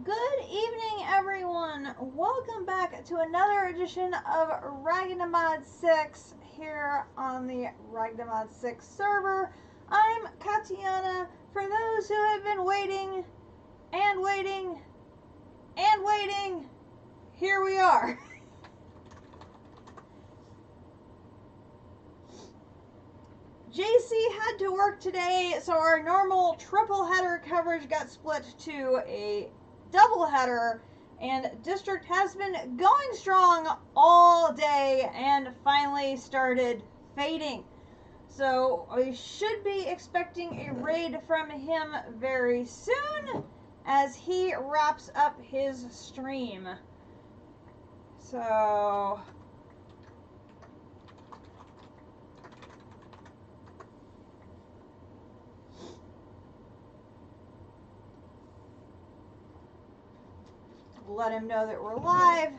Good evening, everyone. Welcome back to another edition of Ragnamod 6 here on the Ragnamod 6 server. I'm Katiana. For those who have been waiting and waiting and waiting, here we are. JC had to work today, so our normal triple header coverage got split to a double header, and District has been going strong all day and finally started fading. So we should be expecting a raid from him very soon as he wraps up his stream. So let him know that we're live.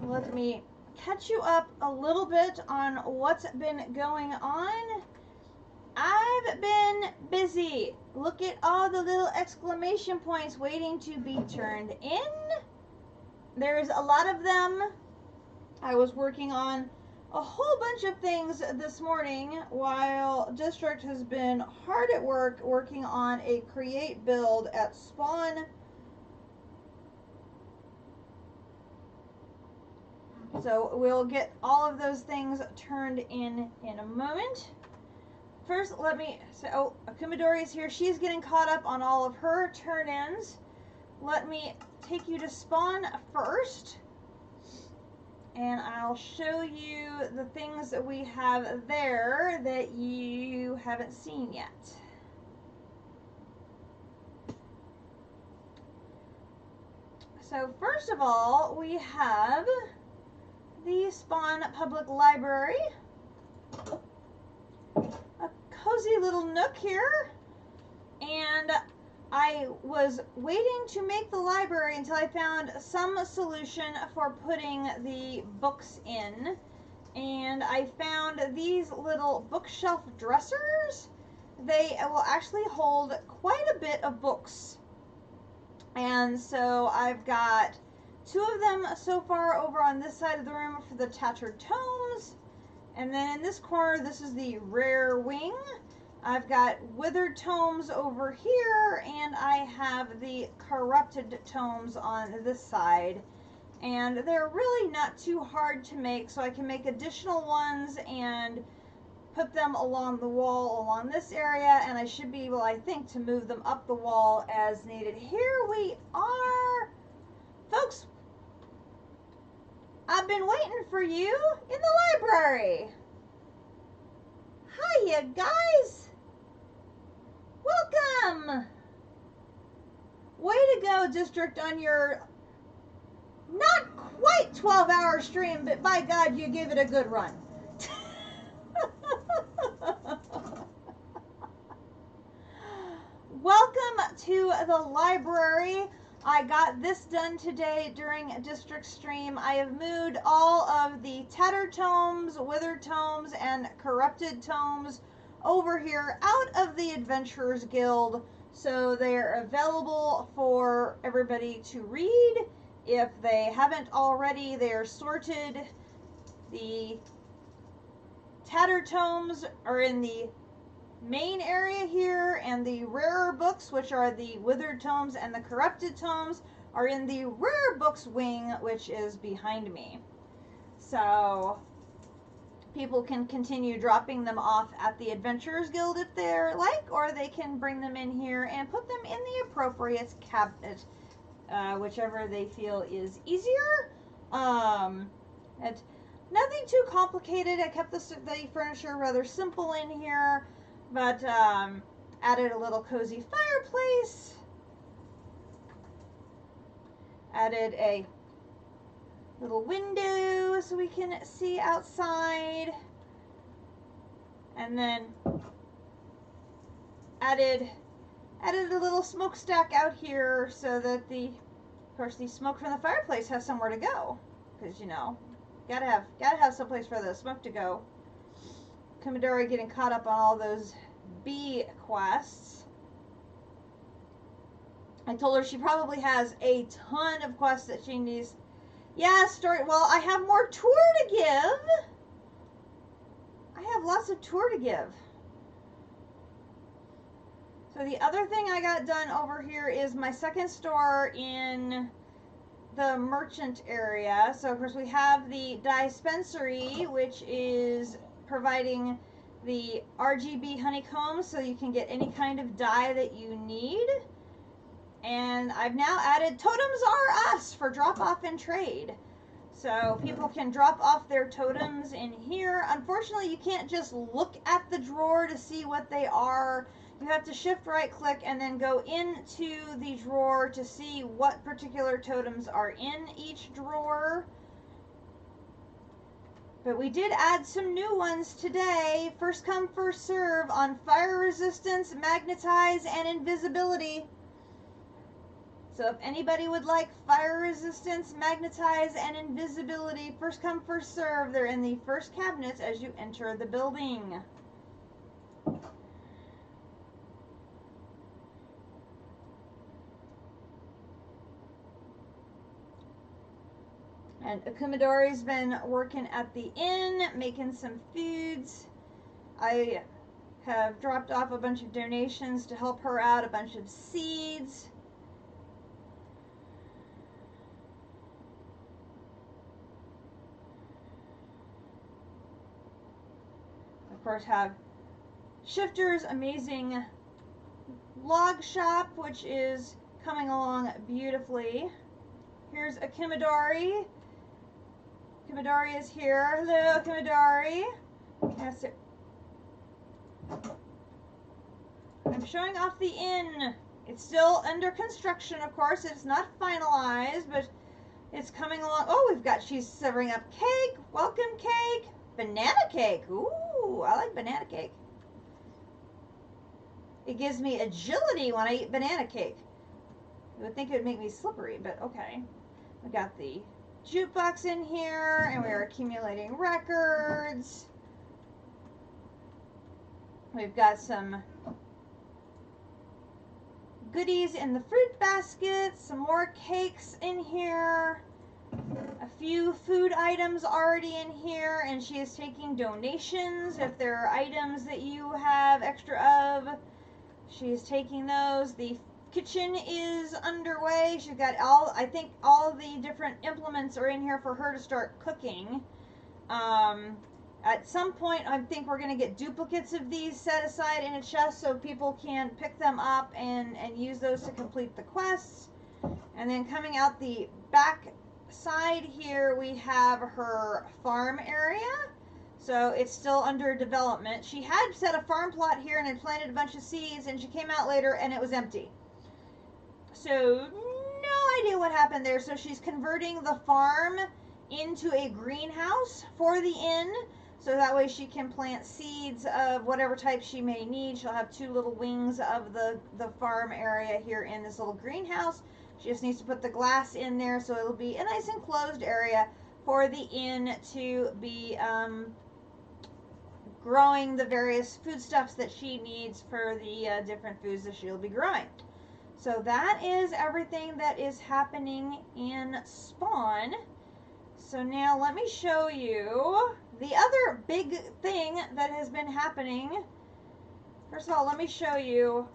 Let me catch you up a little bit on what's been going on. I've been busy. Look at all the little exclamation points waiting to be turned in. There's a lot of them. I was working on a whole bunch of things this morning while District has been hard at work working on a create build at spawn. So we'll get all of those things turned in a moment. First, let me say, oh, Akumadori is here. She's getting caught up on all of her turn-ins. Let me take you to spawn first. And I'll show you the things that we have there that you haven't seen yet. So first of all, we have the Spawn Public Library. A cozy little nook here. And I was waiting to make the library until I found some solution for putting the books in. And I found these little bookshelf dressers. They will actually hold quite a bit of books. And so I've got two of them so far over on this side of the room for the tattered tomes. And then in this corner, this is the rare wing. I've got withered tomes over here, and I have the corrupted tomes on this side. And they're really not too hard to make, so I can make additional ones and put them along the wall along this area, and I should be able, I think, to move them up the wall as needed. Here we are. Folks, I've been waiting for you in the library. Hiya, guys. Welcome. Way to go, District, on your not quite 12-hour stream, but by God, you gave it a good run. Welcome to the library. I got this done today during District stream. I have moved all of the tattered tomes, withered tomes, and corrupted tomes over here out of the Adventurers Guild, so they're available for everybody to read. If they haven't already, they're sorted. The tattered tomes are in the main area here, and the rarer books, which are the withered tomes and the corrupted tomes, are in the rare books wing, which is behind me. So people can continue dropping them off at the Adventurers Guild if they're like, or they can bring them in here and put them in the appropriate cabinet, whichever they feel is easier. It's nothing too complicated. I kept the furniture rather simple in here, but added a little cozy fireplace, added a little window so we can see outside, and then added a little smokestack out here so that of course, the smoke from the fireplace has somewhere to go. Because, you know, gotta have someplace for the smoke to go. Kumidori getting caught up on all those bee quests. I told her she probably has a ton of quests that she needs. Yeah, well, I have more tour to give. I have lots of tour to give. So the other thing I got done over here is my second store in the merchant area. So of course we have the dispensary, which is providing the RGB honeycomb so you can get any kind of dye that you need. And I've now added Totems Are Us for drop off and trade. So people can drop off their totems in here. Unfortunately, you can't just look at the drawer to see what they are. You have to shift right click and then go into the drawer to see what particular totems are in each drawer. But we did add some new ones today. First come, first serve on fire resistance, magnetize, and invisibility. So if anybody would like fire resistance, magnetize, and invisibility, first come, first serve. They're in the first cabinet as you enter the building. And Kumidori's been working at the inn, making some foods. I have dropped off a bunch of donations to help her out, a bunch of seeds. Of course, have Shifter's amazing log shop, which is coming along beautifully. Here's a Kumidori. Kumidori is here. Hello, Kumidori. Yes, I'm showing off the inn. It's still under construction, of course. It's not finalized, but it's coming along. Oh, she's serving up cake. Welcome cake. Banana cake. Ooh, I like banana cake. It gives me agility when I eat banana cake. You would think it would make me slippery, but okay. We got the jukebox in here, and we're accumulating records. We've got some goodies in the fruit basket, some more cakes in here, a few food items already in here, and she is taking donations. If there are items that you have extra of, she is taking those. The kitchen is underway. She's got I think all the different implements are in here for her to start cooking. At some point, I think we're going to get duplicates of these set aside in a chest so people can pick them up and use those to complete the quests. And then coming out the back side here, we have her farm area. So it's still under development. She had set a farm plot here and had planted a bunch of seeds, and she came out later and it was empty. So no idea what happened there. So she's converting the farm into a greenhouse for the inn. So that way she can plant seeds of whatever type she may need. She'll have two little wings of the farm area here in this little greenhouse. She just needs to put the glass in there so it'll be a nice enclosed area for the inn to be growing the various foodstuffs that she needs for the different foods that she'll be growing. So that is everything that is happening in Spawn. So now let me show you the other big thing that has been happening. First of all, let me show you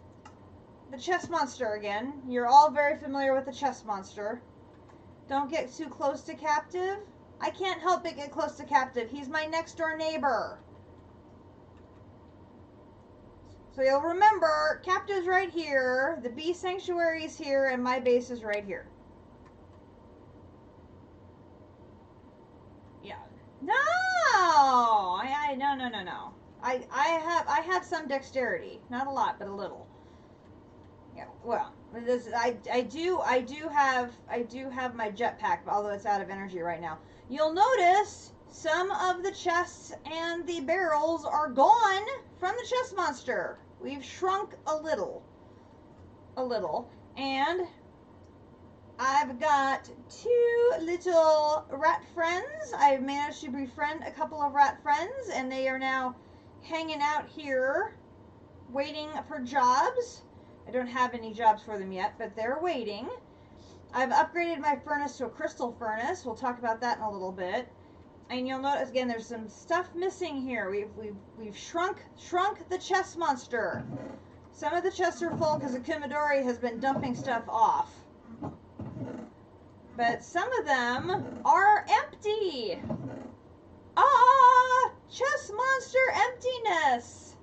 the chest monster again. You're all very familiar with the chest monster. Don't get too close to Captive. I can't help but get close to Captive. He's my next door neighbor. So you'll remember, Captive's right here, the bee sanctuary is here, and my base is right here. Yeah. No! No. I have some dexterity. Not a lot, but a little. Yeah, well, I do have my jetpack, although it's out of energy right now. You'll notice some of the chests and the barrels are gone from the chest monster. We've shrunk a little, and I've got 2 little rat friends. I've managed to befriend a couple of rat friends, and they are now hanging out here waiting for jobs. I don't have any jobs for them yet, but they're waiting. I've upgraded my furnace to a crystal furnace. We'll talk about that in a little bit. And you'll notice again, there's some stuff missing here. We've shrunk the chest monster. Some of the chests are full because the Kumadori has been dumping stuff off. But some of them are empty. Ah, chest monster emptiness.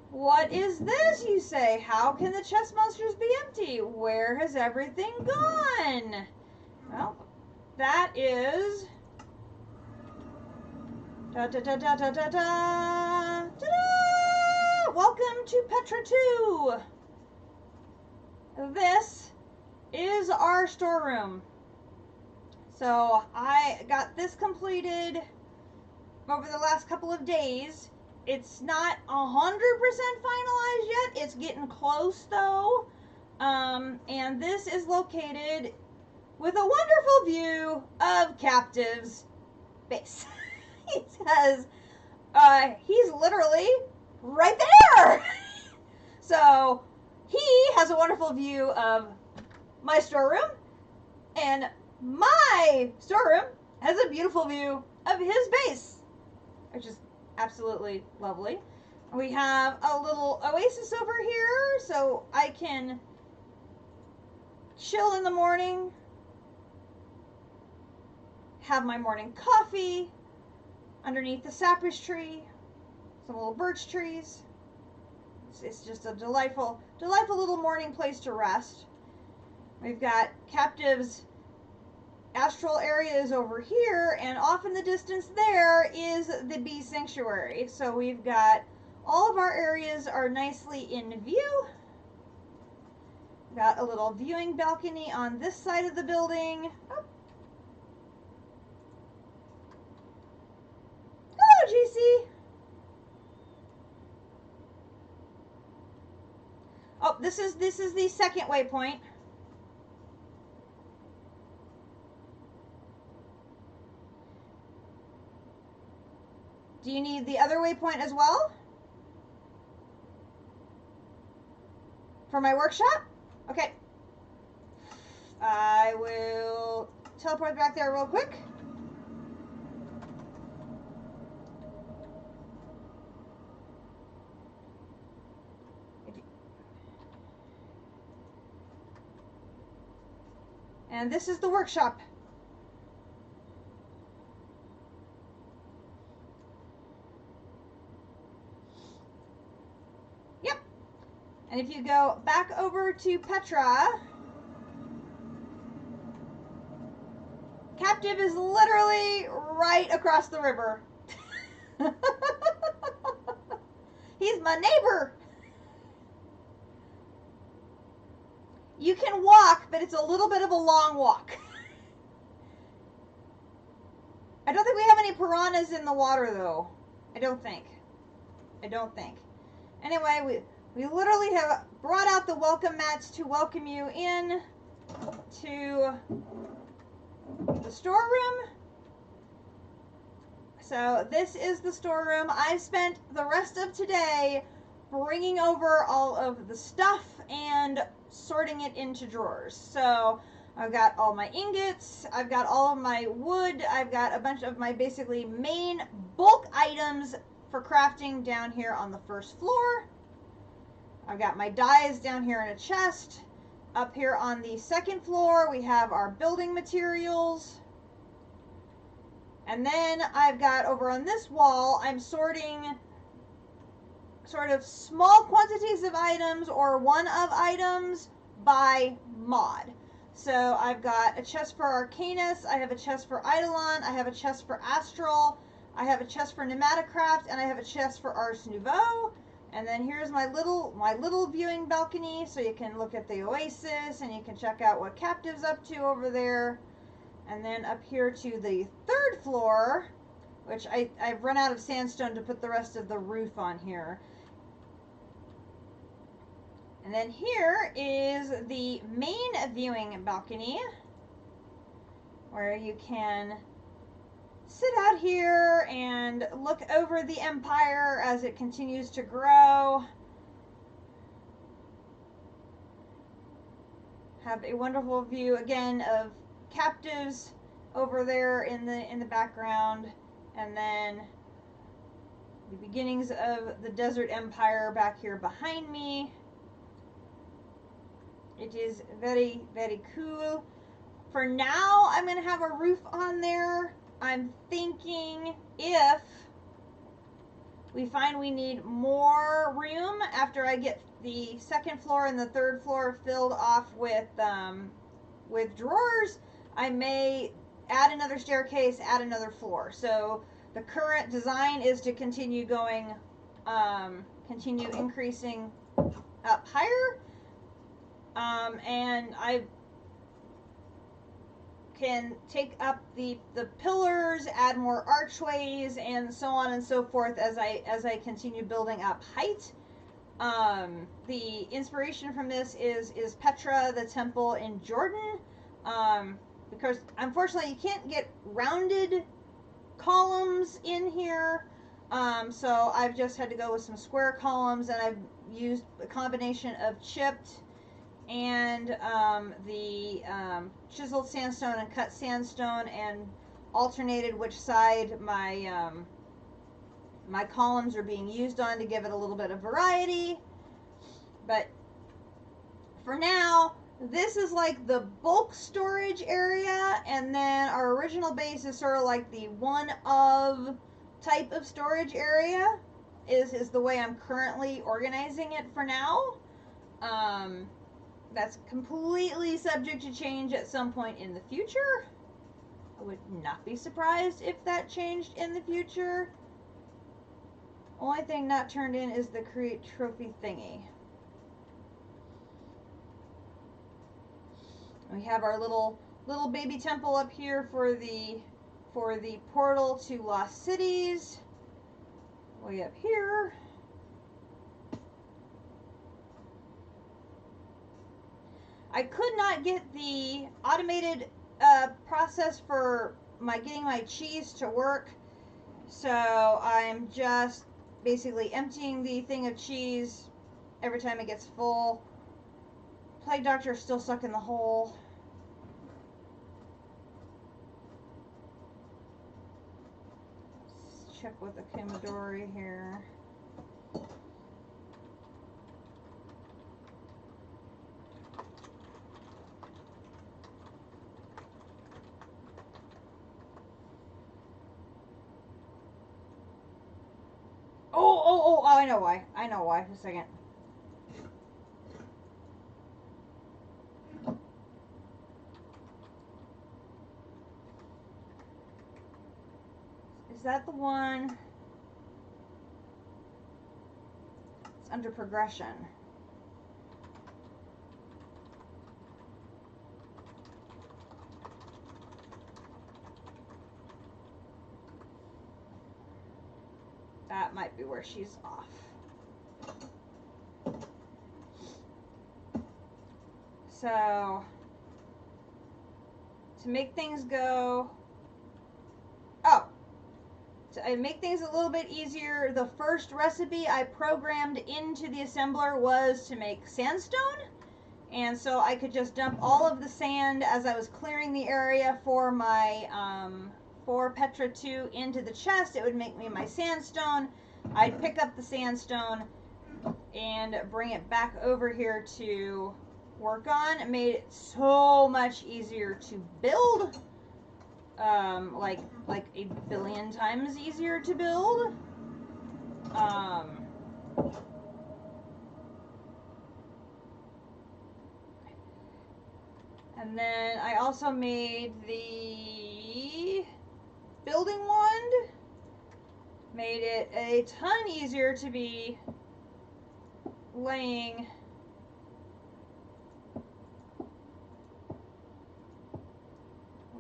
What is this, you say? How can the chest monsters be empty? Where has everything gone? Well, that is... Da-da-da-da-da-da-da! Ta-da! Welcome to Petra 2! This is our storeroom. So I got this completed over the last couple of days. It's not 100% finalized yet. It's getting close though. And this is located with a wonderful view of Captive's base. Because he's literally right there. So he has a wonderful view of my storeroom, and my storeroom has a beautiful view of his base, which is absolutely lovely. We have a little oasis over here, so I can chill in the morning, have my morning coffee underneath the cypress tree, some little birch trees. It's just a delightful little morning place to rest. We've got Captive's astral areas over here, and off in the distance there is the bee sanctuary. So we've got all of our areas are nicely in view. Got a little viewing balcony on this side of the building. Oh. Hello, GC. Oh, this is the second waypoint. Do you need the other waypoint as well? For my workshop? Okay. I will teleport back there real quick. And this is the workshop. Yep. And if you go back over to Petra, Captive is literally right across the river. He's my neighbor. You can walk, but it's a little bit of a long walk. I don't think we have any piranhas in the water, though. I don't think. Anyway, we literally have brought out the welcome mats to welcome you in to the storeroom. So this is the storeroom. I've spent the rest of today bringing over all of the stuff and sorting it into drawers. So I've got all my ingots, I've got all of my wood, I've got a bunch of my basically main bulk items for crafting down here on the first floor. I've got my dyes down here in a chest. Up here on the second floor we have our building materials. And then I've got over on this wall, I'm sorting sort of small quantities of items or one of items by mod. So I've got a chest for Arcanus, I have a chest for Eidolon, I have a chest for Astral, I have a chest for Pneumaticraft, and I have a chest for Ars Nouveau. And then here's my little viewing balcony, so you can look at the oasis and you can check out what Captive's up to over there. And then up here to the 3rd floor, which I've run out of sandstone to put the rest of the roof on here. And then here is the main viewing balcony, where you can sit out here and look over the empire as it continues to grow. Have a wonderful view again of captives over there in the background, and then the beginnings of the desert empire back here behind me. It is very, very cool. For now, I'm going to have a roof on there. I'm thinking if we find we need more room after I get the 2nd floor and the 3rd floor filled off with drawers, I may add another staircase, add another floor. So the current design is to continue going, continue increasing up higher. And I can take up the pillars, add more archways, and so on and so forth as I continue building up height. The inspiration from this is Petra, the temple in Jordan, because unfortunately you can't get rounded columns in here, so I've just had to go with some square columns, and I've used a combination of chipped and the chiseled sandstone and cut sandstone, and alternated which side my my columns are being used on to give it a little bit of variety. But for now, this is like the bulk storage area, and then our original base is sort of like the one of type of storage area is the way I'm currently organizing it for now. That's completely subject to change at some point in the future. I would not be surprised if that changed in the future. Only thing not turned in is the create trophy thingy. We have our little baby temple up here for the portal to Lost Cities. Way up here. I could not get the automated process for getting my cheese to work, so I'm just basically emptying the thing of cheese every time it gets full. Plague Doctor is still stuck in the hole. Let's check with the Kumidori here. Oh, I know why. I know why. A second. Is that the one? It's under progression. That might be where she's off. So, to make things go... Oh! To make things a little bit easier, the first recipe I programmed into the assembler was to make sandstone. And so I could just dump all of the sand as I was clearing the area for my... for Petra 2 into the chest. It would make me my sandstone. I'd pick up the sandstone and bring it back over here to work on. It made it so much easier to build. Like a billion times easier to build. And then I also made the building wand. Made it a ton easier to be laying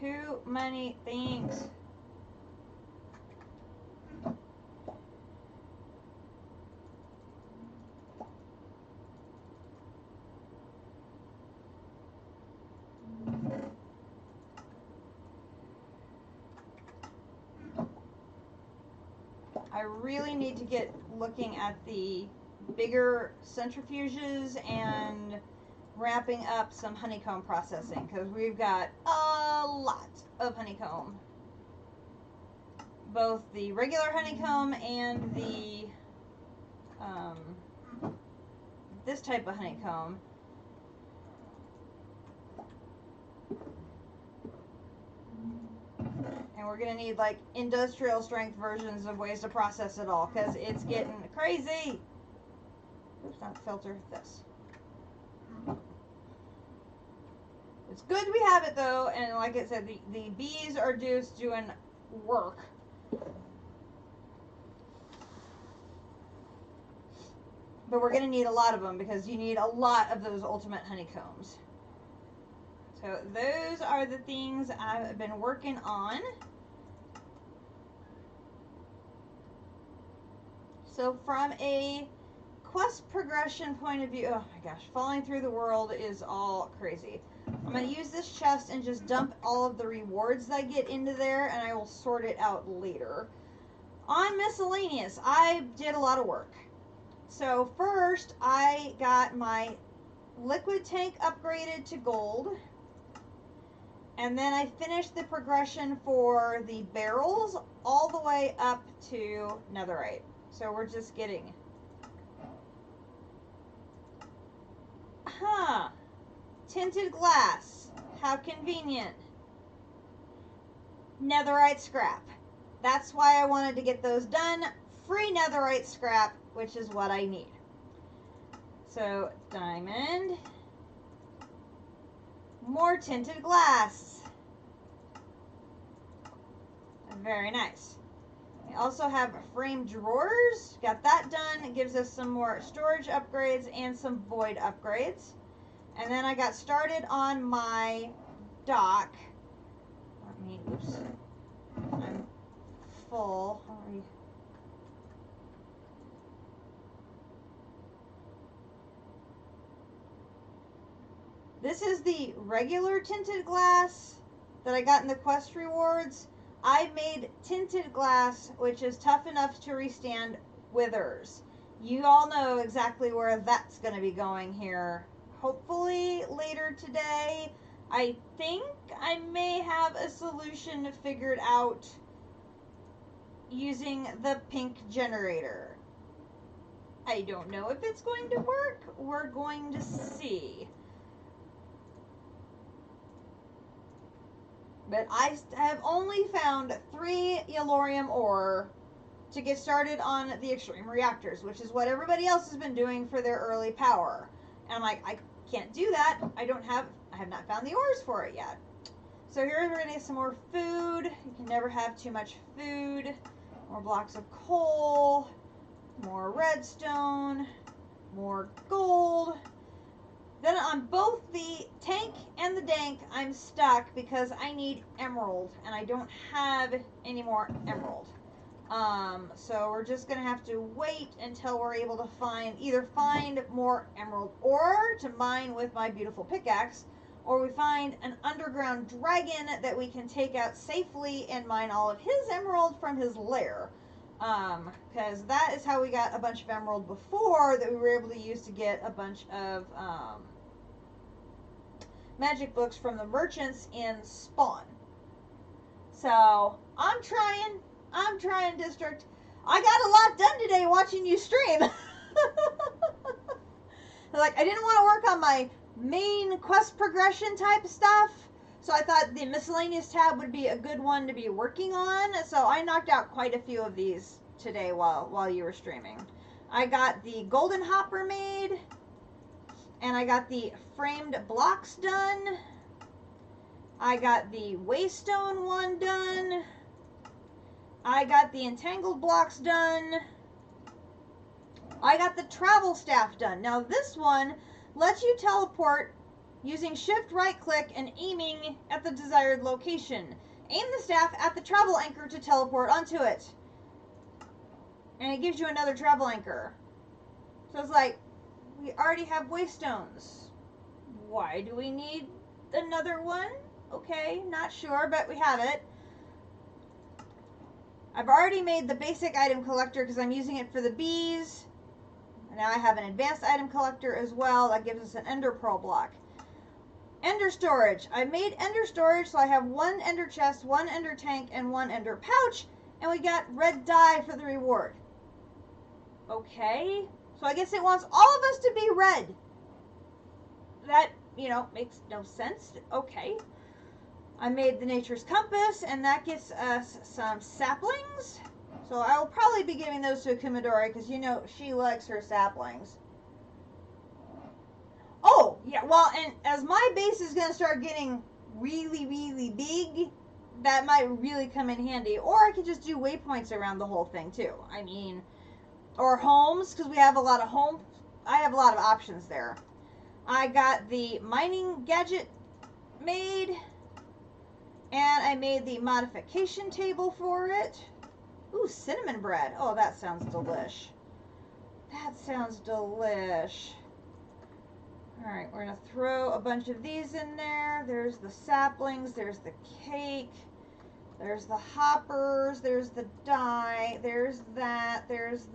too many things. I really need to get looking at the bigger centrifuges and wrapping up some honeycomb processing, because we've got a lot of honeycomb. Both the regular honeycomb and the this type of honeycomb. And we're going to need like industrial strength versions of ways to process it all, because it's getting crazy. Oops, not filter, this. It's good we have it though, and like I said, the bees are just doing work. But we're going to need a lot of them, because you need a lot of those ultimate honeycombs. So those are the things I've been working on. So from a quest progression point of view, oh my gosh, falling through the world is all crazy. I'm going to use this chest and just dump all of the rewards that I get into there, and I will sort it out later. On miscellaneous, I did a lot of work. So first, I got my liquid tank upgraded to gold. And then I finished the progression for the barrels all the way up to netherite. So we're just getting... Huh. Tinted glass. How convenient. Netherite scrap. That's why I wanted to get those done. Free netherite scrap, which is what I need. So, diamond. More tinted glass. Very nice. We also have framed drawers. Got that done. It gives us some more storage upgrades and some void upgrades. And then I got started on my dock. Oops. I'm full. This is the regular tinted glass that I got in the quest rewards. I made tinted glass, which is tough enough to withstand withers. You all know exactly where that's going to be going here. Hopefully later today. I think I may have a solution figured out using the pink generator. I don't know if it's going to work. We're going to see. But I have only found 3 yellorium ore to get started on the extreme reactors, which is what everybody else has been doing for their early power. And I'm like, I can't do that. I have not found the ores for it yet. So here we're gonna get some more food. You can never have too much food. More blocks of coal, more redstone, more gold. Then on both the tank and the dank, I'm stuck because I need emerald, and I don't have any more emerald. So we're just going to have to wait until we're able to either find more emerald ore to mine with my beautiful pickaxe, or we find an underground dragon that we can take out safely and mine all of his emerald from his lair. Because that is how we got a bunch of emerald before that we were able to use to get a bunch of magic books from the merchants in Spawn. So I'm trying, District. I got a lot done today watching you stream. Like, I didn't want to work on my main quest progression type stuff, so I thought the miscellaneous tab would be a good one to be working on. So I knocked out quite a few of these today while you were streaming. I got the golden hopper made, and I got the framed blocks done. I got the waystone one done. I got the entangled blocks done. I got the travel staff done. Now this one lets you teleport using shift right click and aiming at the desired location. Aim the staff at the travel anchor to teleport onto it. And it gives you another travel anchor. So it's like, we already have waystones. Why do we need another one? Okay, not sure, but we have it. I've already made the basic item collector because I'm using it for the bees. And now I have an advanced item collector as well. That gives us an ender pearl block. Ender storage. I made ender storage, so I have one ender chest, one ender tank, and one ender pouch. And we got red dye for the reward. Okay. So I guess it wants all of us to be red. That, you know, makes no sense. Okay. I made the nature's compass, and that gets us some saplings. So I will probably be giving those to Kumidori, because, you know, she likes her saplings. Oh, yeah, well, and as my base is going to start getting really, really big, that might really come in handy. Or I could just do waypoints around the whole thing, too. I mean, or homes, because we have a lot of home. I have a lot of options there. I got the mining gadget made, and I made the modification table for it. Ooh, cinnamon bread. Oh, that sounds delish. That sounds delish. Alright, we're going to throw a bunch of these in there. There's the saplings, there's the cake, there's the hoppers, there's the dye, there's that, there's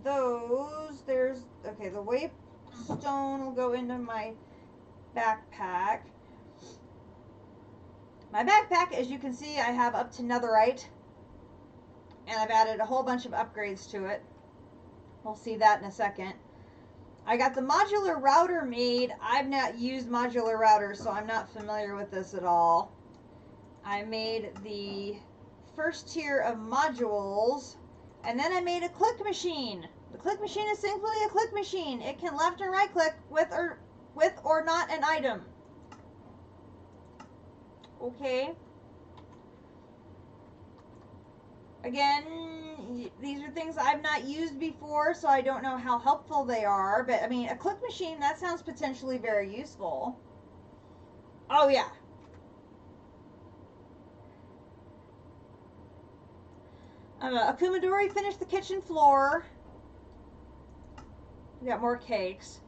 those, there's, okay, the waystone will go into my backpack. My backpack, as you can see, I have up to netherite, and I've added a whole bunch of upgrades to it. We'll see that in a second. I got the modular router made. I've not used modular routers, so I'm not familiar with this at all. I made the first tier of modules, and then I made a click machine. The click machine is simply a click machine. It can left and right click with or not an item. Okay. Again, these are things I've not used before, so I don't know how helpful they are. But, I mean, a click machine, that sounds potentially very useful. Oh, yeah. Akumidori finished the kitchen floor. We got more cakes.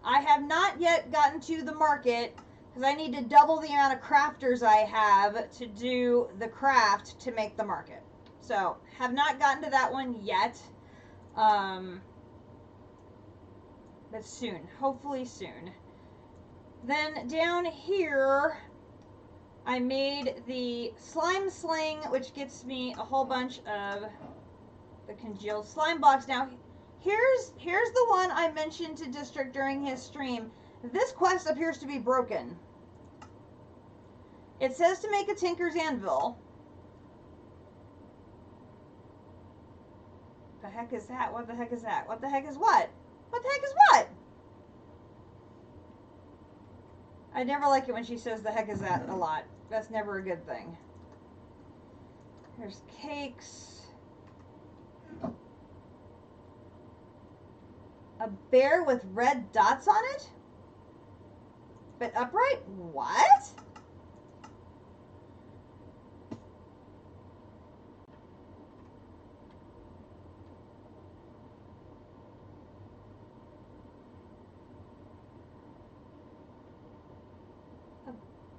I have not yet gotten to the market, because I need to double the amount of crafters I have to do the craft to make the market. So, have not gotten to that one yet. But soon. Hopefully soon. Then down here, I made the slime sling, which gets me a whole bunch of the congealed slime blocks. Now, here's the one I mentioned to District during his stream. This quest appears to be broken. It says to make a Tinker's Anvil. What the heck is that? What the heck is that? What the heck is what? What the heck is what? I never like it when she says the heck is that a lot. That's never a good thing. There's cakes. A bear with red dots on it? But upright? What?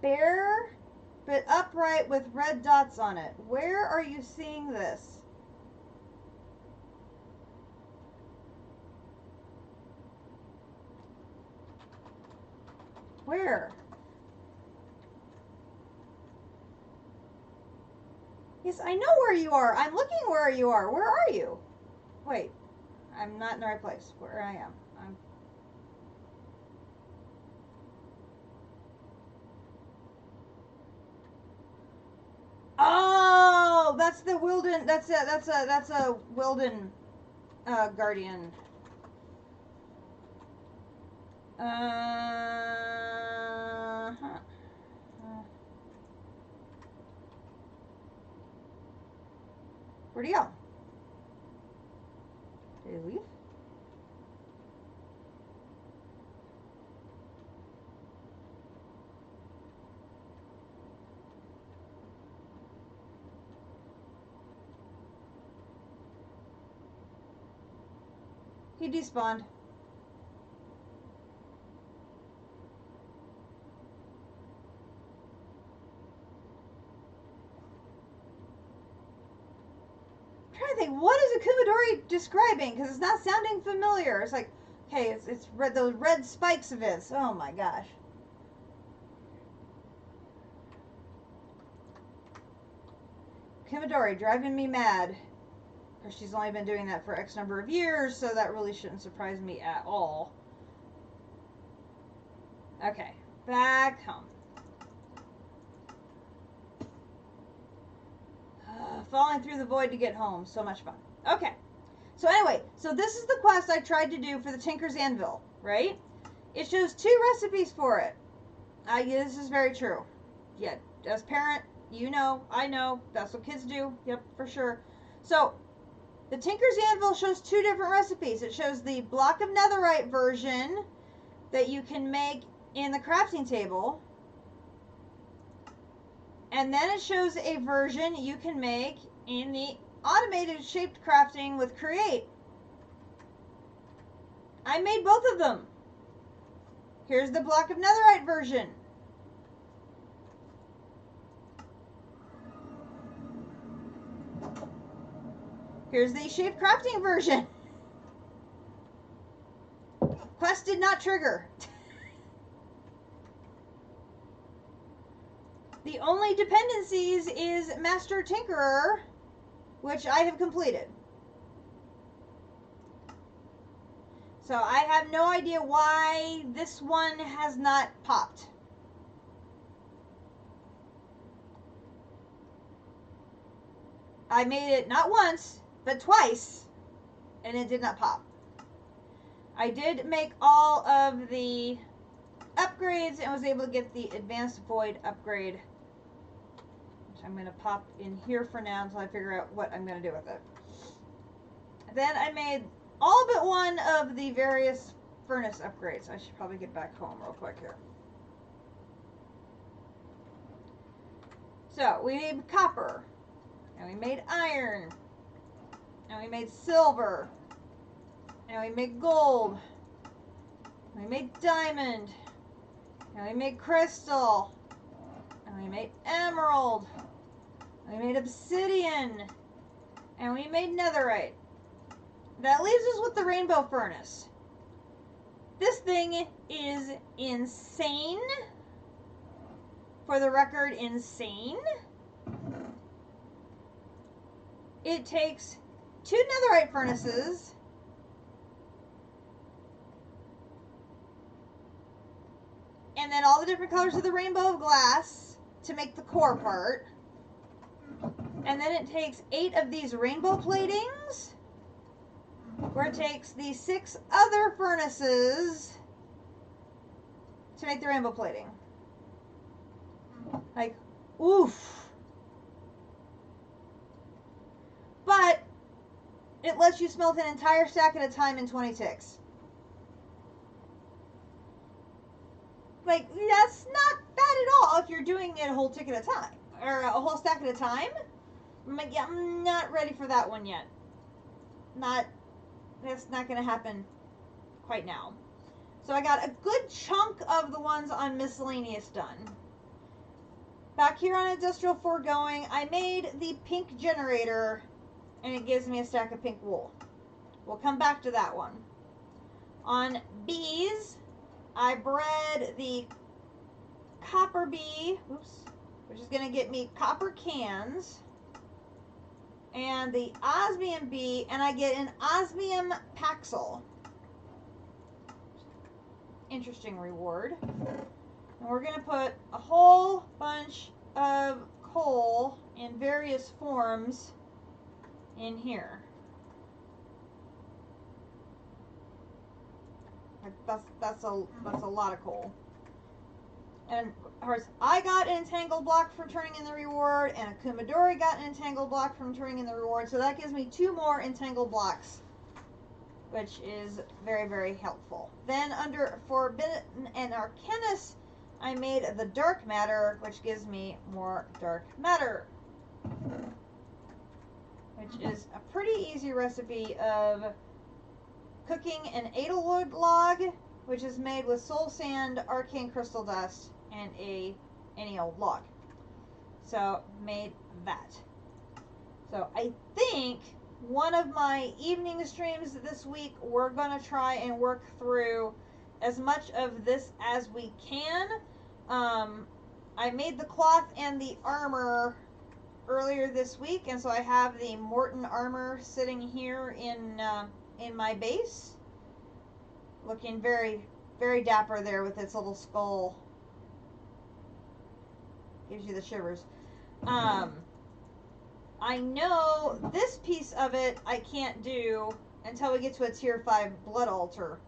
Bear, but upright with red dots on it. Where are you seeing this? Where? Yes, I know where you are. I'm looking where you are. Where are you? Wait, I'm not in the right place. Where I am. Oh, that's the Wilden. That's a Wilden guardian. Where'd he go? Did he leave? He despawned. I'm trying to think, what is a Kumadori describing? Because it's not sounding familiar. It's like, okay, it's red, those red spikes of his. Oh my gosh. Kumadori driving me mad. Of course, she's only been doing that for X number of years, so that really shouldn't surprise me at all. Okay, back home. Falling through the void to get home. So much fun. Okay. So anyway, so this is the quest I tried to do for the Tinker's Anvil, right? It shows 2 recipes for it. This is very true. Yeah, as parent, you know, I know, that's what kids do. Yep, for sure. So, the Tinker's Anvil shows 2 different recipes. It shows the block of netherite version that you can make in the crafting table. And then it shows a version you can make in the automated shaped crafting with Create. I made both of them. Here's the block of netherite version. Here's the shaped crafting version. Quest did not trigger. The only dependencies is Master Tinkerer, which I have completed. So I have no idea why this one has not popped. I made it not once, but twice, and it did not pop. I did make all of the upgrades and was able to get the Advanced Void upgrade, which I'm going to pop in here for now until I figure out what I'm going to do with it. Then I made all but one of the various furnace upgrades. I should probably get back home real quick here. So we made copper, and we made iron, and we made silver, and we made gold, and we made diamond, and we made crystal, and we made emerald, and we made obsidian, and we made netherite. That leaves us with the rainbow furnace. This thing is insane. For the record, insane. It takes 2 netherite furnaces, and then all the different colors of the rainbow of glass to make the core part. And then it takes 8 of these rainbow platings, where it takes the 6 other furnaces to make the rainbow plating. Like, oof. But it lets you smelt an entire stack at a time in 20 ticks. Like, that's not bad at all if you're doing it a whole tick at a time. Or a whole stack at a time. I'm like, yeah, I'm not ready for that one yet. That's not going to happen quite now. So I got a good chunk of the ones on miscellaneous done. Back here on Industrial Foregoing, I made the pink generator, and it gives me a stack of pink wool. We'll come back to that one. On bees, I bred the copper bee, which is going to get me copper cans, and the osmium bee, and I get an osmium paxil. Interesting reward. And we're going to put a whole bunch of coal in various forms in here. That's a lot of coal. And of course, I got an entangled block from turning in the reward, and a Kumadori got an entangled block from turning in the reward. So that gives me 2 more entangled blocks, which is very, very helpful. Then under Forbidden and Arcanus, I made the dark matter, which gives me more dark matter, which is a pretty easy recipe of cooking an Edelwood log, which is made with soul sand, arcane crystal dust, and any old log. So made that. So I think one of my evening streams this week, we're going to try and work through as much of this as we can. I made the cloth and the armor earlier this week, and so I have the Morton armor sitting here in my base, looking very, very dapper there with its little skull. Gives you the shivers. I know this piece of it I can't do until we get to a tier 5 blood altar.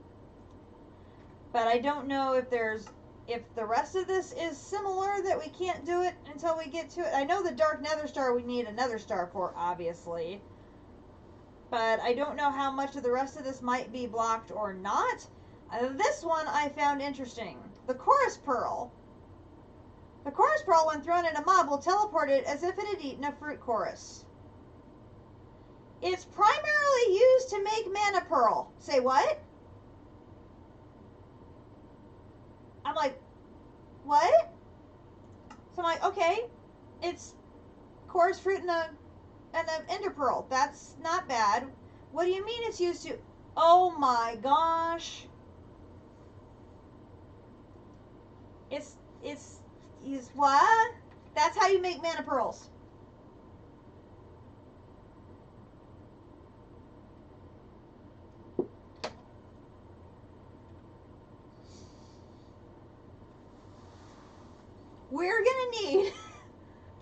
But I don't know if the rest of this is similar, that we can't do it until we get to it. I know the Dark Nether Star we need another star for, obviously. But I don't know how much of the rest of this might be blocked or not. This one I found interesting. The Chorus Pearl. The Chorus Pearl, when thrown at a mob, will teleport it as if it had eaten a fruit chorus. It's primarily used to make mana pearl. Say what? I'm like, what? So I'm like, okay, it's chorus fruit and an ender pearl. That's not bad. What do you mean it's used to? Oh my gosh. It's what? That's how you make mana pearls. We're gonna need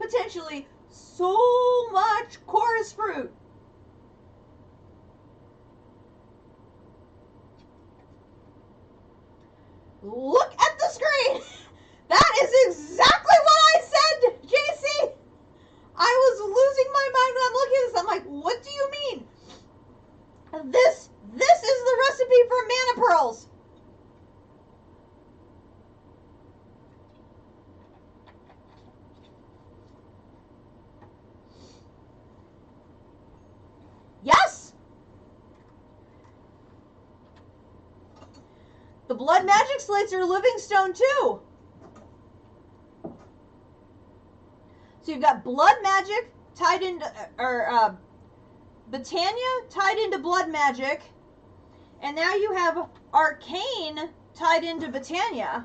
potentially so much chorus fruit. Look at the screen. That is exactly what I said, JC. I was losing my mind when I'm looking at this. I'm like, what do you mean? This is the recipe for mana pearls. Yes. The blood magic slates are livingstone too. So you've got blood magic tied into, Britannia tied into blood magic, and now you have arcane tied into Britannia.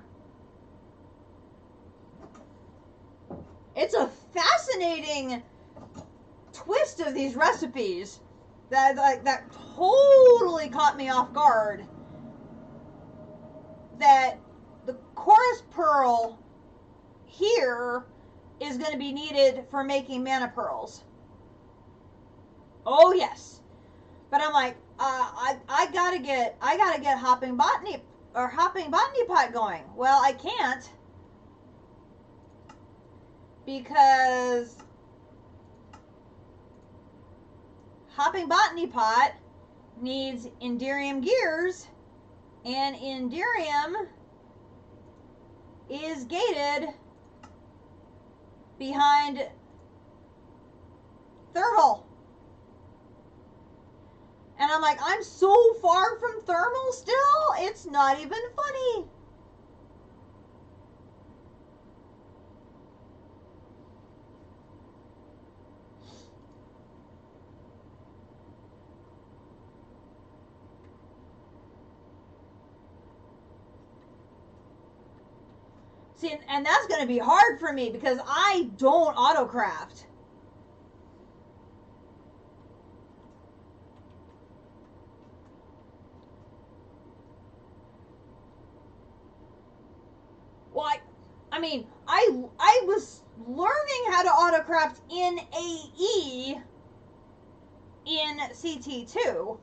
It's a fascinating twist of these recipes that totally caught me off guard. That the chorus pearl here is going to be needed for making mana pearls. Oh yes, but I'm like, I gotta get hopping botany pot going. Well, I can't because hopping botany pot needs Enderium gears, and Enderium is gated behind thermal. And I'm like, I'm so far from thermal still, it's not even funny. See, and that's going to be hard for me because I don't autocraft. Well, I mean, I was learning how to autocraft in AE in CT2.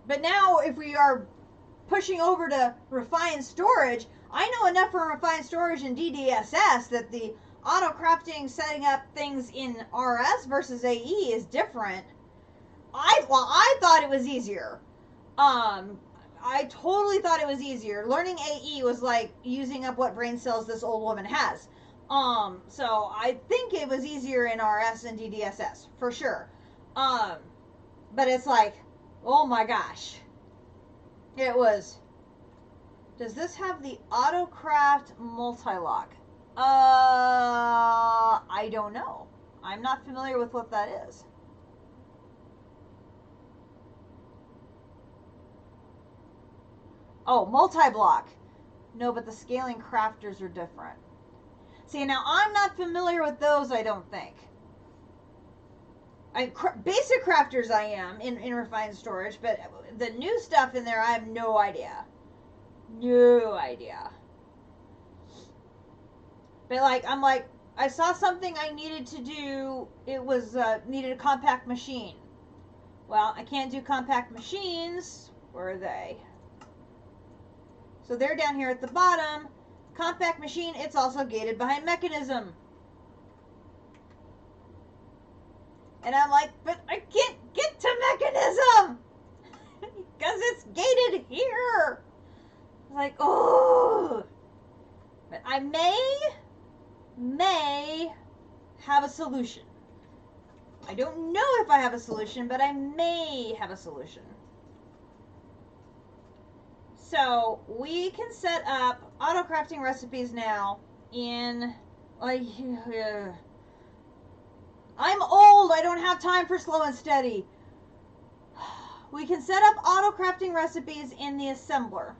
But now if we are pushing over to refined storage, I know enough from refined storage in DDSS that the auto-crafting, setting up things in RS versus AE is different. I thought it was easier. I totally thought it was easier. Learning AE was like using up what brain cells this old woman has. So I think it was easier in RS and DDSS, for sure. But it's like, Oh my gosh. It was. Does this have the AutoCraft multi-lock? I don't know. I'm not familiar with what that is. Oh, multi-block. No, but the scaling crafters are different. See, now I'm not familiar with those, I don't think. Basic crafters I am in refined storage, but the new stuff in there, I have no idea. No idea. But like, I'm like, I saw something I needed to do. It was needed a compact machine. Well, I can't do compact machines. Where are they? So they're down here at the bottom. Compact machine, it's also gated behind mechanism. And I'm like, but I can't get to mechanism! Because it's gated here! Like, oh! But I may have a solution. I don't know if I have a solution, but I may have a solution. So we can set up auto crafting recipes now in like I'm old, I don't have time for slow and steady. We can set up auto crafting recipes in the assembler.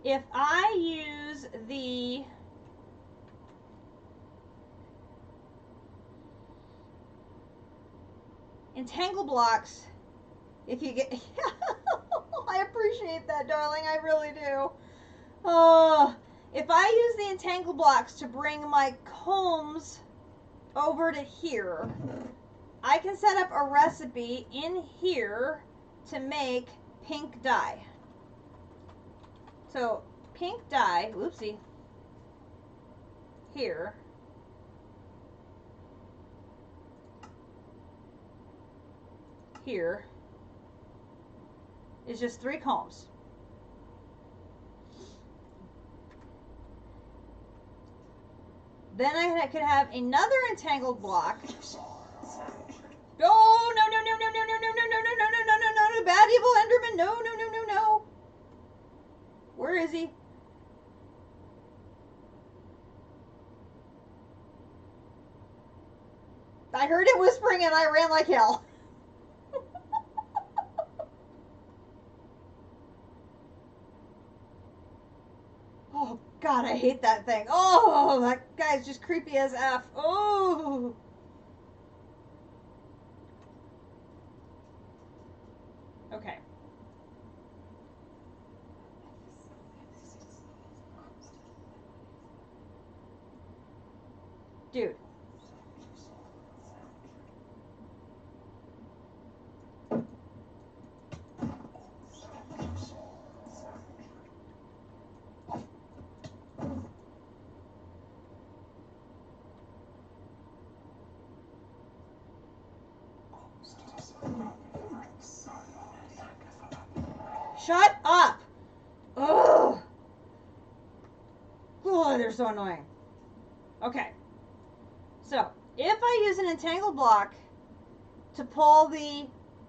If I use the entangle blocks, if you get I appreciate that, darling, I really do. Oh, if I use the entangle blocks to bring my combs over to here, I can set up a recipe in here to make pink dye. So pink dye, whoopsie, here. Here is just 3 combs. Then I could have another entangled block. Oh, no, no, no, no, no, no, no, no, no, no, no, no, no, no, no, bad evil Enderman, no, no, no, no, no. Where is he? I heard it whispering and I ran like hell. Oh, God, I hate that thing. Oh, that guy's just creepy as F. Oh. Okay. Dude. Shut up! Ugh! Oh, they're so annoying. Okay. So, if I use an entangle block to pull the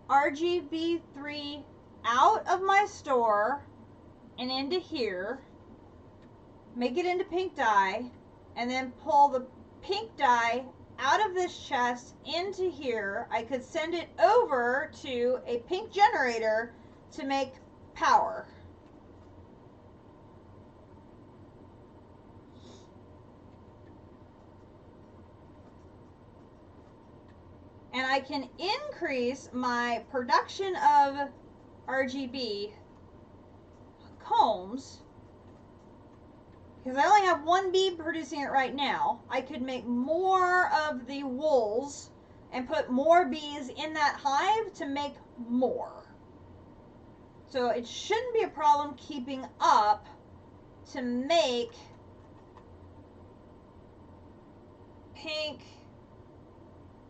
RGB3 out of my store and into here, make it into pink dye, and then pull the pink dye out of this chest into here, I could send it over to a pink generator to make power. And I can increase my production of RGB combs, because I only have 1 bee producing it right now. I could make more of the wools and put more bees in that hive to make more. So it shouldn't be a problem keeping up to make pink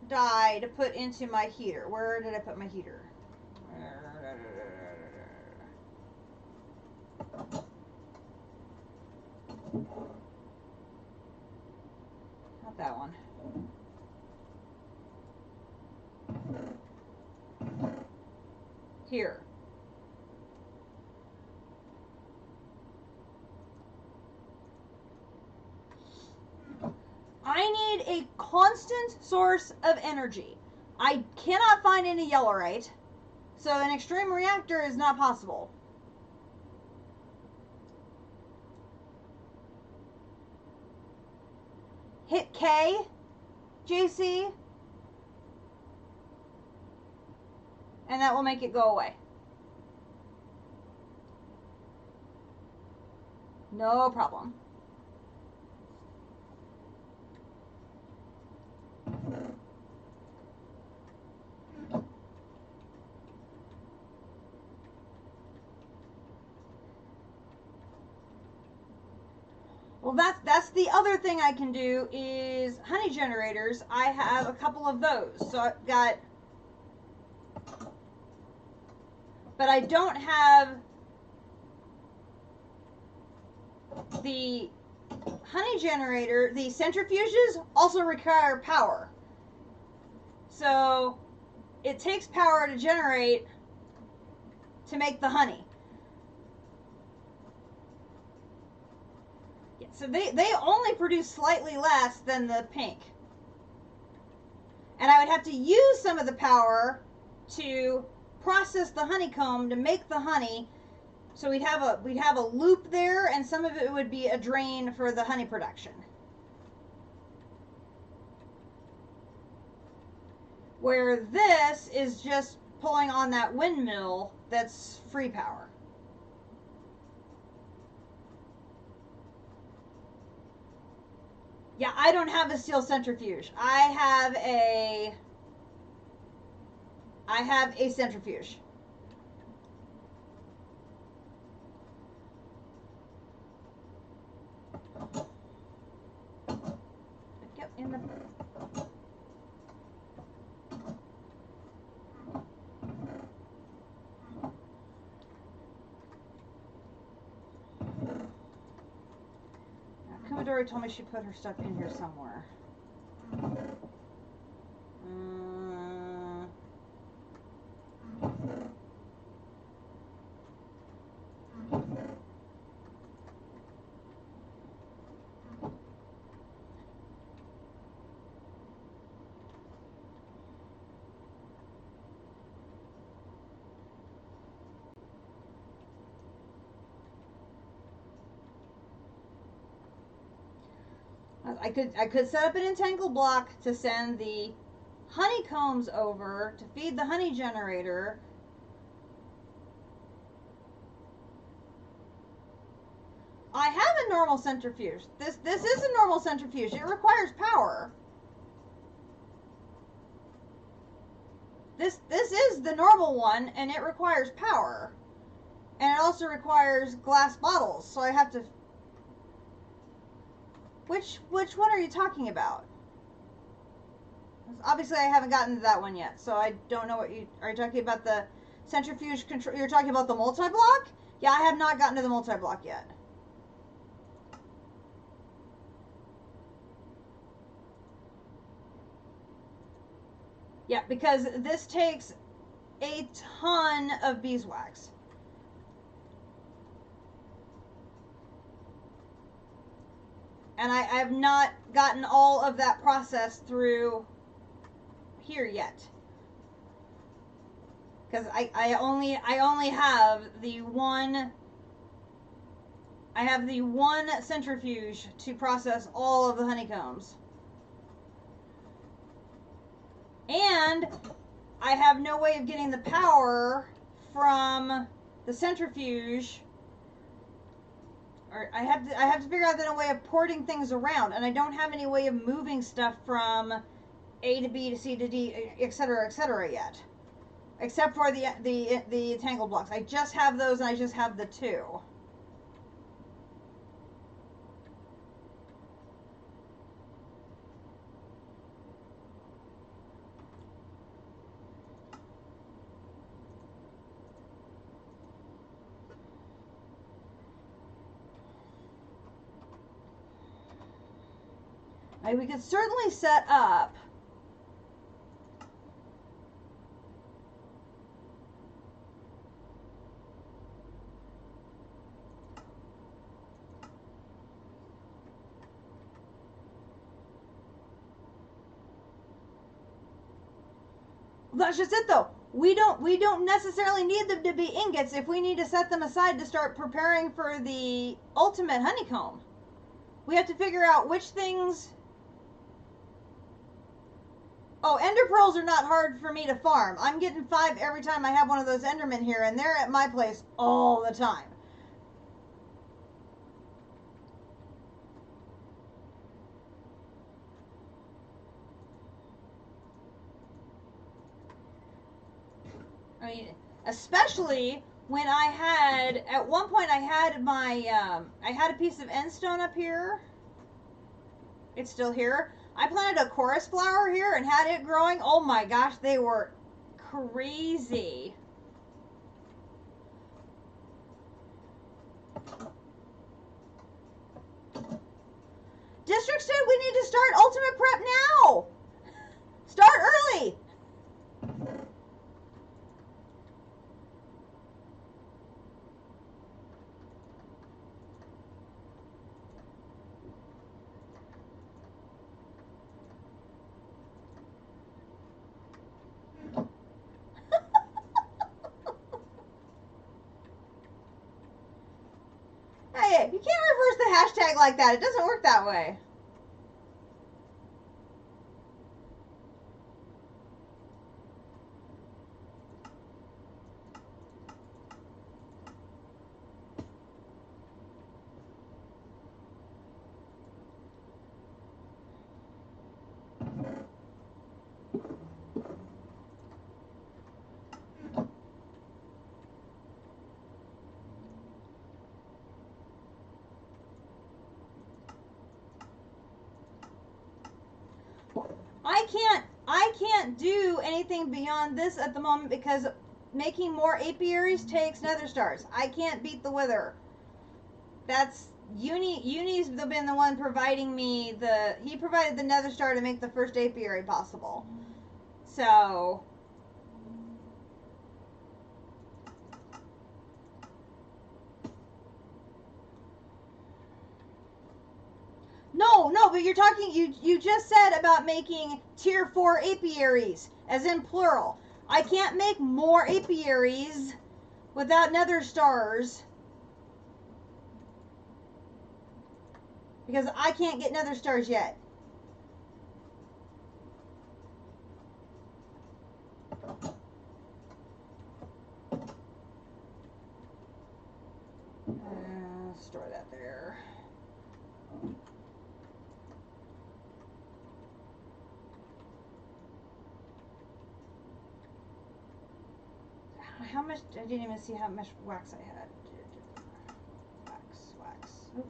dye to put into my heater. Where did I put my heater? Not that one. here. I need a constant source of energy. I cannot find any yellowite, so an extreme reactor is not possible. Hit K, JC, and that will make it go away. No problem. Well, that's the other thing I can do is honey generators. I have a couple of those. So I've got, but I don't have the honey generator. The centrifuges also require power. So it takes power to generate to make the honey. So they only produce slightly less than the pink. And I would have to use some of the power to process the honeycomb to make the honey. So we'd have a loop there, and some of it would be a drain for the honey production. Where this is just pulling on that windmill that's free power. Yeah, I don't have a steel centrifuge. I have a centrifuge. Get in the... Kumadori told me she put her stuff in here somewhere. I could set up an entangled block to send the honeycombs over to feed the honey generator. I have a normal centrifuge. This is a normal centrifuge. It requires power. This is the normal one, and it requires power. And it also requires glass bottles, so I have to... Which one are you talking about? Obviously, I haven't gotten to that one yet, so I don't know what you... Are you talking about the centrifuge control? You're talking about the multi-block? Yeah, I have not gotten to the multi-block yet. Yeah, because this takes a ton of beeswax. And I have not gotten all of that process through here yet. Because I only have the one... I have the one centrifuge to process all of the honeycombs. And I have no way of getting the power from the centrifuge. Or I have to figure out a way of porting things around, and I don't have any way of moving stuff from A to B to C to D, etc., yet. Except for the tangle blocks. I just have those, and I just have the two. We could certainly set up That's just it though. We don't necessarily need them to be ingots if we need to set them aside to start preparing for the ultimate honeycomb. We have to figure out which things. Oh, ender pearls are not hard for me to farm. I'm getting 5 every time I have one of those endermen here, and they're at my place all the time. I mean, especially when I had, at one point I had my, I had a piece of end stone up here. It's still here. I planted a chorus flower here and had it growing. Oh my gosh, they were crazy. District said we need to start ultimate prep now. Start early. Hey, you can't reverse the hashtag like that. It doesn't work that way. I can't do anything beyond this at the moment because making more apiaries takes nether stars. I can't beat the wither. That's Uni's been the one providing me he provided the nether star to make the first apiary possible. So No, but you're talking, you just said about making tier 4 apiaries, as in plural. I can't make more apiaries without nether stars because I can't get nether stars yet. Store that there. How much? I didn't even see how much wax I had. Wax. Oop.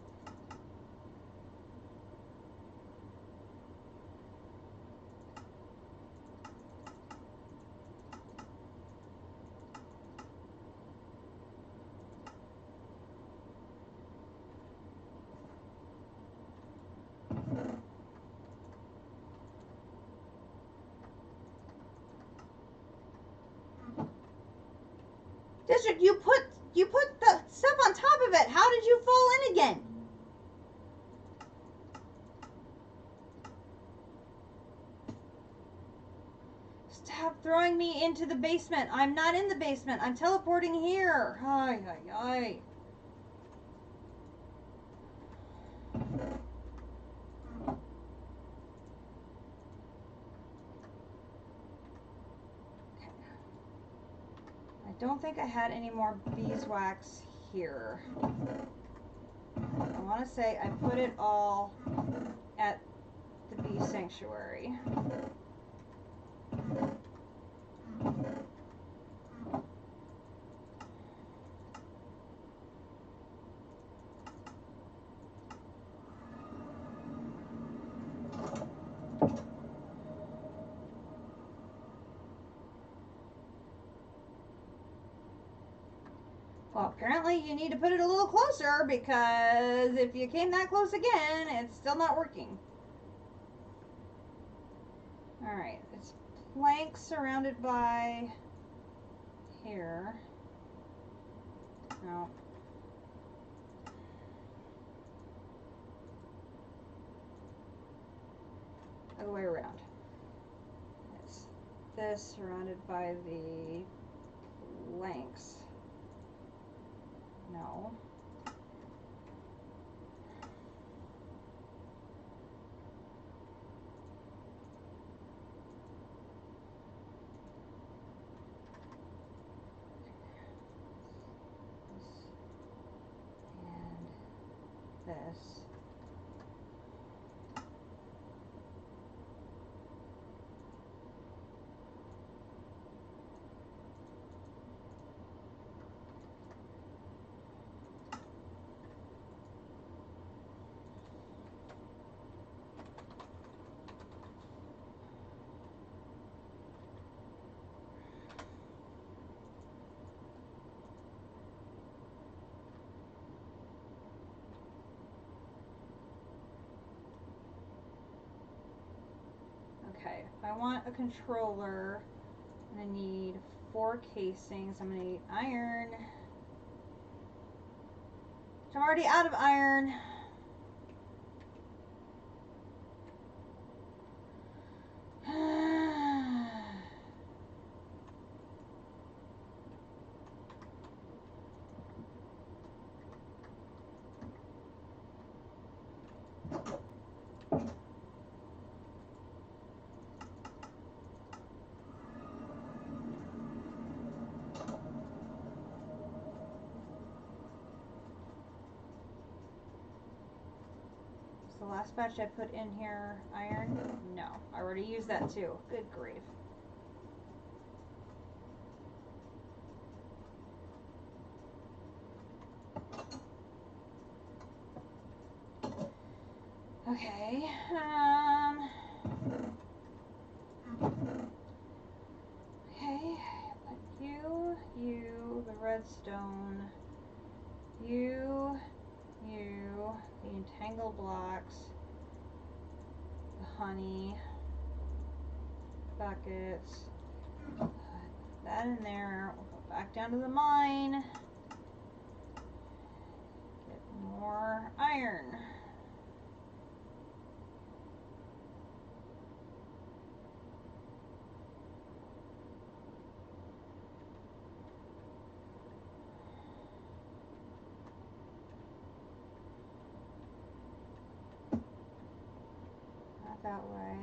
District, you put the stuff on top of it. How did you fall in again? Stop throwing me into the basement. I'm not in the basement. I'm teleporting here. Ay, ay, ay. I don't think I had any more beeswax here. I want to say I put it all at the bee sanctuary. Well, apparently you need to put it a little closer because if you came that close again, it's still not working. Alright, it's planks surrounded by here. No. Other way around. It's this surrounded by the blanks. No. This. Okay, if I want a controller, I'm going to need 4 casings. I'm going to need iron. I'm already out of iron. The last batch I put in here, iron? No, I already used that too. Good grief. Okay, okay, but you, the redstone, you, the entangle blocks, the honey, buckets, put that in there, we'll go back down to the mine, get more iron. That way.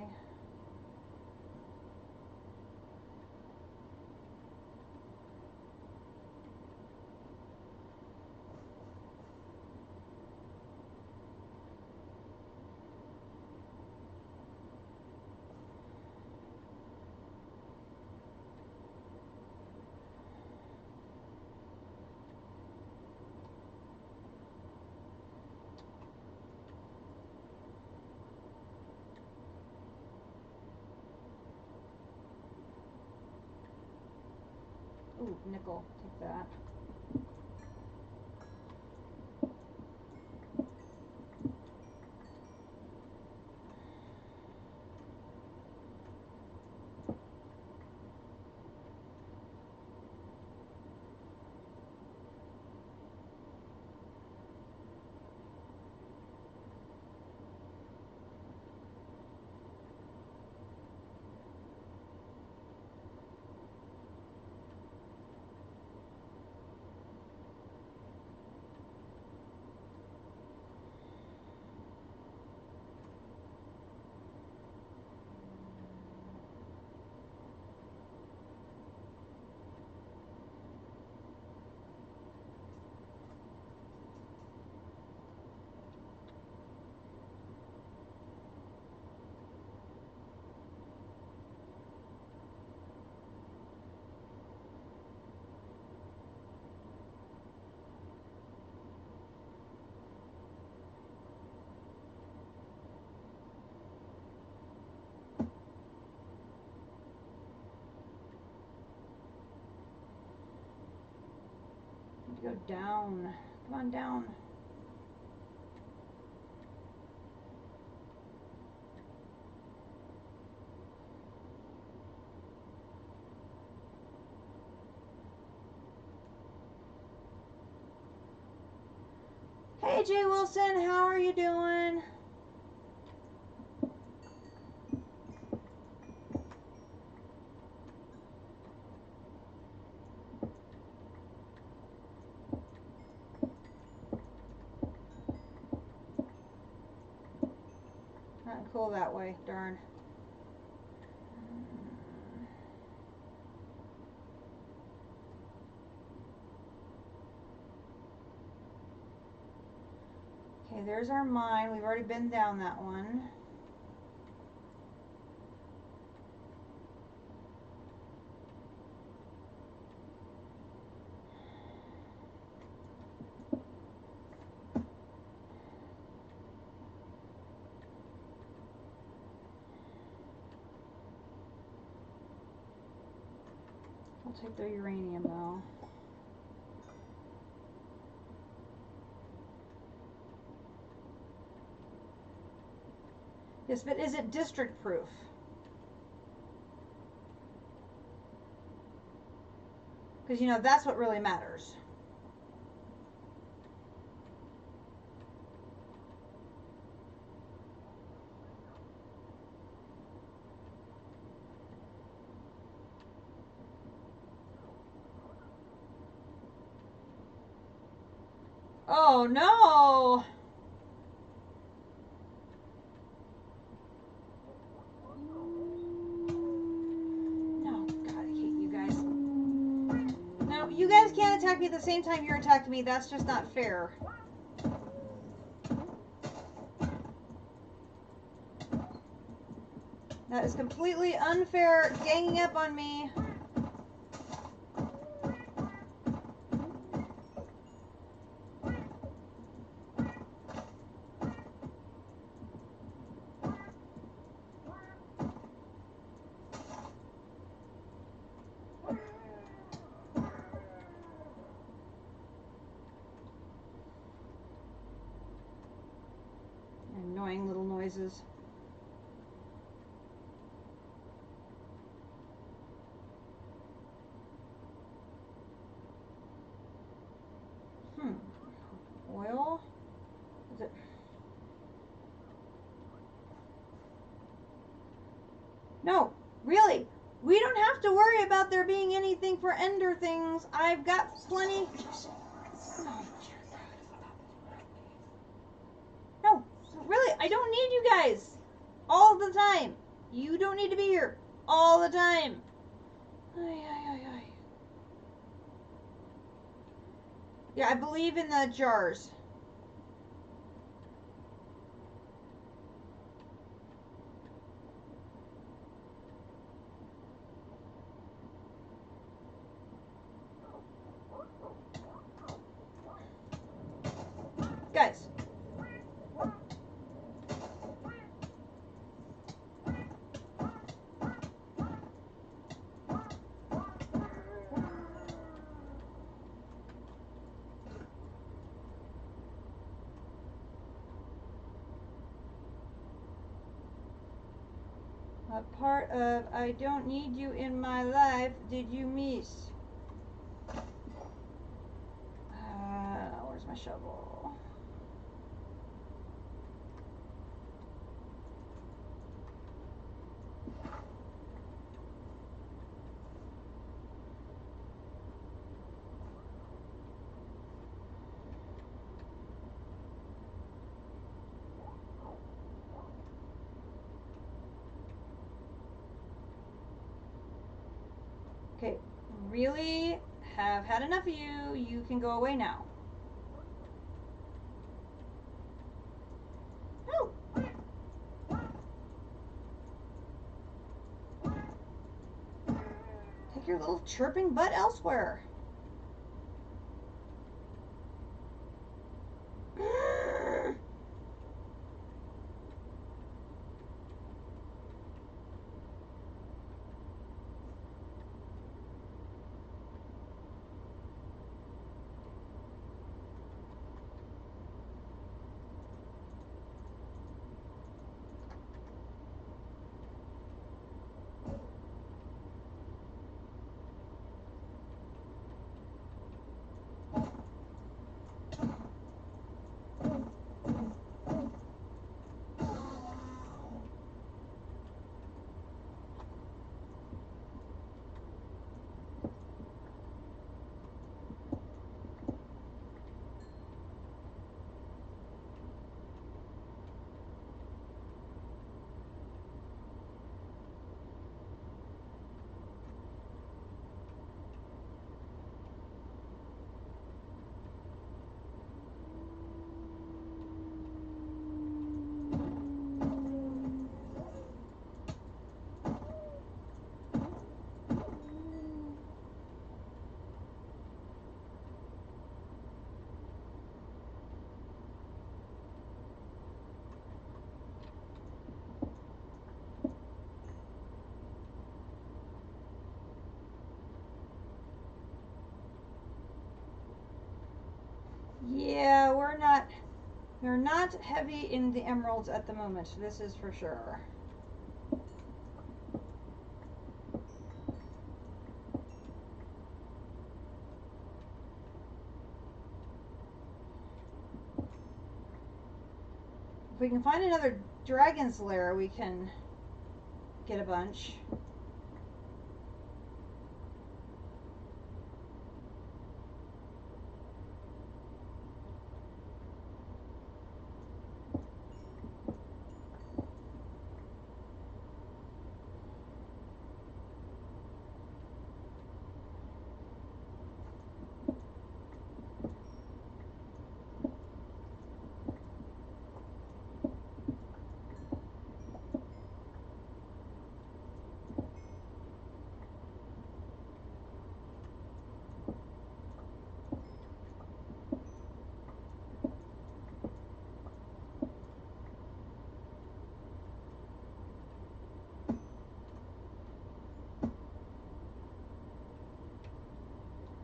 Ooh, nickel. Take that. Go down. Come on down. Hey Jay Wilson, how are you doing? cool that way. Darn. Okay, there's our mine. We've already been down that one. I'll take their uranium though. Yes, but is it district proof? Because, you know, that's what really matters. Oh, no! You guys can't attack me at the same time you're attacking me. That's just not fair. That is completely unfair, ganging up on me. Annoying little noises. Oil? Is it? No, really. We don't have to worry about there being anything for ender things. I've got plenty. No, really, I don't need you guys all the time. You don't need to be here all the time. Yeah, I believe in the jars. Guys. What part of I don't need you in my life did you miss? Where's my shovel? Okay, really have had enough of you. You can go away now. No. Take your little chirping butt elsewhere. not heavy in the emeralds at the moment, this is for sure. If we can find another dragon's lair, we can get a bunch.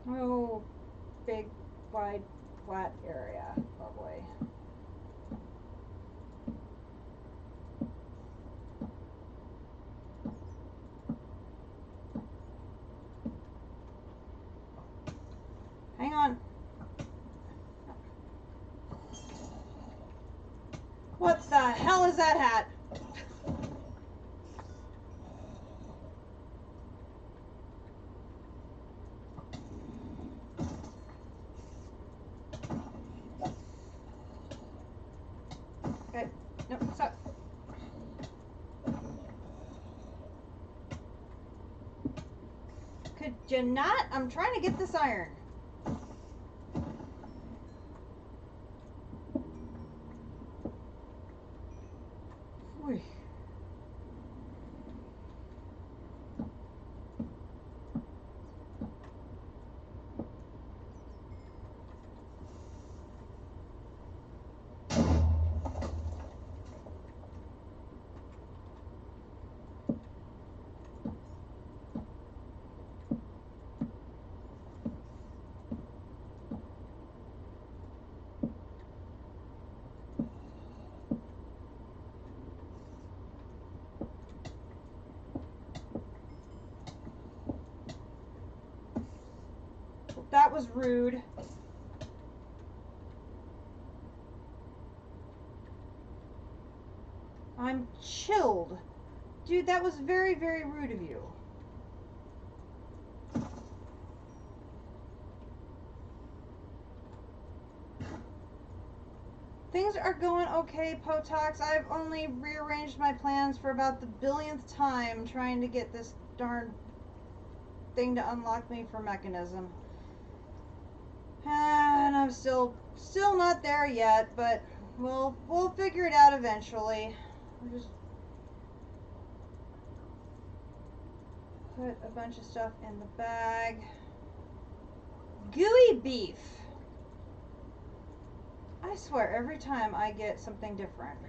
Oh, big, wide, flat area. Lovely. Hang on. What the hell is that hat? Okay, no, stop. Could you not? I'm trying to get this iron. Oy. That was rude. I'm chilled. Dude, that was very, very rude of you. Things are going okay, Potox. I've only rearranged my plans for about the billionth time trying to get this darn thing to unlock me for mechanism. And I'm still not there yet, but we'll figure it out eventually. We'll just put a bunch of stuff in the bag. Gooey beef. I swear, every time I get something different.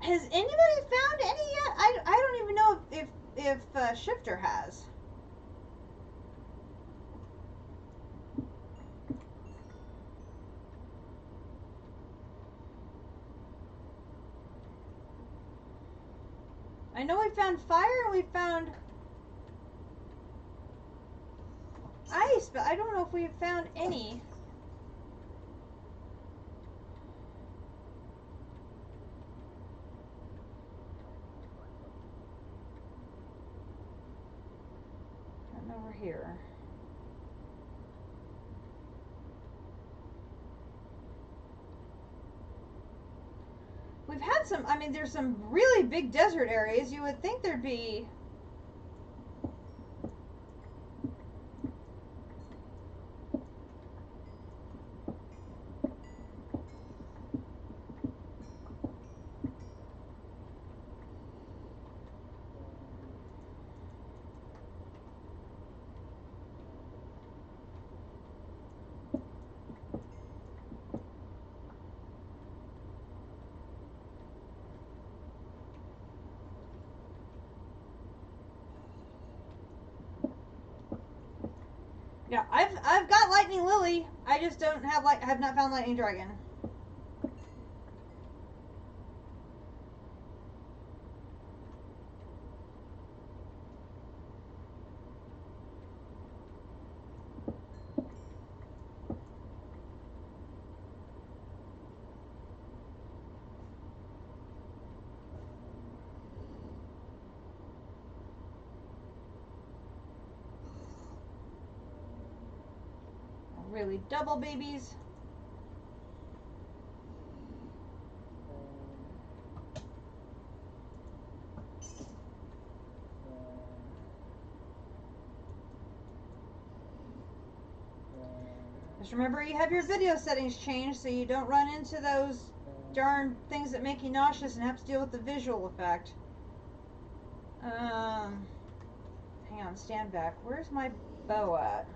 Has anybody found any yet? I don't even know if Shifter has. I know we found fire and we found ice, but I don't know if we have found any. Over here. We've had some, I mean, there's some really big desert areas. You would think there'd be Yeah, I've got Lightning Lily. I just don't have have not found Lightning Dragon. Really double babies. Just remember you have your video settings changed so you don't run into those darn things that make you nauseous and have to deal with the visual effect. Hang on, stand back. Where's my bow at?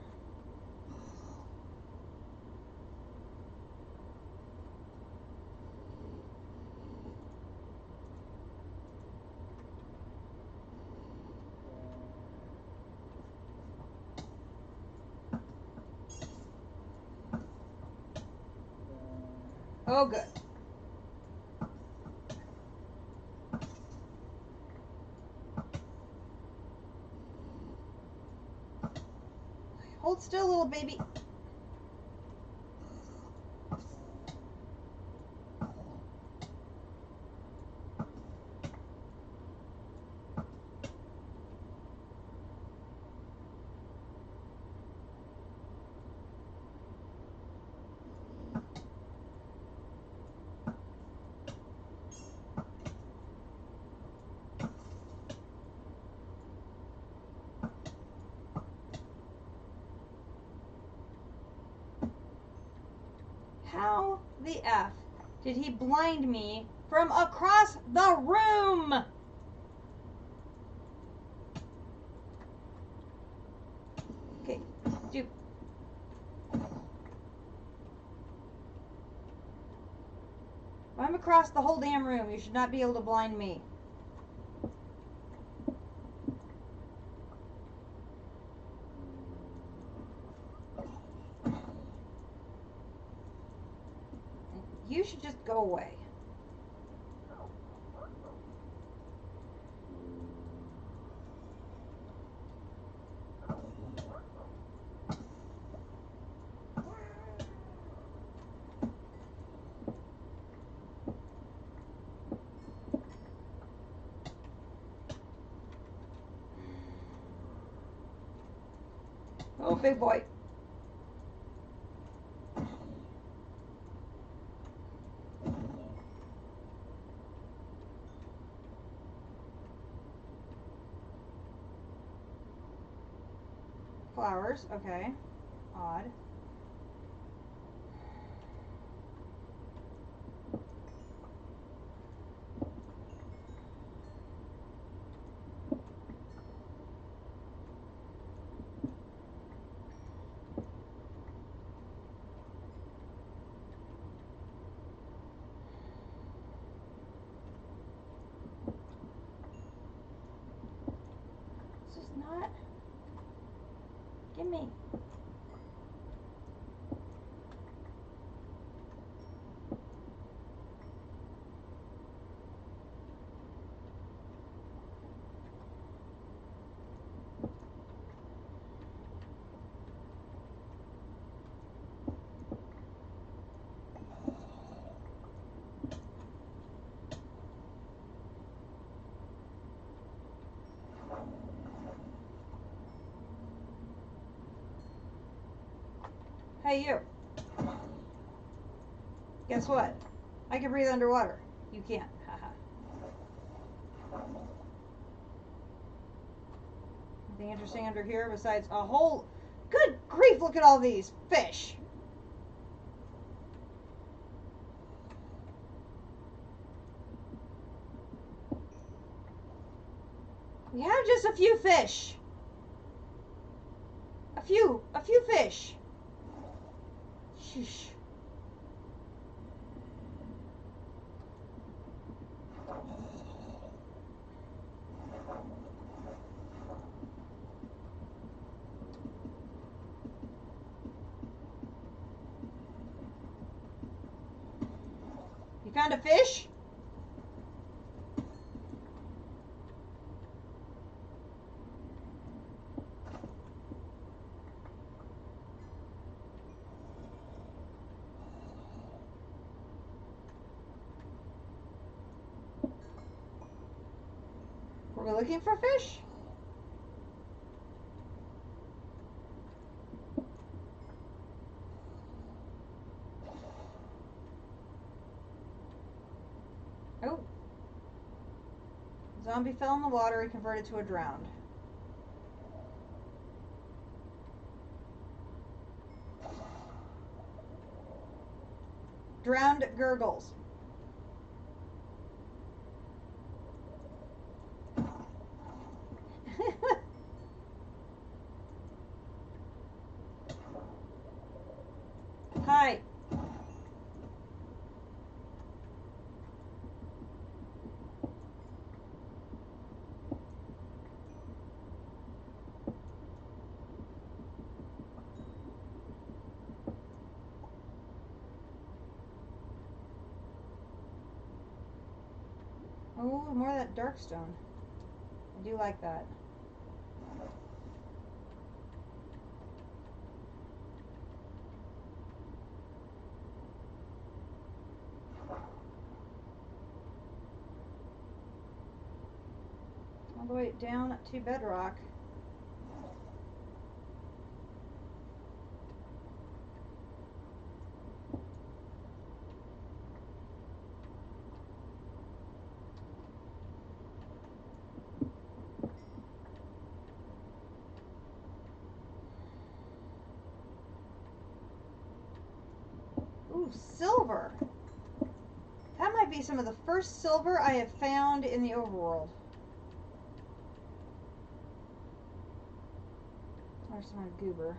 Oh, good. Hold still, little baby. How the F did he blind me from across the room? Okay, dude. If I'm across the whole damn room, you should not be able to blind me. You should just go away. Oh, big boy. Flowers, okay. Odd. This is not... Gimme. Hey, you. Guess what? I can breathe underwater. You can't. Haha. Anything interesting under here besides a whole... Good grief, look at all these fish. We have just a few fish. A few fish. Sheesh. found a fish? Were we looking for fish? Oh. Zombie fell in the water and converted to a drowned. Drowned gurgles. Hi. Oh, more of that dark stone. I do like that. All the way down to bedrock. Ooh, silver. That might be some of the first silver I have found in the overworld. There's some goober.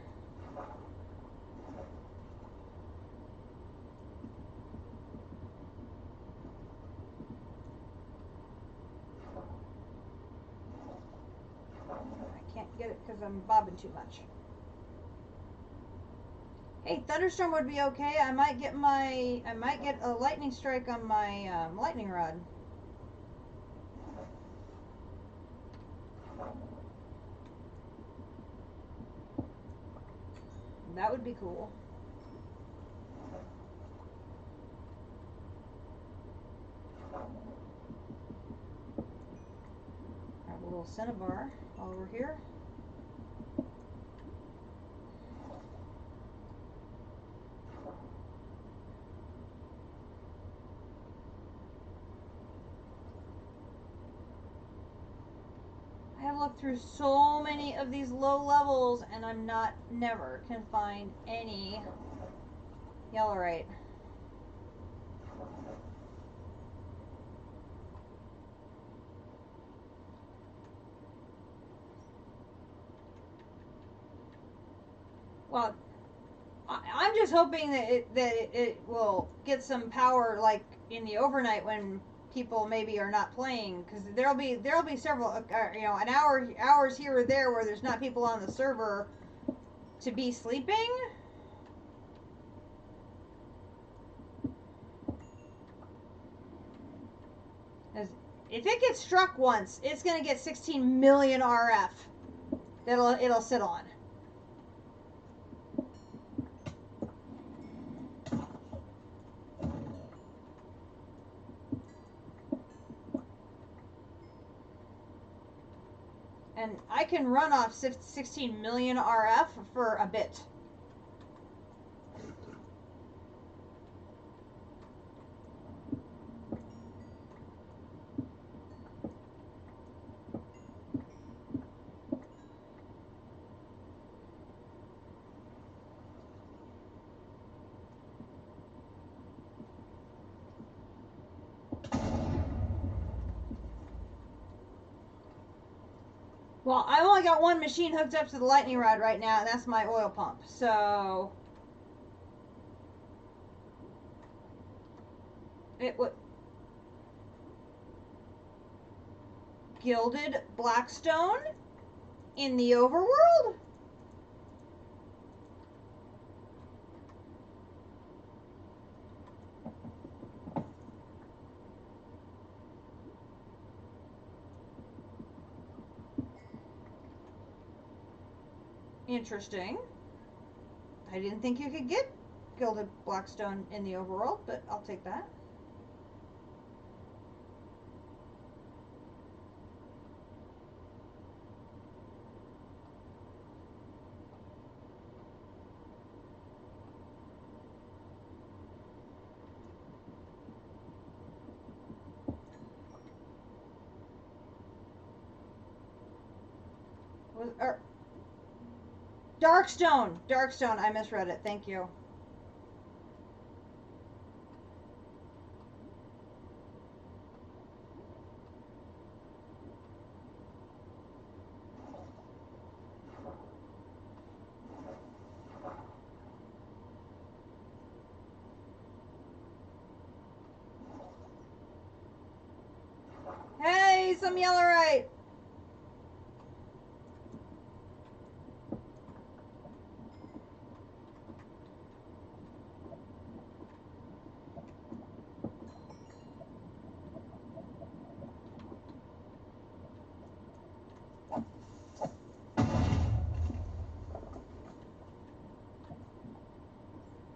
I can't get it because I'm bobbing too much. Hey, thunderstorm would be okay. I might get a lightning strike on my lightning rod. That would be cool. Grab a little cinnabar while we're here. I have looked through so many of these low levels and I'm never can find any yellowite. Well, I'm just hoping that it will get some power like in the overnight when people maybe are not playing, because there'll be several hours here or there where there's not people on the server to be sleeping. If it gets struck once, it's gonna get 16 million RF that it'll sit on. And I can run off 16 million RF for a bit. Well, I've only got one machine hooked up to the lightning rod right now, and that's my oil pump. So it would gilded blackstone in the overworld. Interesting. I didn't think you could get gilded blackstone in the overworld, but I'll take that. Darkstone! Darkstone, I misread it. Thank you. Hey, some yellowite!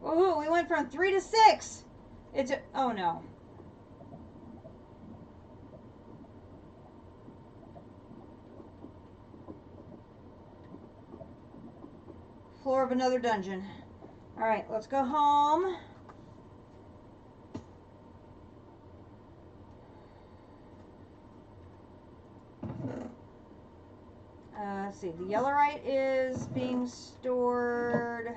Woohoo, we went from 3 to 6! It's a, oh no. Floor of another dungeon. Alright, let's go home. Let's see, the yellowite is being stored.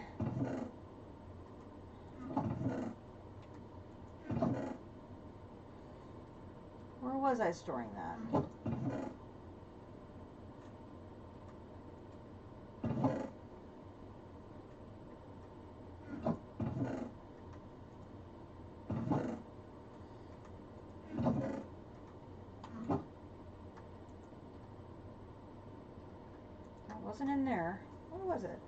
Where was I storing that? That wasn't in there. Where was it?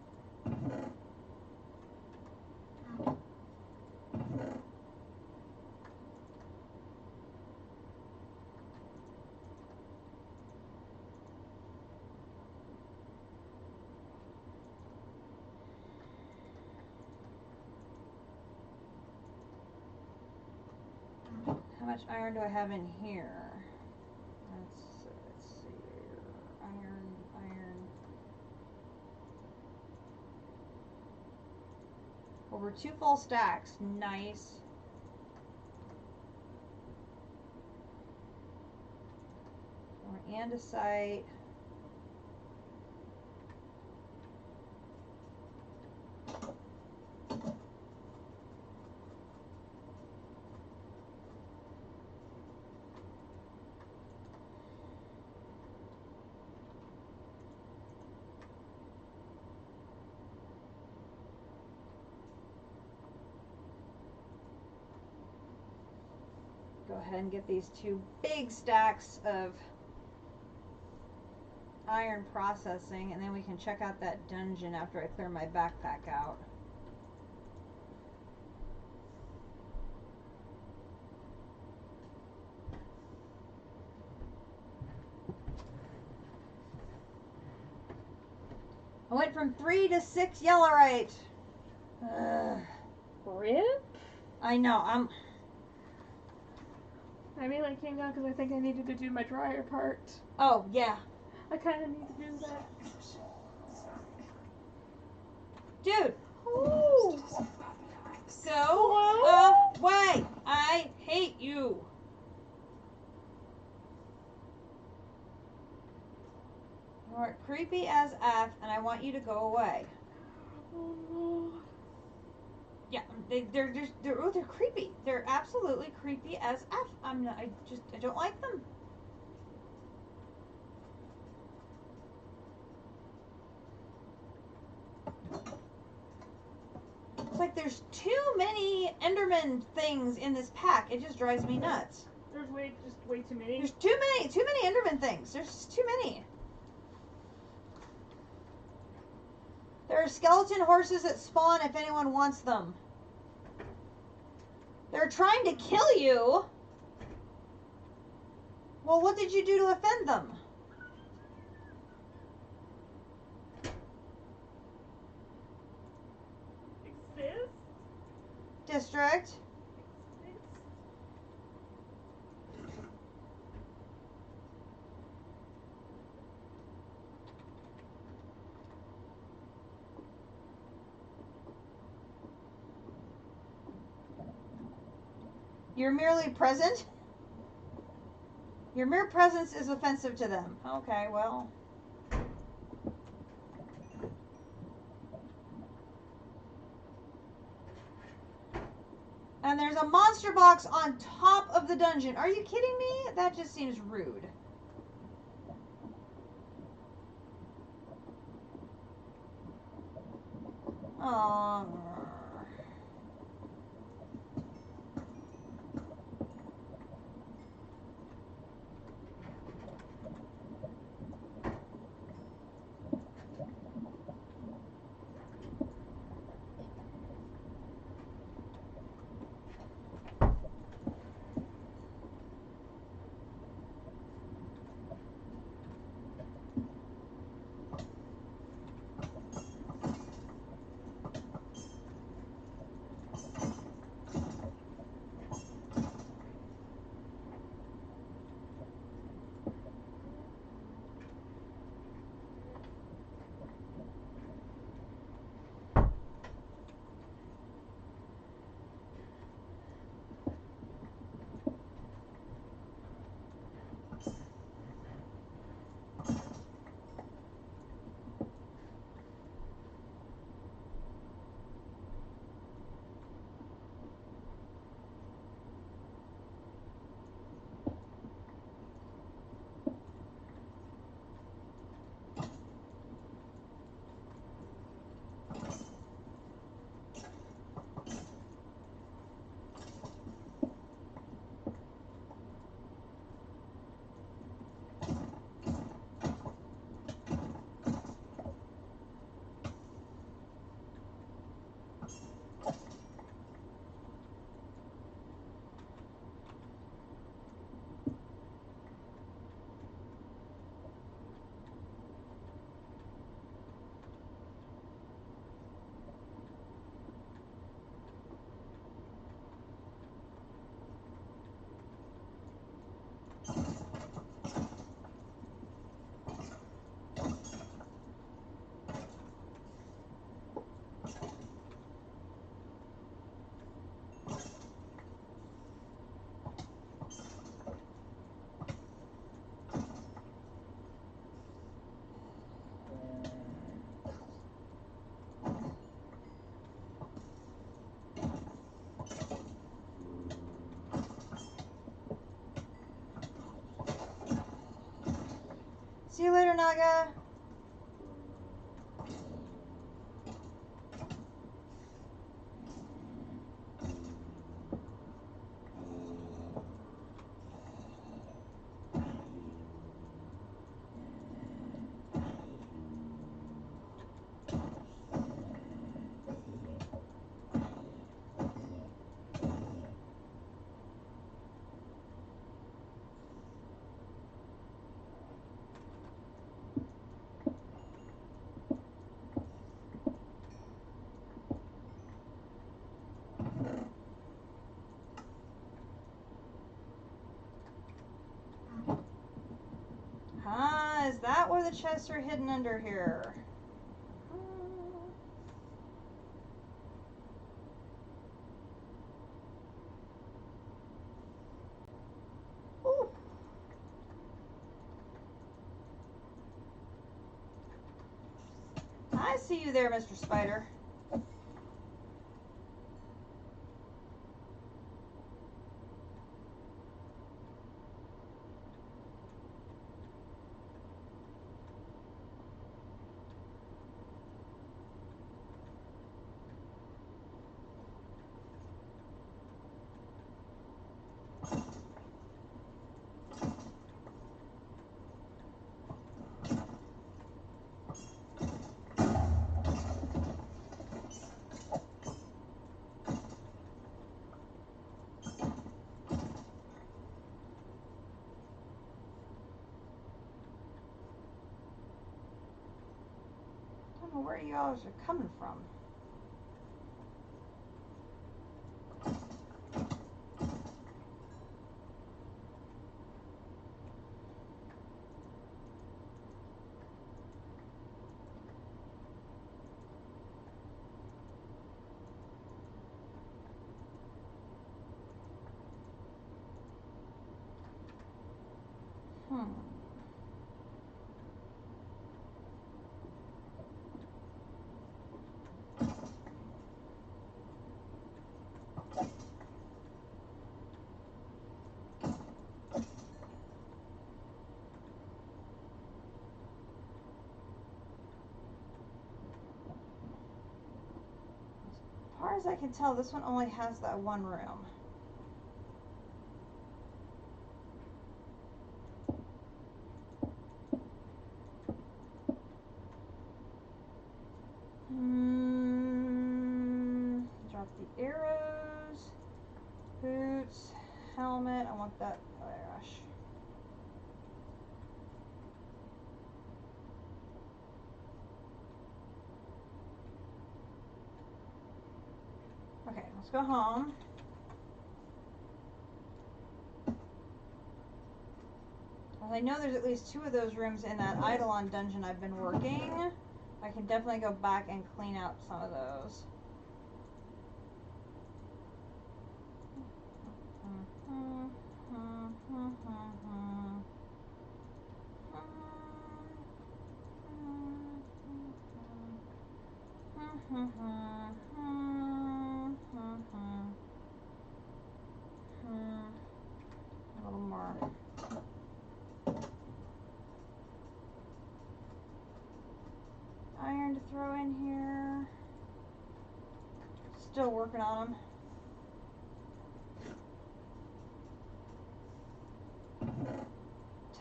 How much iron do I have in here? Let's see here. Iron. Over 2 full stacks. Nice. More andesite. Go ahead and get these 2 big stacks of iron processing, and then we can check out that dungeon after I clear my backpack out. I went from 3 to 6 yellowite. Rip? I know, I mainly came down because I think I needed to do my dryer part. Oh, yeah. I kind of need to do that. Dude! Ooh. Go away! I hate you! You're creepy as F, and I want you to go away. Oh no. Yeah, they're creepy. They're absolutely creepy as F. I don't like them. It's like there's too many Enderman things in this pack. It just drives me nuts. There's way too many. There's too many Enderman things. There's just too many. There are skeleton horses that spawn if anyone wants them. They're trying to kill you. Well, what did you do to offend them? district. You're merely present? Your mere presence is offensive to them. Okay, well. And there's a monster box on top of the dungeon. Are you kidding me? That just seems rude. Oh. See you later, Naga. Is that where the chests are hidden under here? Ooh. I see you there, Mr. Spider. I don't know where you all are coming from. As far as I can tell, this one only has that one room. Drop the arrows, boots, helmet. I want that. Oh my gosh. Okay, let's go home. Well, I know there's at least 2 of those rooms in that Eidolon dungeon I've been working. I can definitely go back and clean out some of those. A little more. Iron to throw in here. Still working on them.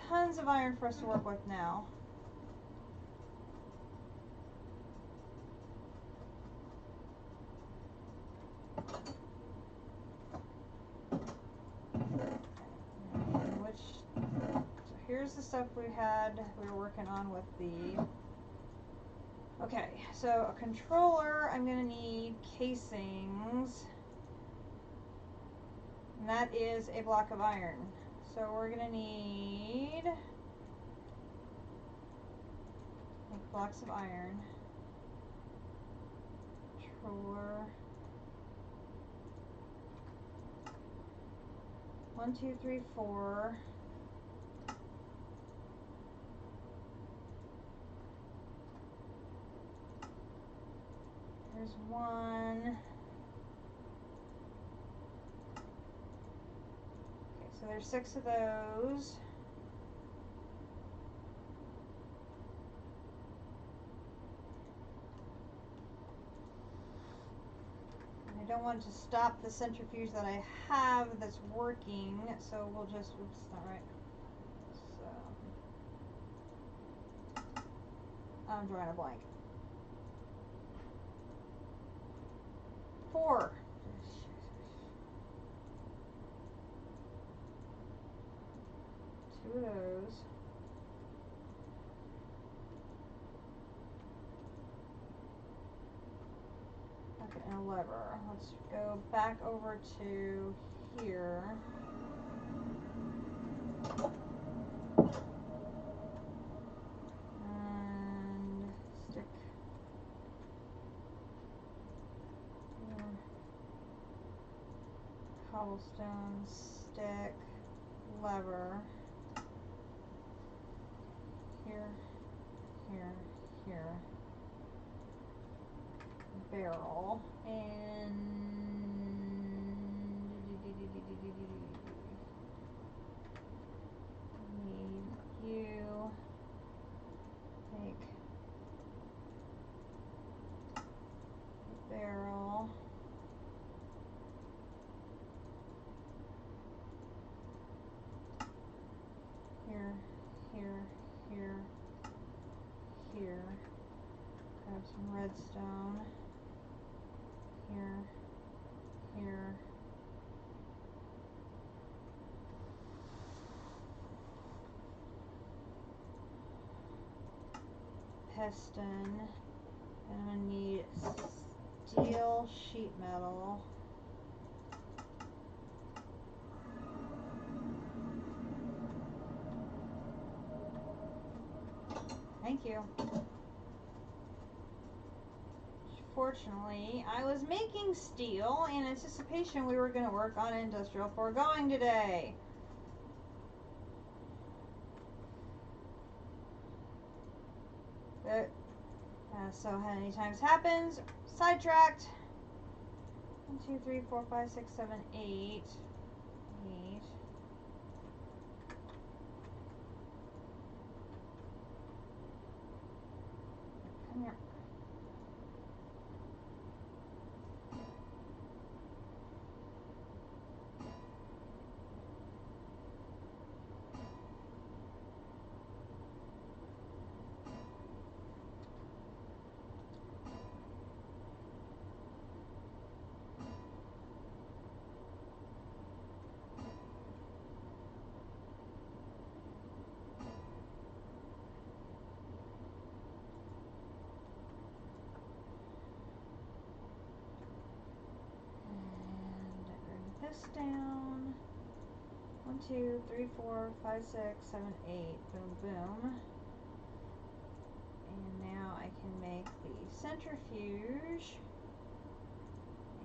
Tons of iron for us to work with now. Here's the stuff we were working on with the. Okay, so a controller, I'm gonna need casings, and that is a block of iron. So we're gonna need blocks of iron. Controller. 1, 2, 3, 4. There's 1. Okay, so there's 6 of those. And I don't want to stop the centrifuge that I have that's working, so we'll just, oops, not right. So, I'm drawing a blank. 4. 2 of those. Okay, and a lever. Let's go back over to here. And stick. Cobblestone, stick, lever, here, here, here, barrel, and need you, take barrel, here, here, here, here. Grab some redstone. Here, here. Piston. And I'm gonna need steel sheet metal. Thank you. Fortunately, I was making steel in anticipation we were going to work on industrial foregoing today. So how many times happens? Sidetracked. 1, 2, 3, 4, 5, 6, 7, 8. 8. Come here. This down. 1, 2, 3, 4, 5, 6, 7, 8. Boom, boom. And now I can make the centrifuge.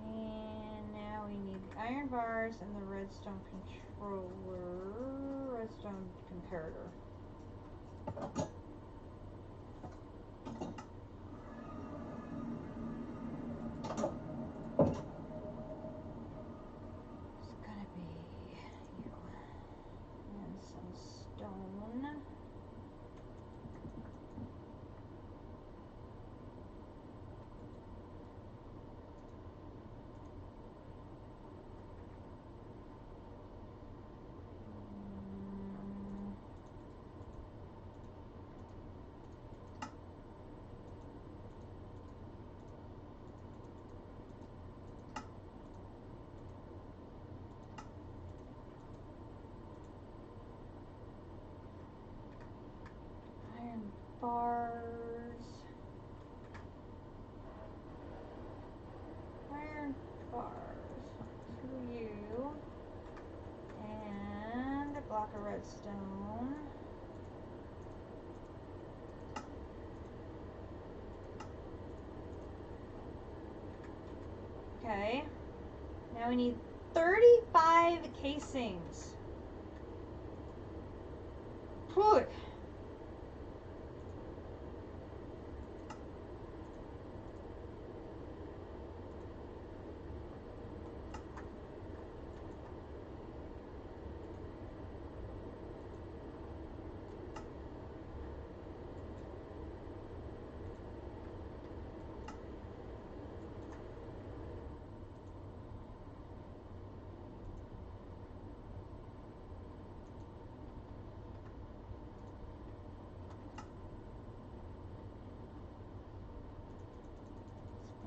And now we need the iron bars and the redstone controller, redstone comparator. Bars, iron bars, 2 you, and a block of redstone. Okay, now we need 35 casings. Whew.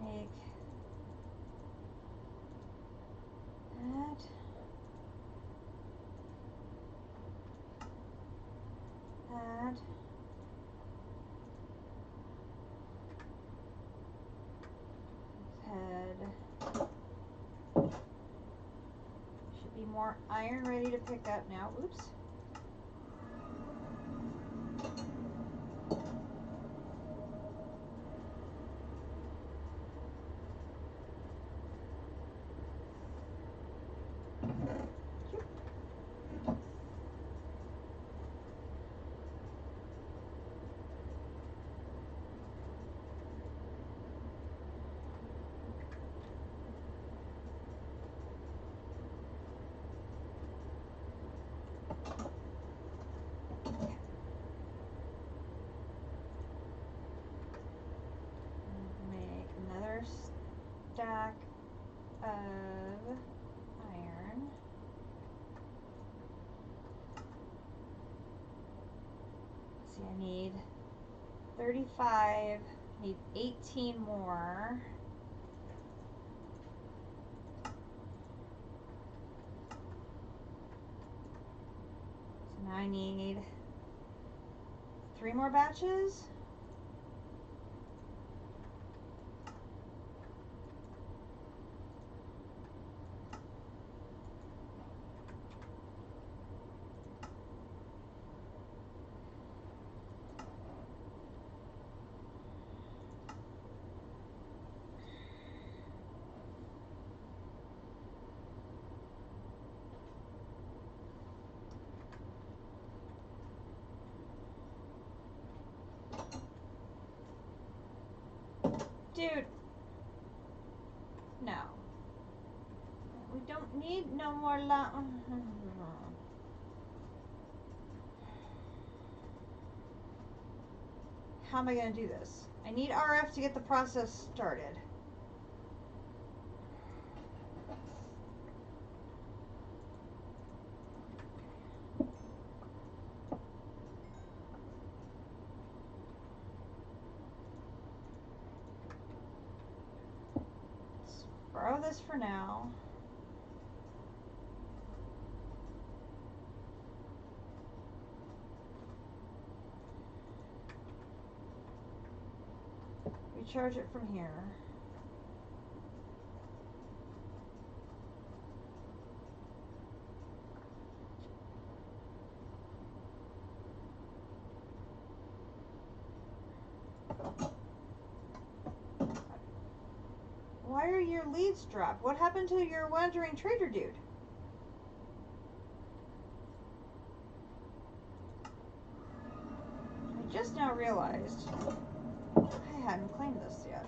Make that. That. Head. Should be more iron ready to pick up now. Oops. Stack of iron. Let's see, I need 35, need 18 more. So now I need 3 more batches. Dude. No. We don't need no more How am I going to do this? I need RF to get the process started. Let's borrow this for now. Recharge it from here. Why are your leads dropped? What happened to your wandering trader dude? I just now realized I hadn't claimed this yet.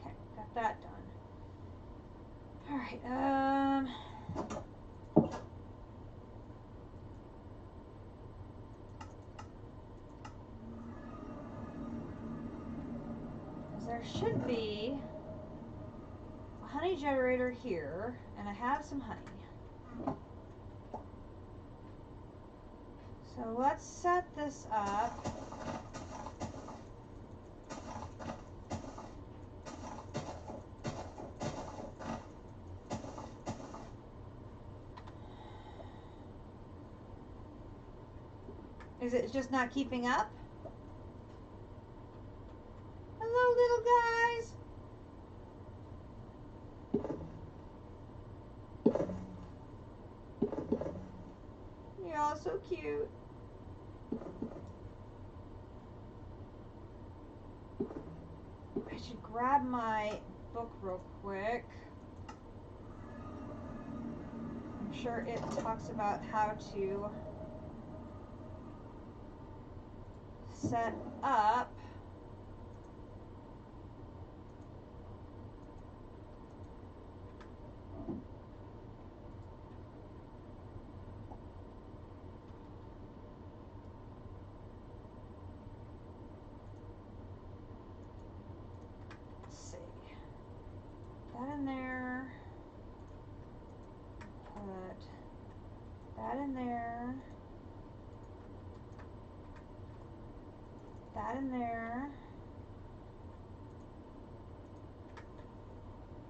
Okay, got that done. All right, there should be a honey generator here, and I have some honey. So let's set this up. Is it just not keeping up? Hello, little guys. You're all so cute. I should grab my book real quick. I'm sure it talks about how to set up that in there, put that in there, that in there,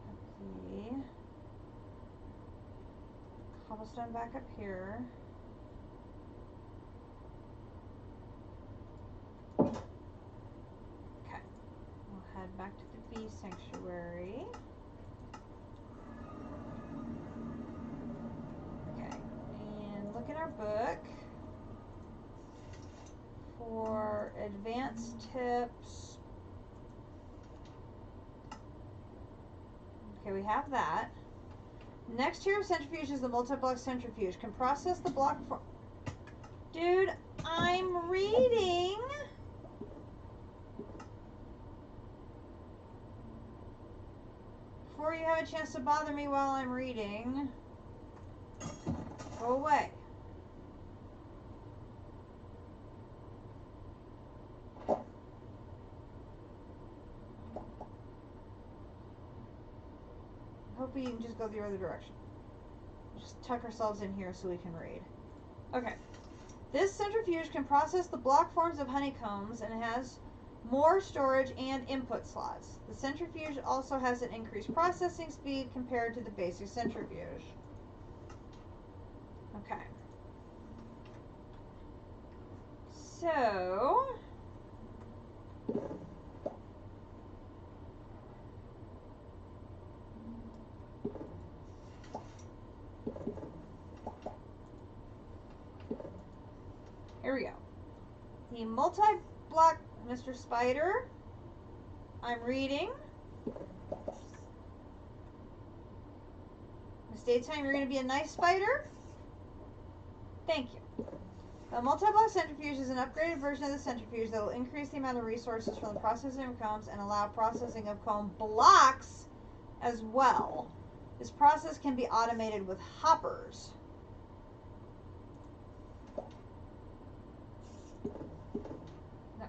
put the cobblestone back up here. Okay, we'll head back to the bee sanctuary. Look in our book for advanced tips. Okay, we have that. Next tier of centrifuge is the multi-block centrifuge. Can process the block for... Dude, I'm reading. Before you have a chance to bother me while I'm reading, go away. Hope we can just go the other direction. Just tuck ourselves in here so we can read. Okay. This centrifuge can process the block forms of honeycombs and has more storage and input slots. The centrifuge also has an increased processing speed compared to the basic centrifuge. Okay. So... here we go. The multi-block Mr. Spider I'm reading. Miss Daytime, you're going to be a nice spider? Thank you. The multi-block centrifuge is an upgraded version of the centrifuge that will increase the amount of resources from the processing of combs and allow processing of comb blocks as well. This process can be automated with hoppers. No.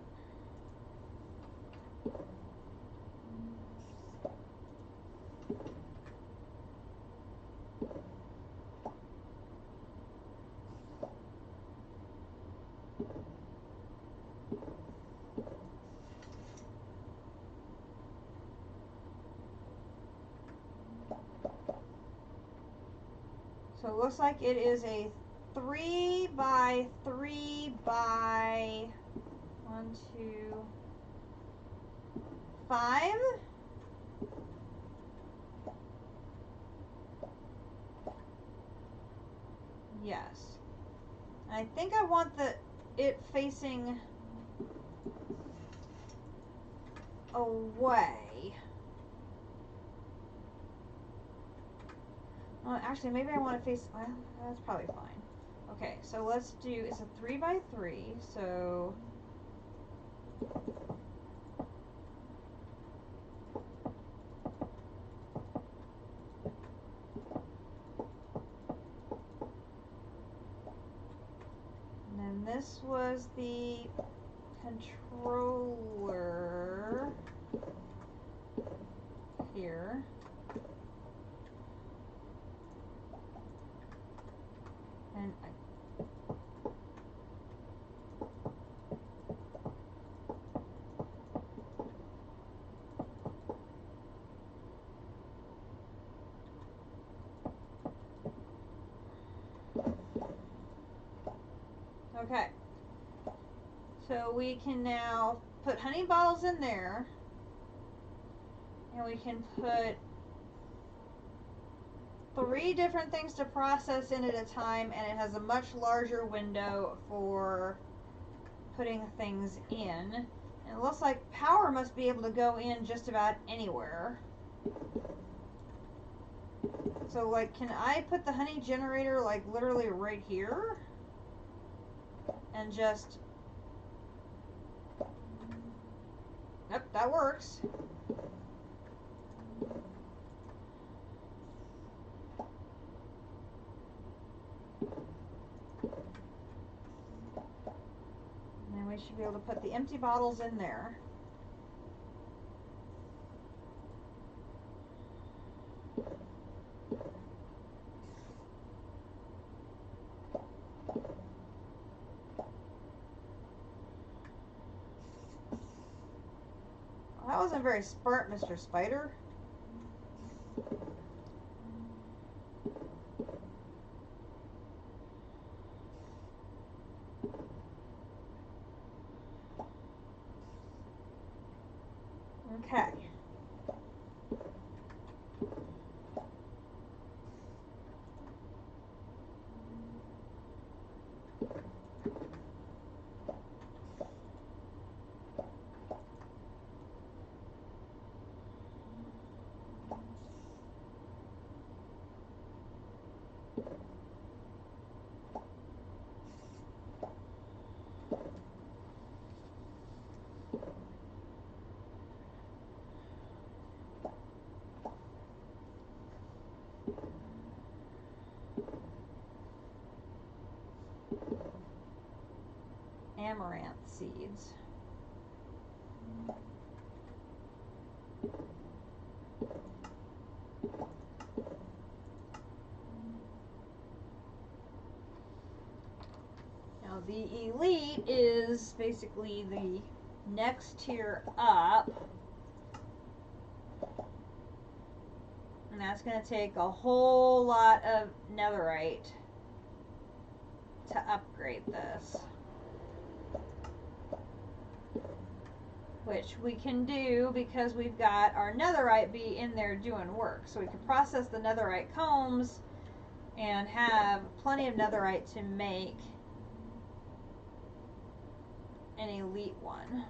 So it looks like it is a 3 by 3 by 1, 2, 5. Yes. I think I want it facing away. Well, actually, maybe I want to face. Well, that's probably fine. Okay, so let's do. It's a 3 by 3. So. And then this was the controller here. And okay. So we can now put honey bottles in there. And we can put 3 different things to process in at a time, and it has a much larger window for putting things in. And it looks like power must be able to go in just about anywhere. So, like, can I put the honey generator, like, literally right here? And just... Yep, that works. And then we should be able to put the empty bottles in there. Well, that wasn't very smart, Mr. Spider. Okay. Amaranth seeds. Now the elite is basically the next tier up. And that's going to take a whole lot of netherite to upgrade this. Which we can do because we've got our netherite be in there doing work. So we can process the netherite combs and have plenty of netherite to make an elite one.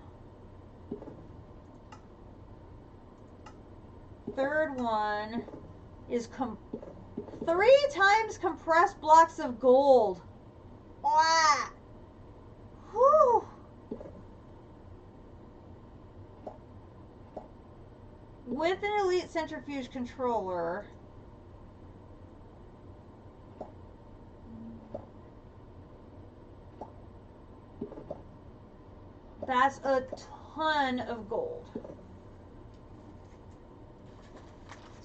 third one is 3 times compressed blocks of gold. Wow. Whew. With an elite centrifuge controller. That's a ton of gold.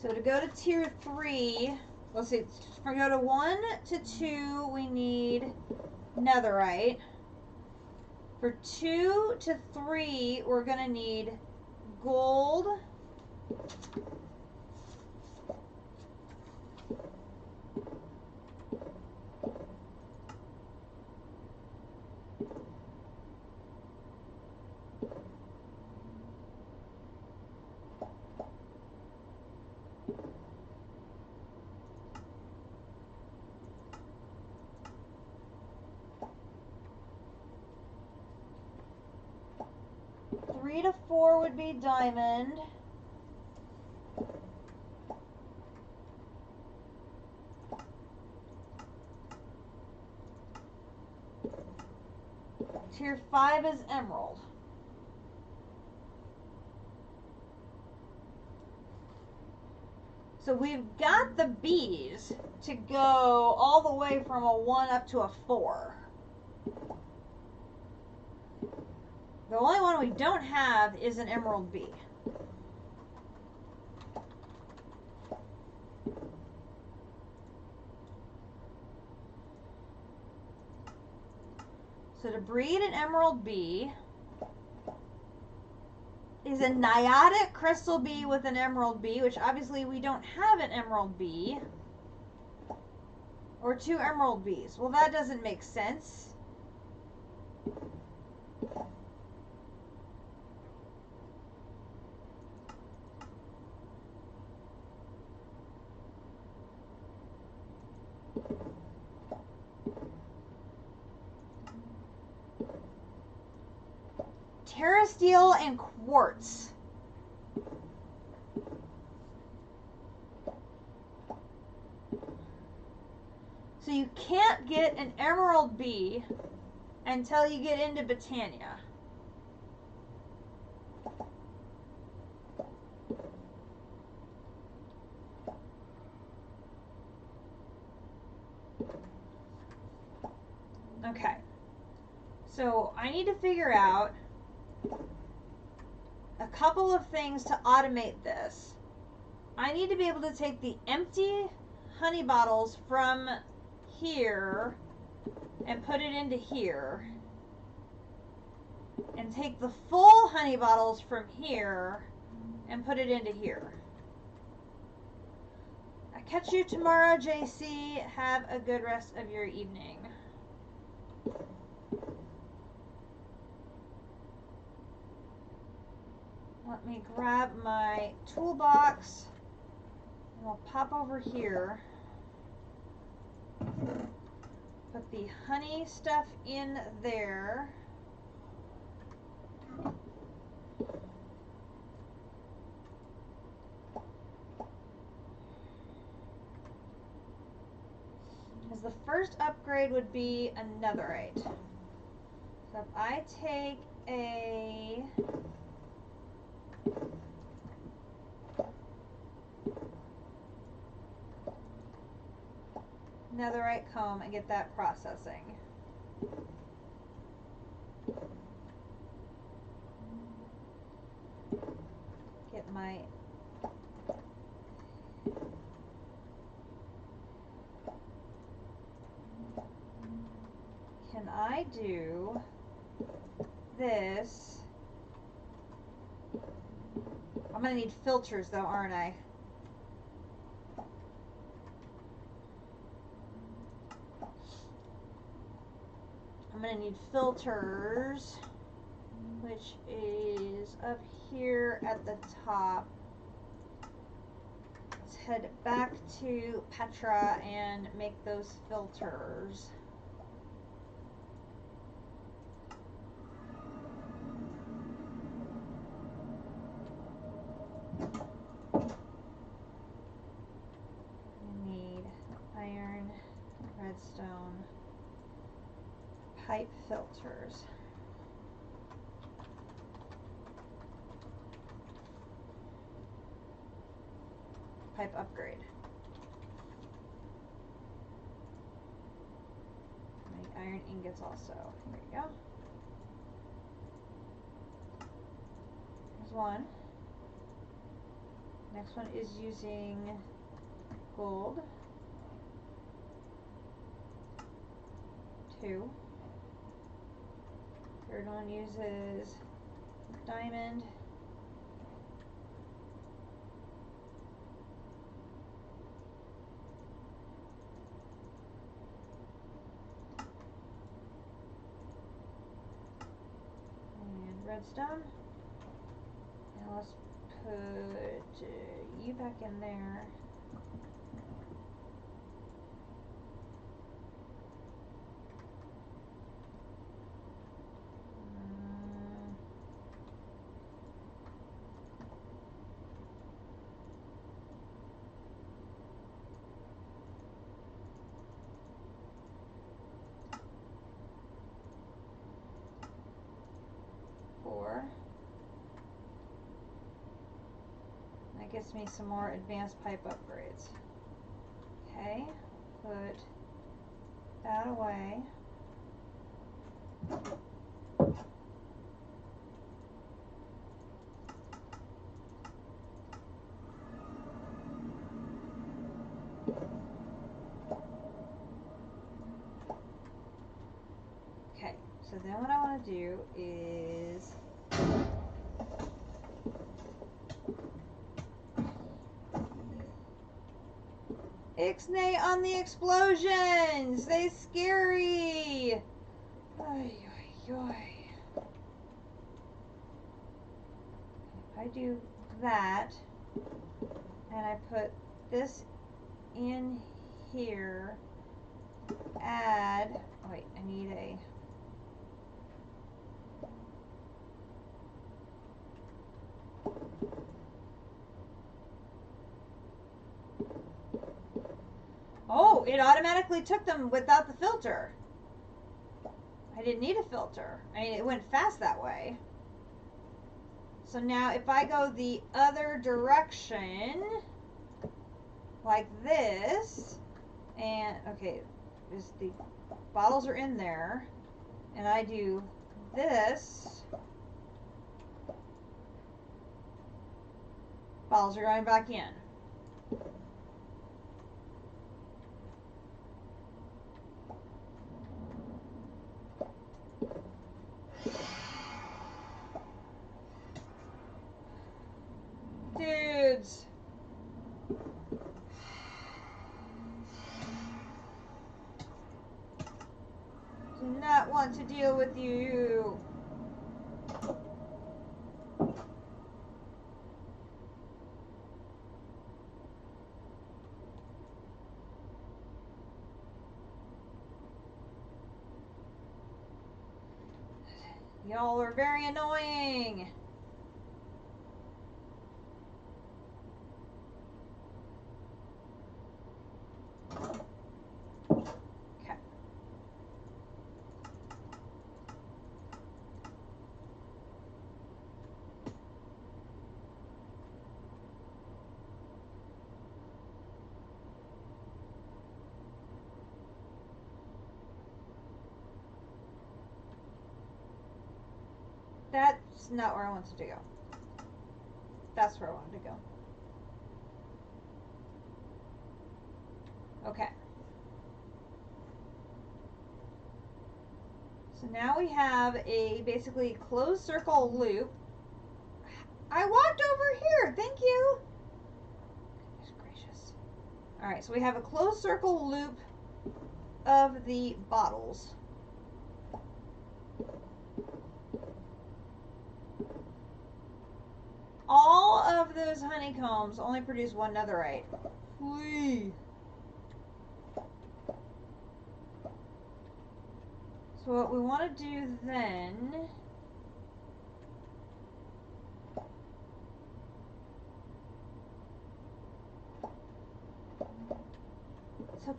So to go to tier 3, let's see, to go to 1 to 2, we need netherite. For 2 to 3, we're going to need gold. Three to 4 would be diamond. Tier 5 is emerald. So we've got the bees to go all the way from a 1 up to a 4. The only one we don't have is an emerald bee. So to breed an emerald bee is a niotic crystal bee with an emerald bee, which obviously we don't have an emerald bee. Or 2 emerald bees. Well, that doesn't make sense. Terrasteel and quartz. So you can't get an emerald bee until you get into Botania. Okay. So I need to figure out a couple of things to automate this. I need to be able to take the empty honey bottles from here and put it into here, and take the full honey bottles from here and put it into here. I'll catch you tomorrow, JC. Have a good rest of your evening. Let me grab my toolbox and we'll pop over here. Put the honey stuff in there. Because the first upgrade would be a netherite. So if I take a netherite comb and get that processing. Get my can I do this? I'm gonna need filters though, aren't I? I'm going to need filters, which is up here at the top. Let's head back to Petra and make those filters. pipe filters. Pipe upgrade. Make iron ingots also. There you go. There's one. Next one is using gold. 2. Third one uses diamond. And redstone. Now let's put you back in there. That gives me some more advanced pipe upgrades. Okay, put that away. Okay, so then what I want to do is Ixnay on the explosions! They scary! Ay, ay, ay. If I do that, and I put this in here, add, oh wait, I need a, oh, it automatically took them without the filter. I didn't need a filter. I mean, it went fast that way. So now if I go the other direction, like this, and, okay, the bottles are in there, and I do this, bottles are going back in. Dudes. Do not want to deal with you. Y'all are very annoying. That's not where I wanted to go. That's where I wanted to go. Okay. So now we have a basically closed circle loop. I walked over here. Thank you. Goodness gracious. All right, so we have a closed circle loop of the bottles. All of those honeycombs only produce one netherite. Whee. So what we want to do then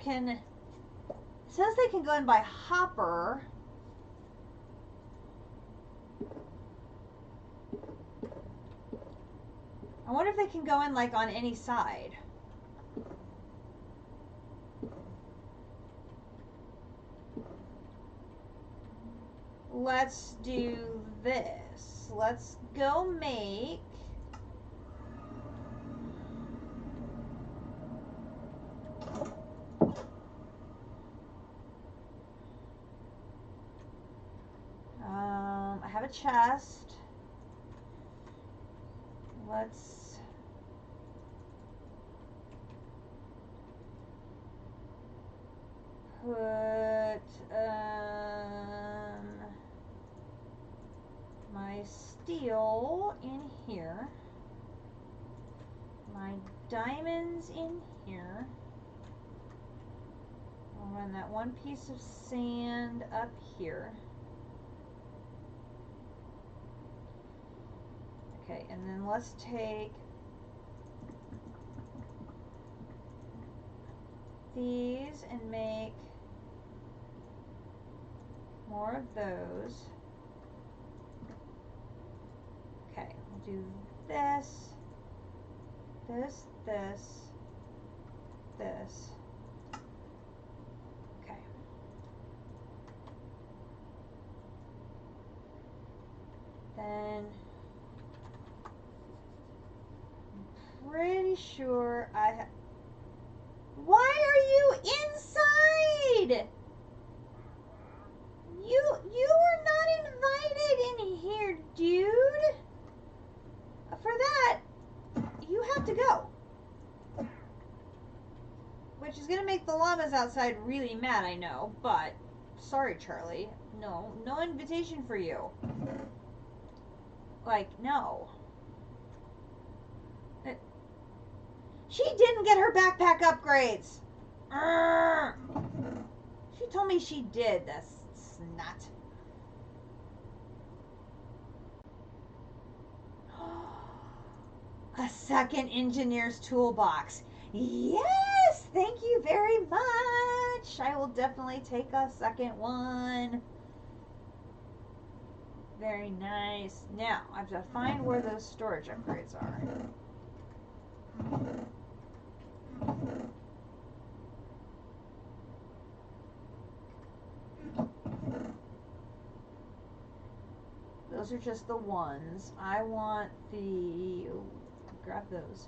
it says they can go in by hopper. wonder if they can go in like on any side. Let's do this. Let's go make I have a chest. Let's put my steel in here, my diamonds in here. I'll run that one piece of sand up here. Okay, and then let's take these and make more of those. Okay, we'll do this, this, this, this. Okay. Then I'm pretty sure I have. Why are you inside? You were not invited in here, dude. For that, you have to go. Which is gonna make the llamas outside really mad, I know, but sorry, Charlie. No invitation for you. Like, no. She didn't get her backpack upgrades. She told me she did. That's snot. A second engineer's toolbox. Yes, thank you very much. I will definitely take a second one. Very nice. Now, I have to find where those storage upgrades are. Those are just the ones. I want the... Ooh, grab those.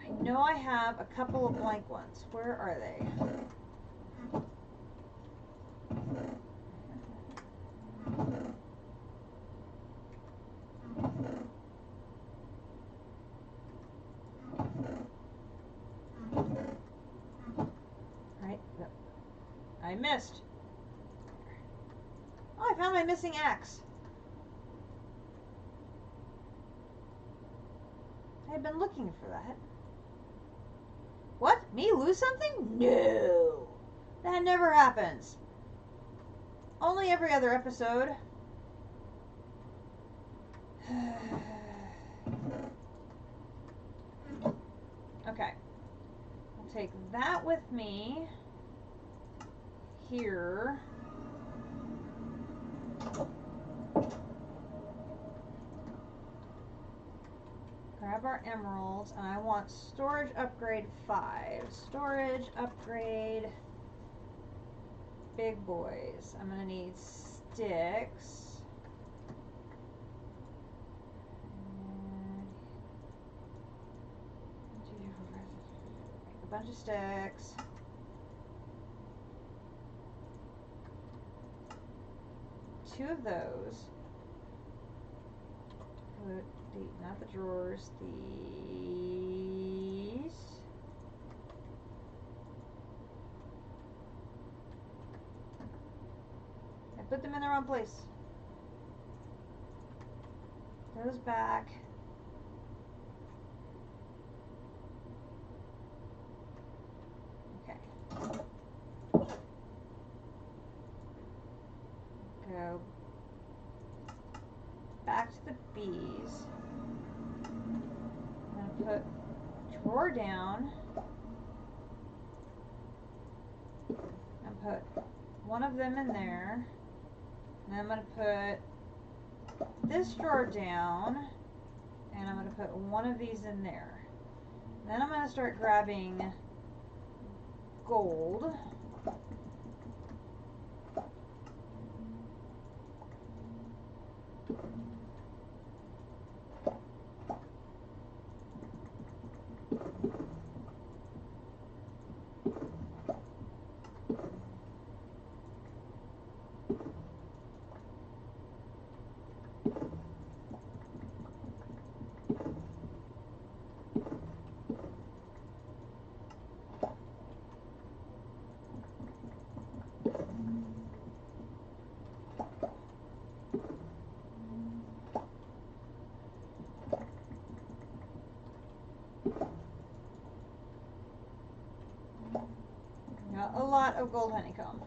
I know I have a couple of blank ones. Where are they? Right. I missed. Oh, I found my missing axe. I've been looking for that. What? Me lose something? No. That never happens. Only every other episode. Okay. I'll take that with me. Here. Grab our emeralds, and I want storage upgrade 5. Storage upgrade. Big boys. I'm gonna need sticks. A bunch of sticks. Two of those. Put not the drawers, these. I put them in the wrong place. Those back. Okay. Go back to the bees. I'm going to put drawer down. put one of them in there. And I'm going to put this drawer down. And I'm going to put one of these in there. Then I'm going to start grabbing gold. Got a lot of gold honeycomb.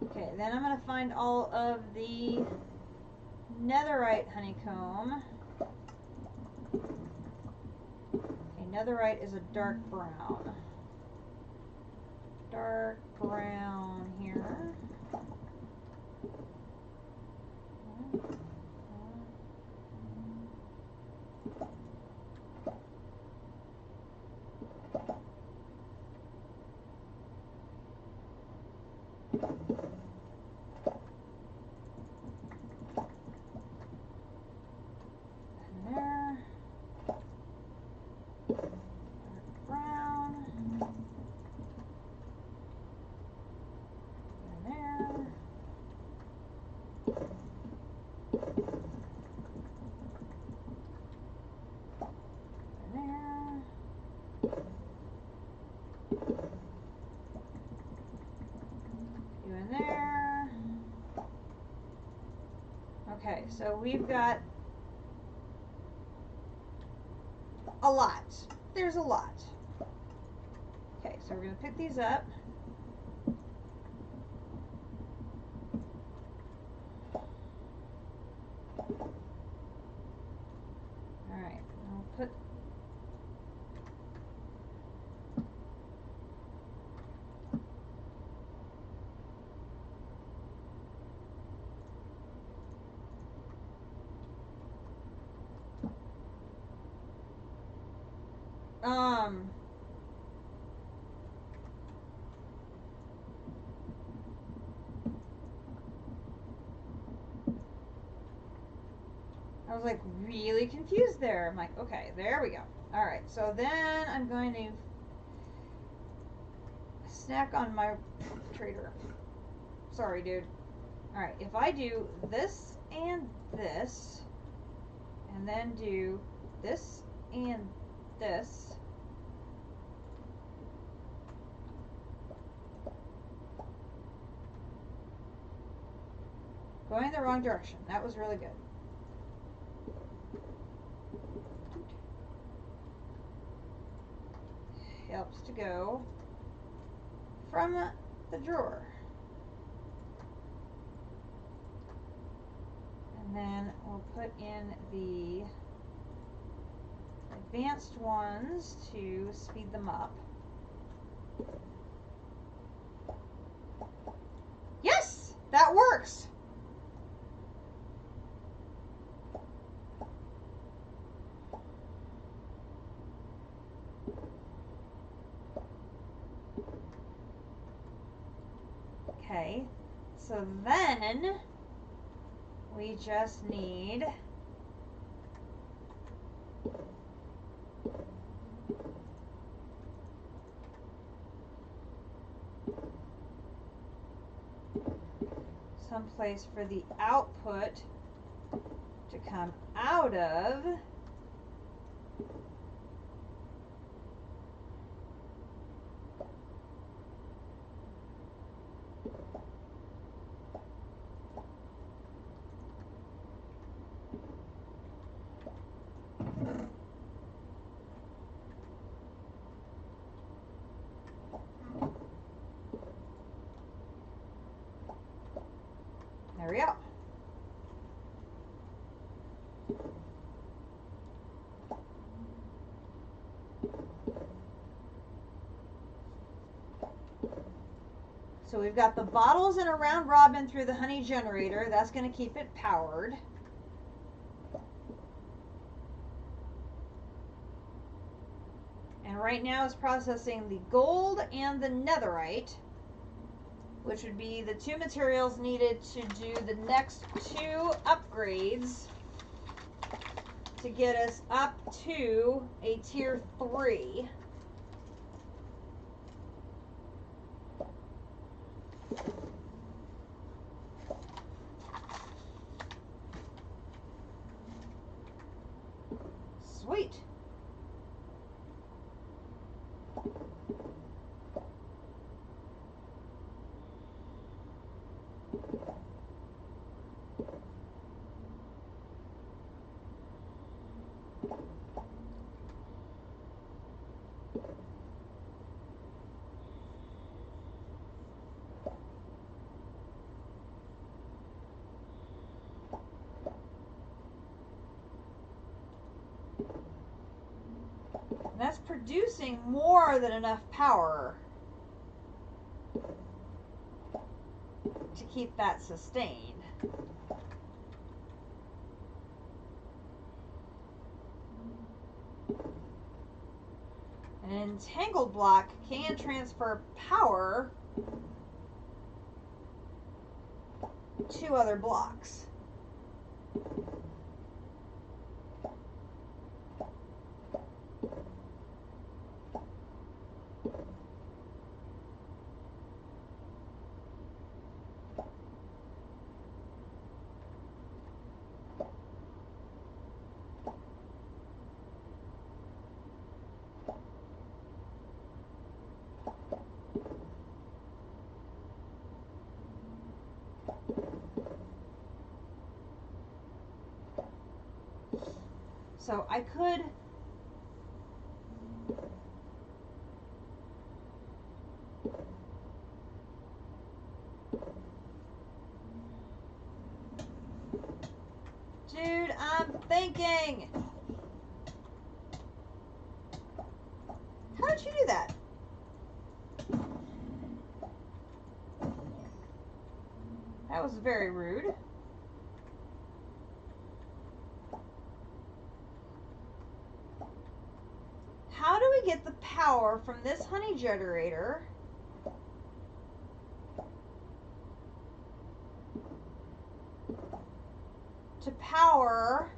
Okay, then I'm going to find all of the netherite honeycomb. Okay, netherite is a dark brown. Dark brown here. Okay, so we've got a lot. There's a lot. Okay, so we're going to pick these up. Alright, I'll put I was like really confused there. I'm like, okay, there we go. All right, so then I'm going to snack on my trader. Sorry, dude. All right, if I do this and this, and then do this and this, going in the wrong direction. That was really good. Helps to go from the drawer. And then we'll put in the advanced ones to speed them up. Yes! That works! Okay, so then we just need some place for the output to come out of. There we go. So we've got the bottles in a round robin through the honey generator. That's going to keep it powered. And right now it's processing the gold and the netherite, which would be the two materials needed to do the next two upgrades to get us up to a tier 3. Sweet. That's producing more than enough power to keep that sustained. An entangled block can transfer power to other blocks. So I could dude, I'm thinking. How did you do that? That was very rude. How do we get the power from this honey generator to power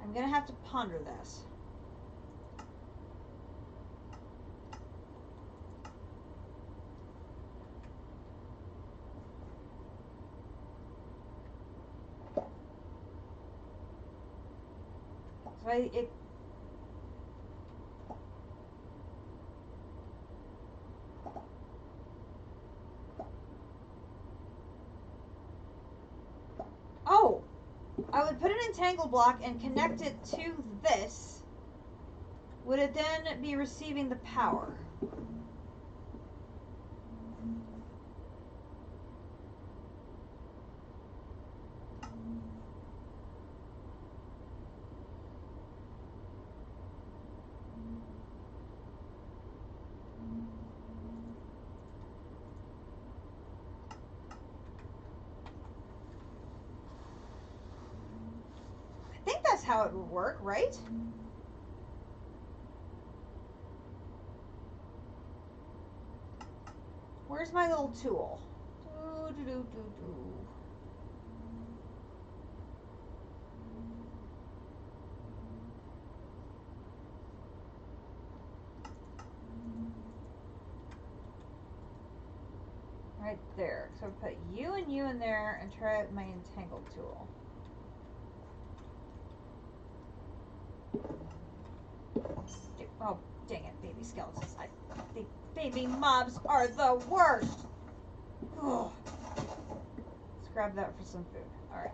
I'm gonna have to ponder this. So oh, I would put an entangled block and connect it to this. Would it then be receiving the power? I think that's how it would work, right? Where's my little tool? Right there. So put you and you in there and try out my entangled tool. Oh, dang it, baby skeletons. The baby mobs are the worst. Ugh. Let's grab that for some food. Alright.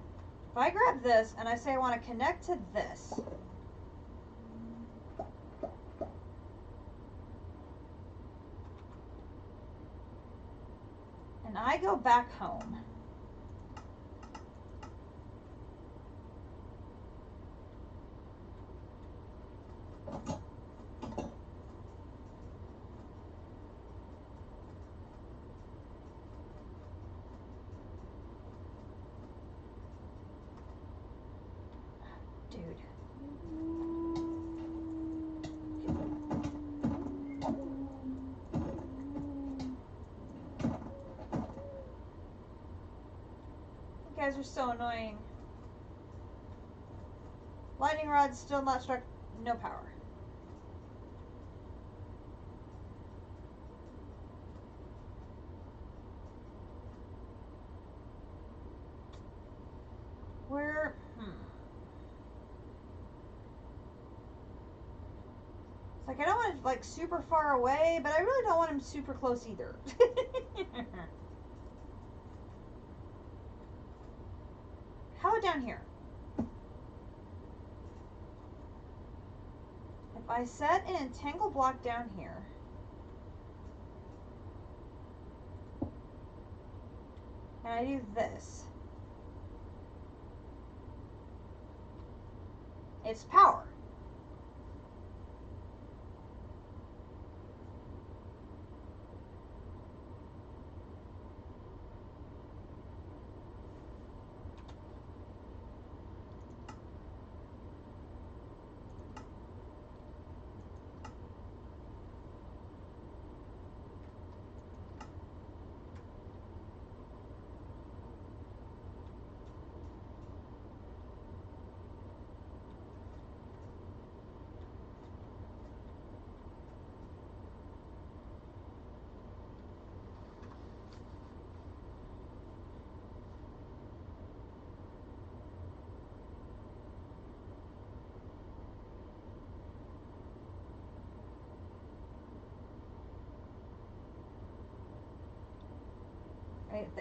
If I grab this and I say I want to connect to this, And I go back home. Dude. You guys are so annoying. Lightning rod's still not struck. No power. Where? It's like I don't want it like super far away, but I really don't want him super close either. How about down here? If I set an entangle block down here, and I do this, it's power.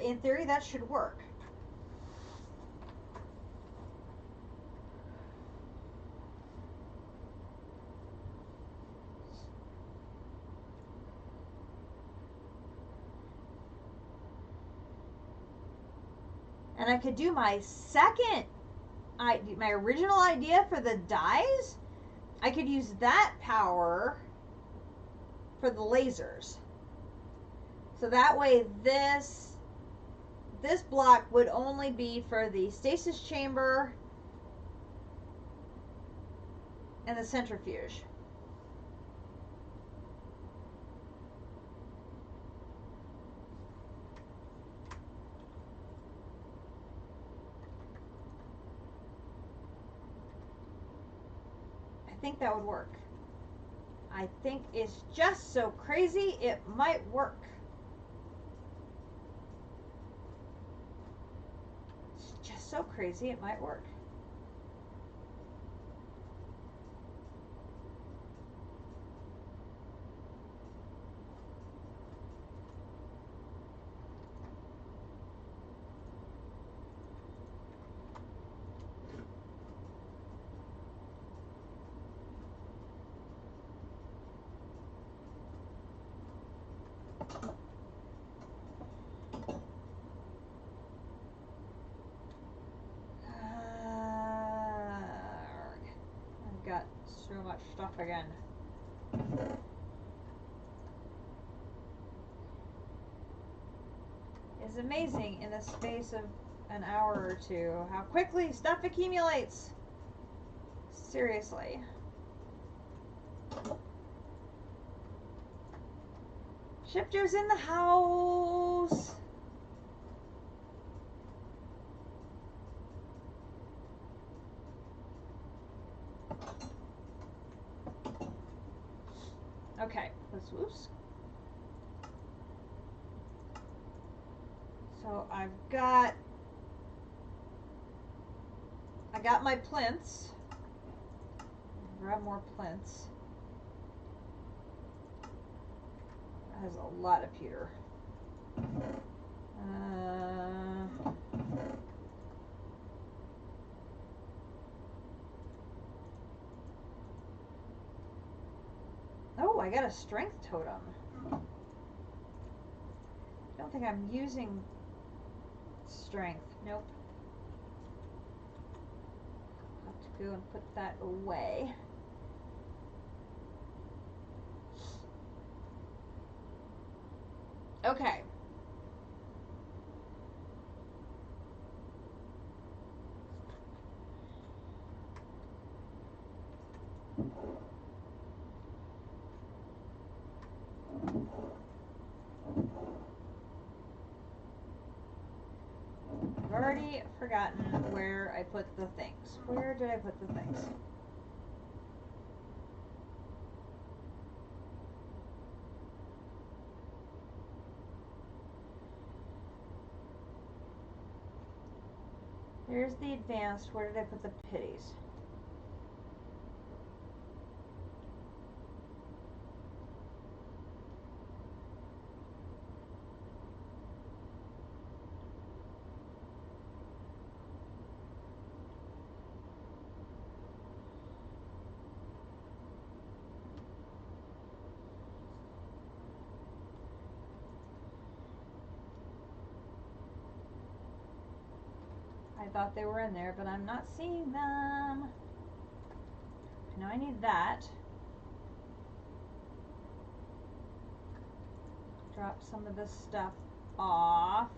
In theory, that should work. And I could do my my original idea for the dies. I could use that power for the lasers. So that way this block would only be for the stasis chamber and the centrifuge. I think that would work. I think it's just so crazy it might work. So crazy it might work. So much stuff again. It's amazing in the space of an hour or two how quickly stuff accumulates. Seriously. Shifter's in the house. Okay, let's whoops. So I got my plinths. Grab more plinths. That has a lot of pewter. Oh, I got a strength totem. Don't think I'm using strength. Nope. Have to go and put that away. Okay. I've already forgotten where I put the things. Where did I put the things? There's the advanced. Where did I put the pities? I thought they were in there, but I'm not seeing them. Now I need that. Drop some of this stuff off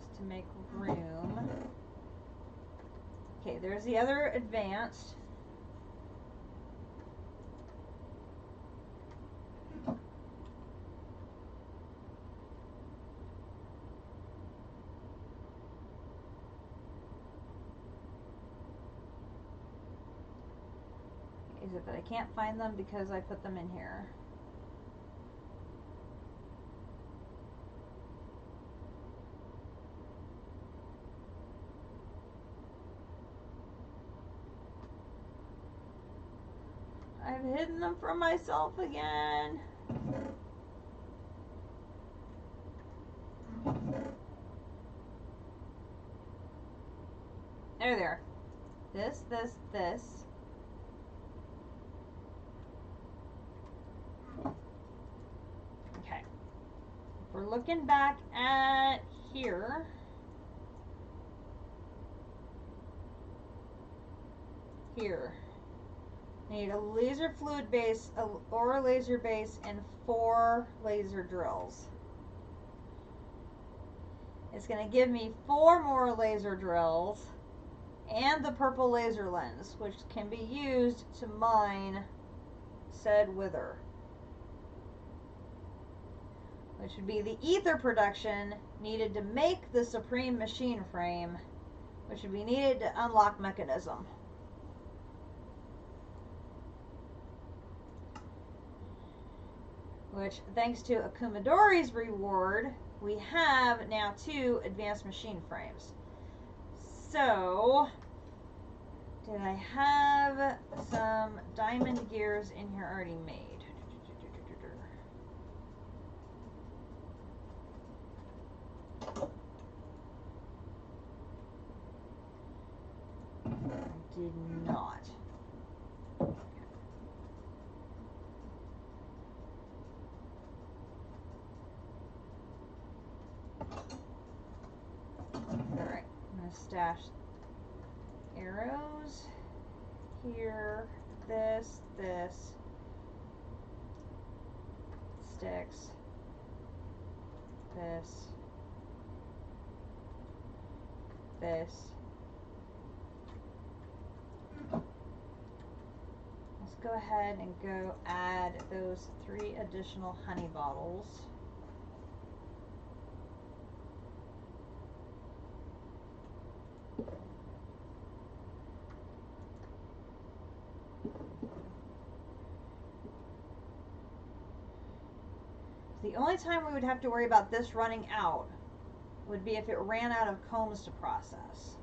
just to make room. Okay, there's the other advanced. Is it that I can't find them because I put them in here? I've hidden them from myself again. There they are. This. Okay. If we're looking back at here. Here. I need a laser fluid base or a laser base and 4 laser drills. It's going to give me 4 more laser drills and the purple laser lens, which can be used to mine said wither, which would be the ether production needed to make the supreme machine frame, which would be needed to unlock mechanism. Which, thanks to Akumadori's reward, we have now 2 advanced machine frames. So, did I have some diamond gears in here already made? I did not. Alright, I'm going to stash arrows here, this, sticks, this, Let's go ahead and go add those 3 additional honey bottles. The only time we would have to worry about this running out would be if it ran out of combs to process.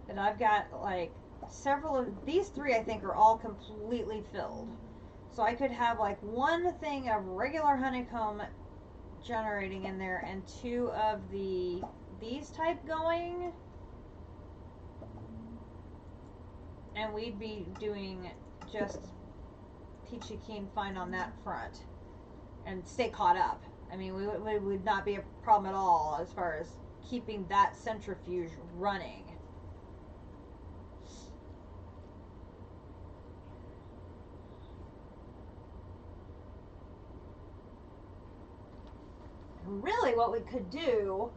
But I've got like several of these 3, I think, are all completely filled. So I could have like 1 thing of regular honeycomb generating in there and 2 of these type going. And we'd be doing just peachy keen fine on that front and stay caught up. I mean, we would not be a problem at all as far as keeping that centrifuge running. Really, what we could do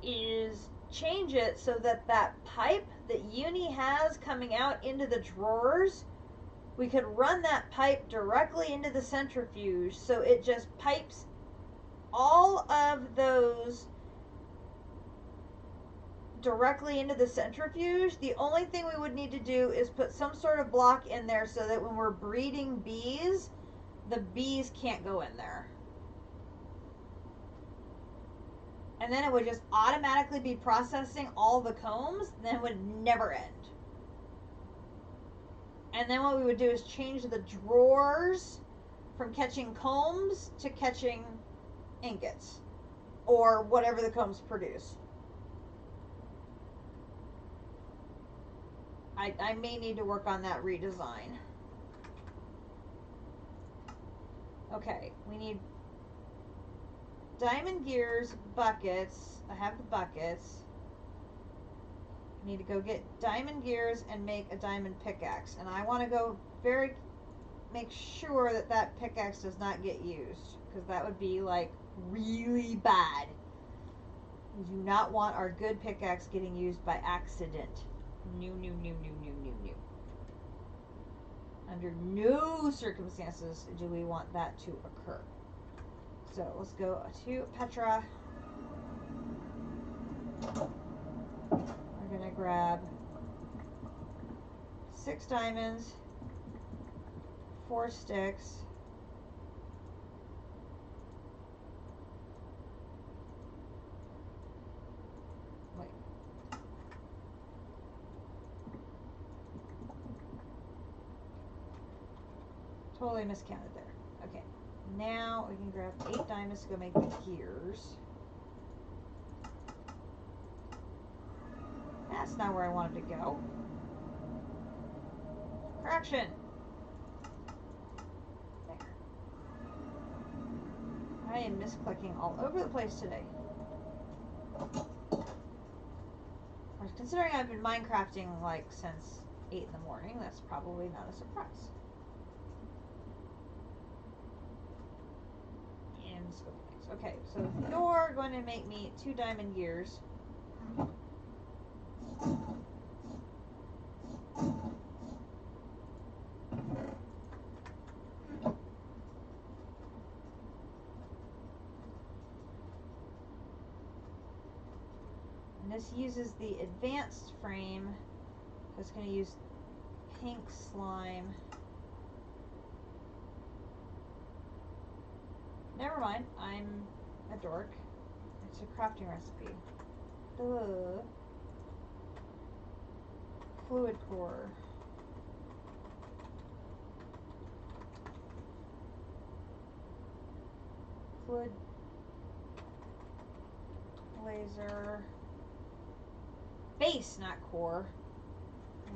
is change it so that that pipe that Uni has coming out into the drawers, we could run that pipe directly into the centrifuge, so it just pipes all of those directly into the centrifuge. The only thing we would need to do is put some sort of block in there so that when we're breeding bees, the bees can't go in there. And then it would just automatically be processing all the combs, and then it would never end. And then what we would do is change the drawers from catching combs to catching ingots, or whatever the combs produce. I may need to work on that redesign. Okay, we need diamond gears, buckets. I have the buckets. I need to go get diamond gears and make a diamond pickaxe. And I want to go make sure that that pickaxe does not get used, because that would be like really bad. We do not want our good pickaxe getting used by accident. No. Under no circumstances do we want that to occur. So let's go to Petra. We're gonna grab 6 diamonds, 4 sticks, wait. Totally miscounted there. Okay. Now we can grab 8 diamonds to go make the gears. That's not where I wanted to go. Correction. There. I am misclicking all over the place today. Considering I've been Minecrafting like since 8 in the morning, that's probably not a surprise. Okay, so you're going to make me 2 diamond gears. And this uses the advanced frame. It's going to use pink slime. Never mind, I'm a dork. It's a crafting recipe. Fluid core. Fluid laser. Base, not core.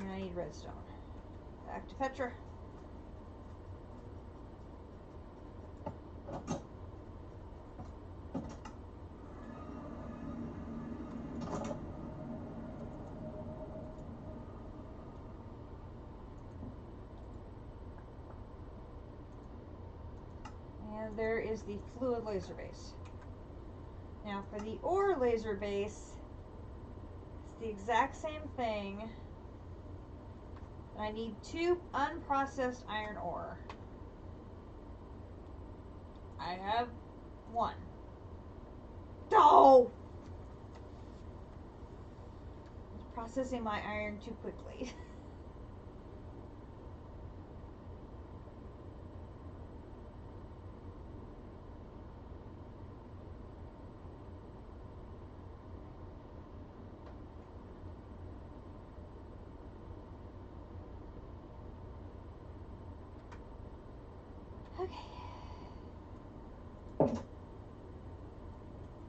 And I need redstone. Back to Petra. There is the fluid laser base. Now for the ore laser base, it's the exact same thing. I need 2 unprocessed iron ore. I have 1. Oh! I'm processing my iron too quickly.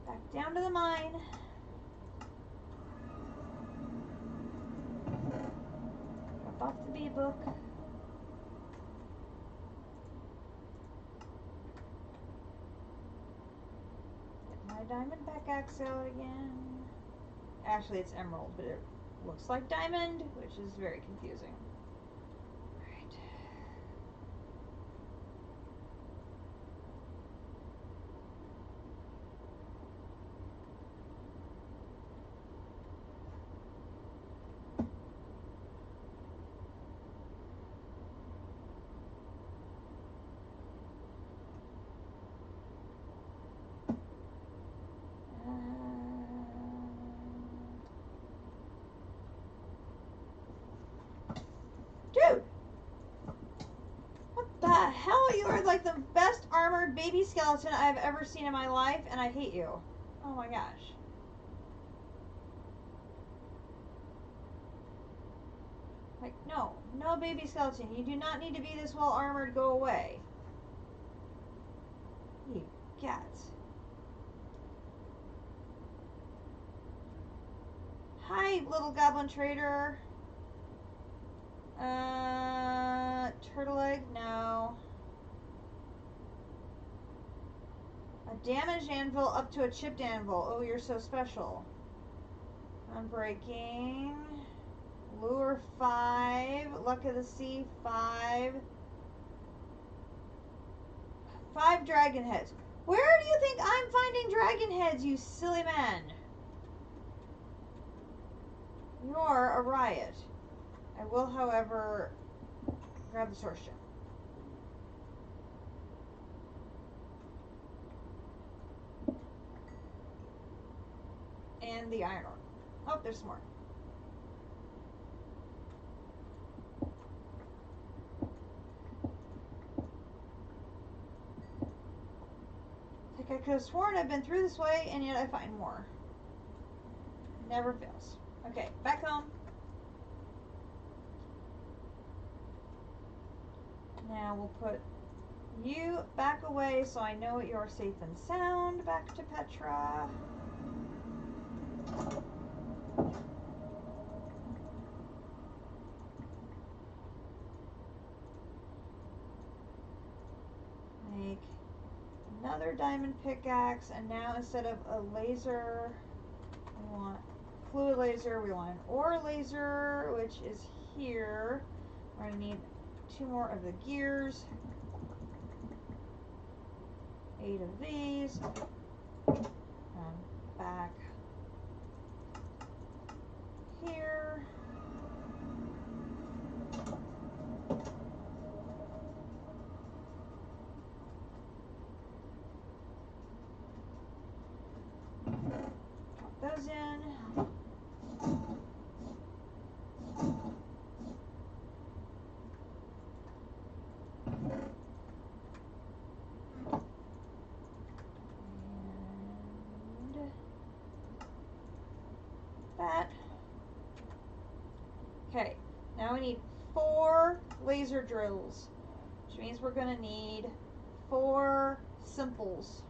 Back down to the mine. Drop off the bee book. my diamond pickaxe out again. Actually, it's emerald, but it looks like diamond, which is very confusing. Alright. Dude! What the hell? You are like the best armored baby skeleton I've ever seen in my life, and I hate you. Oh my gosh. Like, no. No baby skeleton. You do not need to be this well armored. Go away. You guts. Hi, little goblin trader. Turtle egg? No. A damaged anvil up to a chipped anvil. Oh, you're so special. Unbreaking. Lure 5. Luck of the Sea 5. 5 dragon heads. Where do you think I'm finding dragon heads, you silly man? You're a riot. I will, however, grab the source gem. And the iron ore. Oh, there's some more. Like I could have sworn I've been through this way, and yet I find more. Never fails. Okay, back home. Now we'll put you back away so I know you're safe and sound. Back to Petra. Make another diamond pickaxe, and now instead of a laser, we want fluid laser. We want an ore laser, which is here. We're going to need 2 more of the gears. 8 of these. And back here. Pop those in. That. Okay, now we need 4 laser drills, which means we're going to need 4 simples.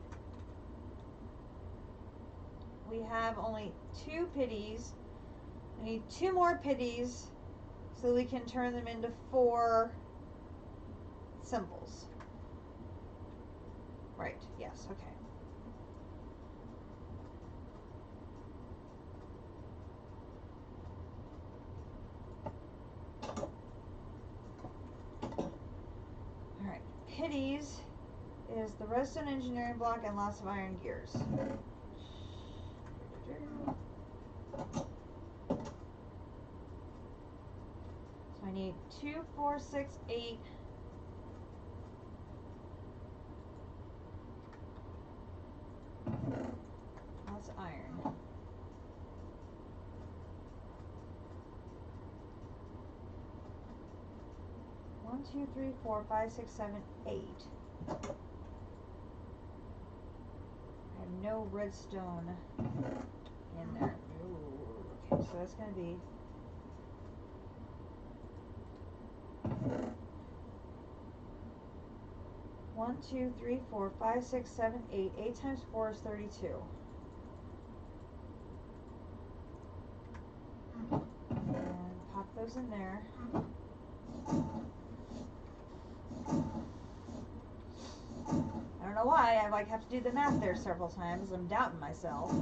We have only 2 pitties. We need 2 more pitties so we can turn them into 4 simples. Right, yes, okay. Pitties is the redstone engineering block and lots of iron gears. So I need 2, 4, 6, 8. Lots of iron. One, 2, 3, 4, 5, 6, 7, 8. I have no redstone in there. Ooh, okay, so that's going to be 1, 2, 3, 4, 5, 6, 7, 8. 8 times 4 is 32. And pop those in there. I don't know know why. I like have to do the math there several times. I'm doubting myself.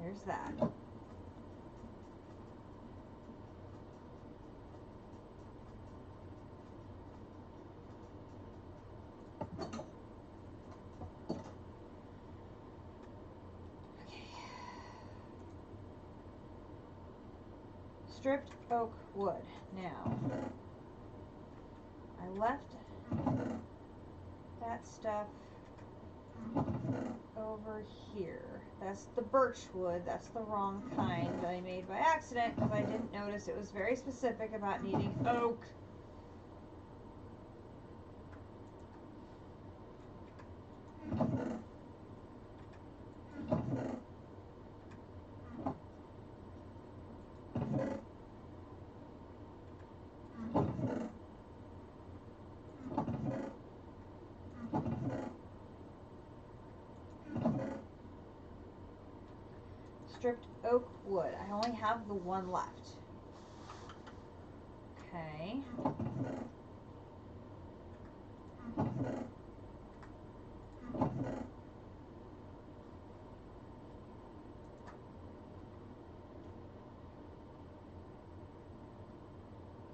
There's that. Stripped oak wood. Now, I left that stuff over here. That's the birch wood. That's the wrong kind that I made by accident because I didn't notice it was very specific about needing oak. Stripped oak wood. I only have the one left. Okay.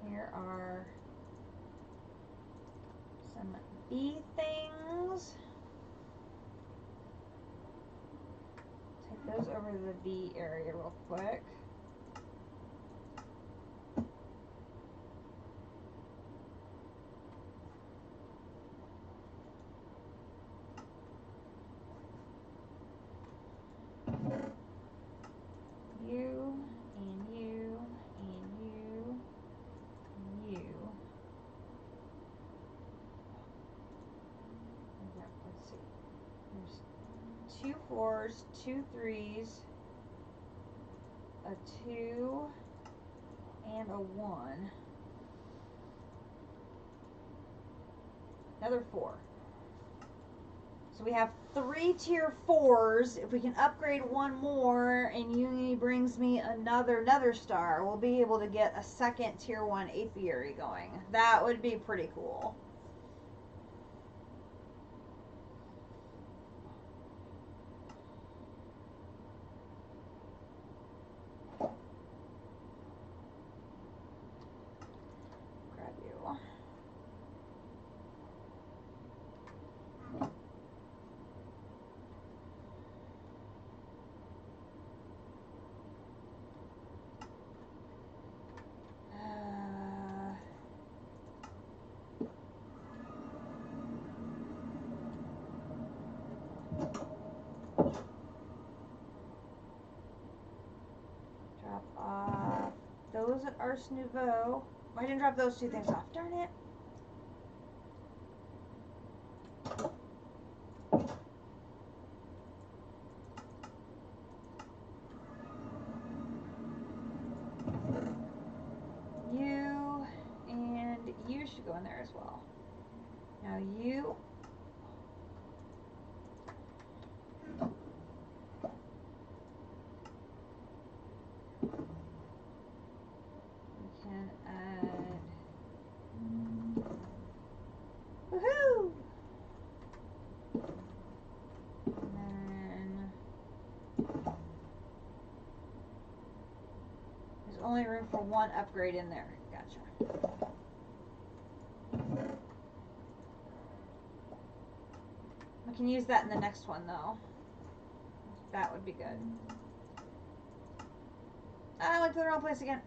Here are some bee things. Take those over to the bee area real quick. You and you and you and you. Let's see. There's 2 4s, 2 3s, a 2, and a 1. Another 4. So we have 3 tier 4s. If we can upgrade 1 more and Uni brings me another star, we'll be able to get a second tier 1 apiary going. That would be pretty cool. Grab you. Drop off those at Ars Nouveau. I didn't drop those 2 things off. Darn it. You and you should go in there as well. Now you. We can add. Woohoo! And then there's only room for 1 upgrade in there. Gotcha. We can use that in the next one though. That would be good. I went to the wrong place again.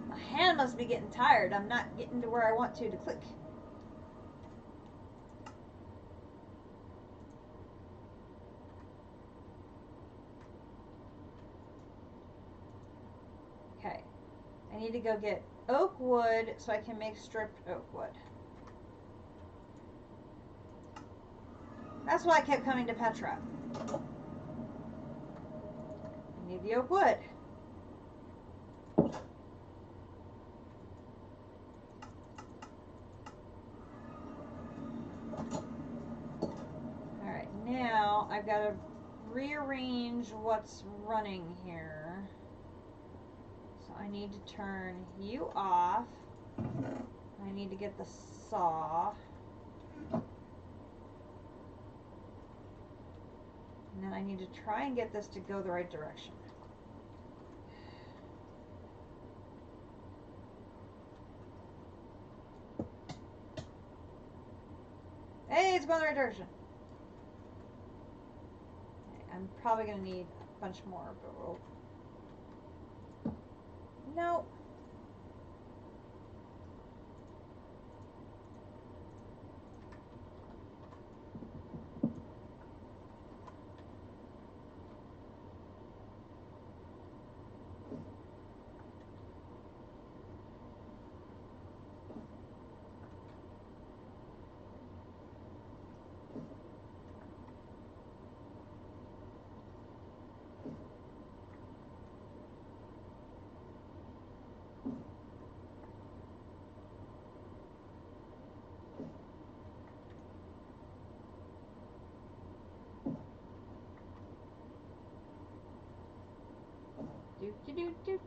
My hand must be getting tired. I'm not getting to where I want to click. Okay. I need to go get oak wood so I can make stripped oak wood. That's why I kept coming to Petra. I need the oak wood. I've got to rearrange what's running here. So I need to turn you off. I need to get the saw. And then I need to try and get this to go the right direction. Hey, it's going the right direction. Okay, I'm probably going to need a bunch more, but we'll... No.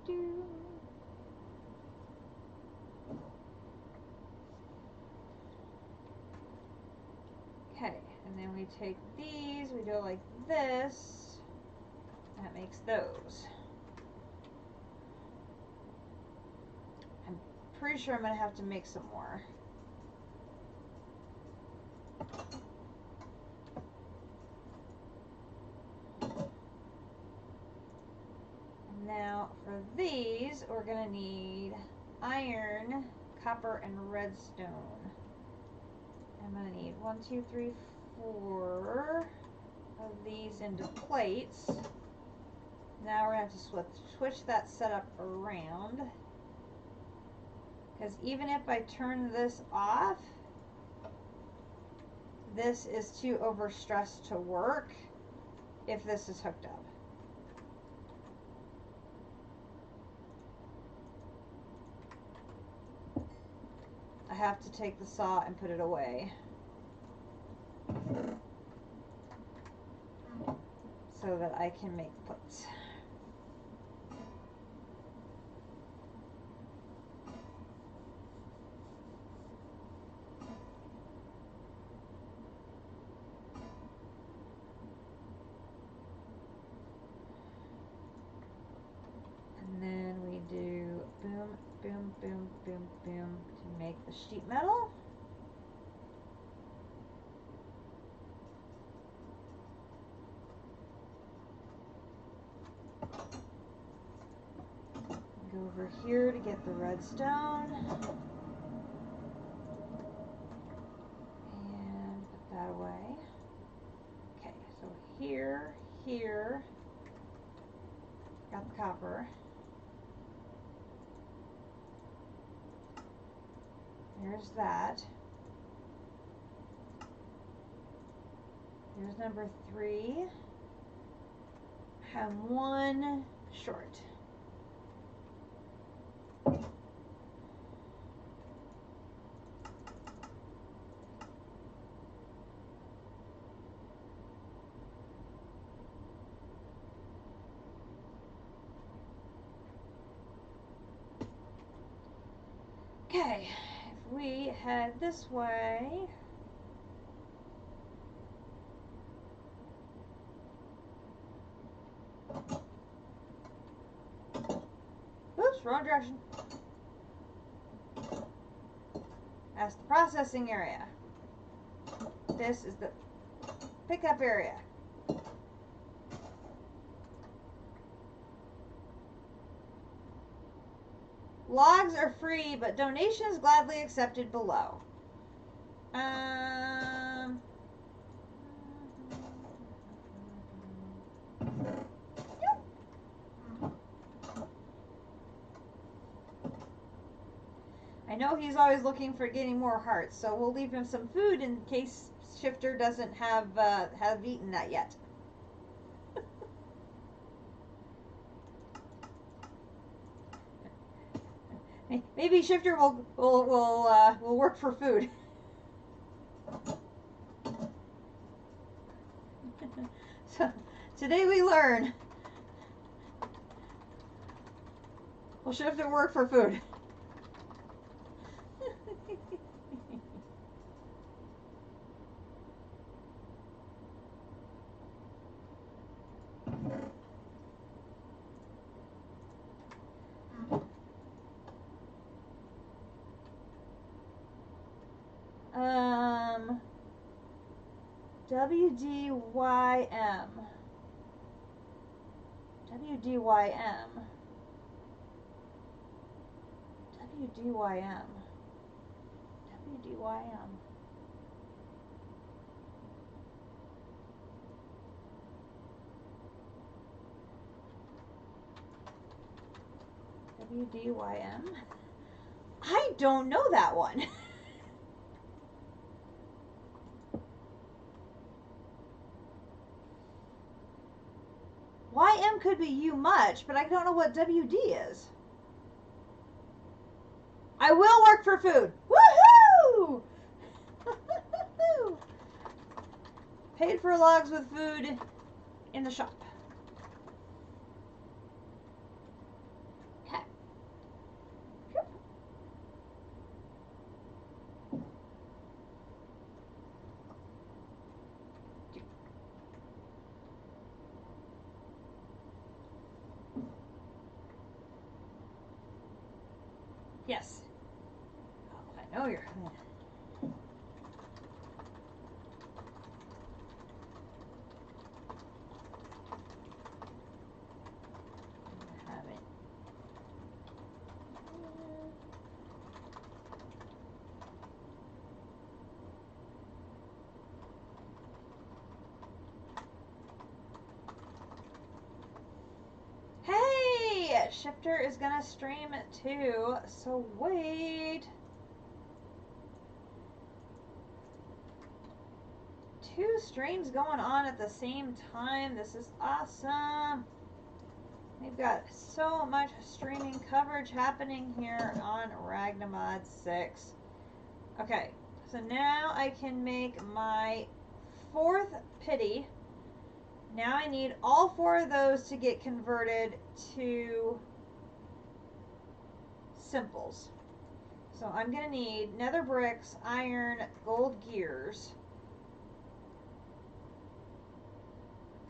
Do. Okay, and then we take these, we do it like this. That makes those. I'm pretty sure I'm going to have to make some more. Now for these, we're going to need iron, copper, and redstone. I'm going to need 1, 2, 3, 4 of these into plates. Now we're going to have to switch that setup around. Because even if I turn this off, this is too overstressed to work if this is hooked up. I have to take the saw and put it away so that I can make plates. And then we do boom, boom, boom, boom, boom to make the sheet metal. Go over here to get the redstone. And put that away. Okay, so here, got the copper. There's that. There's number 3. I'm 1 short. Okay, if we head this way, oops, wrong direction. That's the processing area. This is the pickup area. Logs are free, but donations gladly accepted below. I know he's always looking for getting more hearts, so we'll leave him some food in case Shifter doesn't have eaten that yet. Maybe Shifter will work for food. So today we learn we'll shift at work for food. WDYM. WDYM. WDYM. WDYM. WDYM? I don't know that one. YM could be you much, but I don't know what WD is. I will work for food. Woohoo! Paid for logs with food in the shop. Okay. Yes. Oh, I know you're. Have it. Hey, Shifter is gonna stream too. So wait. 2 streams going on at the same time. This is awesome. We've got so much streaming coverage happening here on Ragnamod 6. Okay, so now I can make my 4th pity. Now I need all 4 of those to get converted to simples. So I'm going to need nether bricks, iron, gold gears.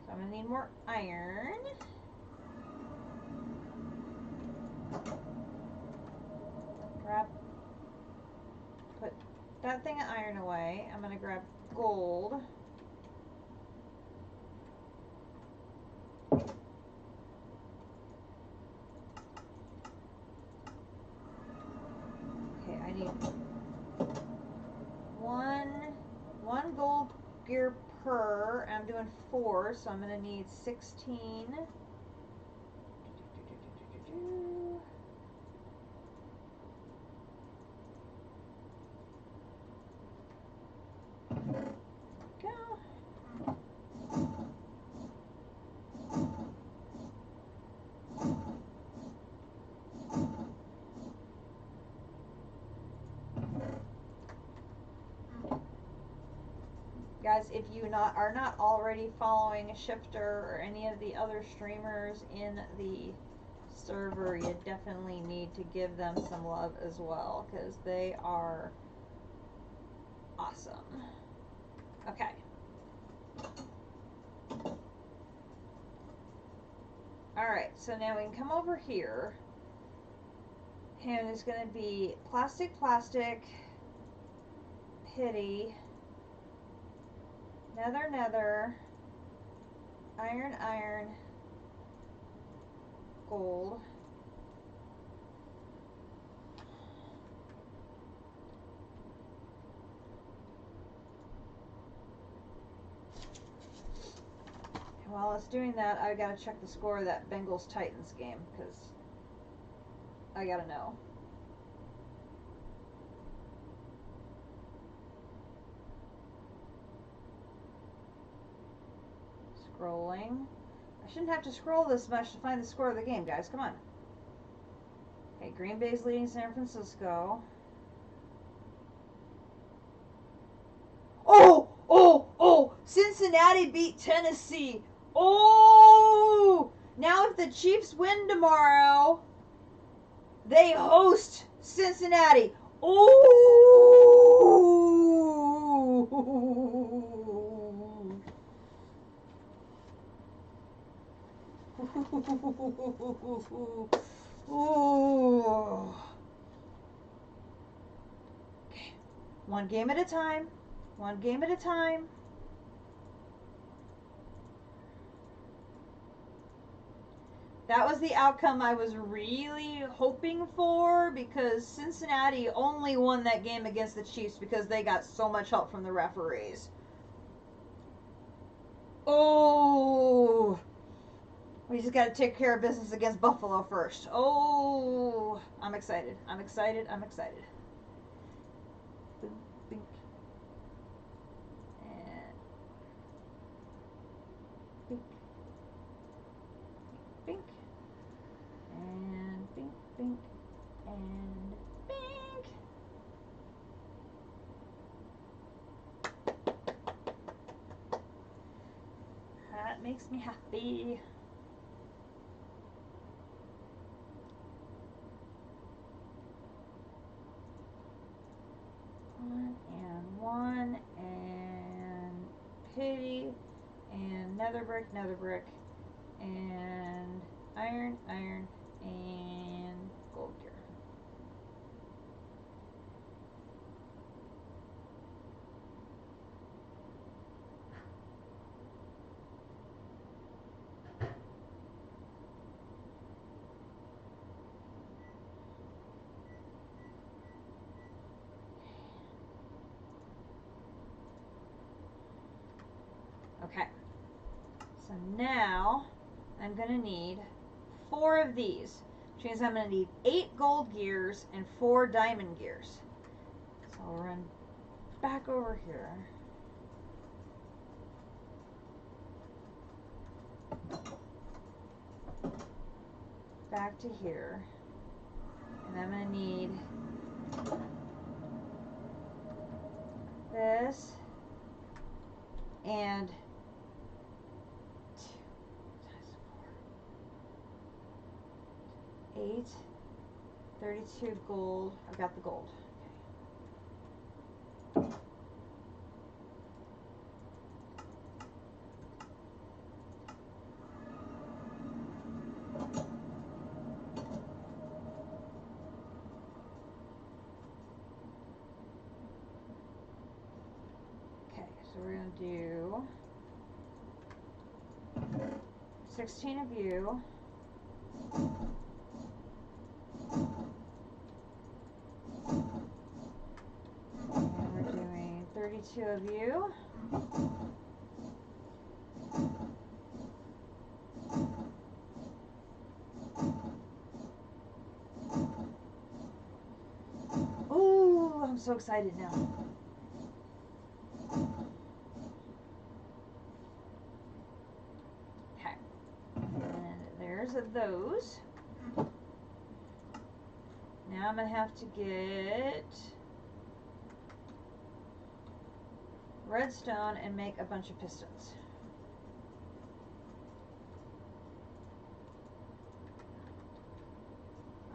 So I'm going to need more iron. Put that thing of iron away. I'm going to grab gold. Okay, I need one gold gear per. I'm doing 4, so I'm going to need 16. Go. Guys, if you are not already following Shifter or any of the other streamers in the server, you definitely need to give them some love as well, because they are awesome. Okay. Alright, so now we can come over here, and it's going to be plastic, pity, nether, iron, gold. And while it's doing that, I gotta check the score of that Bengals Titans game, because I gotta know. Scrolling. I shouldn't have to scroll this much to find the score of the game, guys. Come on. Okay, Green Bay's leading San Francisco. Oh! Cincinnati Cincinnati beat Tennessee. Oh! Now if the Chiefs win tomorrow, they host Cincinnati. Oh! Ooh. Okay. One game at a time. One game at a time. That was the outcome I was really hoping for, because Cincinnati only won that game against the Chiefs because they got so much help from the referees. Oh! We just got to take care of business against Buffalo first. Oh! I'm excited. I'm excited. I'm excited. Boom, bink. And bink. Bink. And bink, bink. And bink. That makes me happy. One and pity and nether brick, and iron, and gold gear. Okay, so now I'm going to need 4 of these, which means I'm going to need 8 gold gears and 4 diamond gears. So I'll run back over here. Back to here. And I'm going to need this and 8, 32 gold. I've got the gold. Okay, so we're going to do 16 of you. And we're doing 32 of you. Ooh, I'm so excited now. Okay. And there's those. Now I'm going to have to get redstone and make a bunch of pistons.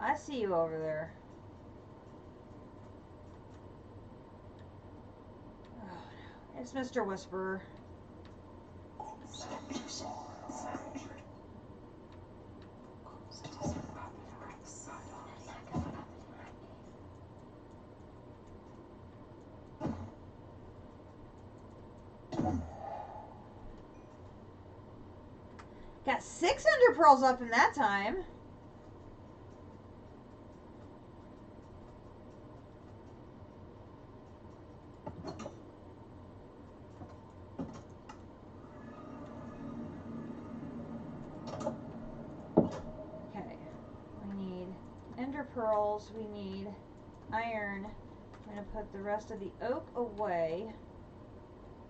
I see you over there. Oh, no. It's Mr. Whisperer. Got 6 ender pearls up in that time. Okay, we need ender pearls, we need iron. I'm going to put the rest of the oak away.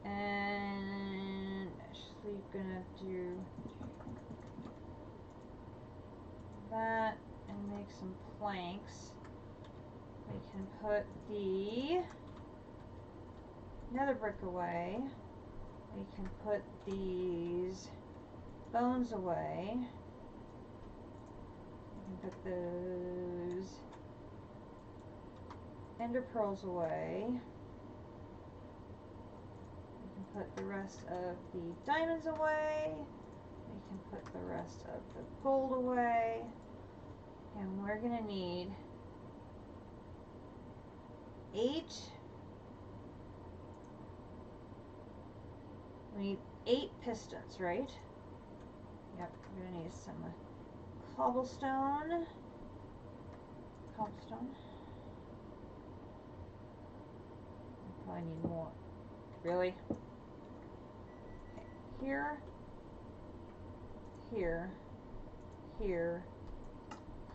And actually going to do that and make some planks. We can put the nether brick away. We can put these bones away. We can put those ender pearls away. We can put the rest of the diamonds away. We can put the rest of the gold away. And we're going to need 8. We need 8 pistons, right? Yep, we're going to need some cobblestone. Cobblestone. We probably need more. Really? Okay. Here. Here. Here.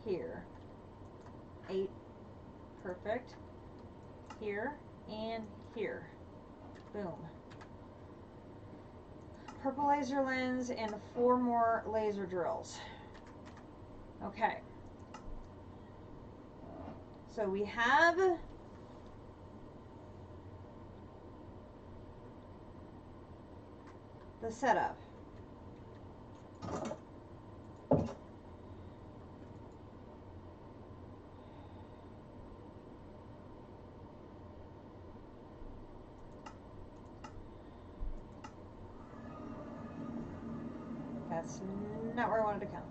Here. 8. Perfect. Here and here. Boom. Purple laser lens and 4 more laser drills. Okay. So we have the setup. That's not where I wanted to come.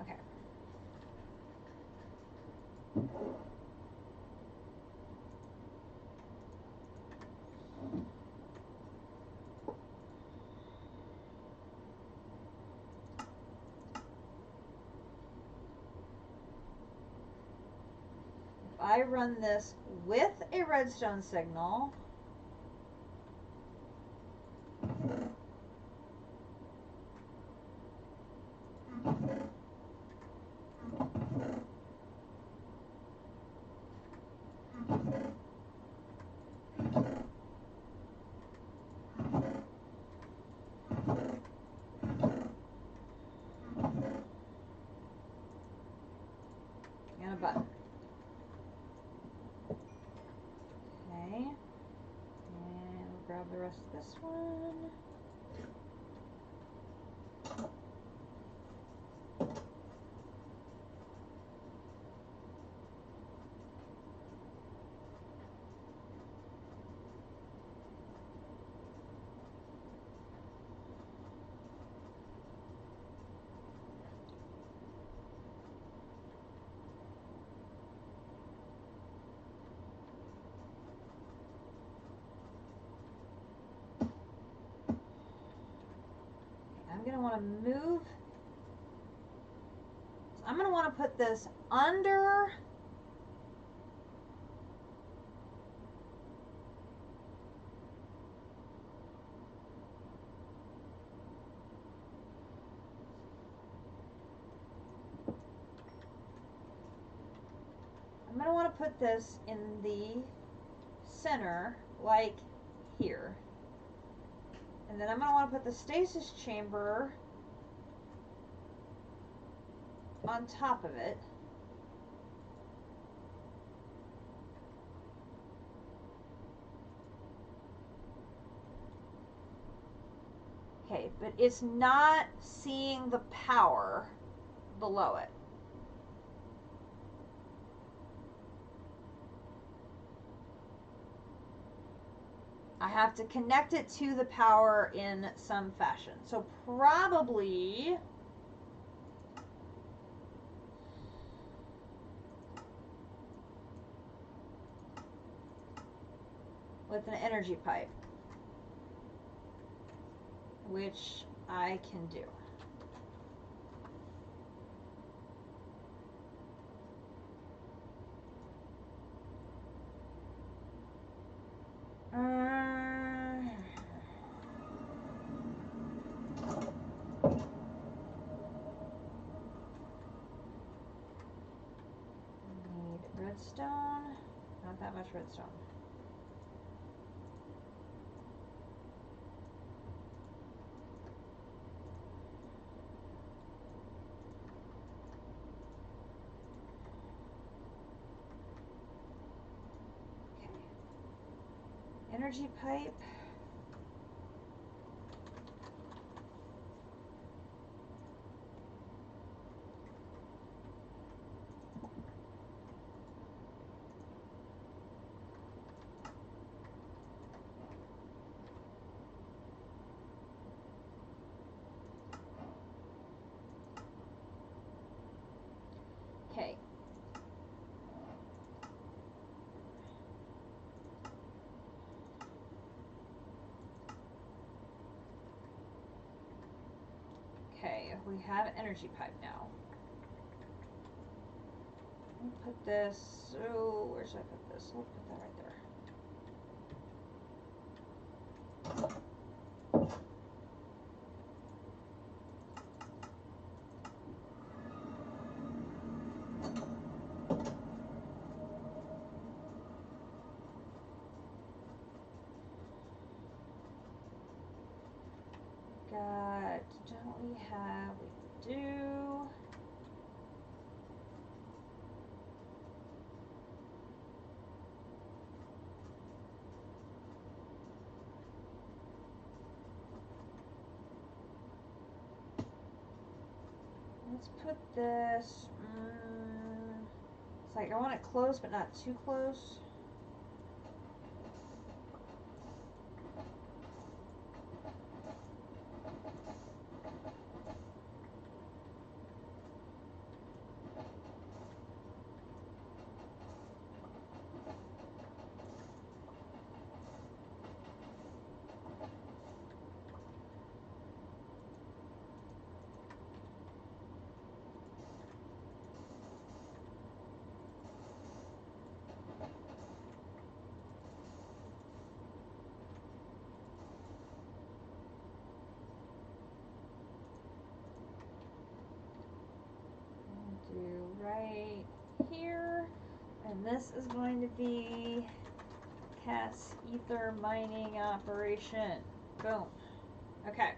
Okay. If I run this with a redstone signal, and a button. Okay. And we'll grab the rest of this one. I'm going to want to move. So I'm going to want to put this under I'm going to want to put this in the center, like here. And then I'm going to want to put the stasis chamber on top of it. Okay, but it's not seeing the power below it. I have to connect it to the power in some fashion. So probably with an energy pipe, which I can do. Need redstone, not that much redstone. energy pipe. Okay. Okay, we have an energy pipe now. We'll put this, oh, where should I put this? We'll put that right there. Don't we have, we do. Let's put this, it's like I want it close but not too close. Do right here, and this is going to be Cass ether mining operation. Boom. Okay.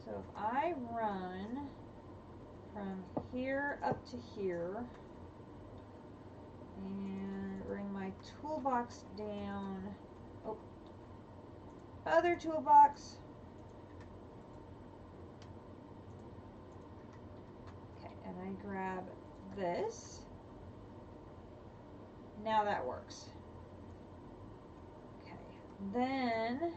So if I run from here up to here and bring my toolbox down, oh, other toolbox. And I grab this. Now that works. Okay, then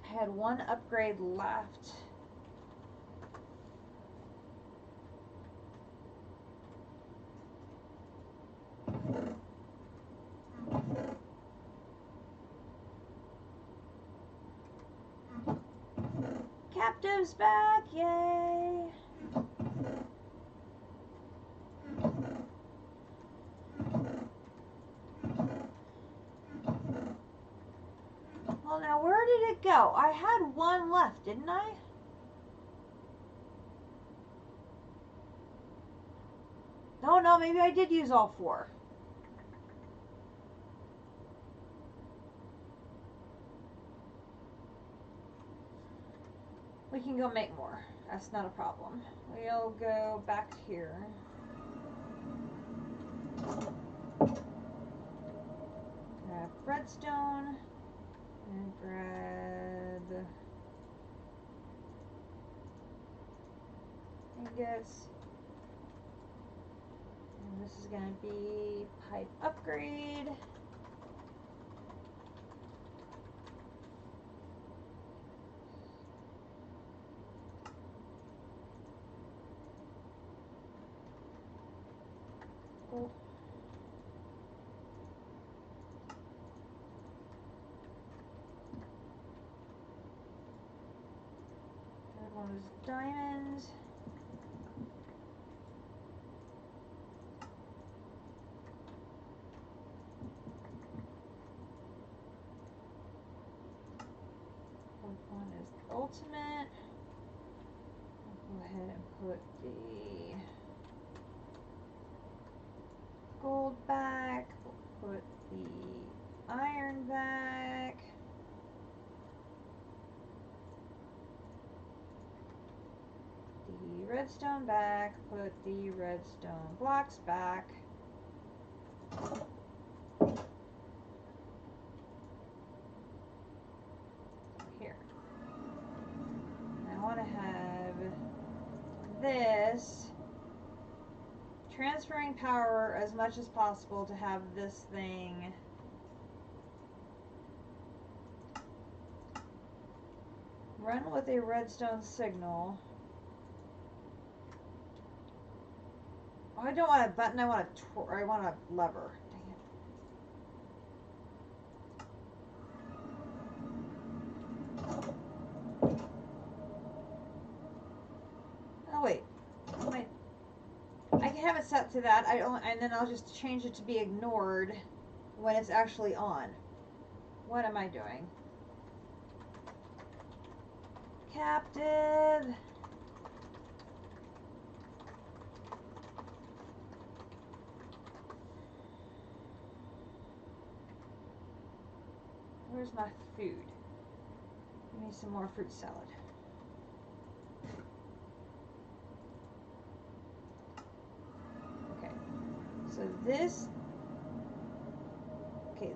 I had one upgrade left. Captive's back, yay! Well, now where did it go? I had one left, didn't I? No, maybe I did use all 4. We can go make more. That's not a problem. We'll go back here. Grab redstone. And grab ingots. And this is going to be pipe upgrade. Gold. Third one is diamonds. Fourth one is the ultimate. I'll go ahead and put the gold back. We'll put the iron back. The redstone back. Put the redstone blocks back. Here. I want to have this transferring power as much as possible to have this thing run with a redstone signal. Oh, I don't want a button, I want a lever. Dang it. Oh wait. I can have it set to that. And then I'll just change it to be ignored when it's actually on. What am I doing? Captive. Where's my food? Give me some more fruit salad. Okay.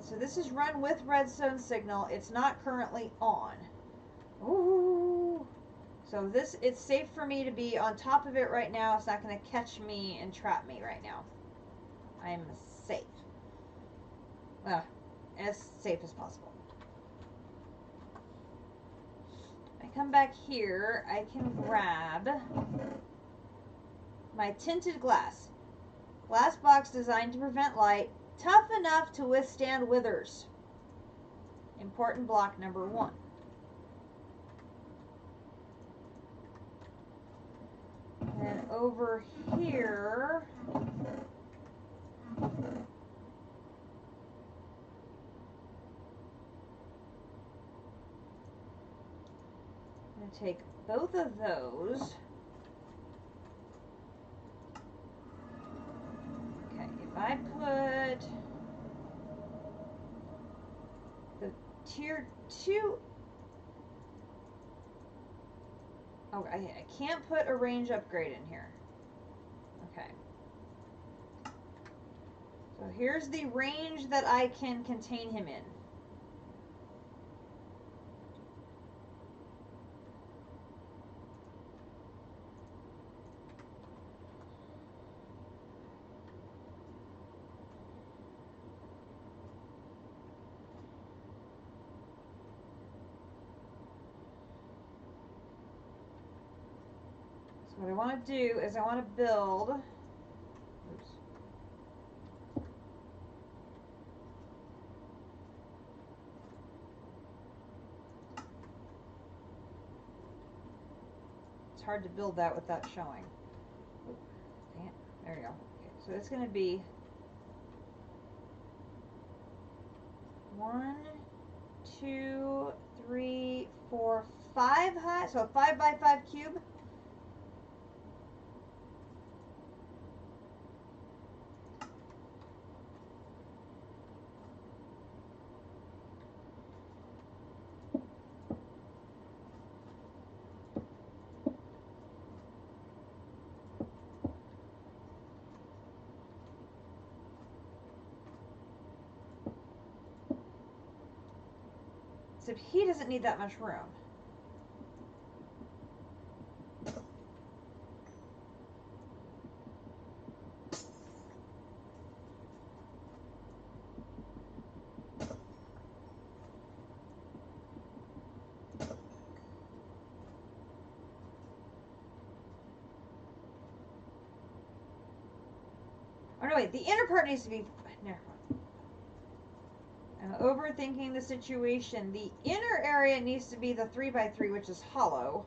So this is run with redstone signal. It's not currently on. Ooh. So it's safe for me to be on top of it right now. It's not going to catch me and trap me right now. I'm safe. Well, as safe as possible. I come back here, I can grab my tinted glass. Glass box designed to prevent light, tough enough to withstand withers. Important block number 1. And over here, I'm going to take both of those. Okay, if I put the tier 2... Oh, I can't put a range upgrade in here. Okay. So here's the range that I can contain him in. So what I want to do is I want to build... Oops. It's hard to build that without showing. Oop, dang it. There we go. Okay, so it's going to be 1, 2, 3, 4, 5 high. So a 5 by 5 cube. Except he doesn't need that much room. Oh no, wait, the inner part needs to be... Never mind. I'm overthinking the situation. The inner area needs to be the 3 by 3, which is hollow.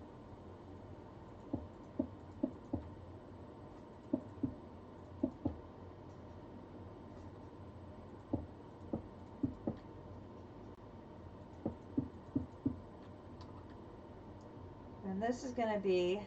And this is going to be...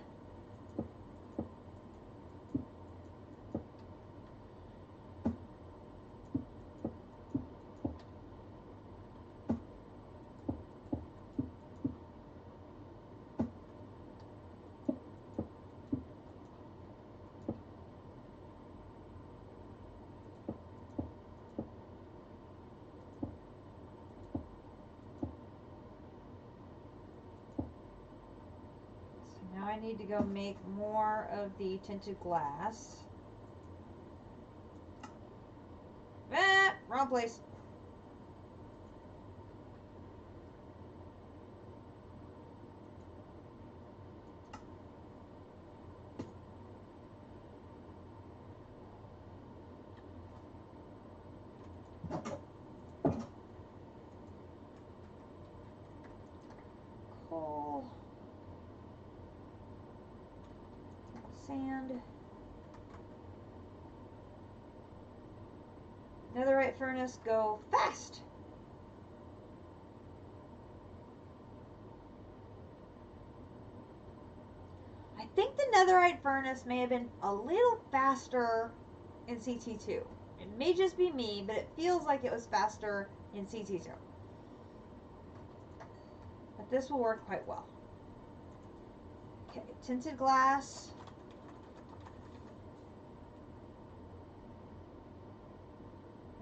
I need to go make more of the tinted glass. Ah, wrong place. Coal. Sand. Netherite furnace, go fast! I think the netherite furnace may have been a little faster in CT2. It may just be me, but it feels like it was faster in CT2. But this will work quite well. Okay, tinted glass.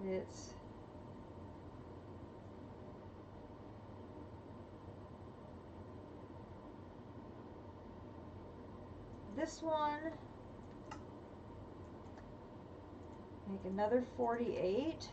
It's this one. Make another 48.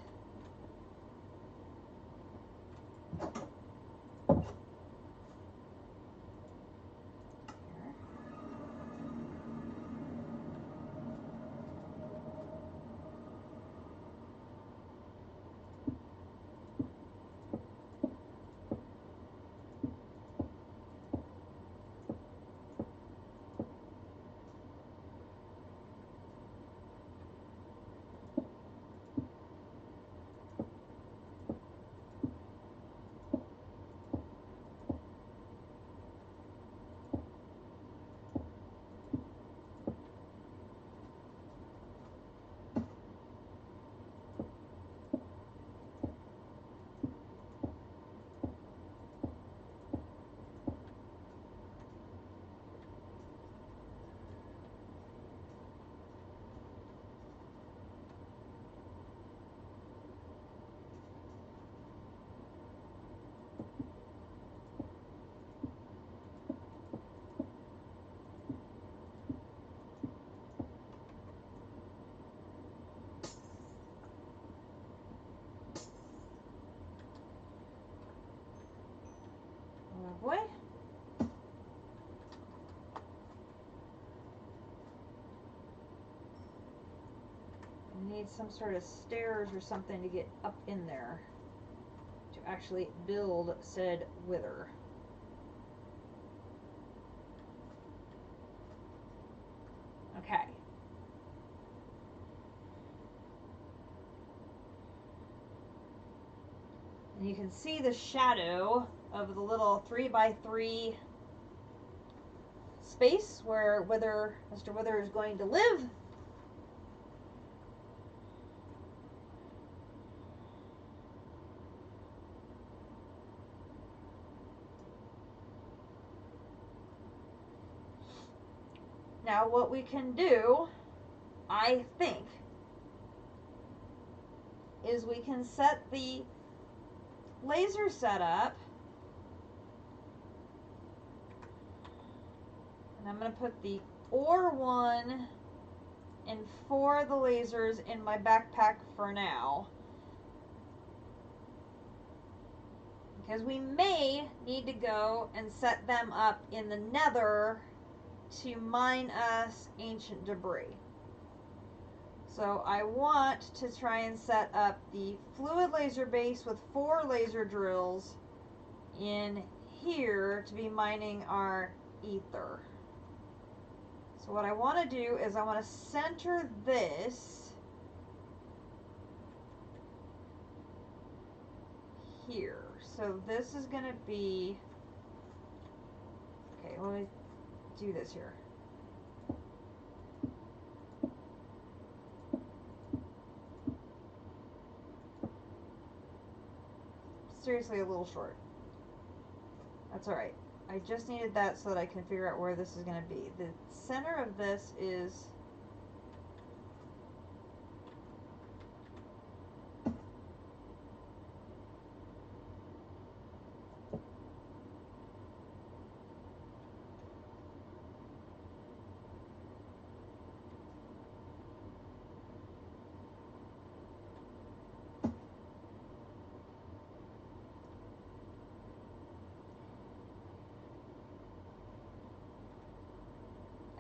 Boy. I need some sort of stairs or something to get up in there to actually build said wither. Okay. And you can see the shadow of the little 3x3 space where Mr. Wither is going to live. Now what we can do, I think, is we can set the laser setup. And I'm going to put the ore one and 4 of the lasers in my backpack for now. Because we may need to go and set them up in the nether to mine us ancient debris. So I want to try and set up the fluid laser base with 4 laser drills in here to be mining our ether. So what I want to do is I want to center this here. So this is going to be, okay, let me do this here. Seriously, a little short. That's all right. I just needed that so that I can figure out where this is going to be. The center of this is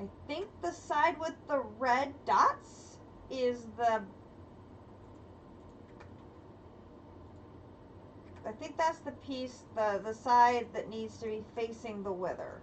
I think the side with the red dots is the... I think that's the piece, the side that needs to be facing the wither.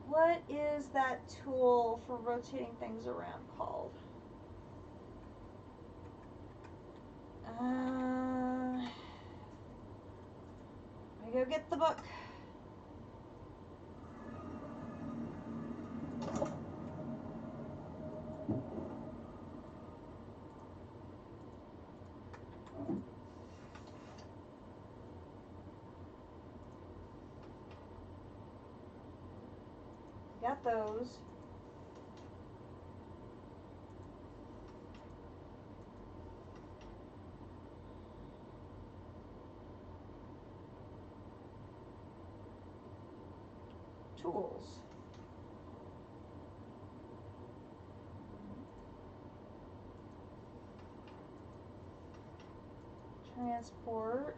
What is that tool for rotating things around called? I go get the book. Got those. Tools. Transport.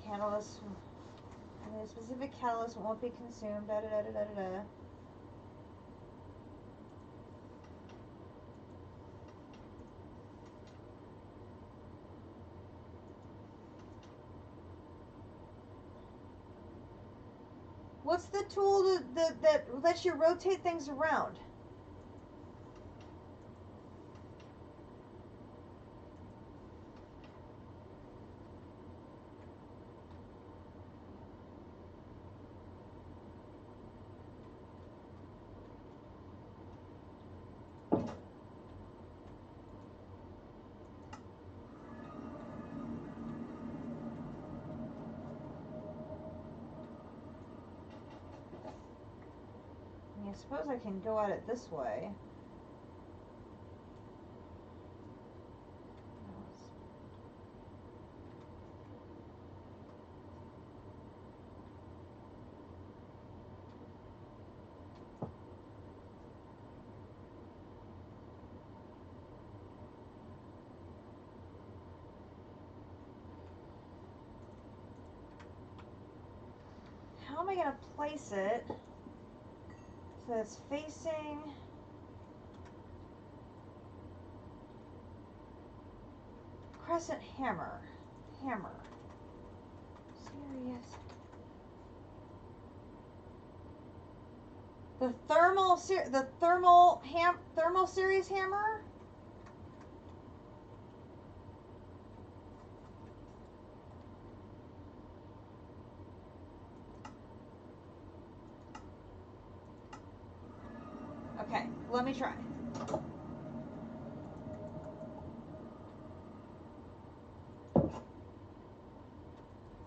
Catalyst. A specific catalyst won't be consumed. Da da da da da da. What's the tool that lets you rotate things around? I suppose I can go at it this way. How am I going to place it so it's facing... Crescent hammer. Serious. The thermal series hammer? Okay, let me try.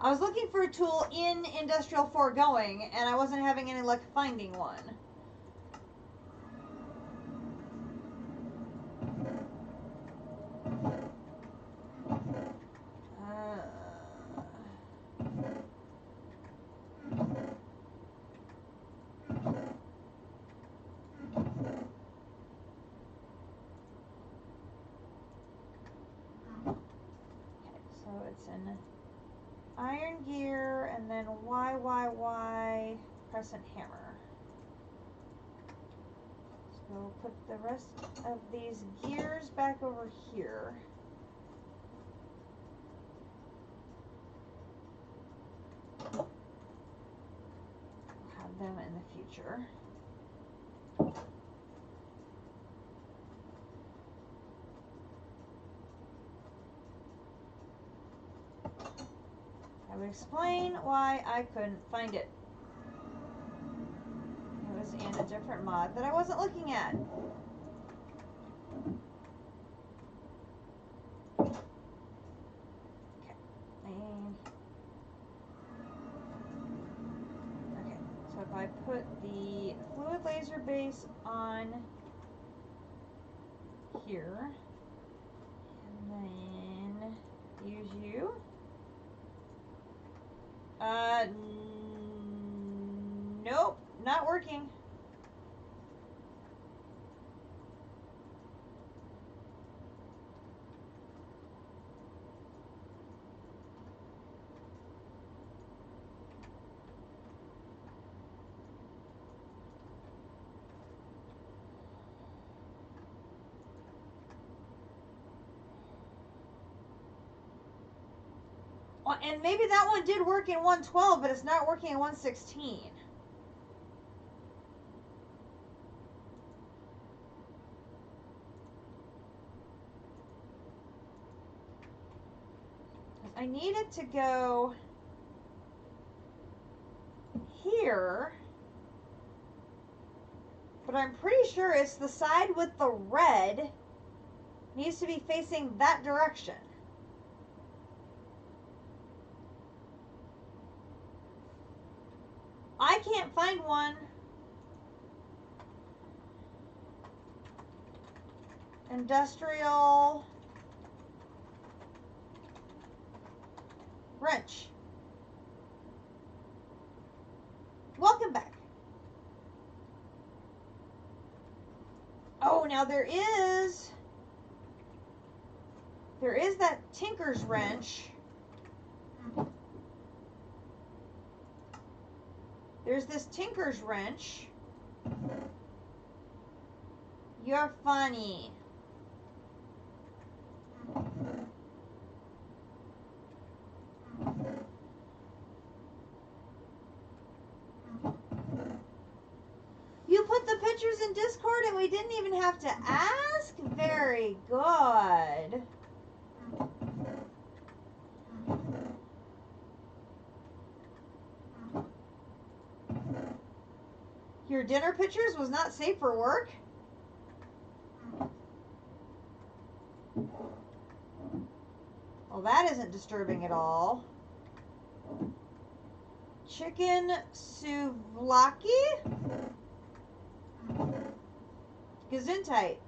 I was looking for a tool in Industrial Foregoing, and I wasn't having any luck finding one. So it's an iron gear and then YYY crescent hammer. Go put the rest of these gears back over here. We'll have them in the future. I would explain why I couldn't find it. It was in a different mod that I wasn't looking at. Okay. Okay, so if I put the fluid laser base on here, and then use you. Nope, not working. And maybe that one did work in 112, but it's not working in 116. I need it to go here, but I'm pretty sure it's the side with the red needs to be facing that direction. I can't find one. Industrial wrench. Welcome back. Oh, now there is that Tinker's wrench. There's this Tinker's wrench. You're funny. You put the pictures in Discord and we didn't even have to ask? Very good. Your dinner pictures was not safe for work? Well, that isn't disturbing at all. Chicken souvlaki? Gesundheit.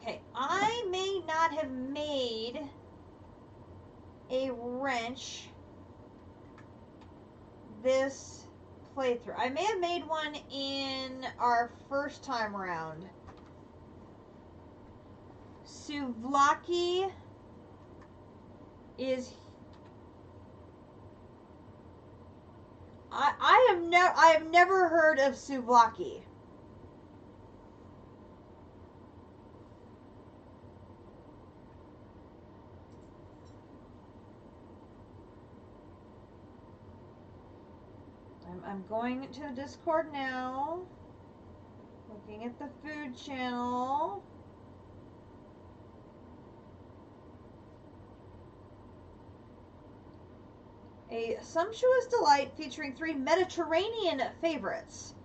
Okay, I may not have made a wrench this playthrough. I may have made one in our first time around. Souvlaki is I have never heard of souvlaki. I'm going to the Discord now. Looking at the food channel. A sumptuous delight featuring 3 Mediterranean favorites.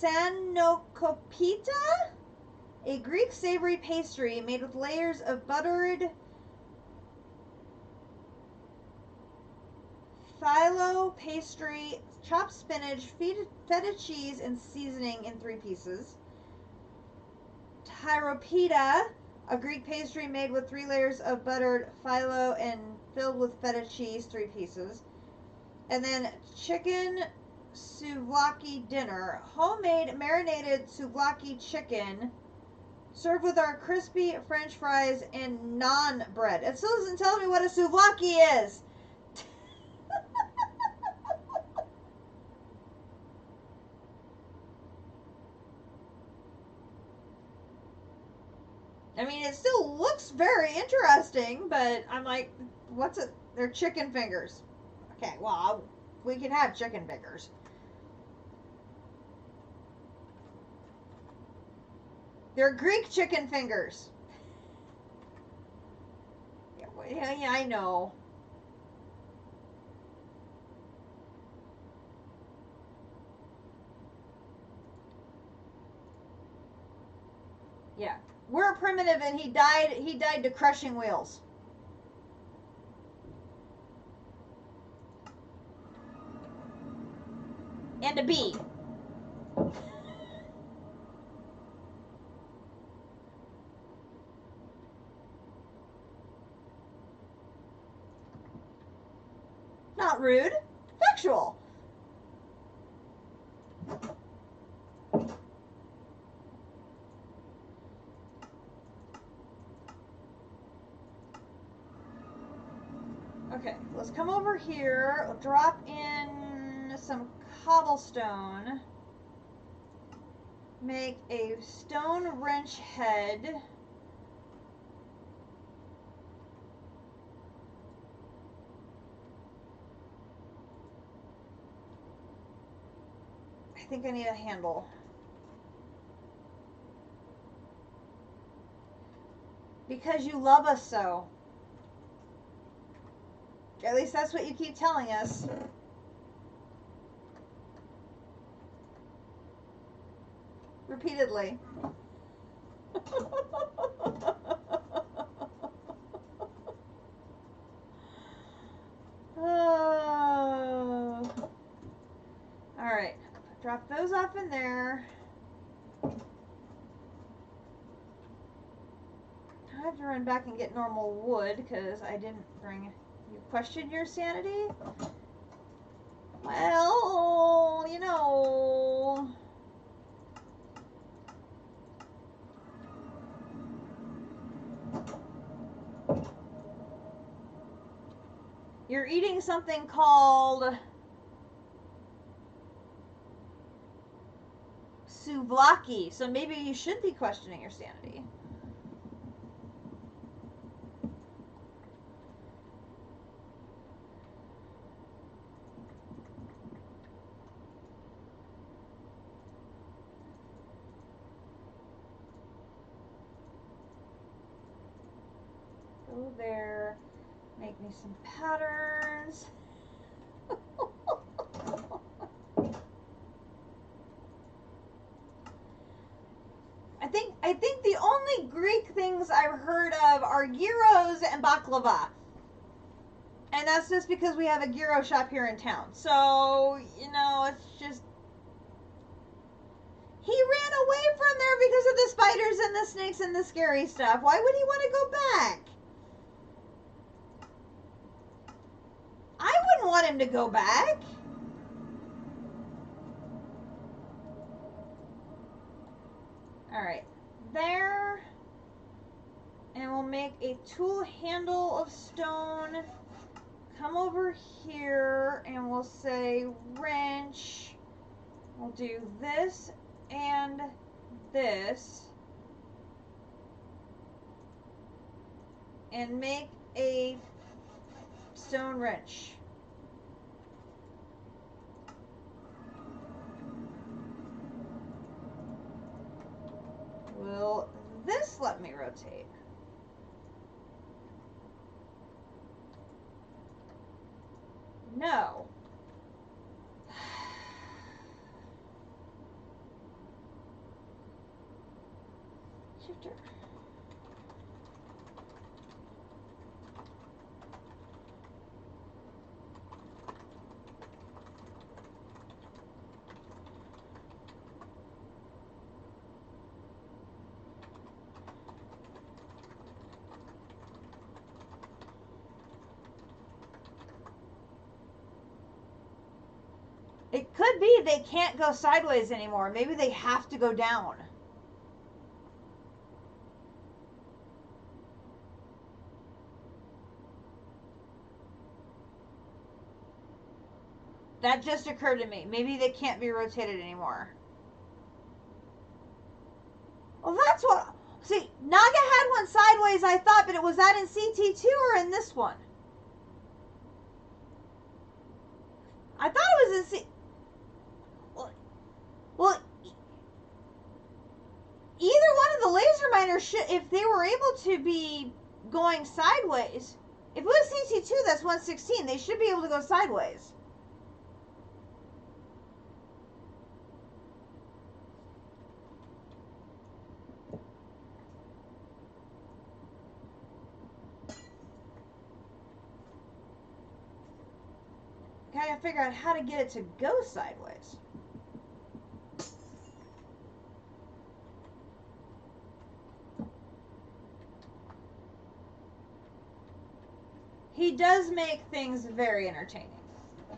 Sanokopita, a Greek savory pastry made with layers of buttered phyllo pastry, chopped spinach, feta cheese, and seasoning in 3 pieces. Tyropita, a Greek pastry made with 3 layers of buttered phyllo and filled with feta cheese, 3 pieces. And then chicken souvlaki dinner. Homemade marinated souvlaki chicken served with our crispy French fries and naan bread. It still doesn't tell me what a souvlaki is. I mean, it still looks very interesting, but I'm like, what's it? They're chicken fingers. Okay, well, we can have chicken fingers. They're Greek chicken fingers. Yeah, I know. Yeah. We're primitive and he died to crushing wheels. And a bee. Not rude. Factual. Okay, let's come over here, drop in some cobblestone, make a stone wrench head. I think I need a handle. Because you love us so. At least that's what you keep telling us. Repeatedly. Alright. Drop those off in there. I have to run back and get normal wood because I didn't bring... You question your sanity? Well, you know... You're eating something called... souvlaki, so maybe you should be questioning your sanity. Go there, make me some patterns. I think the only Greek things I've heard of are gyros and baklava. And that's just because we have a gyro shop here in town. So, you know, it's just... He ran away from there because of the spiders and the snakes and the scary stuff. Why would he want to go back? I wouldn't want him to go back. Alright. There. And we'll make a tool handle of stone. Come over here and we'll say wrench. We'll do this and this. And make a stone wrench. Will this let me rotate? No. Shifter. It could be they can't go sideways anymore. Maybe they have to go down. That just occurred to me. Maybe they can't be rotated anymore. Well, that's what... See, Naga had one sideways, I thought, but was that in CT2 or in this one? I thought it was in C... Well, either one of the laser miners should... If they were able to be going sideways... If it was CT2, that's 116. They should be able to go sideways. Gotta figure out how to get it to go sideways. He does make things very entertaining.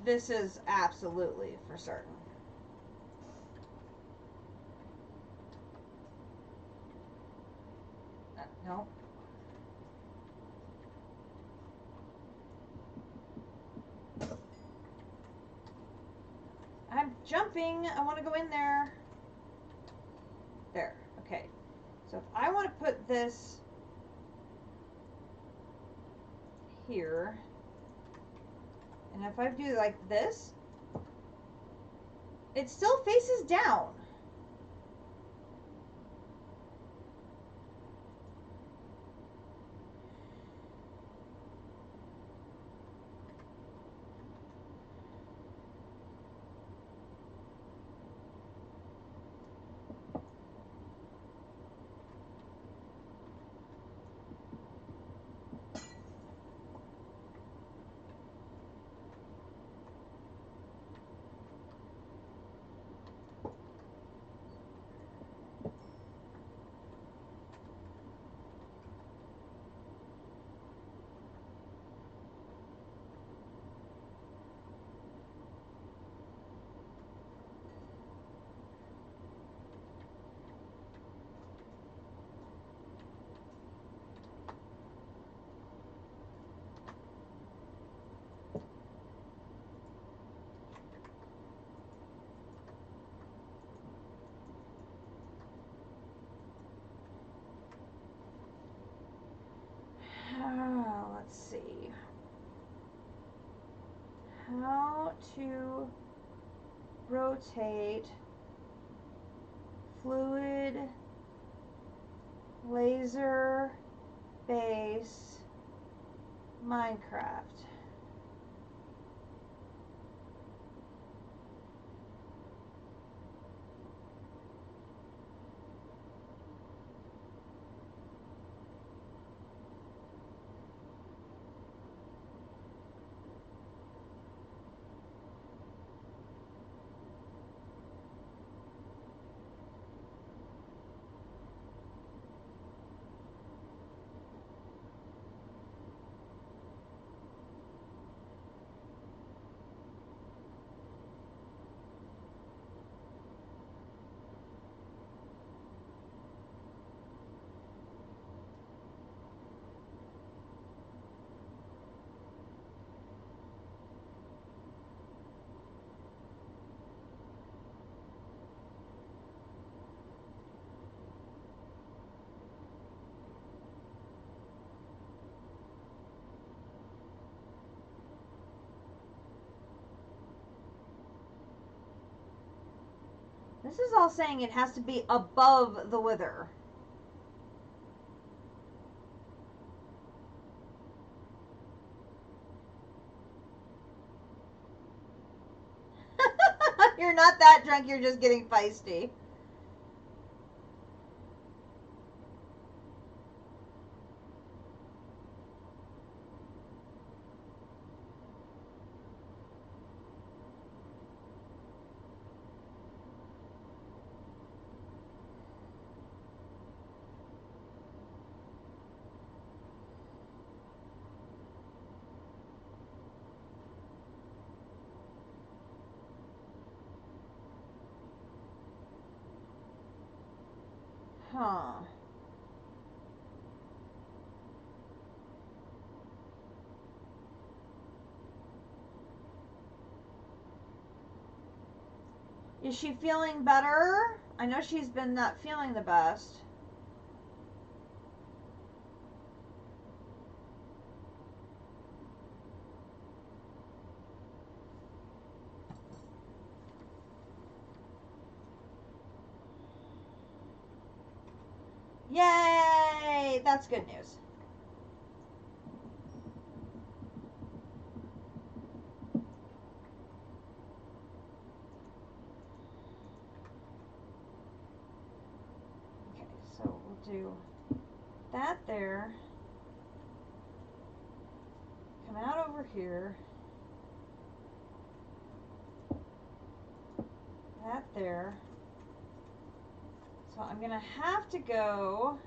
This is absolutely for certain. No. I'm jumping. I want to go in there. There. Okay. So if I want to put this here, and if I do like this, it still faces down. Let's see. How to rotate fluid laser base Minecraft. This is all saying it has to be above the wither. You're not that drunk, you're just getting feisty. Huh. Is she feeling better? I know she's been not feeling the best. Yay! That's good news. Okay, so we'll do that there. Come out over here. That there. So I'm gonna have to go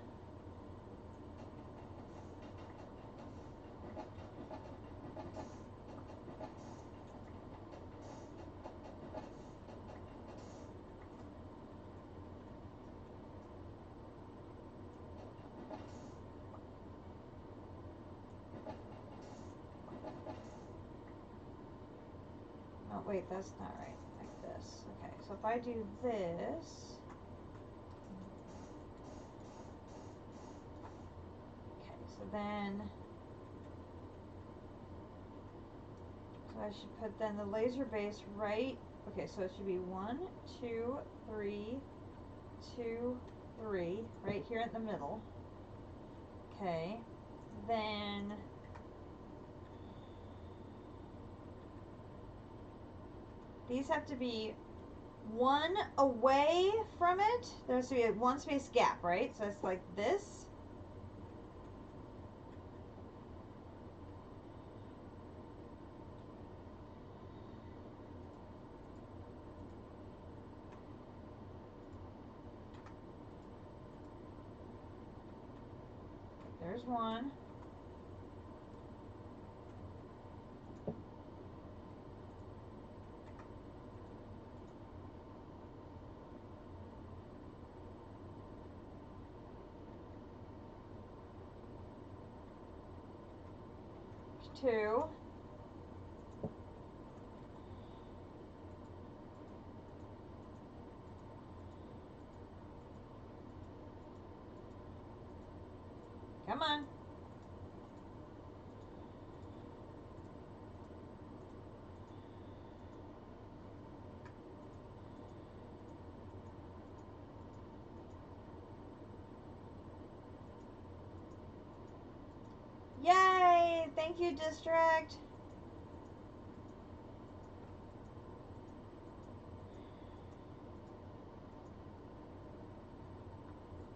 oh wait, that's not right. Like this. Okay, so if I do this. Okay, so then I should put then the laser base right. Okay, so it should be 1, 2, 3, 2, 3, right here in the middle. Okay, then these have to be 1 away from it. There has to be a 1 space gap, right? So it's like this. There's 1. There's 2. Come on. Yay! Thank you, District.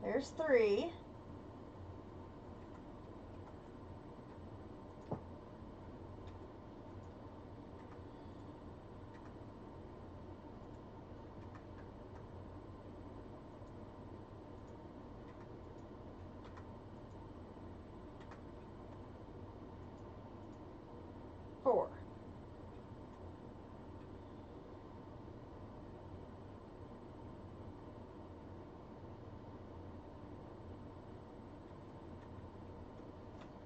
There's 3. Four.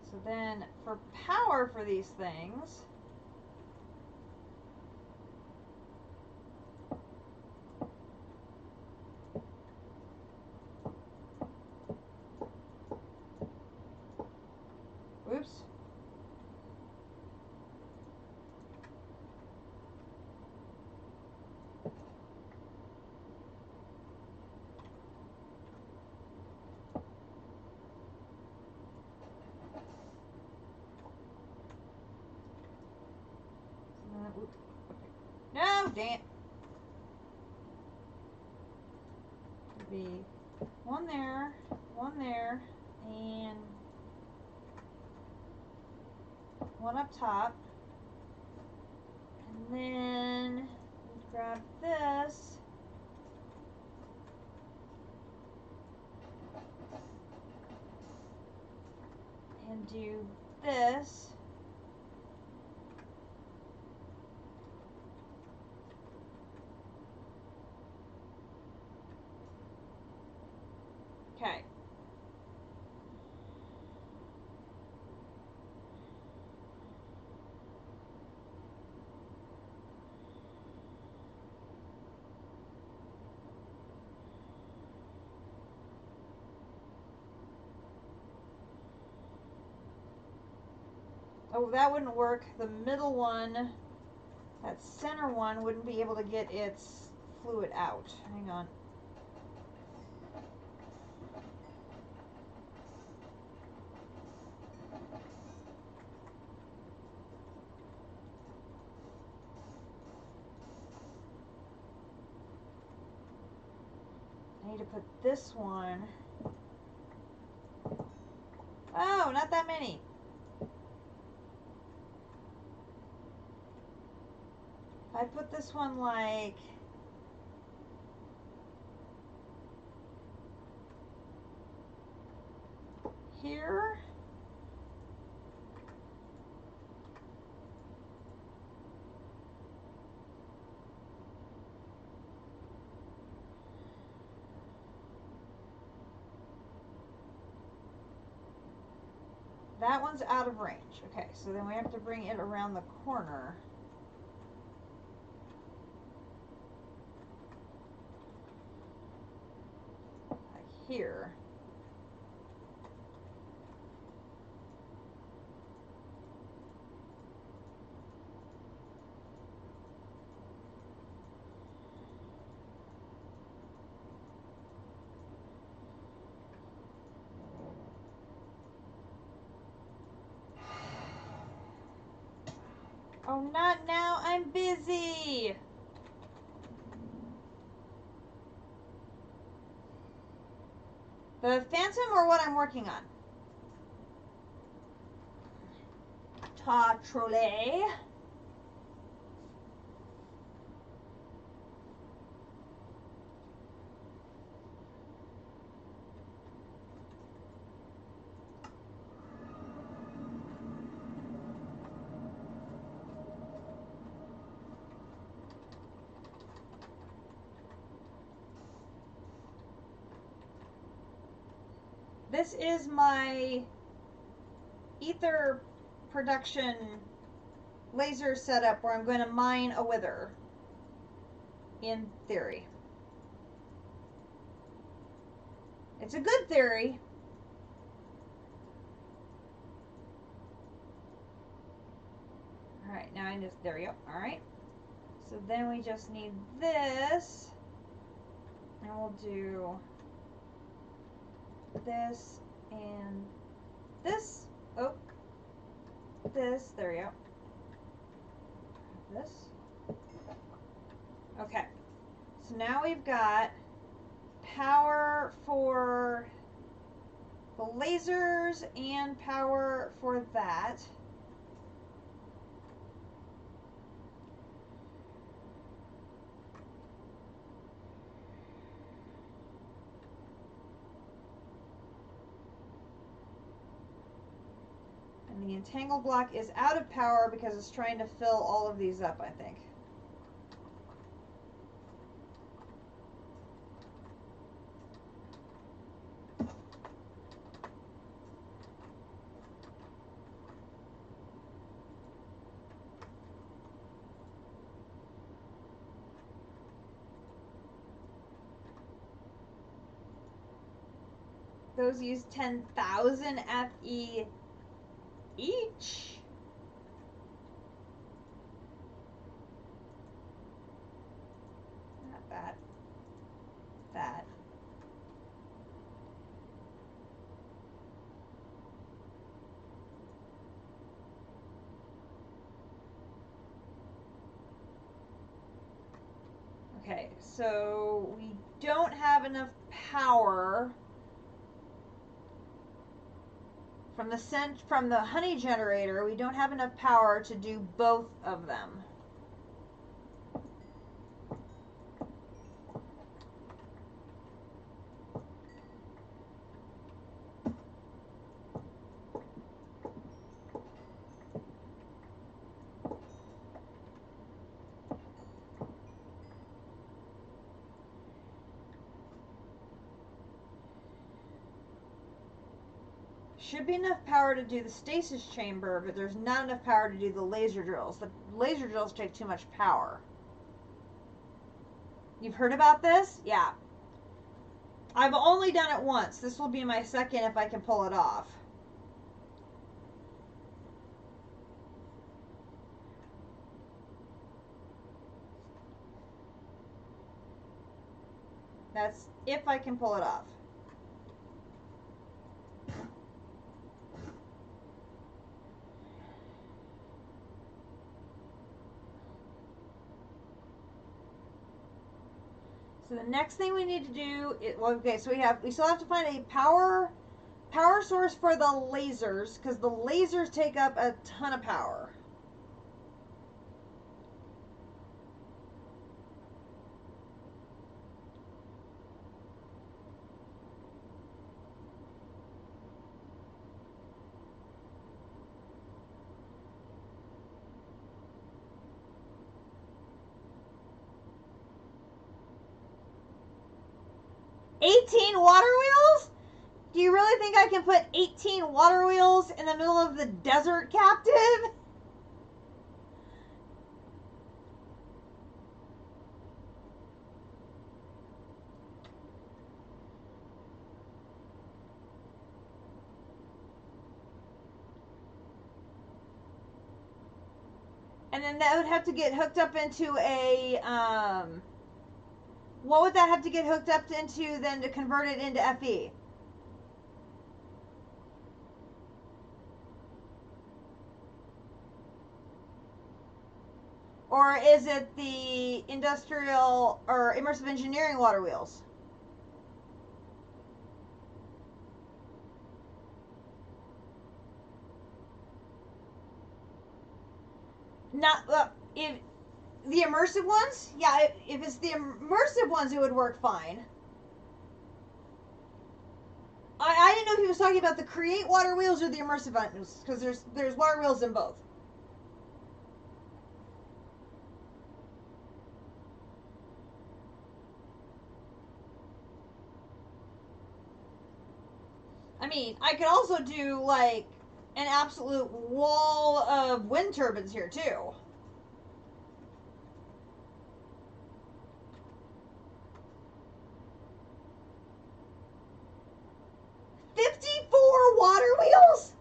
So then for power for these things, whoops. No, dang it. It'll be 1 there, 1 there, and 1 up top. And then grab this. And do this. Oh, that wouldn't work. The middle one, that center one, wouldn't be able to get its fluid out. Hang on. I need to put this one. Oh, not that many. If I put this one like here. That one's out of range. Okay, so then we have to bring it around the corner. Like here. Oh, not now. I'm busy. The Phantom or what I'm working on? Ta trolley. This is my ether production laser setup where I'm going to mine a wither, in theory. It's a good theory. Alright, now I just, there we go. Alright. So then we just need this. And we'll do this and this. Oh. This. There we go. This. Okay. So now we've got power for the lasers and power for that. And the entangle block is out of power because it's trying to fill all of these up, I think. Those use 10,000 FE each. Not bad. That. Okay, so we don't have enough power from the honey generator. We don't have enough power to do both of them. Should be enough power to do the stasis chamber, but there's not enough power to do the laser drills. The laser drills take too much power. You've heard about this? Yeah. I've only done it once. This will be my second if I can pull it off. That's if I can pull it off. So the next thing we need to do is, well, okay, so we still have to find a power source for the lasers, because the lasers take up a ton of power. Water wheels? Do you really think I can put 18 water wheels in the middle of the desert, Captain? And then that would have to get hooked up into a, what would that have to get hooked up into then to convert it into FE? Or is it the industrial or immersive engineering water wheels? Not if the immersive ones, yeah. If it's the immersive ones, it would work fine. I didn't know if he was talking about the create water wheels or the immersive ones, because there's water wheels in both. I mean, I could also do like an absolute wall of wind turbines here too. Water wheels?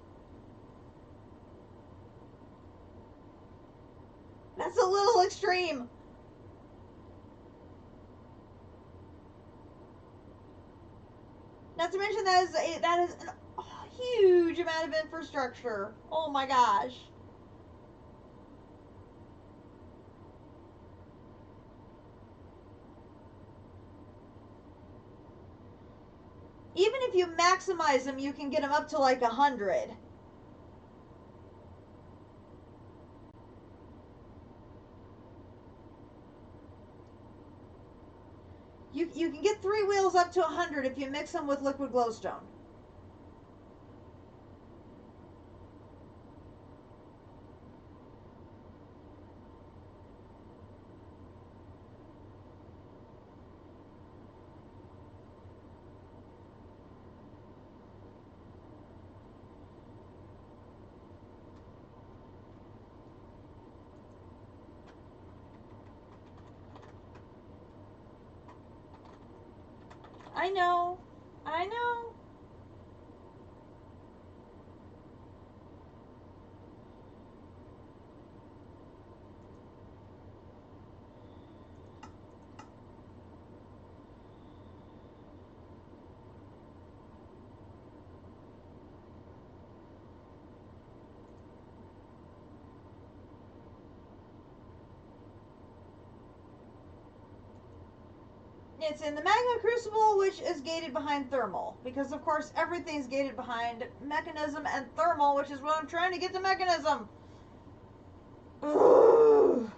That's a little extreme. Not to mention that is a huge amount of infrastructure. Oh my gosh. Even if you maximize them, you can get them up to like 100. You can get 3 wheels up to 100 if you mix them with liquid glowstone. I know. I know. It's in the magma crucible, which is gated behind thermal. Because, of course, everything's gated behind mechanism and thermal, which is what I'm trying to get to mechanism. Ugh.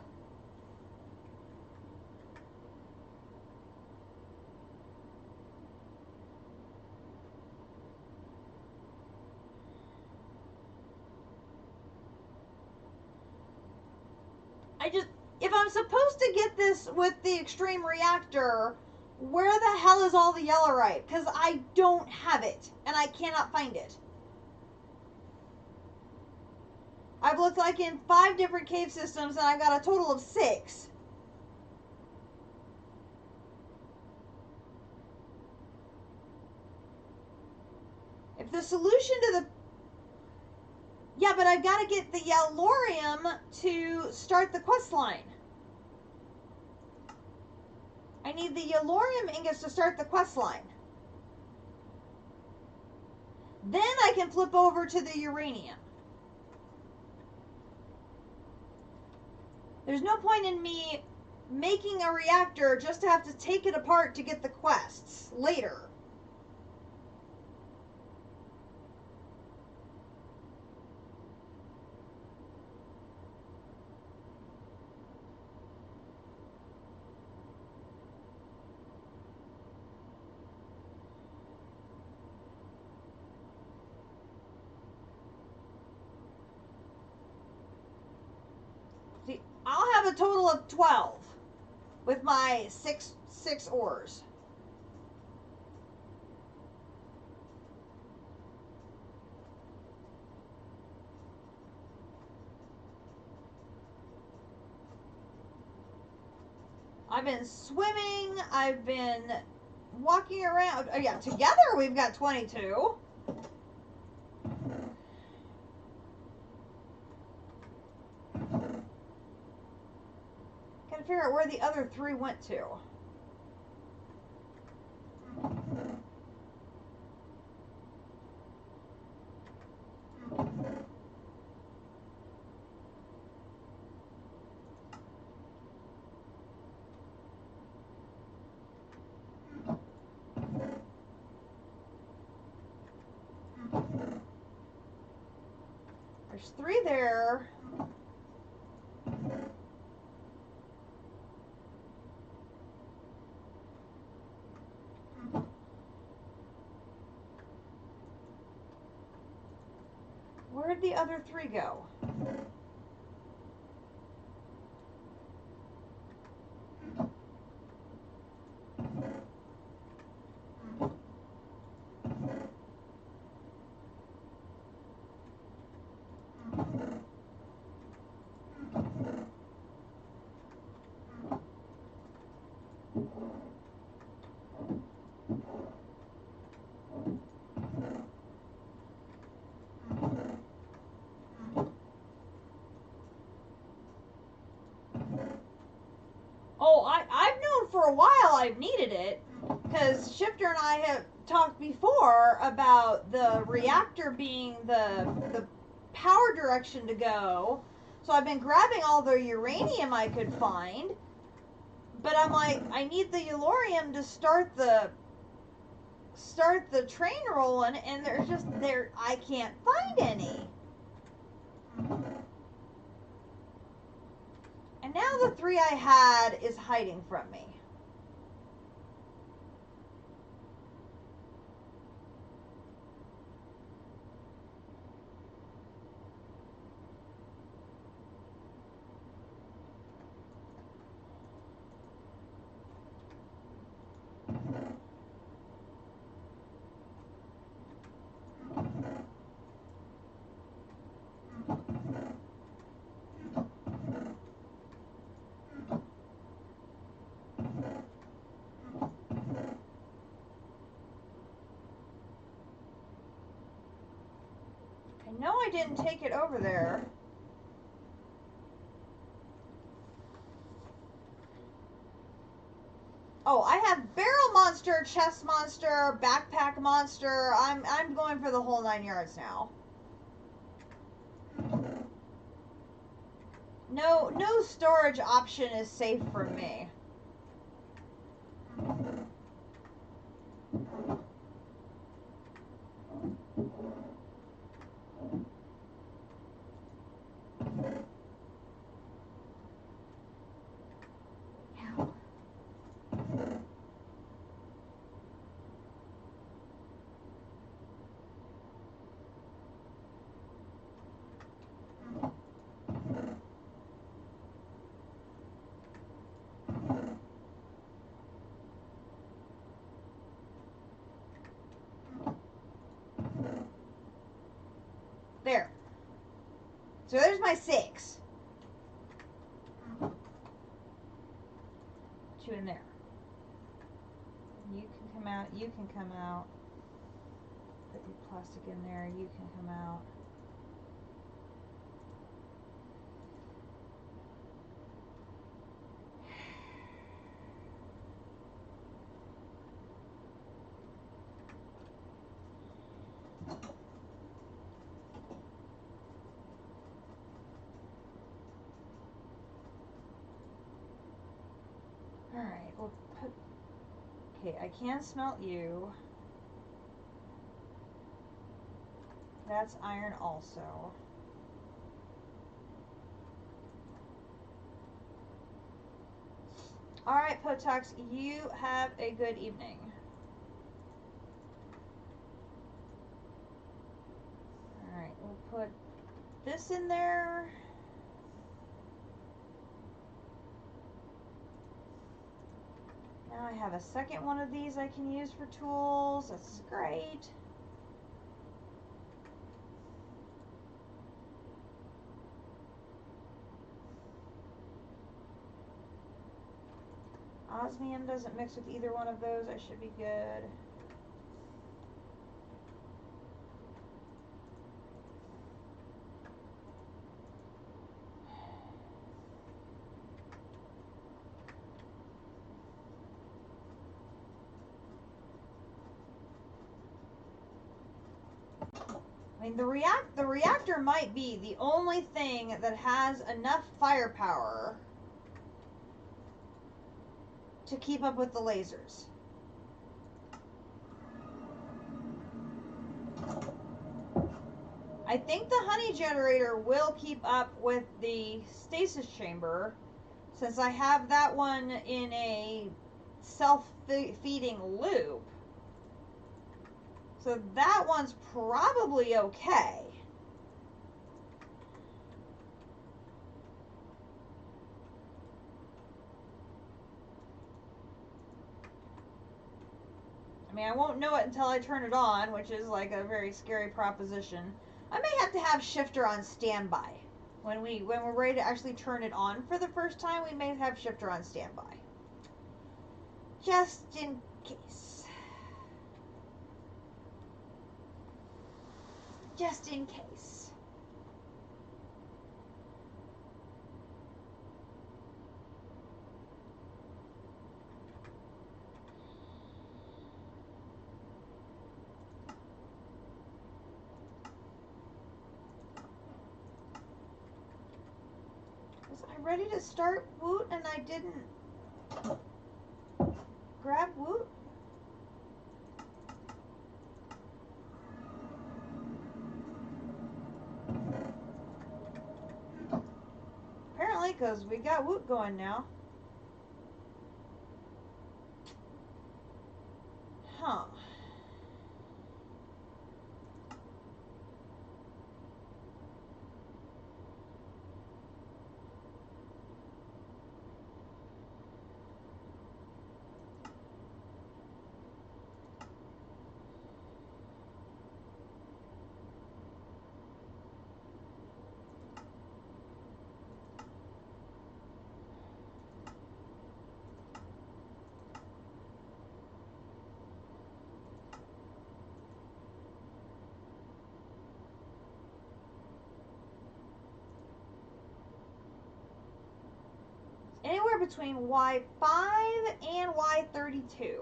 If I'm supposed to get this with the extreme reactor, where the hell is all the yellowite? Because I don't have it, and I cannot find it. I've looked like in 5 different cave systems, and I got a total of 6. If the solution to the... Yeah, but I've got to get the yellorium to start the quest line. I need the Yellorium ingots to start the quest line. Then I can flip over to the uranium. There's no point in me making a reactor just to have to take it apart to get the quests later. See, I'll have a total of 12 with my six ores. I've been swimming, I've been walking around. Yeah, together we've got 22. Gotta figure out where the other 3 went to. There's 3 there. Where'd the other 3 go? Oh, I've known for a while I've needed it, because Shifter and I have talked before about the reactor being the power direction to go. So I've been grabbing all the uranium I could find, but I'm like, I need the Yellorium to start the train rolling, and I can't find any. And now the 3 I had is hiding from me. I know I didn't take it over there. Oh, I have barrel monster, chest monster, backpack monster. I'm going for the whole 9 yards now. No storage option is safe for me. There. So there's my 6. Put you in there. You can come out. You can come out. Put the plastic in there. You can come out. Alright, we'll put... Okay, I can smelt you. That's iron also. Alright, Potox, you have a good evening. Alright, we'll put this in there. Now I have a second one of these I can use for tools. That's great. Osmium doesn't mix with either one of those. I should be good. I mean, the reactor might be the only thing that has enough firepower to keep up with the lasers. I think the honey generator will keep up with the stasis chamber, since I have that one in a self-feeding loop. So that one's probably okay. I mean, I won't know it until I turn it on, which is like a very scary proposition. I may have to have shifter on standby. When we're ready to actually turn it on for the first time, we may have shifter on standby. Just in case. Just in case. Was I ready to start Woot and I didn't grab Woot? Apparently, because we got Woot going now. Huh. Anywhere between Y5 and Y32.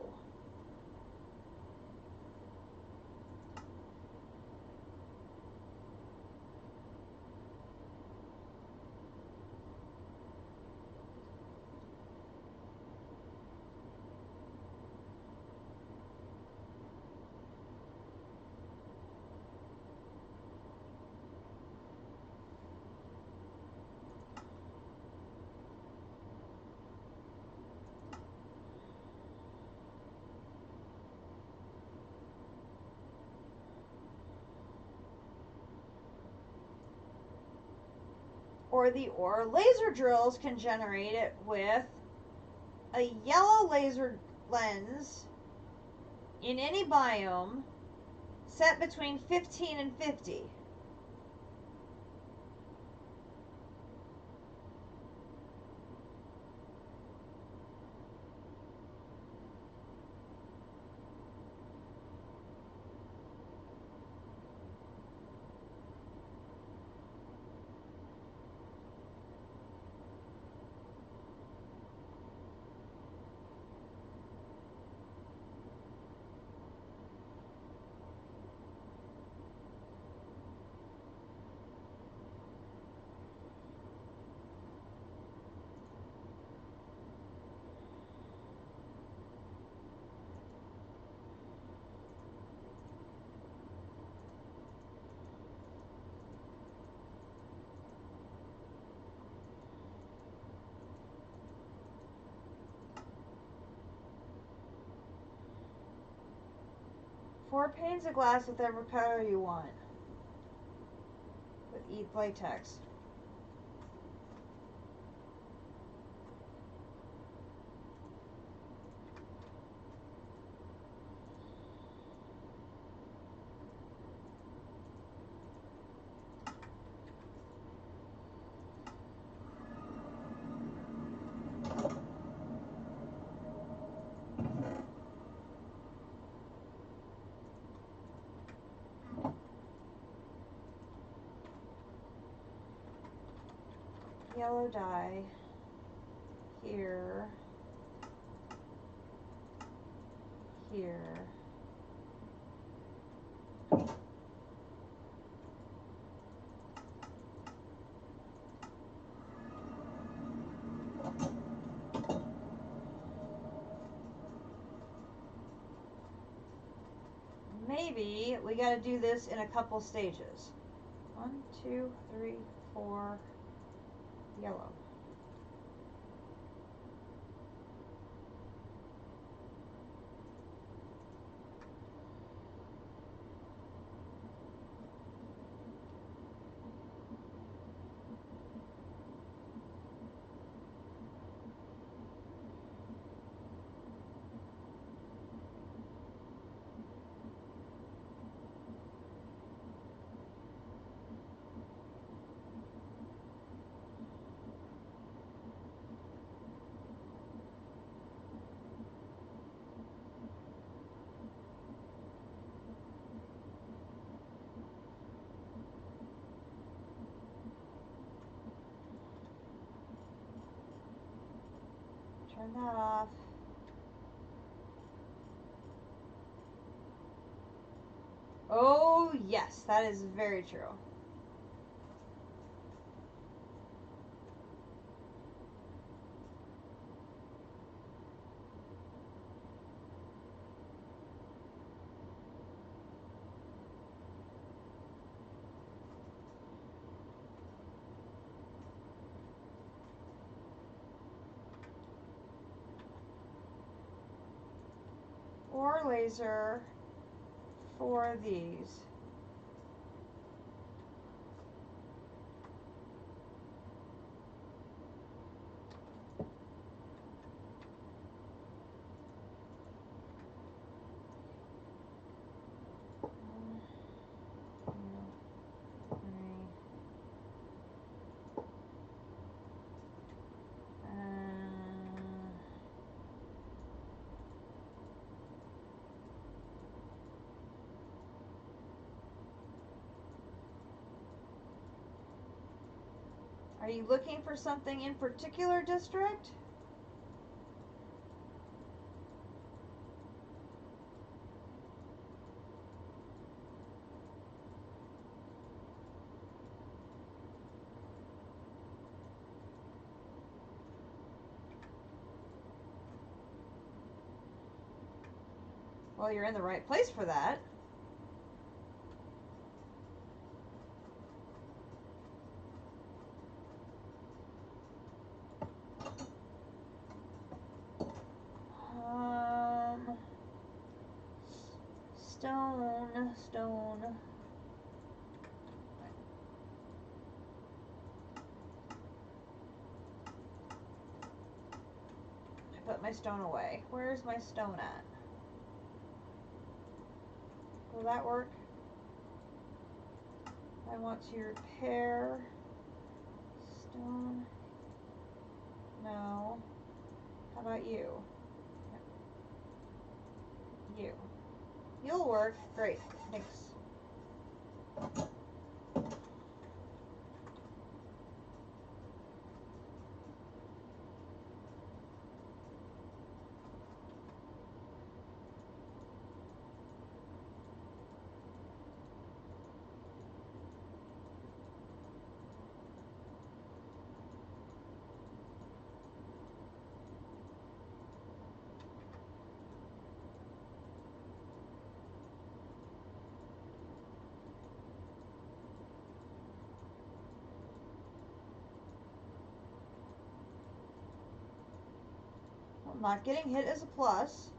Or laser drills can generate it with a yellow laser lens in any biome set between 15 and 50. 4 panes of glass with whatever color you want. With ETH latex. Yellow dye here, here. Maybe we got to do this in a couple stages. 1, 2, 3, 4. Yellow. Turn that off. Oh, yes, that is very true. Or laser for these. Are you looking for something in particular, district? Well, you're in the right place for that. Stone. I put my stone away. Where's my stone at? Will that work? I want to repair stone. No. How about you? You. You'll work. Great. Thanks. Not getting hit is a plus.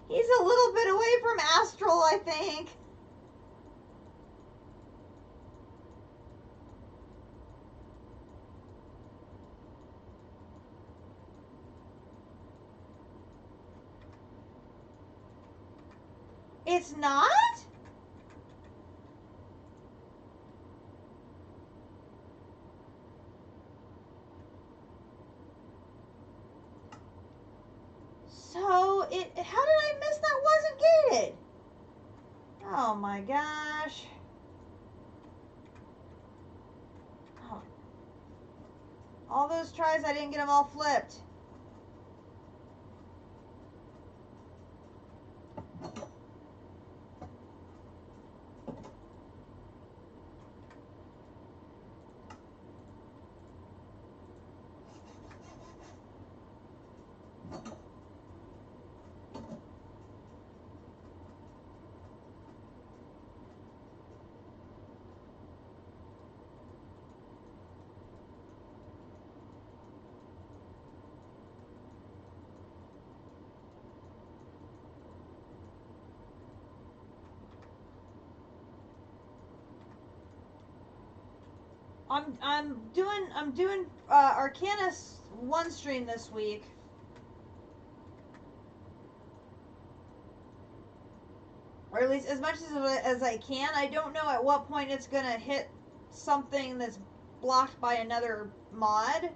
He's a little bit away from astral, I think. It's not? So, how did I miss that wasn't gated? Oh my gosh. Oh. All those tries, I didn't get them all flipped. I'm doing Arcanus one stream this week. Or at least as much as I can. I don't know at what point it's gonna hit something that's blocked by another mod.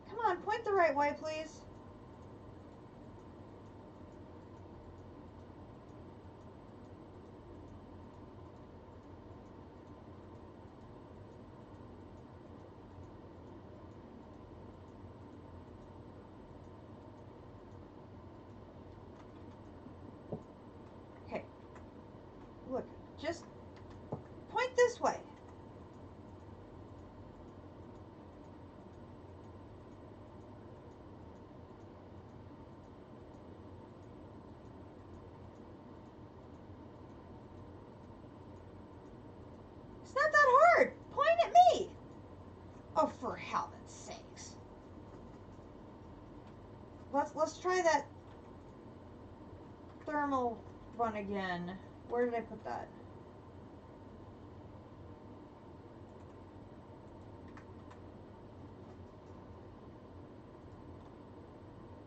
Come on, point the right way, please. Okay. Look, just point this way. It's not that hard. Point at me. Oh, for heaven's sakes. Let's try that thermal one again. Where did I put that?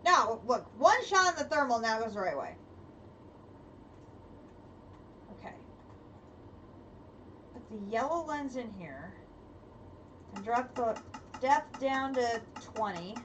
Now, look, one shot in the thermal now goes the right way. Okay. Put the yellow lens in here. And drop the depth down to 20.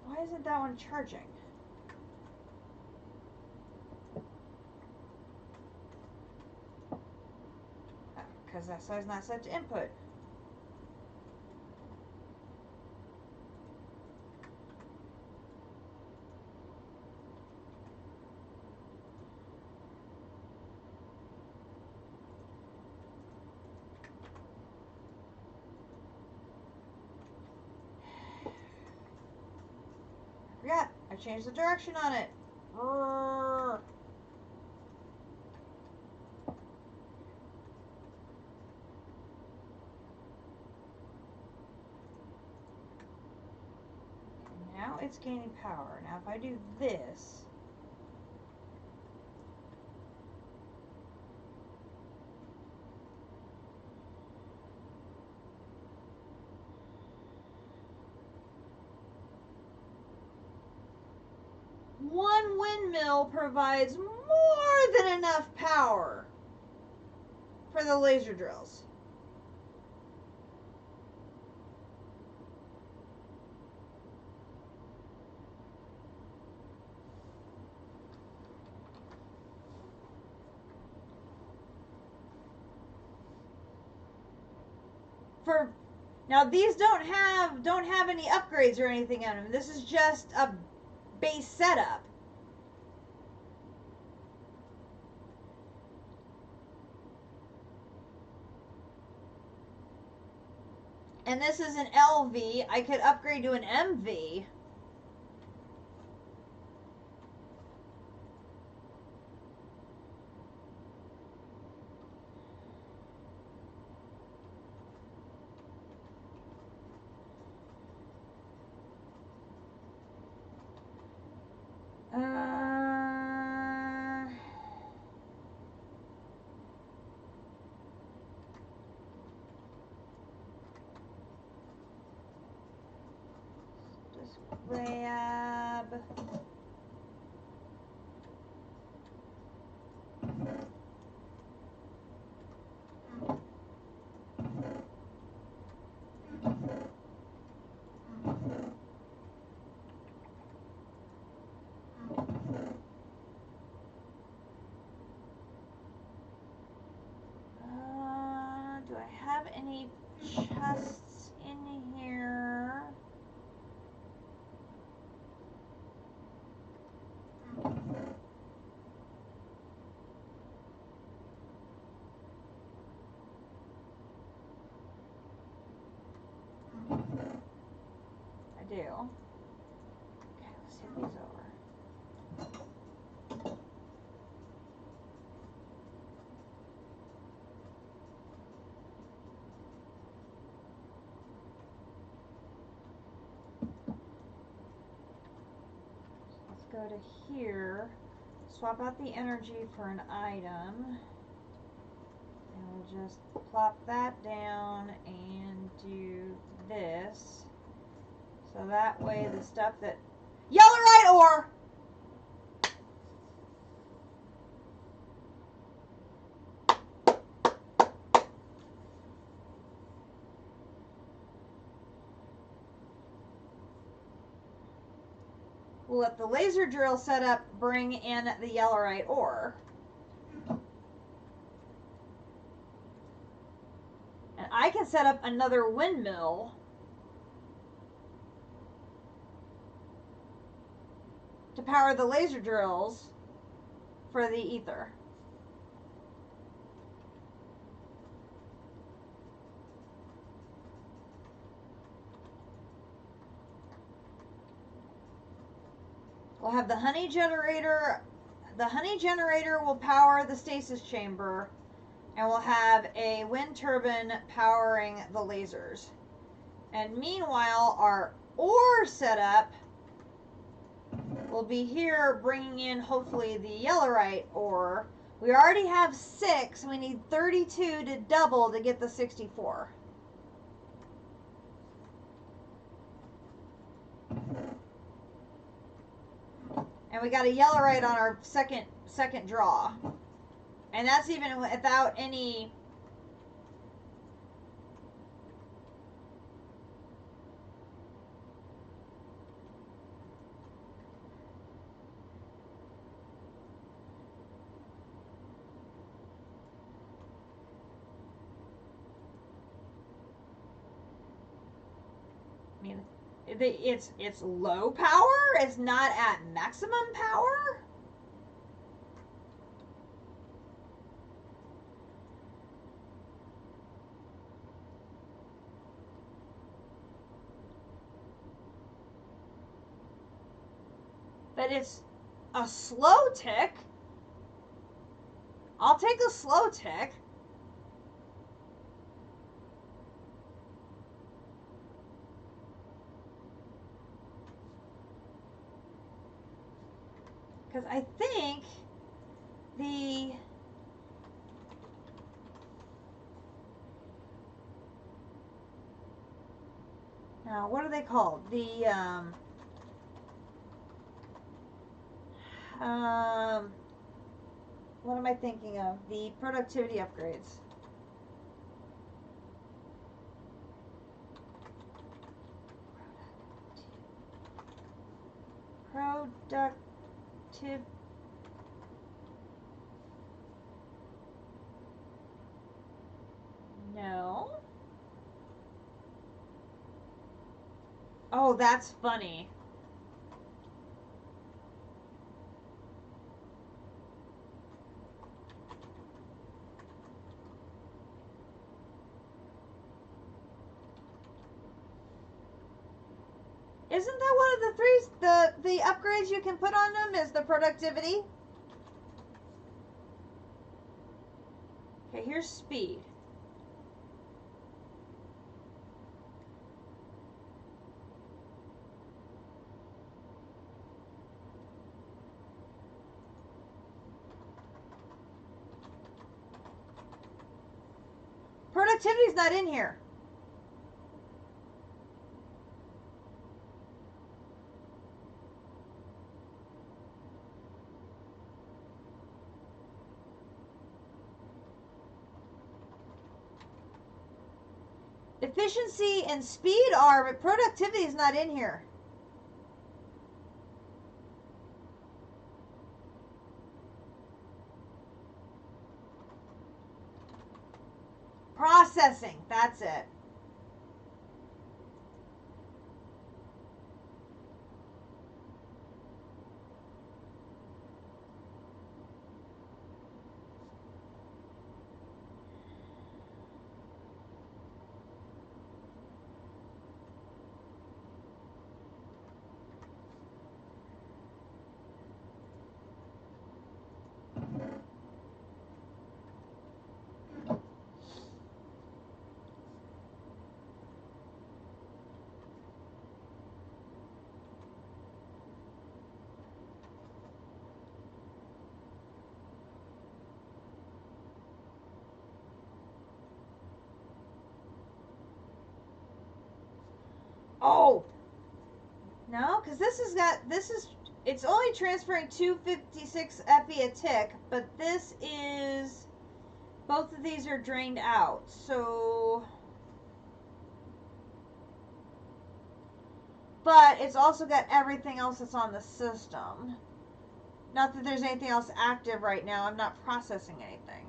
Why isn't that one charging? Because that side's not set to input. change the direction on it. Brrr. Now it's gaining power. Now if I do this, one windmill provides more than enough power for the laser drills. Now these don't have any upgrades or anything in them. This is just a base setup. And this is an LV. I could upgrade to an MV. Just grab. Do I have any chests in here? I do. Okay, let's take these over. Go to here, swap out the energy for an item, and we'll just plop that down and do this. So that way the stuff that... Yellorite ore! We'll let the laser drill setup bring in the Yellorite ore. And I can set up another windmill to power the laser drills for the ether. We'll have the honey generator. The honey generator will power the stasis chamber, and we'll have a wind turbine powering the lasers. And meanwhile, our ore setup will be here bringing in, hopefully, the Yellorite ore. We already have 6. We need 32 to double to get the 64. And we got a Yellorite on our second draw. And that's even without any... I mean, it's low power. It's not at maximum power. but it's a slow tick. I'll take a slow tick. Because I think the now what are they called? The what am I thinking of? The productivity upgrades. Productive. No. Oh, that's funny. Isn't that one of the the upgrades you can put on them is the productivity? Okay, here's speed. Productivity's not in here. Efficiency and speed are, but productivity is not in here. Processing, that's it. Oh, no, because it's only transferring 256 FE a tick, but this is, both of these are drained out, so, but it's also got everything else that's on the system. Not that there's anything else active right now, I'm not processing anything.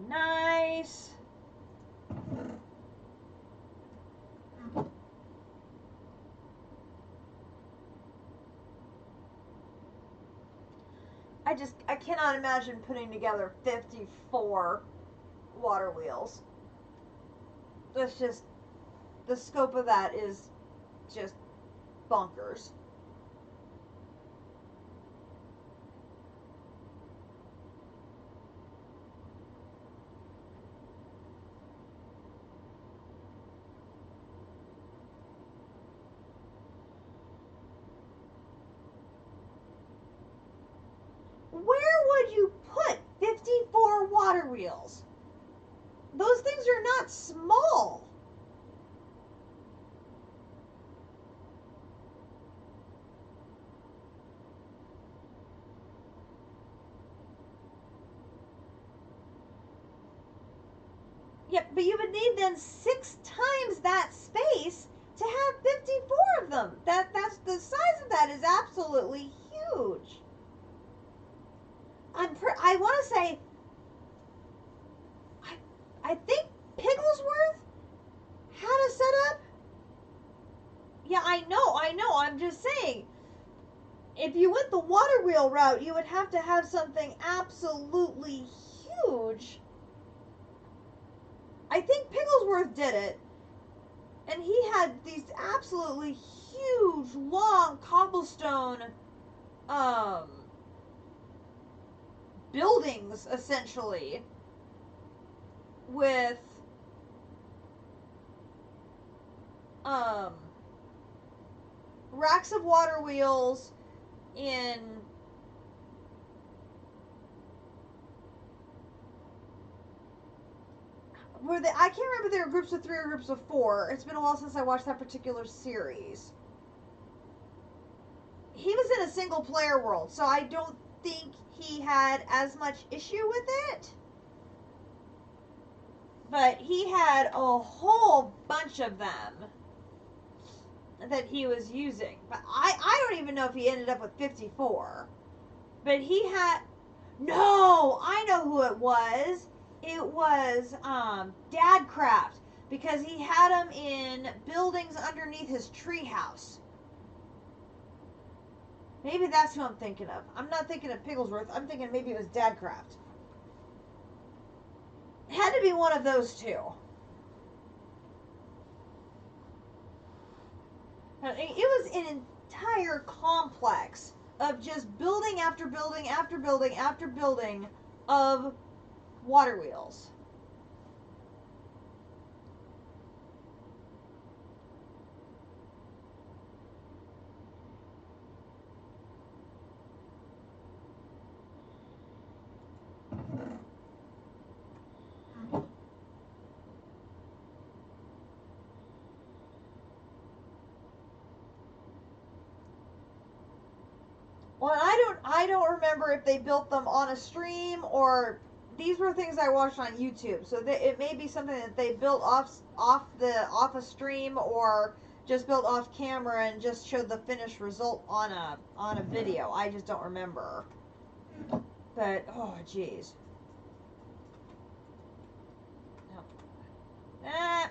Nice. I cannot imagine putting together 54 water wheels. That's just, the scope of that is just bonkers. Where would you put 54 water wheels? Those things are not small. Yep, but you would need then 6 times that space to have 54 of them. That's the size of that is absolutely huge. if you went the water wheel route, you would have to have something absolutely huge. I think Pigglesworth did it, and he had these absolutely huge, long cobblestone buildings, essentially, with racks of water wheels in I can't remember if they were groups of 3 or groups of 4. It's been a while since I watched that particular series. He was in a single player world, so I don't think he had as much issue with it. But he had a whole bunch of them that he was using. But I don't even know if he ended up with 54. But he had... No! I know who it was. It was Dadcraft. Because he had them in buildings underneath his treehouse. Maybe that's who I'm thinking of. I'm not thinking of Pigglesworth. I'm thinking maybe it was Dadcraft. It had to be one of those two. It was an entire complex of just building after building after building after building of water wheels. Well, I don't remember if they built them on a stream or these were things I watched on YouTube. So it may be something that they built off a stream or just built off camera and just showed the finished result on a video. I just don't remember. But oh jeez. No. Ah.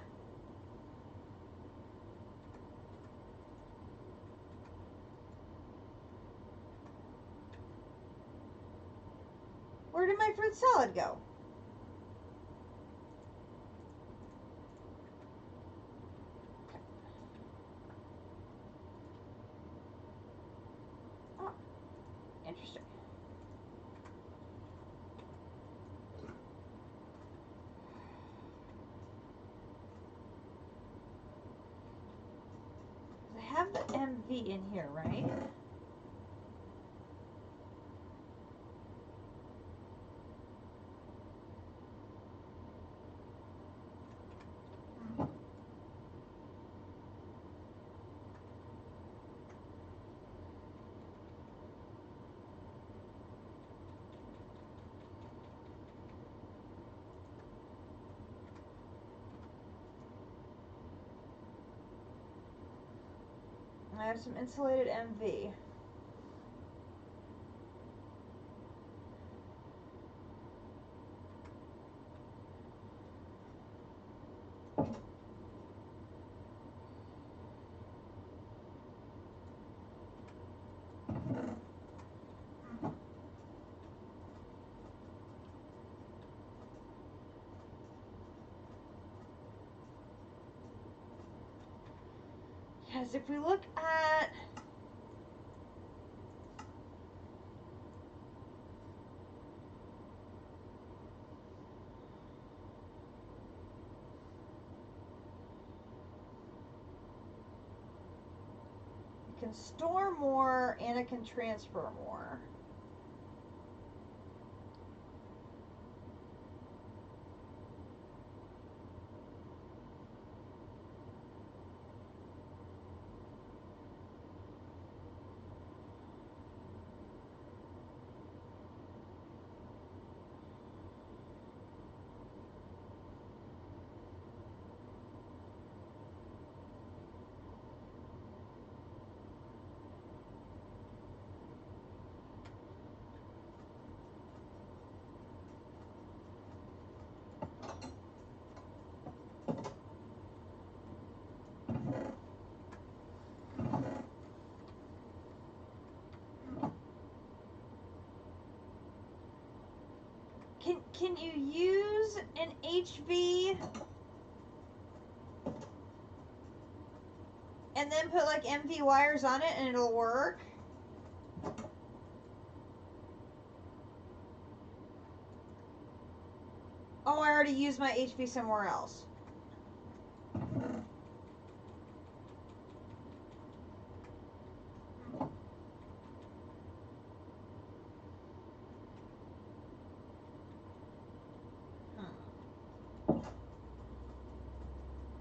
Where did my fruit salad go? Oh, interesting. I have the MV in here, right? I have some insulated MV. Because if we look at it can store more and it can transfer more. can you use an HV and then put like MV wires on it and it'll work? Oh, I already used my HV somewhere else.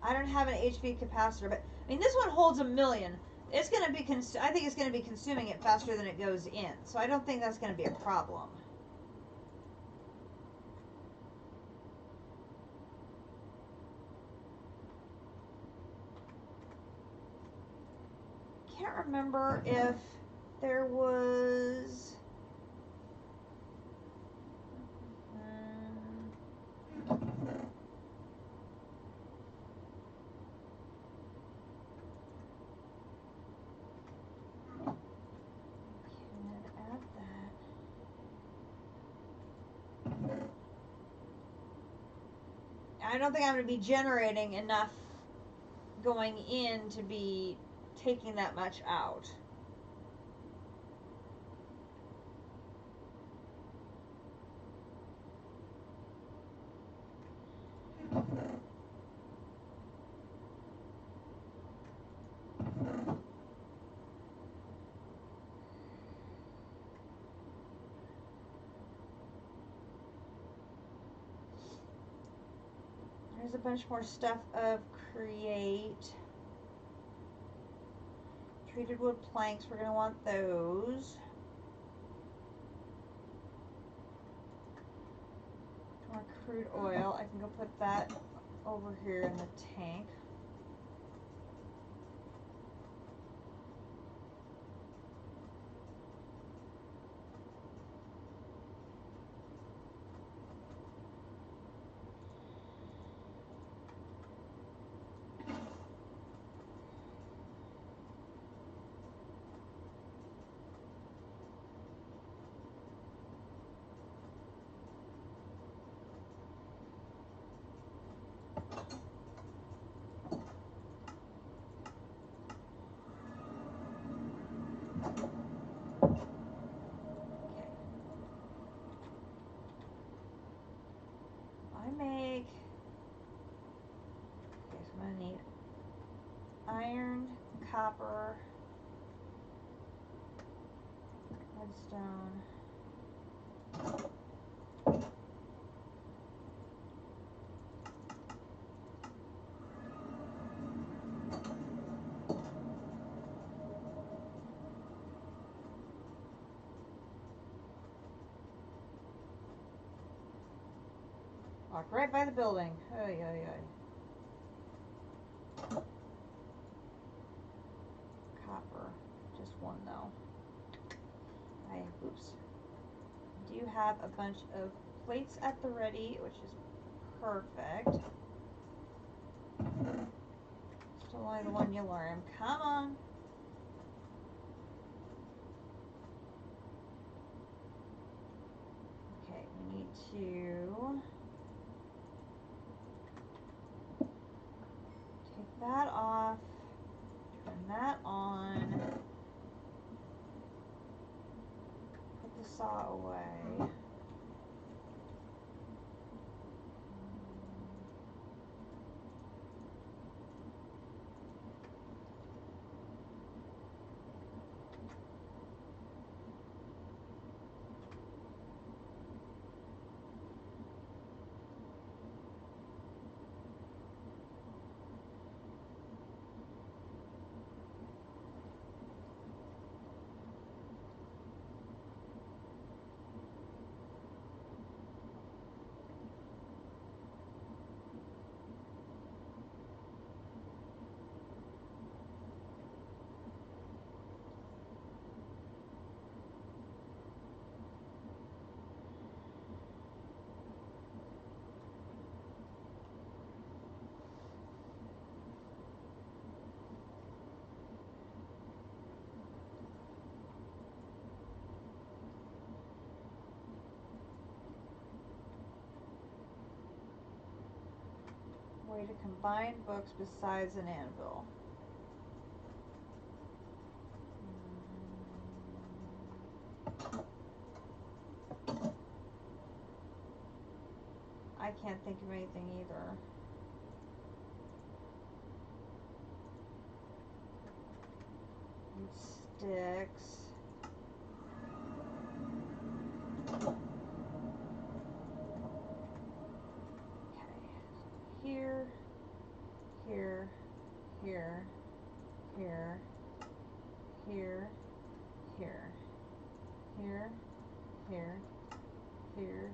I don't have an HV capacitor, but I mean this one holds 1,000,000. It's going to be I think it's going to be consuming it faster than it goes in, so I don't think that's going to be a problem. Can't remember if there was I don't think I'm going to be generating enough going in to be taking that much out. There's a bunch more stuff of create. Treated wood planks, we're going to want those. More crude oil, I can go put that over here in the tank. Iron, copper, redstone. Walk right by the building. Oy, oy, oy. Copper. Just one though. Oops. I do have a bunch of plates at the ready, which is perfect. Still only the one you learn. Come on. Okay, we need to take that off, turn that on, put the saw away. way to combine books besides an anvil. I can't think of anything either. Sticks. Here, here, here, here, here, here, here, here, here,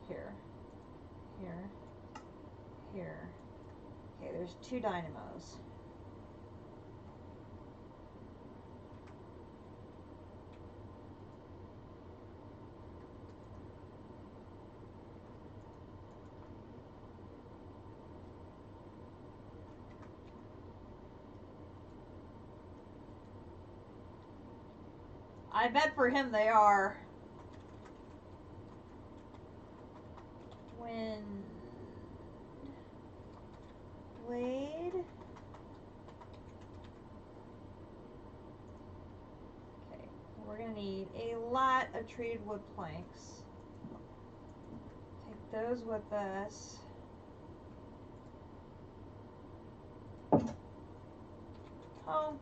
here, here, here. Okay, there's 2 dynamos. I bet for him they are. Wind. Blade. Okay, we're gonna need a lot of treated wood planks. Take those with us. Oh.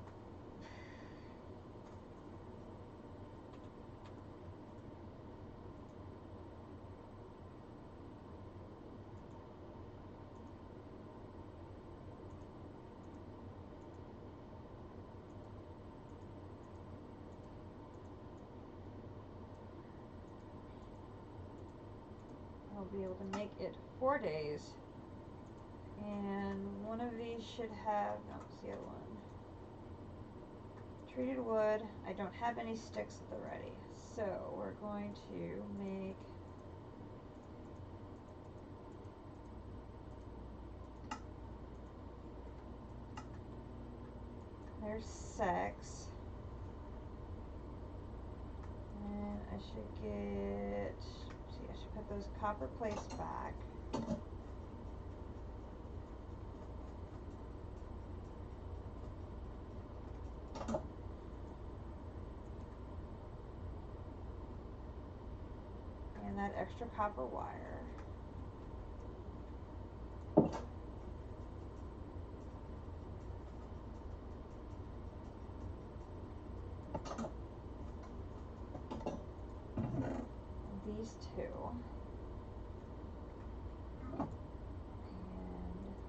I'll be able to make it 4 days. And one of these should have, no, it's the other one. Treated wood. I don't have any sticks at the ready. So we're going to make there's 6. And I should get, see, I should put those copper plates back. And that extra copper wire. These 2. And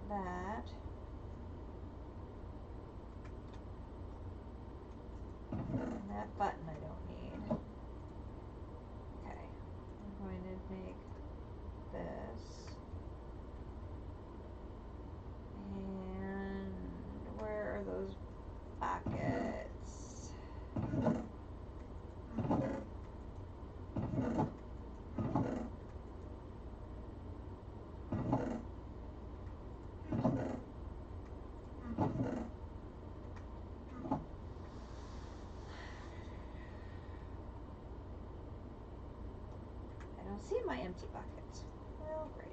that. And that button I don't need. Okay. I'm going to make this. And where are those buckets? I don't see my empty buckets. Well, great.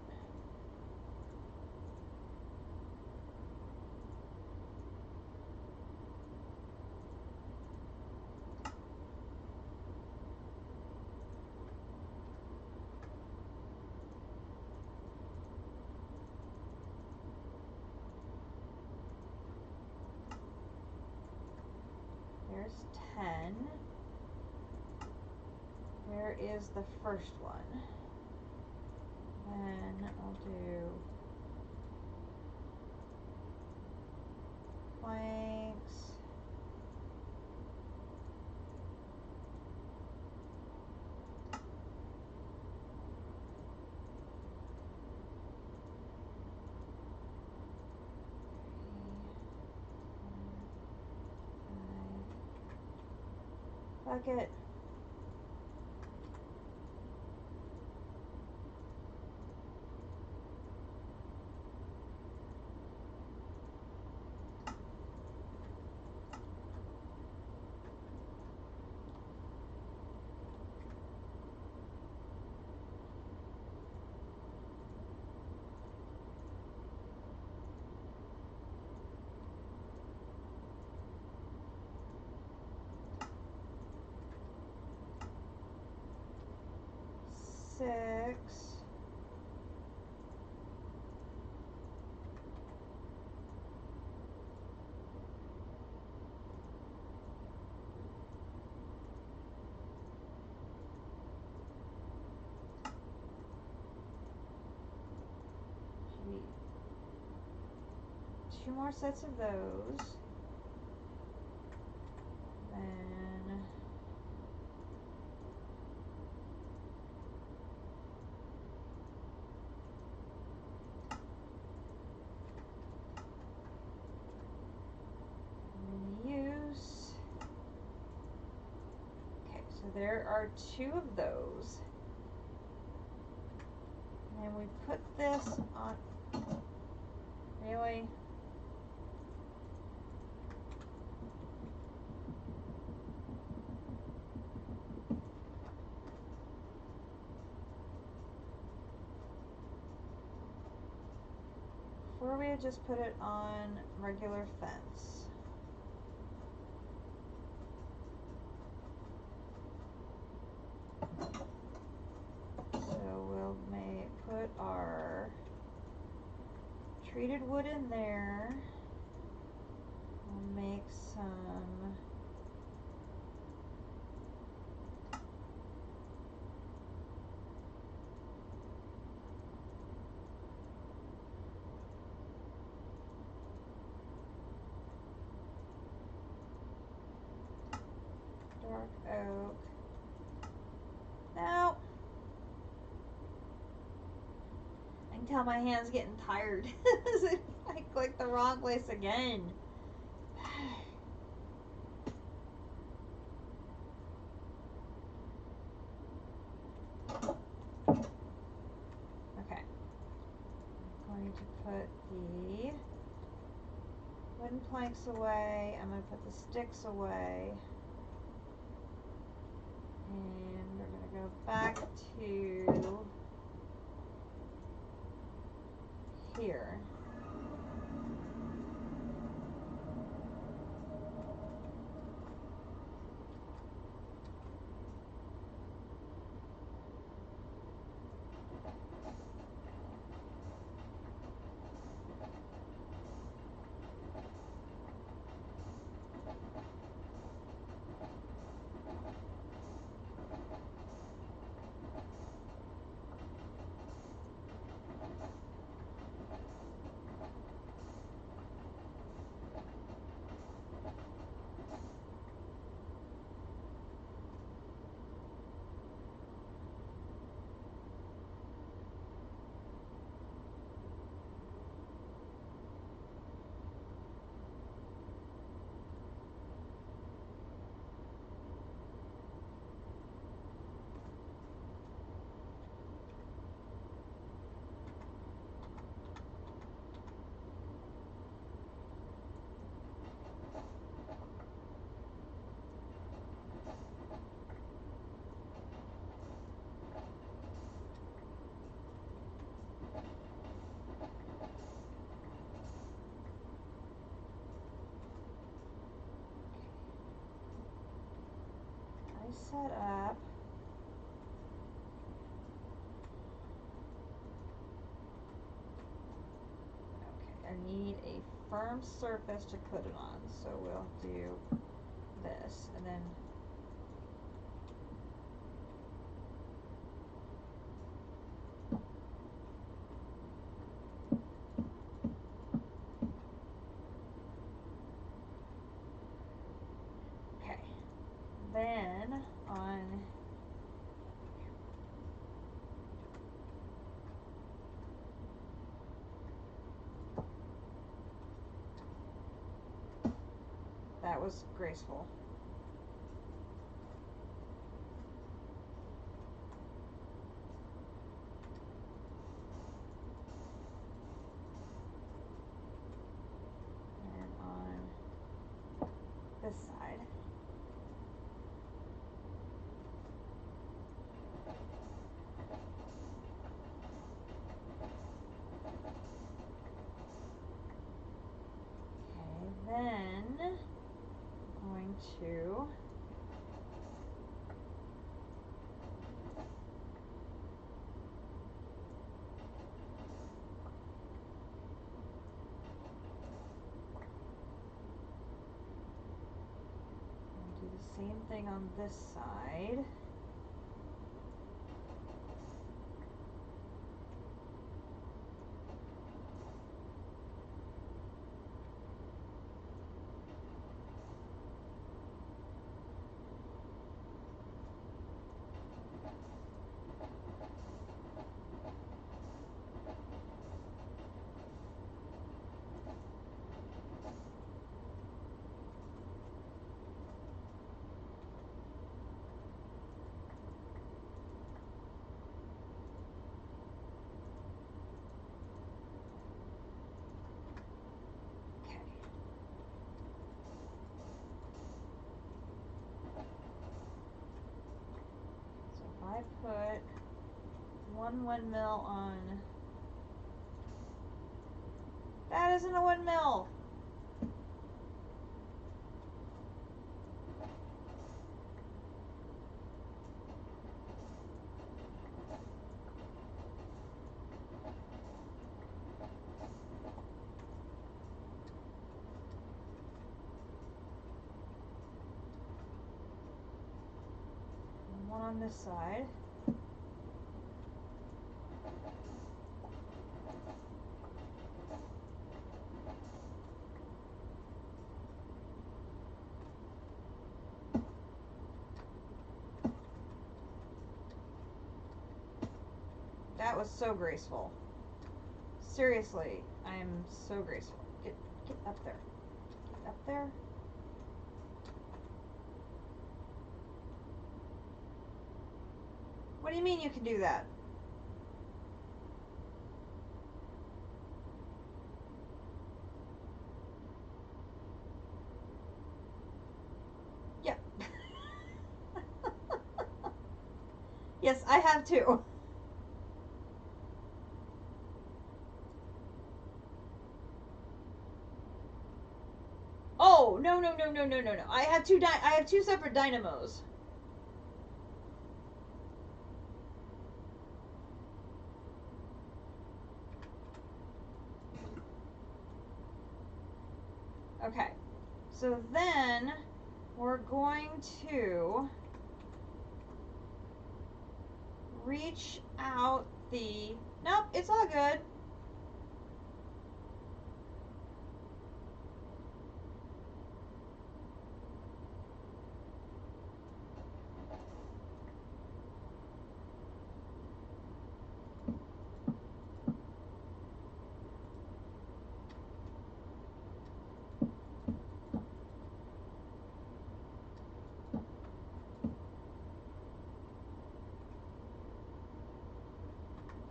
There's 10. Where is the first one? Then I'll do planks. Bucket. 6. Two more sets of those. Then use. Okay, so there are 2 of those. And we put this on. Really? Or we had just put it on regular fence. So we'll put our treated wood in there. We'll make some dark oak. No. I can tell my hand's getting tired. I clicked the wrong place again. Okay. I'm going to put the wooden planks away. I'm going to put the sticks away. And we're going to go back to here. Set up. Okay, I need a firm surface to put it on, so we'll do this and then then on that was graceful. And on this side. Then I'm going to same thing on this side. I put one windmill on. That isn't a windmill. One on this side. That was so graceful. Seriously, I am so graceful. Get up there. Get up there. What do you mean you can do that? Yep. Yes, I have too. Oh, no. I have two separate dynamos. Okay. So then we're going to reach out the... Nope, it's all good.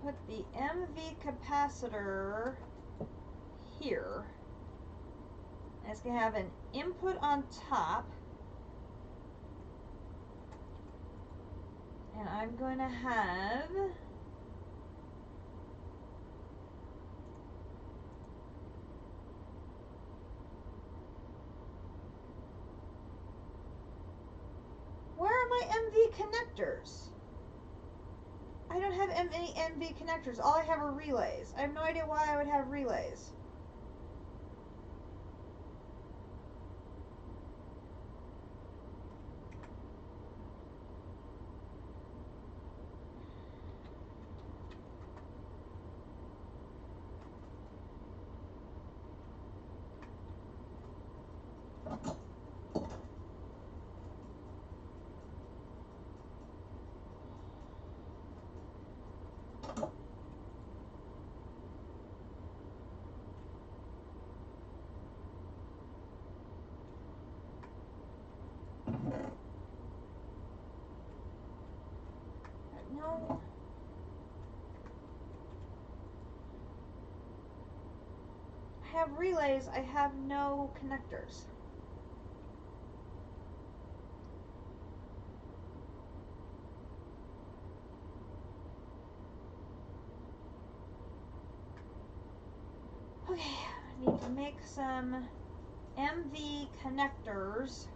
Put the MV capacitor here. And it's going to have an input on top. And I'm going to have... Where are my MV connectors? I don't have any MV connectors. All I have are relays. I have no idea why I would have relays. No. I have relays. I have no connectors. Okay, I need to make some MV connectors.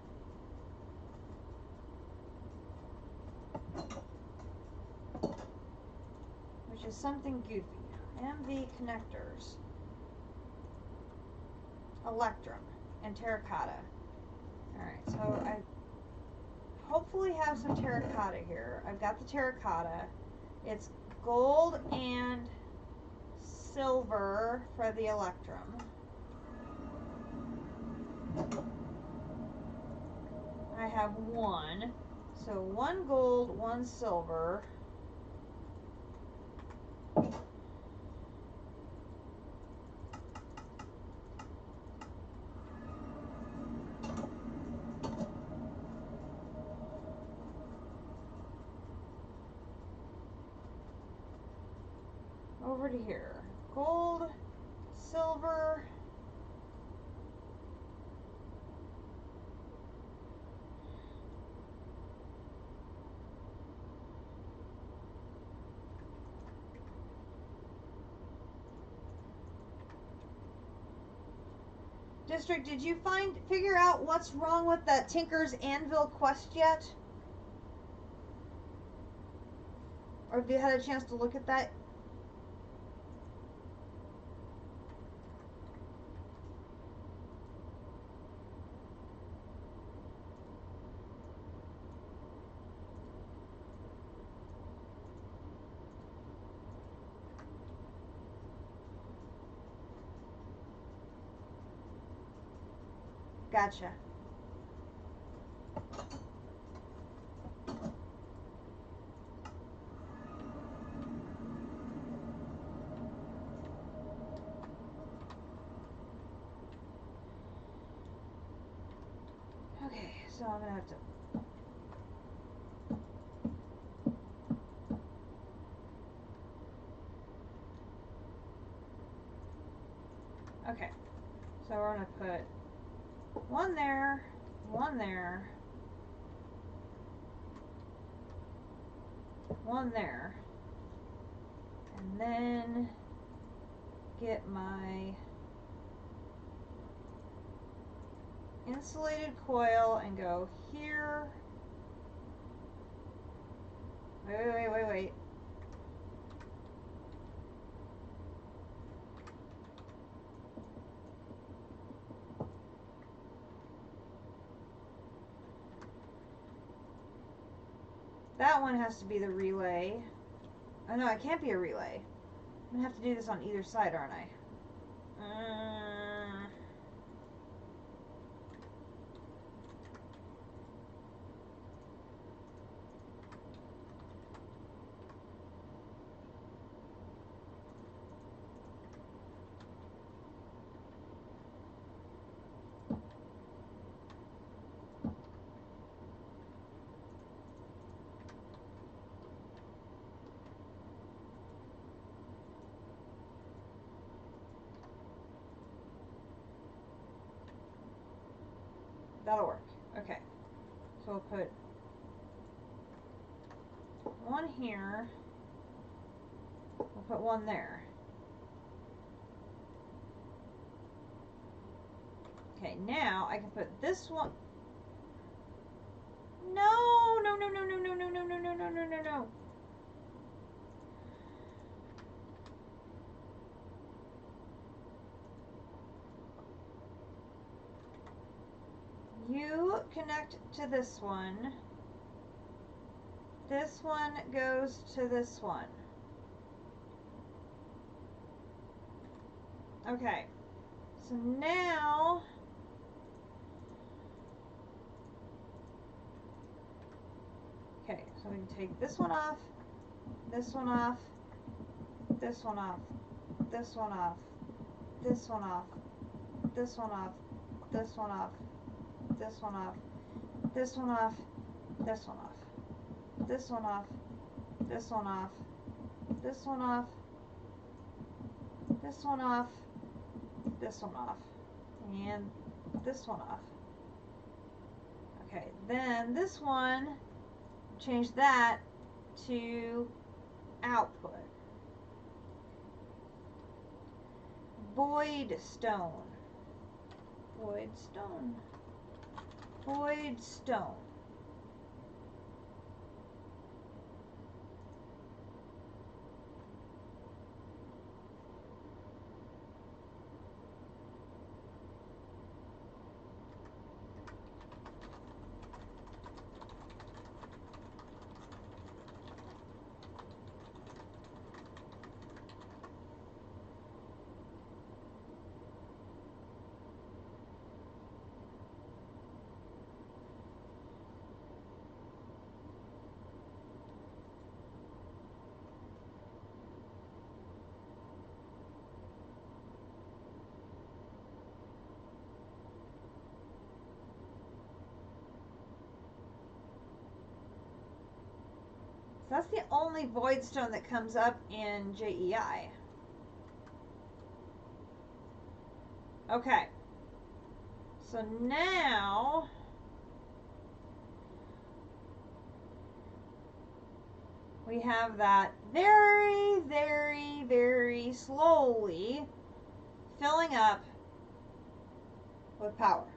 Which is something goofy. MV connectors. Electrum and terracotta. Alright, so hopefully have some terracotta here. I've got the terracotta. It's gold and silver for the electrum. I have one. So one gold, one silver. Over to here. Gold, silver. District, did you figure out what's wrong with that Tinker's Anvil quest yet? Or have you had a chance to look at that? Gotcha. Okay, so I'm gonna have to. Okay, so we're gonna put one there, one there, one there, and then get my insulated coil and go here. Wait. That one has to be the relay. Oh no, it can't be a relay. I'm gonna have to do this on either side, aren't I? That'll work. Okay. So we'll put one here. We'll put one there. Okay, now I can put this one. No. You connect to this one. This one goes to this one. Okay. So now okay, so we can take this one off, this one off, this one off, this one off, this one off, this one off, this one off, this one off, this one off, this one off, this one off, this one off, this one off, this one off, this one off, and this one off. Okay, then this one, change that to output. Void stone. Void stone. Void stone. That's the only void stone that comes up in JEI. Okay. So now we have that very, very, very slowly filling up with power.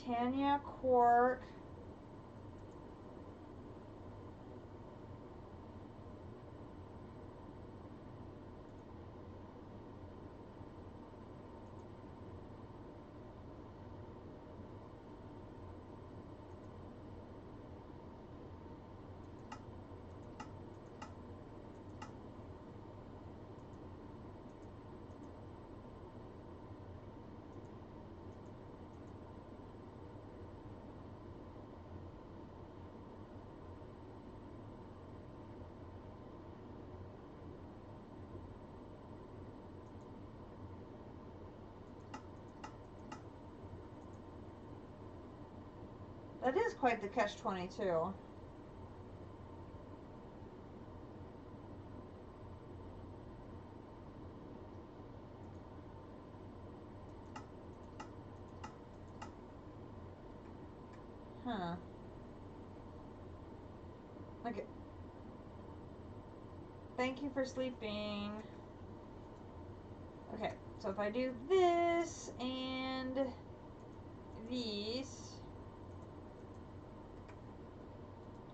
Titania, quark. That is quite the catch-22. Huh. Okay. Thank you for sleeping. Okay, so if I do this and these,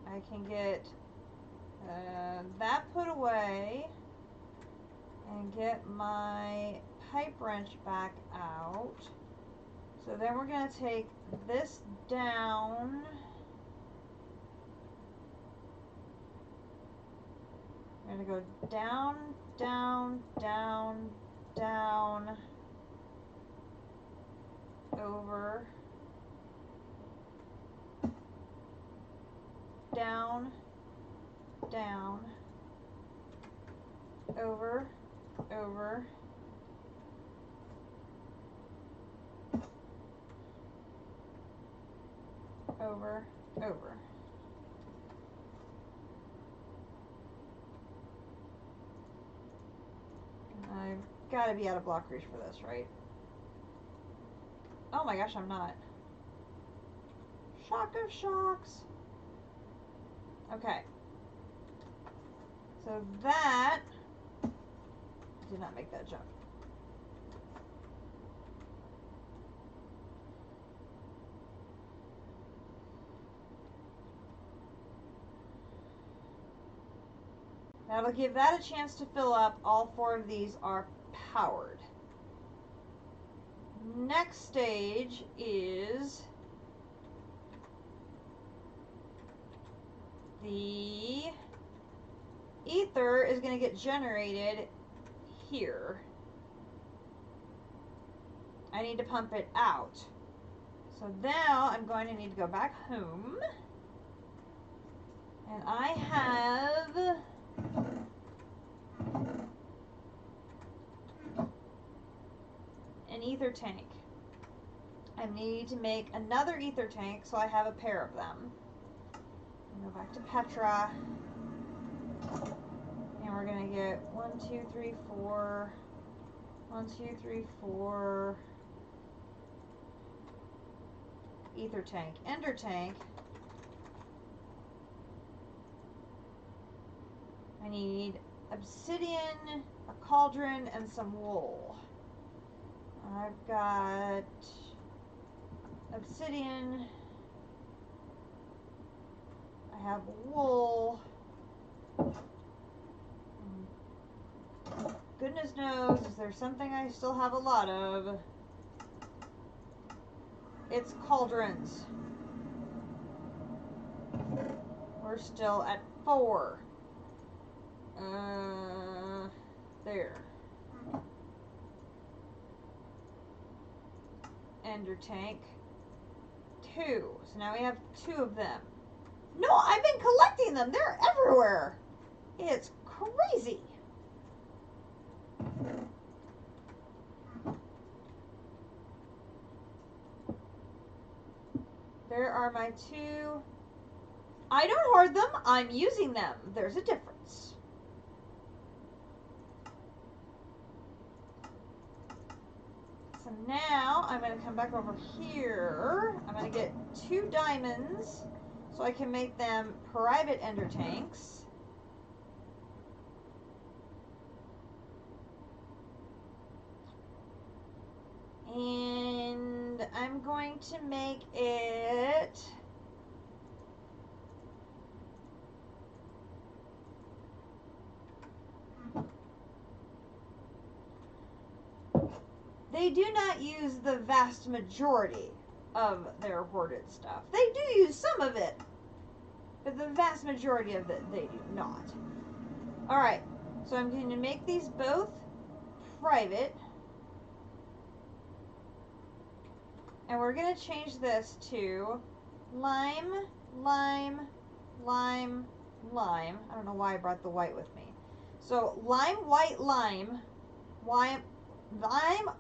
I can get that put away and get my pipe wrench back out. So then we're going to take this down. We're going to go down, down, down, down, over, down, down, over, over, over, over. I've got to be out of block reach for this, right? Oh my gosh, I'm not. Shock of shocks. Okay. So that did not make that jump. That'll give that a chance to fill up. All 4 of these are powered. Next stage is the ether is going to get generated here. I need to pump it out. So now I'm going to need to go back home. And I have an ether tank. I need to make another ether tank, so I have a pair of them. Go back to Petra. And we're going to get 1, 2, 3, 4. 1, 2, 3, 4. ether tank, ender tank. I need obsidian, a cauldron, and some wool. I've got obsidian. I have wool. Goodness knows, is there something I still have a lot of? It's cauldrons. We're still at 4. There. Ender tank. 2. So now we have 2 of them. No, I've been collecting them. They're everywhere. It's crazy. There are my 2. I don't hoard them. I'm using them. There's a difference. So now I'm going to come back over here. I'm going to get 2 diamonds so I can make them private ender tanks. And I'm going to make it they do not use the vast majority of their hoarded stuff. They do use some of it, but the vast majority of it they do not. Alright, so I'm going to make these both private. And we're going to change this to lime, lime, lime, lime. I don't know why I brought the white with me. So lime, white, lime, lime,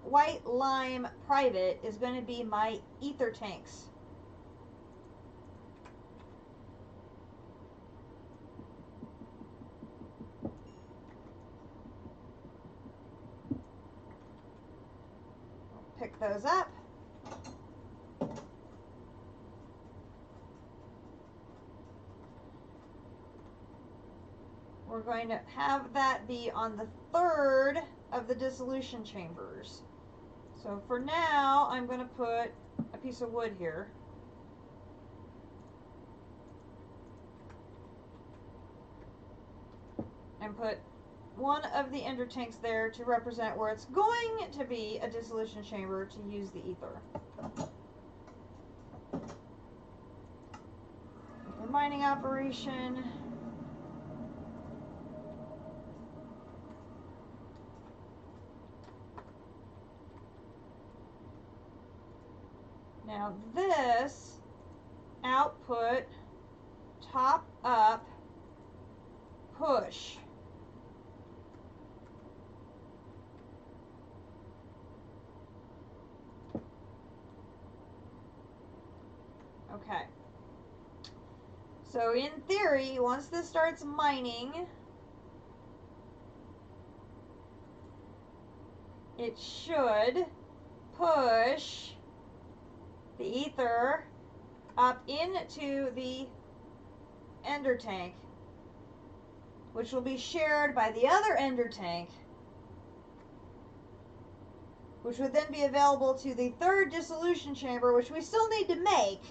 white, lime, private is going to be my ether tanks. Pick those up. We're going to have that be on the 3rd of the dissolution chambers. So for now, I'm going to put a piece of wood here. And put one of the ender tanks there to represent where it's going to be a dissolution chamber to use the ether. The mining operation. Now this output, top up, push. Okay. So in theory, once this starts mining, it should push the ether up into the ender tank, which will be shared by the other ender tank, which would then be available to the 3rd dissolution chamber, which we still need to make.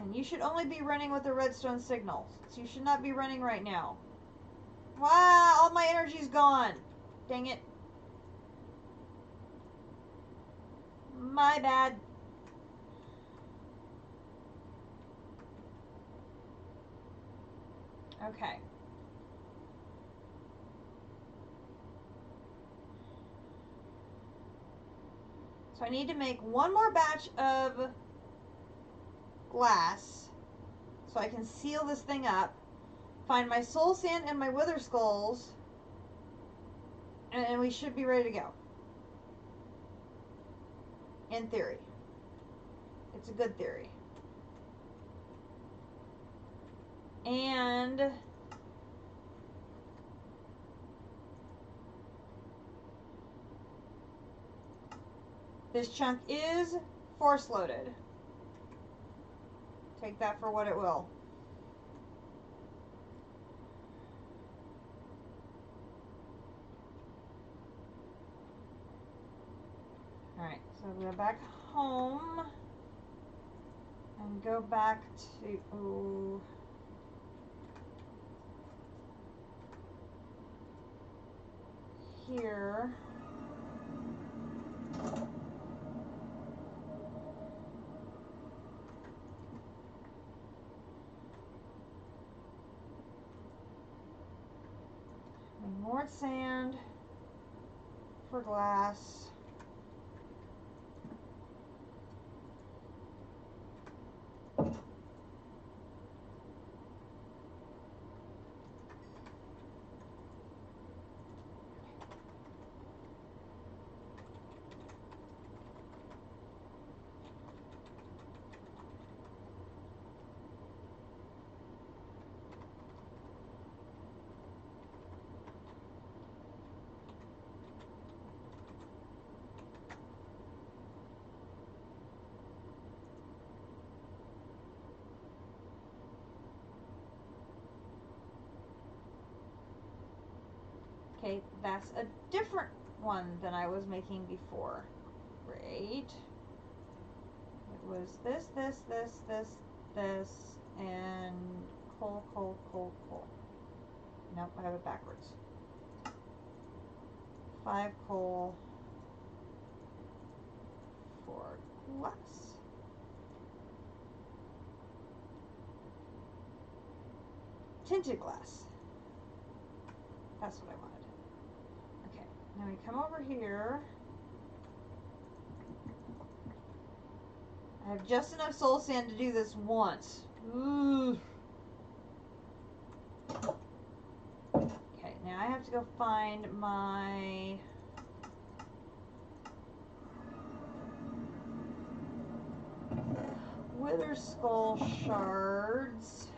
And you should only be running with the redstone signal. So you should not be running right now. Wow, all my energy's gone. Dang it. My bad. Okay. So I need to make one more batch of glass so I can seal this thing up, find my soul sand and my wither skulls, and we should be ready to go. In theory. It's a good theory. And this chunk is force loaded. Take that for what it will. Alright, so we'll go back home and go back to here. More sand for glass. Okay, that's a different one than I was making before. Great. It was this, and coal. Nope, I have it backwards. 5 coal, 4 glass. Tinted glass. That's what I wanted. Okay, now we come over here. I have just enough soul sand to do this once. Ooh. Okay, now I have to go find my wither skull shards.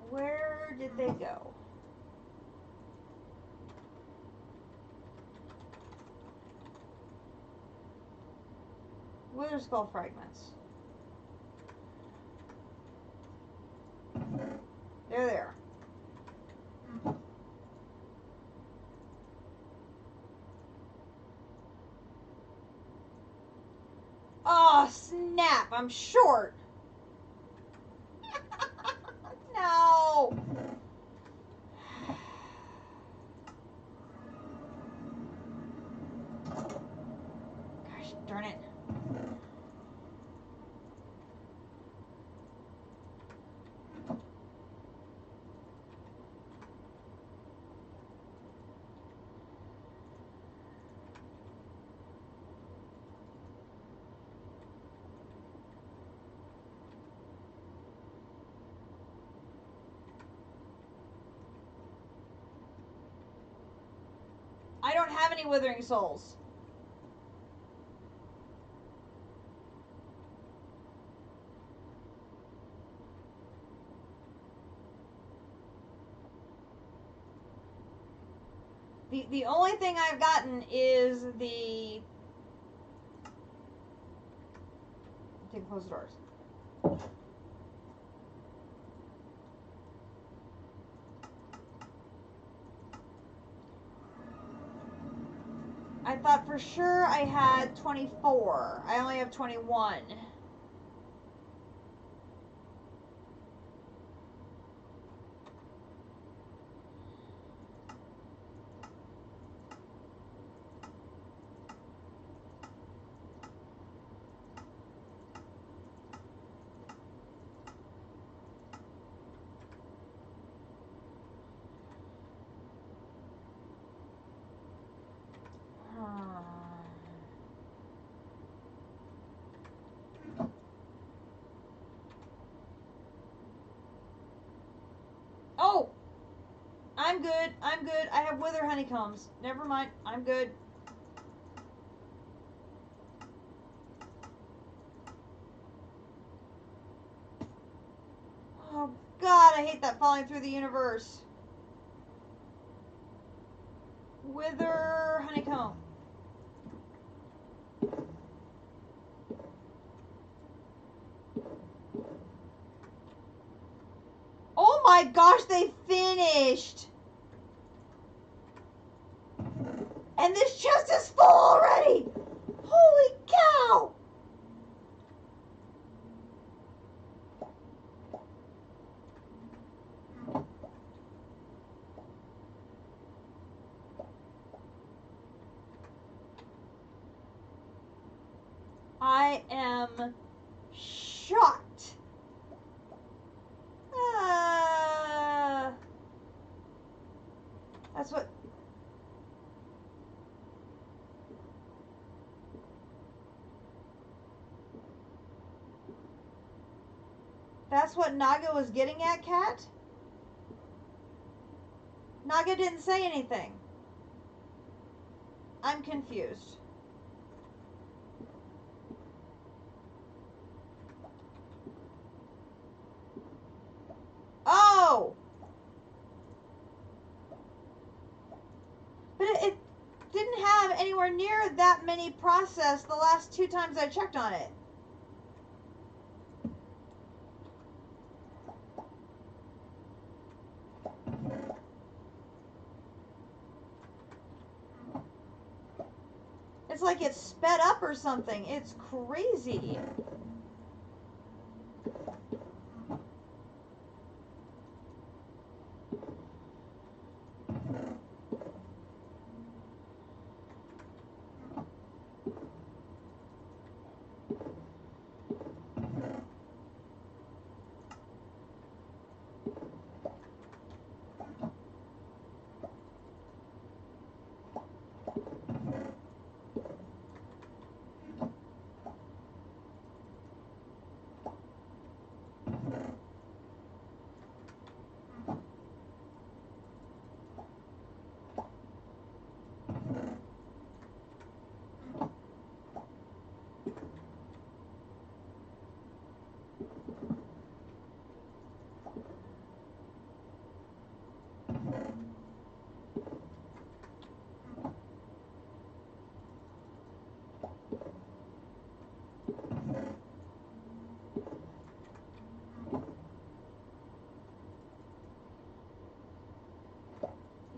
Where did they go? Wither skull fragments. They're there. Oh, snap! I'm short! No! Gosh darn it. I don't have any withering souls. The only thing I've gotten is the close the doors. I thought for sure I had 24. I only have 21. Oh! I'm good. I'm good. I have wither honeycombs. Never mind. I'm good. Oh, God. I hate that falling through the universe. Wither honeycomb. Oh my gosh, they finished! And this chest is full already! Holy cow! I am shocked. That's what... That's what Naga was getting at, Kat? Naga didn't say anything. I'm confused. Oh! But it didn't have anywhere near that many processed the last 2 times I checked on it. It's like it's sped up or something. It's crazy.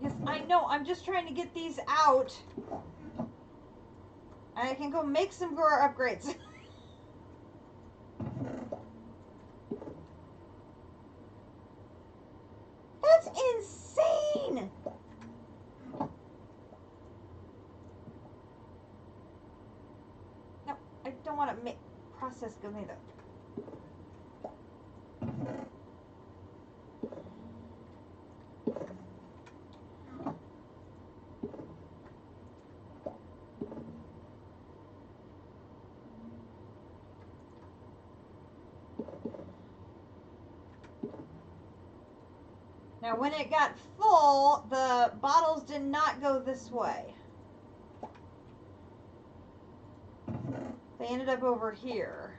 Yes, I know. I'm just trying to get these out. I can go make some grower upgrades. That's insane! No, I don't want to make process go neither. Now, when it got full, the bottles did not go this way. They ended up over here.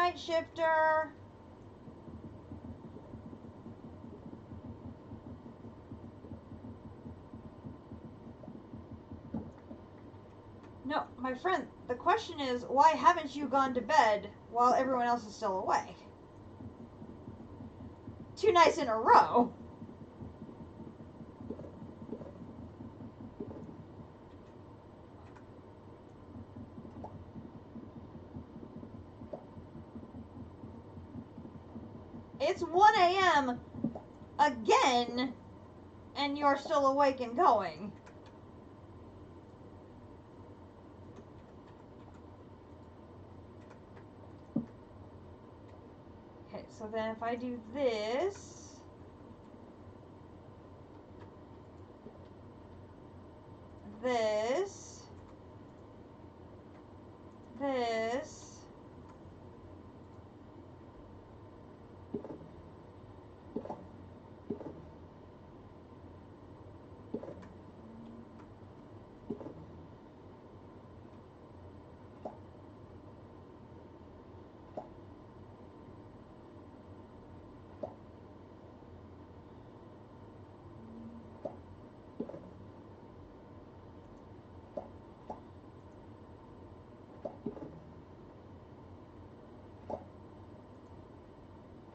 night shifter. No, my friend, the question is, why haven't you gone to bed while everyone else is still awake? 2 nights in a row. It's 1 a.m. again, and you're still awake and going. Okay, so then if I do this, this, this,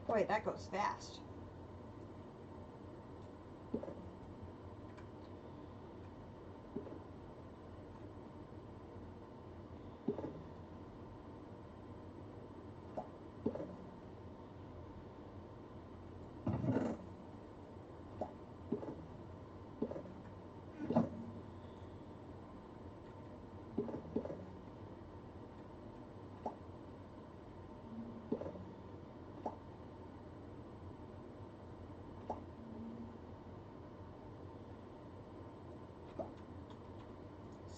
wait, that goes fast.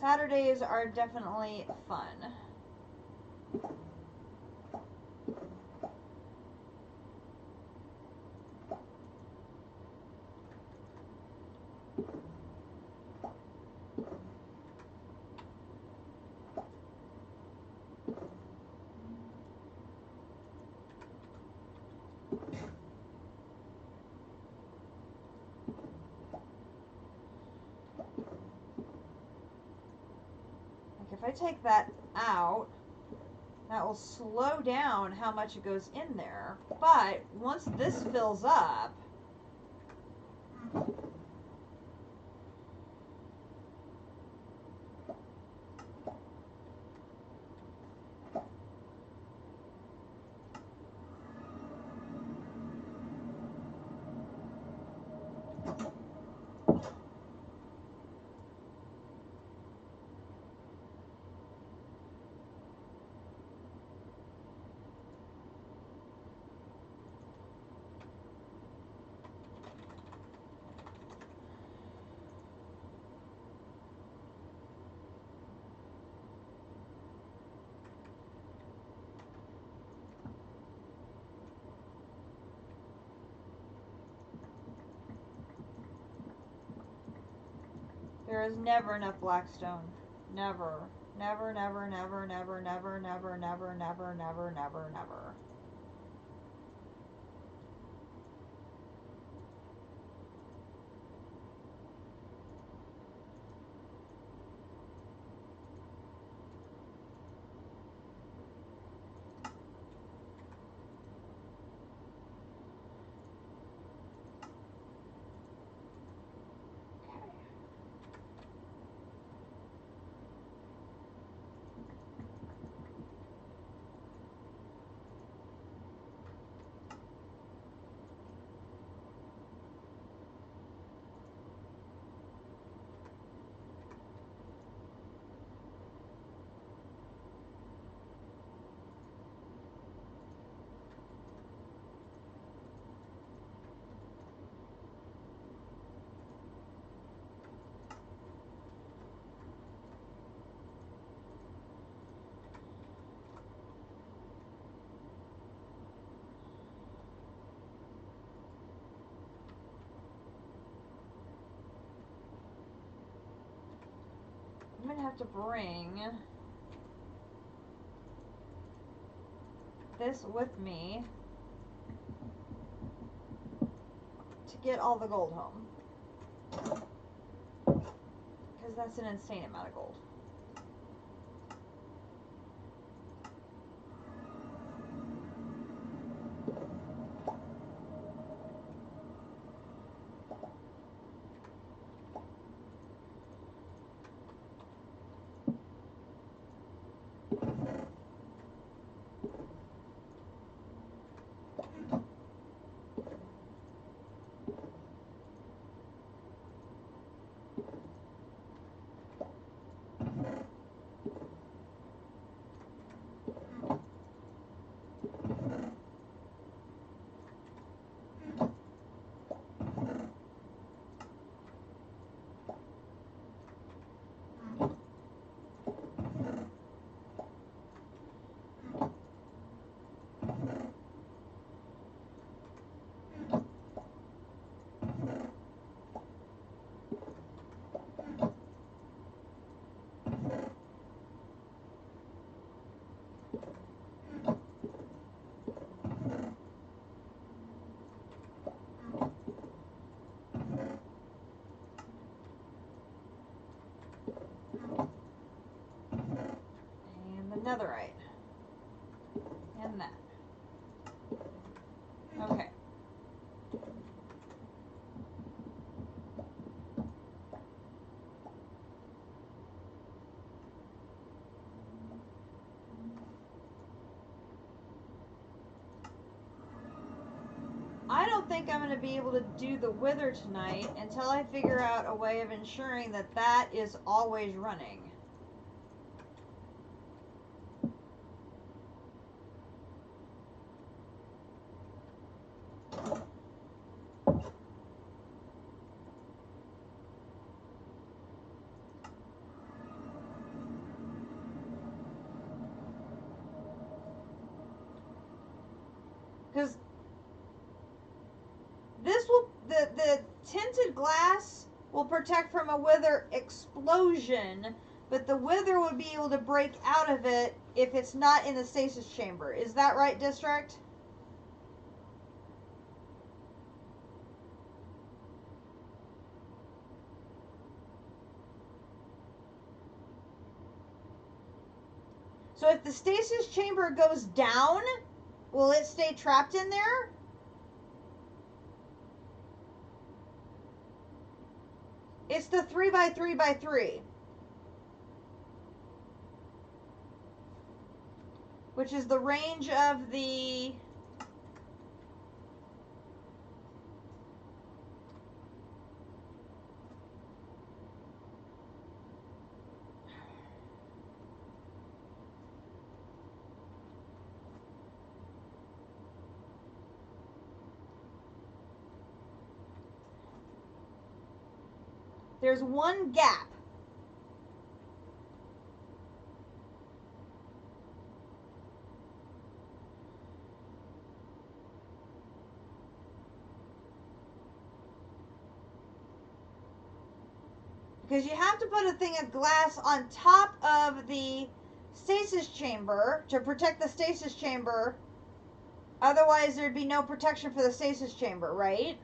Saturdays are definitely fun. If I take that out, that will slow down how much it goes in there. But once this fills up, there is never enough blackstone. Never. Never, never, never, never, never, never, never, never, never, never, never. I'm gonna have to bring this with me to get all the gold home. Because that's an insane amount of gold. Netherite. And that. Okay. I don't think I'm going to be able to do the wither tonight until I figure out a way of ensuring that that is always running. Because this will, the tinted glass will protect from a wither explosion, but the wither would be able to break out of it if it's not in the stasis chamber. Is that right, District? So if the stasis chamber goes down, will it stay trapped in there? It's the 3x3x3. Which is the range of the... There's one gap. Because you have to put a thing of glass on top of the stasis chamber to protect the stasis chamber. Otherwise, there'd be no protection for the stasis chamber, right?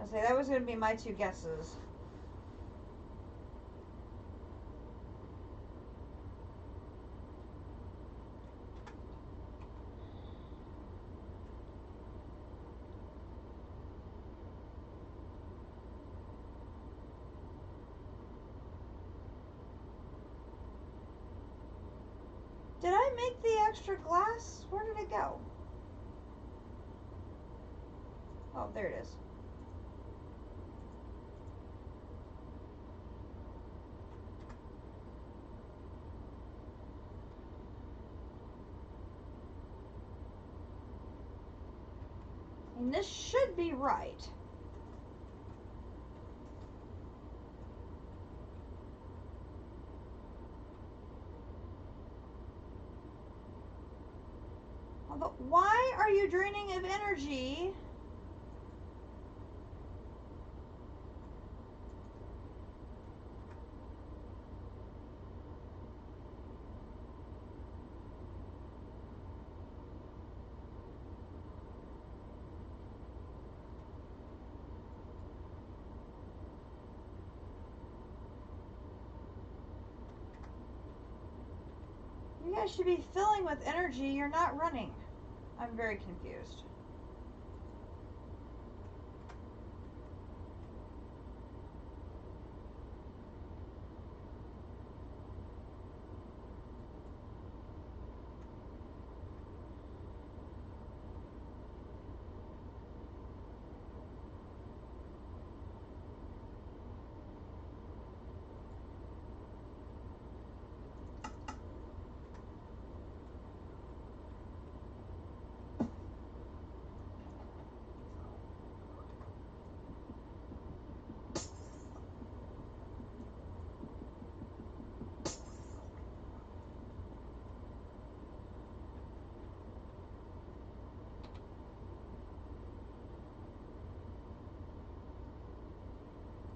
I'll say that was going to be my two guesses. Did I make the extra glass? Where did it go? Oh, there it is. And this should be right. Although, why are you draining of energy? You guys should be filling with energy. You're not running. I'm very confused.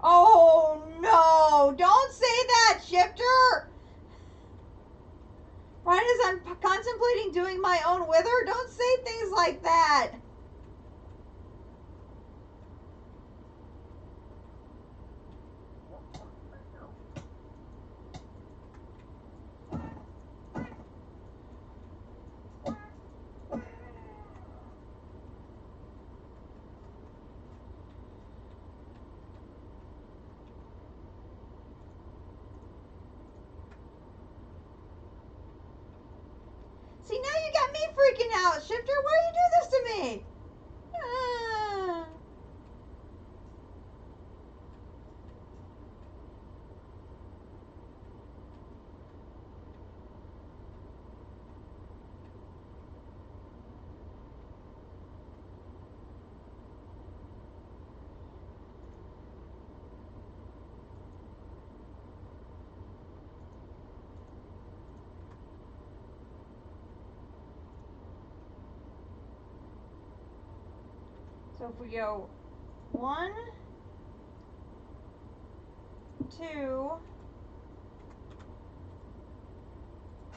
Oh no! Don't say that, Shifter! Right as I'm contemplating doing my own wither, don't say things like that! See, now you got me freaking out, Shifter. Why do you do this to me? Ah. So if we go 1, 2,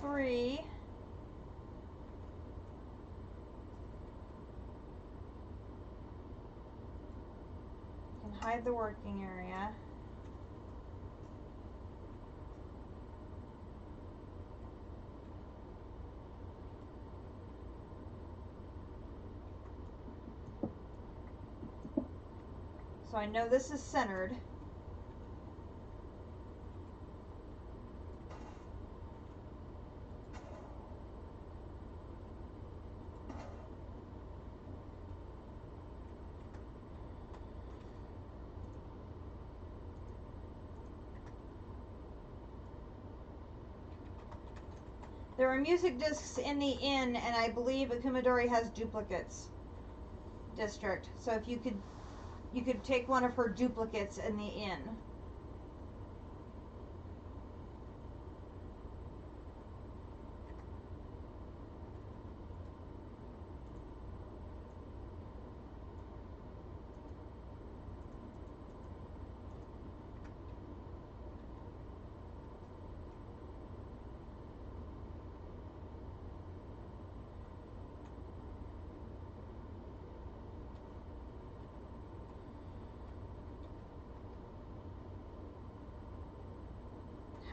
3, can hide the working area. So I know this is centered. There are music discs in the inn, and I believe Akumadori has duplicates. District. So if you could take one of her duplicates in the inn.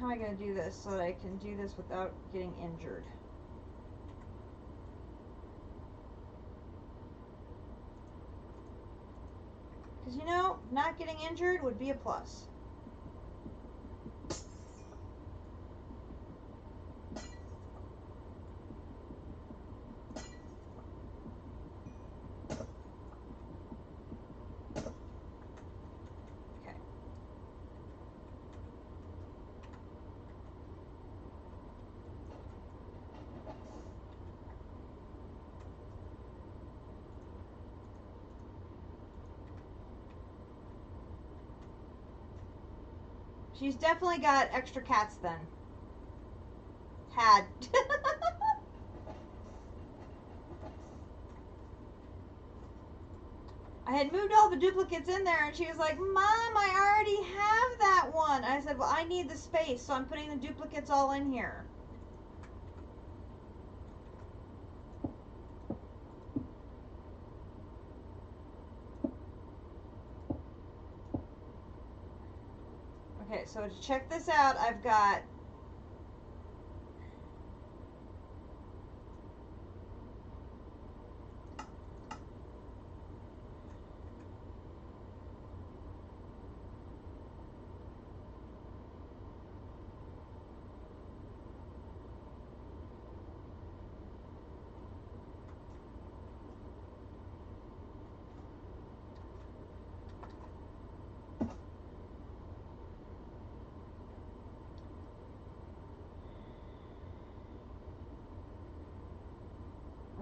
how am I going to do this so that I can do this without getting injured? Because, you know, not getting injured would be a plus. She's definitely got extra cats then. Had. I had moved all the duplicates in there and she was like, Mom, I already have that one. I said, well, I need the space, so I'm putting the duplicates all in here. Okay, so to check this out, I've got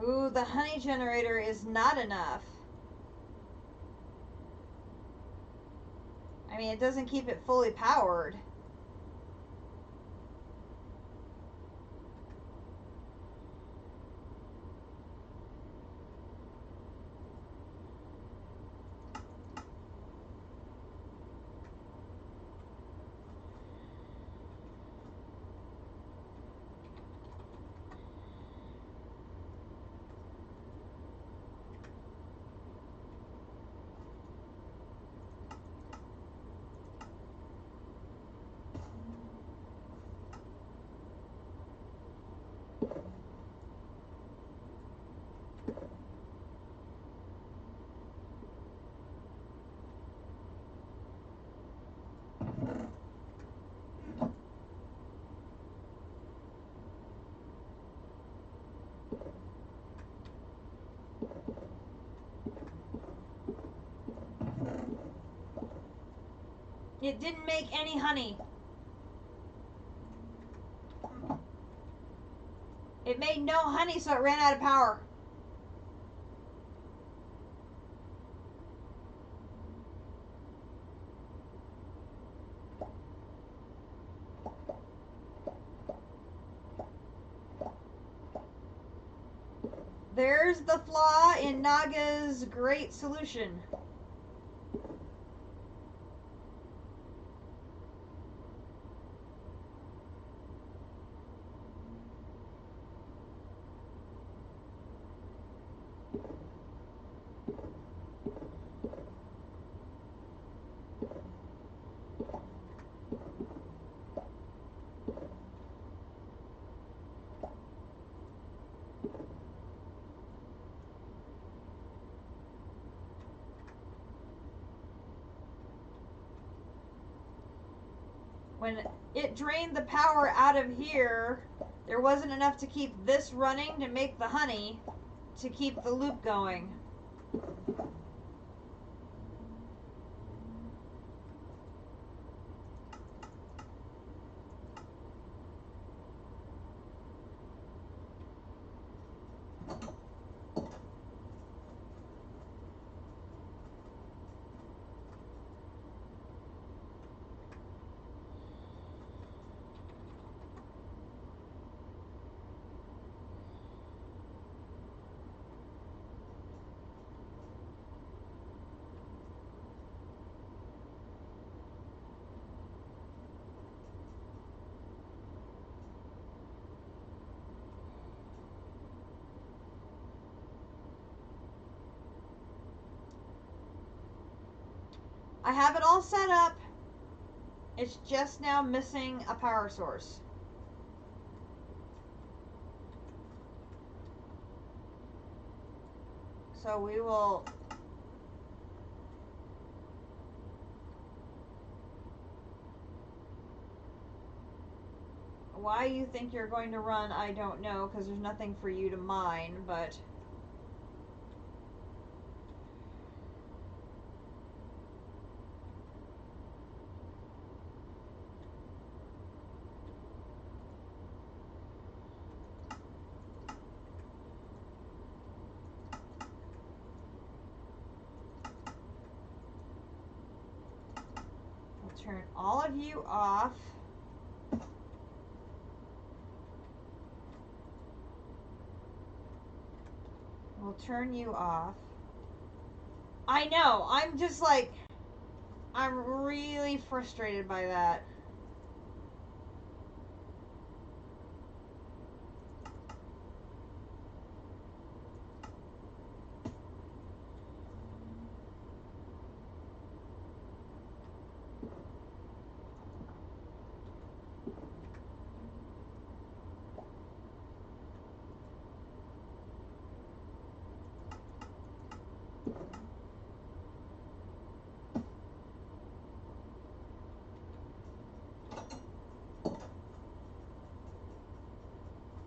ooh, the honey generator is not enough. I mean, it doesn't keep it fully powered. It didn't make any honey. It made no honey, so it ran out of power. There's the flaw in Naga's great solution. When it drained the power out of here, there wasn't enough to keep this running to make the honey to keep the loop going. I have it all set up, It's just now missing a power source. So we will... Why you think you're going to run, I don't know, because there's nothing for you to mine, but... We'll turn all of you off. We'll turn you off. I know, I'm just like, I'm really frustrated by that.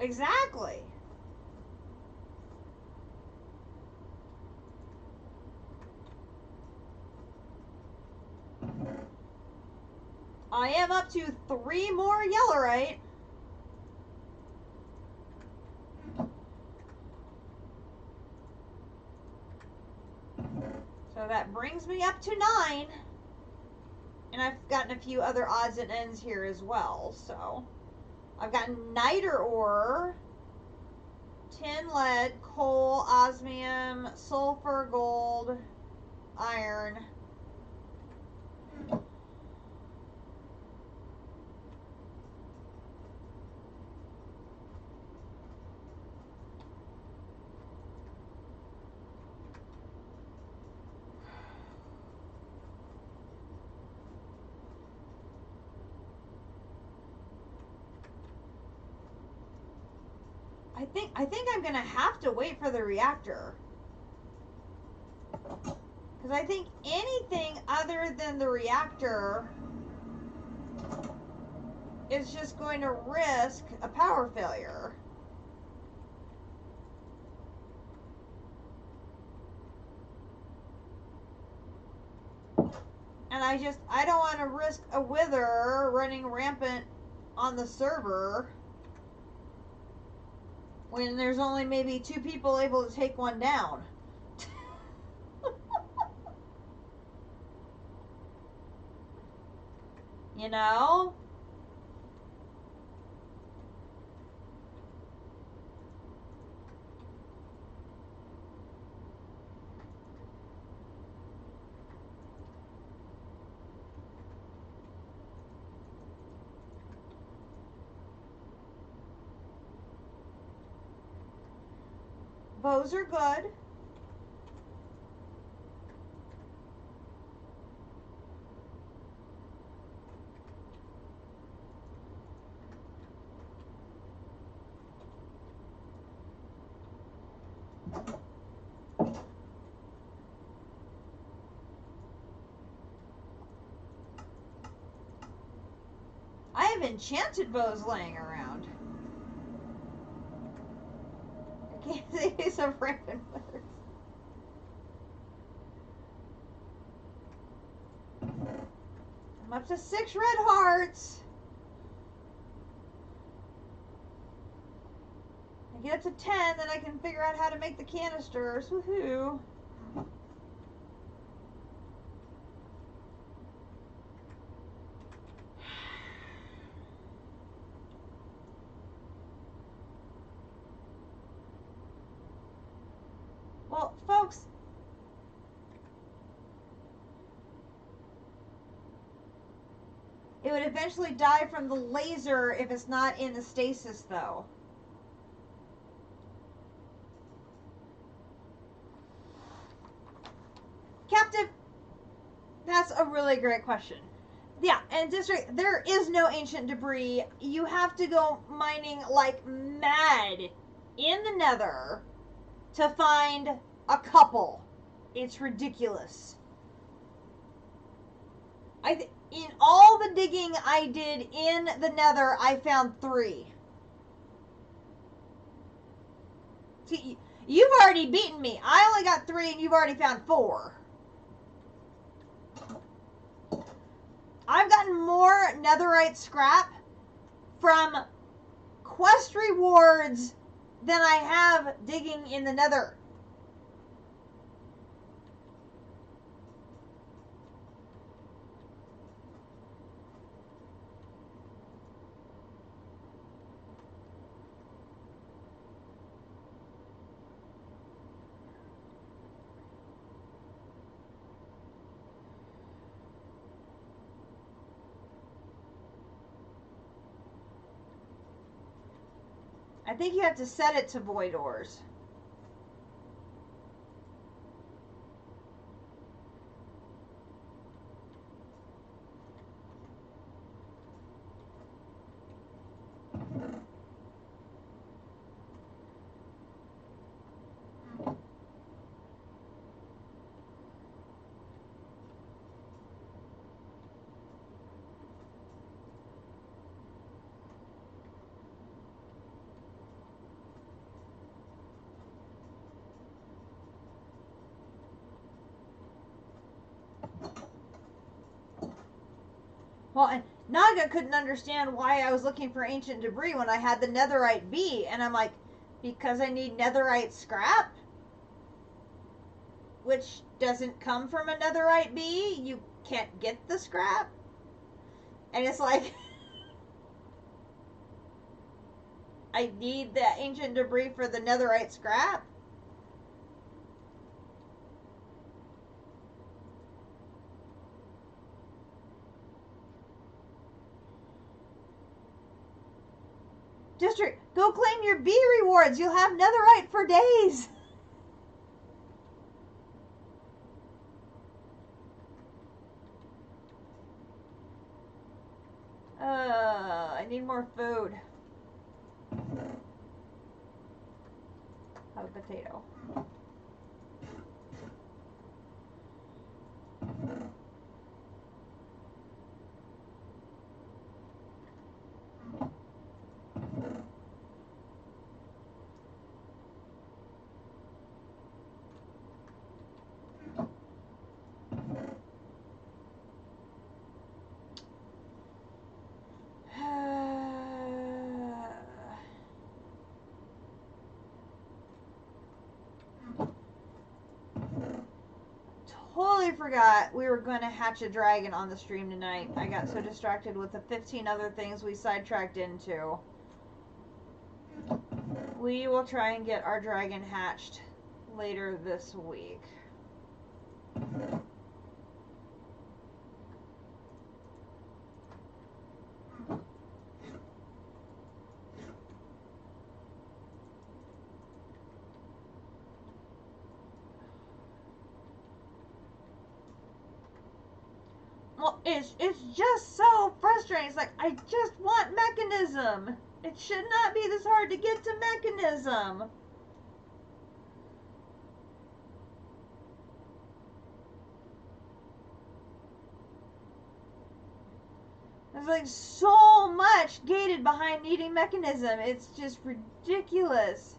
Exactly. I am up to 3 more Yellerite. So that brings me up to 9. And I've gotten a few other odds and ends here as well, so... I've gotten niter ore, tin, lead, coal, osmium, sulfur, gold, iron. I think I'm gonna have to wait for the reactor. Because I think anything other than the reactor is just going to risk a power failure. And I don't want to risk a wither running rampant on the server when there's only maybe 2 people able to take one down. You know? Bows are good. I have enchanted bows laying around. I can't say some random words. I'm up to 6 red hearts. I get up to 10, then I can figure out how to make the canisters. Woohoo. Well, folks, it would eventually die from the laser if it's not in the stasis, though. Captive, that's a really great question. Yeah, and district, there is no ancient debris. You have to go mining like mad in the nether to find a couple. It's ridiculous. In all the digging I did in the nether, I found 3. See, you've already beaten me. I only got 3 and you've already found 4. I've gotten more netherite scrap from quest rewards than I have digging in the nether. I think you have to set it to void ores. Well, and Naga couldn't understand why I was looking for ancient debris when I had the netherite B, and I'm like, because I need netherite scrap? Which doesn't come from a netherite B, you can't get the scrap? And it's like, I need the ancient debris for the netherite scrap? District, go claim your B rewards. You'll have netherite for days. I need more food. Have a potato. Totally forgot we were going to hatch a dragon on the stream tonight. I got so distracted with the 15 other things we sidetracked into. We will try and get our dragon hatched later this week. Well, it's just so frustrating. It's like, I just want mechanism. It should not be this hard to get to mechanism. There's like so much gated behind needing mechanism. It's just ridiculous.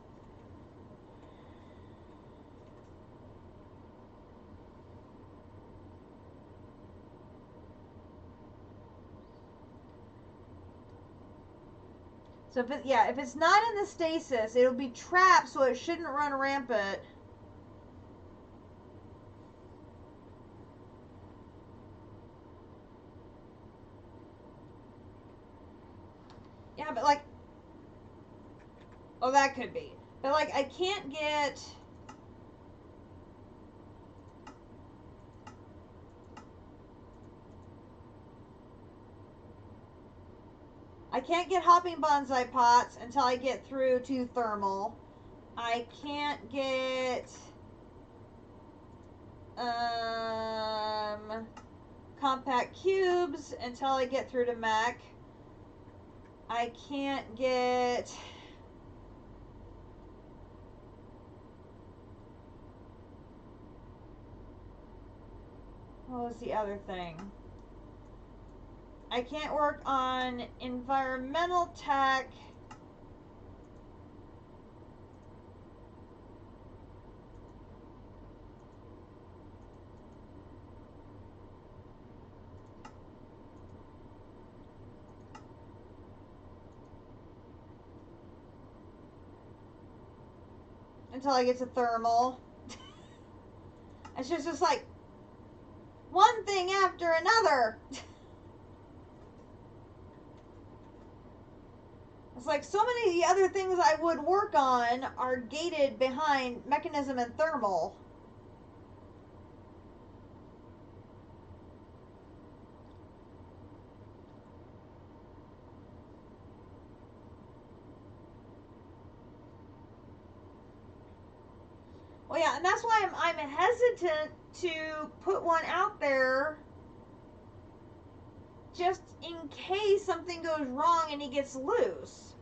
So if it's not in the stasis, it'll be trapped, so it shouldn't run rampant. Yeah, but like, oh, that could be. But like, I can't get. I can't get hopping bonsai pots until I get through to thermal. I can't get compact cubes until I get through to mech. I can't get... What was the other thing? I can't work on environmental tech. Until I get to thermal. It's just like one thing after another. It's like so many of the other things I would work on are gated behind mechanism and thermal. Well, yeah, and that's why I'm hesitant to put one out there just in case something goes wrong and he gets loose.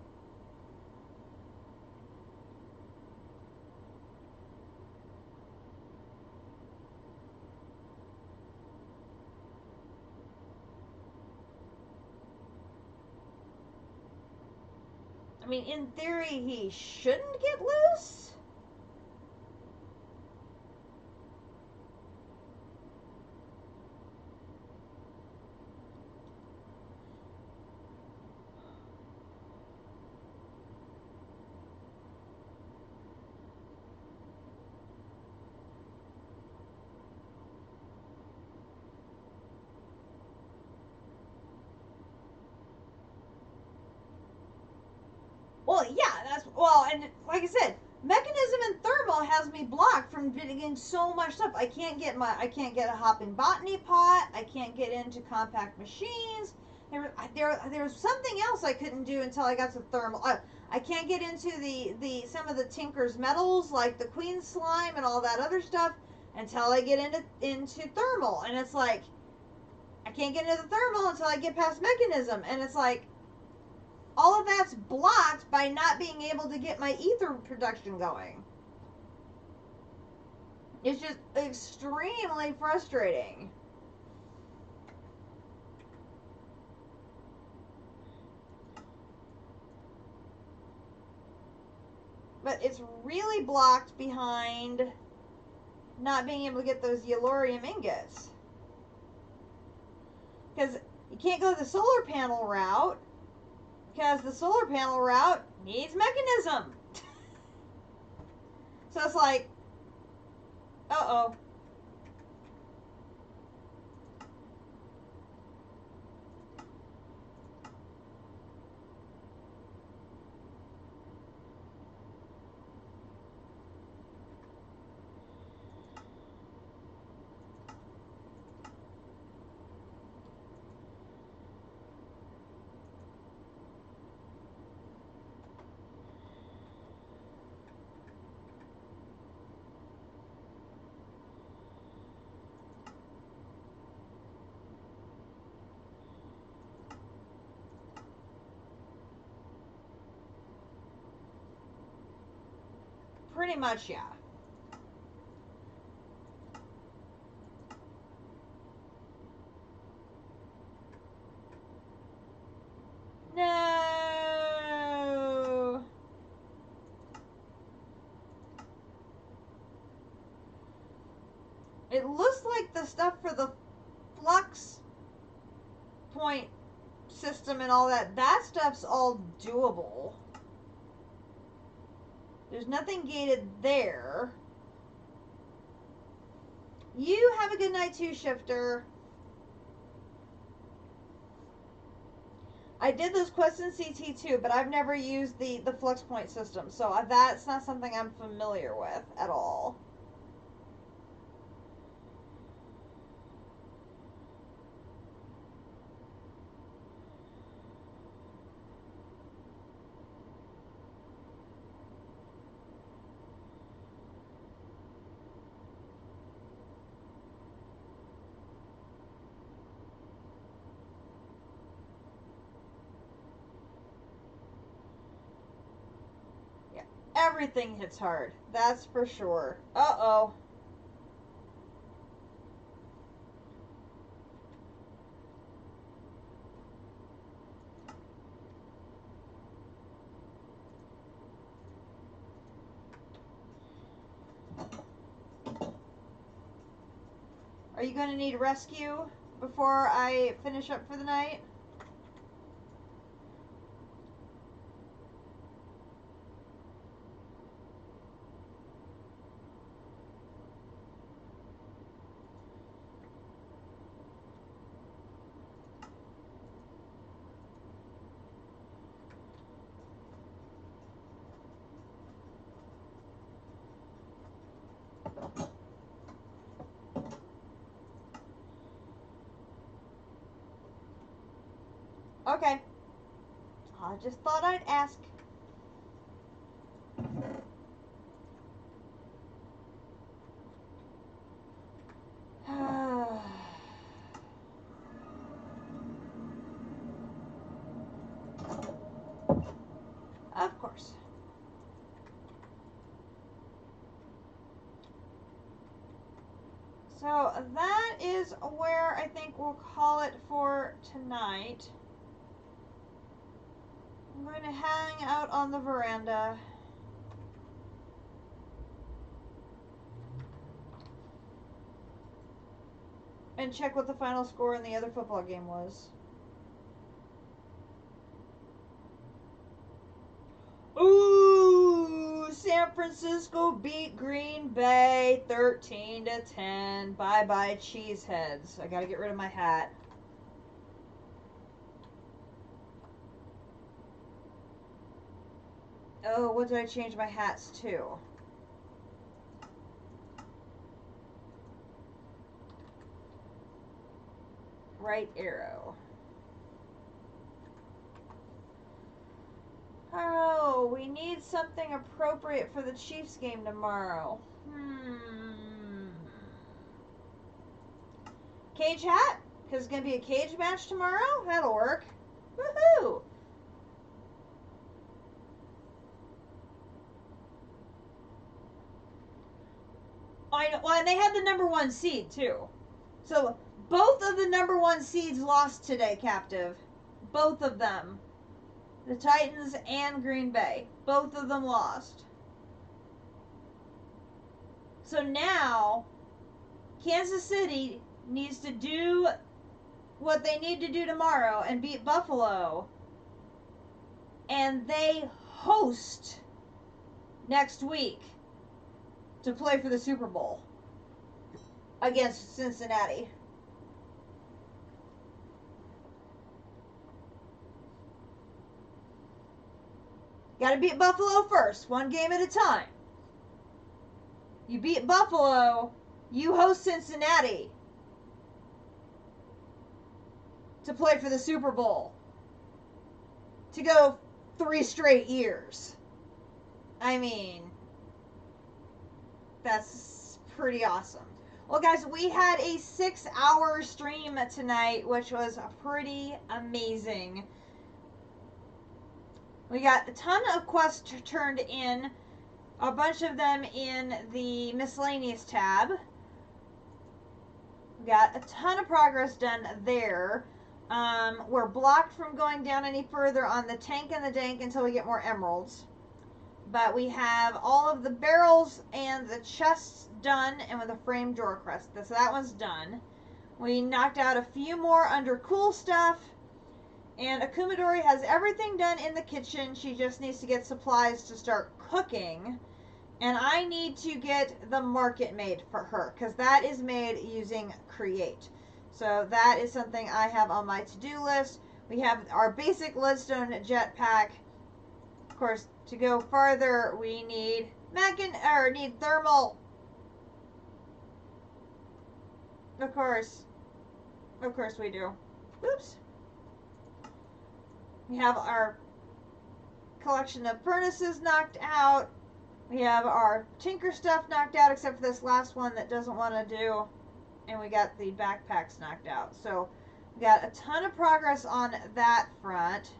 I mean, in theory, he shouldn't get loose. Well, yeah, that's, well, and like I said, mechanism and thermal has me blocked from getting so much stuff. I can't get a hopping botany pot. I can't get into compact machines. There was something else I couldn't do until I got to thermal. I can't get into some of the Tinker's metals, like the Queen slime and all that other stuff, until I get into thermal. And it's like, I can't get into the thermal until I get past mechanism. And it's like, all of that's blocked by not being able to get my ether production going. It's just extremely frustrating. But it's really blocked behind not being able to get those yellorium ingots. Because you can't go the solar panel route, because the solar panel route needs mechanism. So it's like, uh-oh. Pretty much, yeah. No. It looks like the stuff for the flux point system and all that stuff's all doable. There's nothing gated there. You have a good night too, Shifter. I did those quests in CT too, but I've never used the flux point system, so that's not something I'm familiar with at all. everything hits hard. That's for sure. Uh-oh. Are you going to need rescue before I finish up for the night? Okay. I just thought I'd ask. Of course. So that is where I think we'll call it for tonight. I'm going to hang out on the veranda. And check what the final score in the other football game was. Ooh, San Francisco beat Green Bay 13-10. Bye-bye, cheeseheads. I gotta get rid of my hat. Oh, what did I change my hats to? Right arrow. Oh, we need something appropriate for the Chiefs game tomorrow. Cage hat? Because it's going to be a cage match tomorrow? That'll work. Woohoo! I know. Well, and they had the #1 seed, too. So, both of the #1 seeds lost today, Captive. Both of them. The Titans and Green Bay. Both of them lost. So now, Kansas City needs to do what they need to do tomorrow and beat Buffalo. And they host next week to play for the Super Bowl against Cincinnati. Got to beat Buffalo first, one game at a time. You beat Buffalo, you host Cincinnati to play for the Super Bowl. To go 3 straight years. I mean, that's pretty awesome. Well, guys, we had a 6-hour stream tonight, which was pretty amazing. We got a ton of quests turned in, a bunch of them in the miscellaneous tab. We got a ton of progress done there. We're blocked from going down any further on the tank and the dank until we get more emeralds. But we have all of the barrels and the chests done, and with a frame drawer crest. So that one's done. We knocked out a few more under cool stuff. And Akumadori has everything done in the kitchen. She just needs to get supplies to start cooking. And I need to get the market made for her, because that is made using Create. So that is something I have on my to-do list. We have our basic leadstone jetpack. Of course, to go farther, we need need thermal. Of course we do. Oops. We have our collection of furnaces knocked out. We have our tinker stuff knocked out, except for this last one that doesn't want to do. And we got the backpacks knocked out. So we got a ton of progress on that front.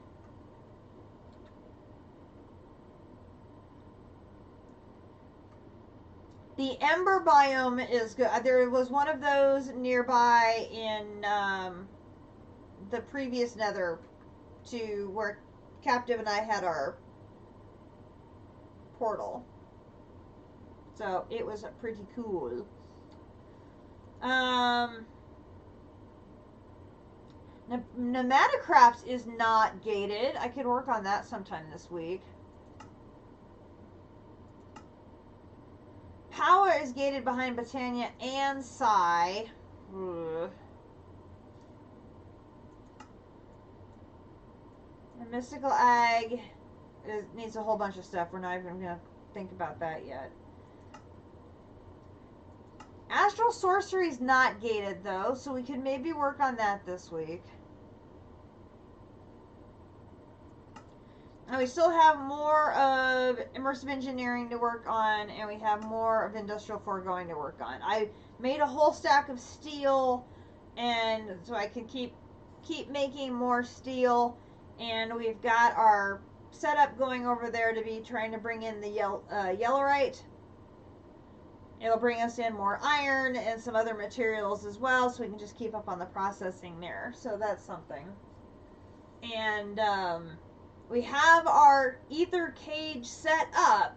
The ember biome is good. There was one of those nearby in the previous nether to where Captive and I had our portal. So it was pretty cool. Pneumaticraft is not gated. I could work on that sometime this week. Power is gated behind Britannia and Psy. Ugh. The Mystical Ag needs a whole bunch of stuff. We're not even going to think about that yet. Astral Sorcery is not gated, though, so we could maybe work on that this week. And we still have more of Immersive Engineering to work on, and we have more of Industrial Foregoing to work on. I made a whole stack of steel, and so I can keep making more steel. And we've got our setup going over there to be trying to bring in the Yellowite. It'll bring us in more iron and some other materials as well, so we can just keep up on the processing there. So that's something. And we have our ether cage set up.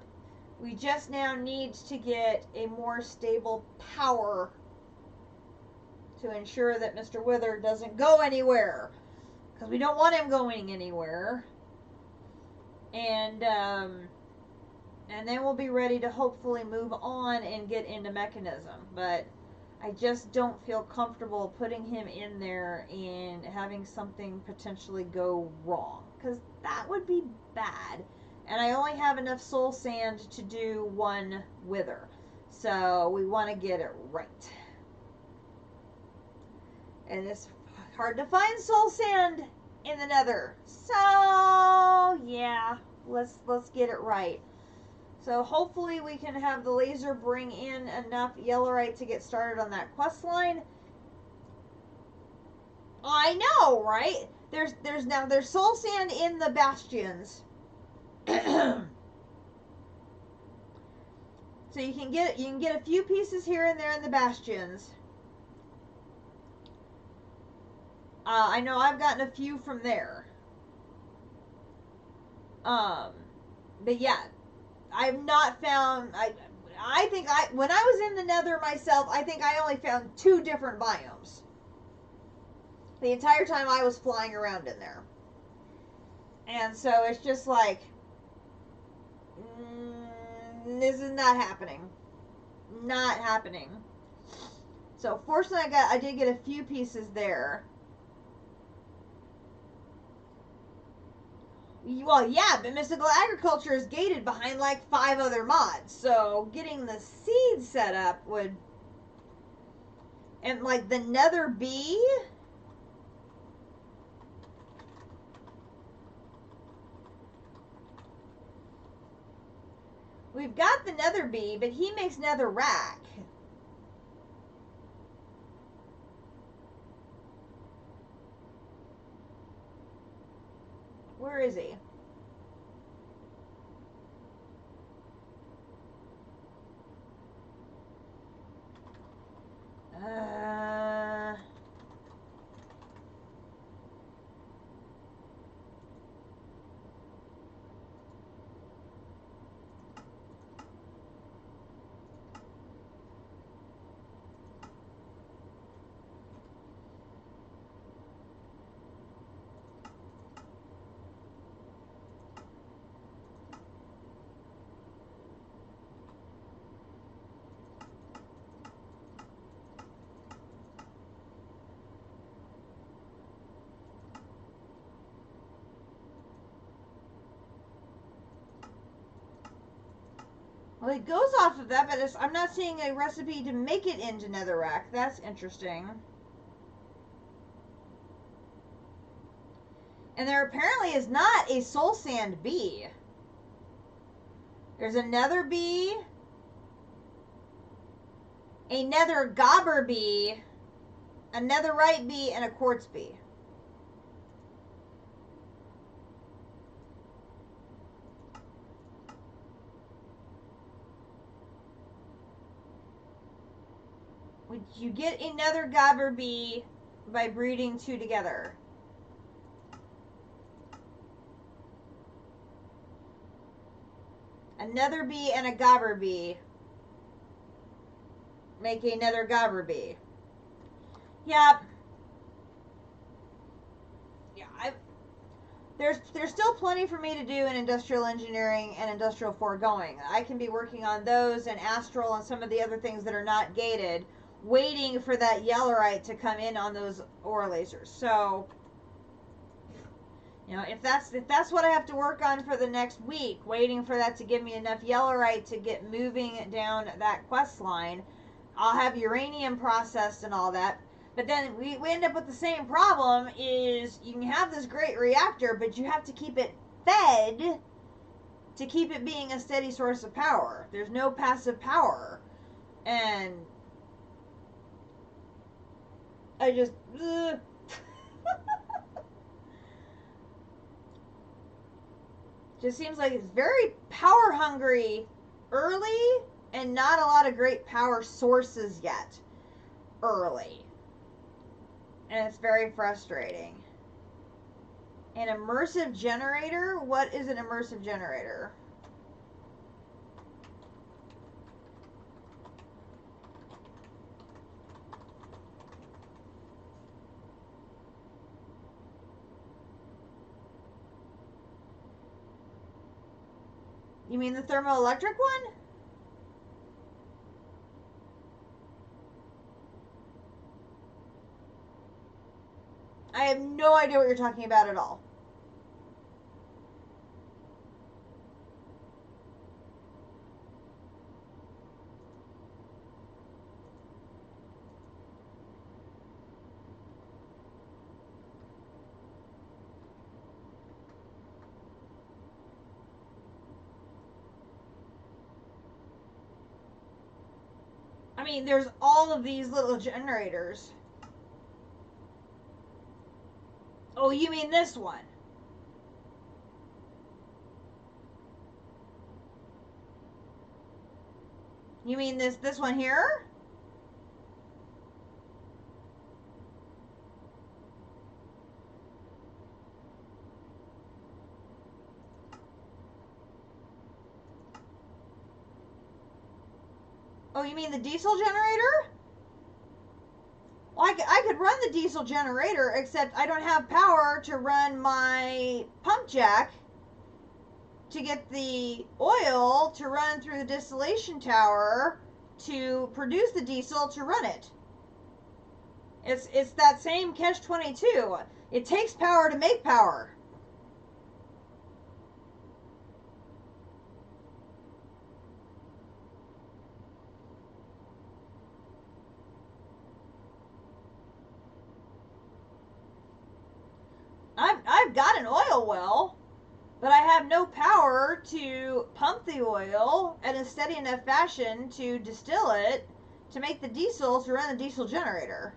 We just now need to get a more stable power to ensure that Mr. Wither doesn't go anywhere. Because we don't want him going anywhere. And then we'll be ready to hopefully move on and get into Mechanism. But I just don't feel comfortable putting him in there and having something potentially go wrong. Because that would be bad. And I only have enough soul sand to do one Wither. So we want to get it right. And it's hard to find soul sand in the nether. So yeah, let's get it right. So hopefully we can have the laser bring in enough Yellowite to get started on that quest line. I know, right? There's soul sand in the bastions. So you can get a few pieces here and there in the bastions. I know I've gotten a few from there. But yeah, I've not found. I think when I was in the Nether myself, I think I only found 2 different biomes. The entire time I was flying around in there. And so it's just like, this is not happening. Not happening. So fortunately I did get a few pieces there. Well, yeah, but Mystical Agriculture is gated behind like 5 other mods. So getting the seed set up would... And like the Nether Bee... We've got the Nether Bee, but he makes Nether Rack. Where is he? Well, it goes off of that, but I'm not seeing a recipe to make it into Netherrack. That's interesting. And there apparently is not a soul sand bee. There's a nether bee, a nether gobber bee, a netherite bee, and a quartz bee. You get another gobber bee by breeding two together. Another bee and a gobber bee make another gobber bee. Yep. Yeah, there's still plenty for me to do in industrial engineering and industrial foregoing. I can be working on those and astral and some of the other things that are not gated, waiting for that yellorite to come in on those ore lasers. So, you know, if that's what I have to work on for the next week, waiting for that to give me enough yellorite to get moving down that quest line, I'll have uranium processed and all that. But then we end up with the same problem, is you can have this great reactor, but you have to keep it fed to keep it being a steady source of power. There's no passive power. And I just... just seems like it's very power hungry early and not a lot of great power sources yet early. And it's very frustrating. An immersive generator? What is an immersive generator? You mean the thermoelectric one? I have no idea what you're talking about at all. I mean, there's all of these little generators. Oh, you mean this one? You mean this one here? Oh, you mean the diesel generator? Well, I could run the diesel generator, except I don't have power to run my pump jack to get the oil to run through the distillation tower to produce the diesel to run it. It's that same catch-22. It takes power to make power. I've got an oil well, but I have no power to pump the oil in a steady enough fashion to distill it to make the diesel to run the diesel generator.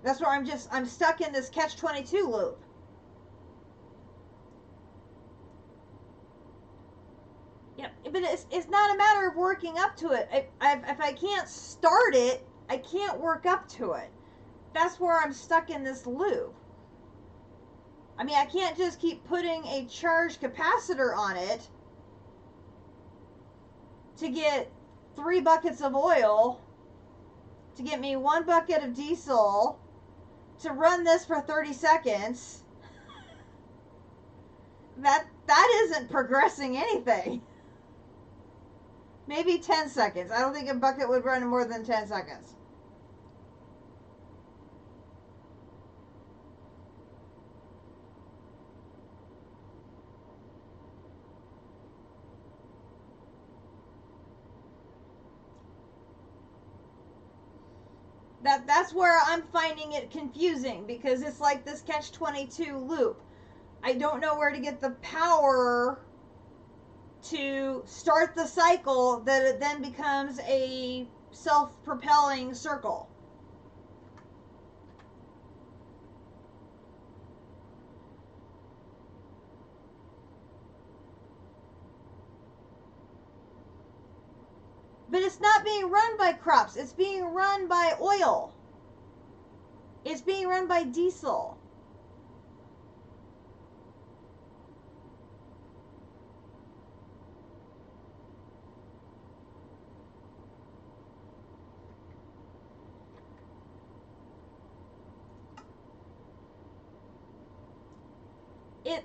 That's where I'm stuck in this catch-22 loop. Yep, but it's not a matter of working up to it. If I can't start it, I can't work up to it. That's where I'm stuck in this loop. I mean, I can't just keep putting a charged capacitor on it to get 3 buckets of oil, to get me 1 bucket of diesel, to run this for 30 seconds. That isn't progressing anything. Maybe 10 seconds. I don't think a bucket would run more than 10 seconds. That's where I'm finding it confusing, because it's like this catch-22 loop. I don't know where to get the power to start the cycle that it then becomes a self-propelling circle. But it's not being run by crops. It's being run by oil. It's being run by diesel.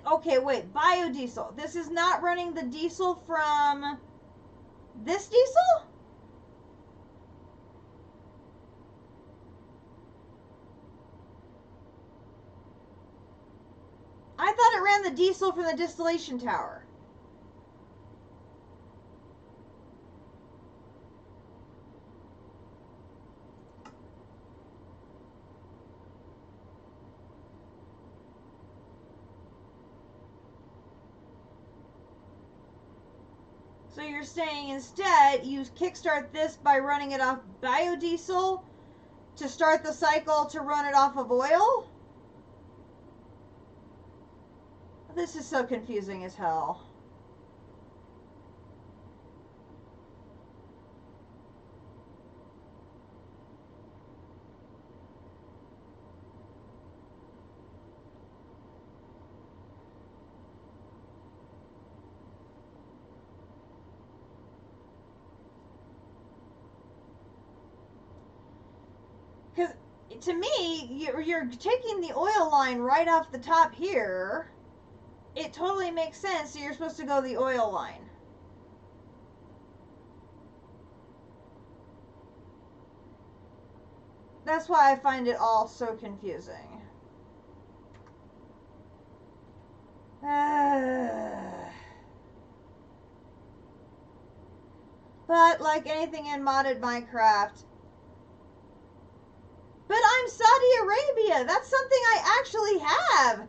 Okay, wait, biodiesel. This is not running the diesel from this diesel? I thought it ran the diesel from the distillation tower. So you're saying instead you kickstart this by running it off biodiesel to start the cycle to run it off of oil? This is so confusing as hell. Because to me, you're taking the oil line right off the top here. It totally makes sense. So you're supposed to go the oil line. That's why I find it all so confusing. But like anything in modded Minecraft, but I'm Saudi Arabia. That's something I actually have.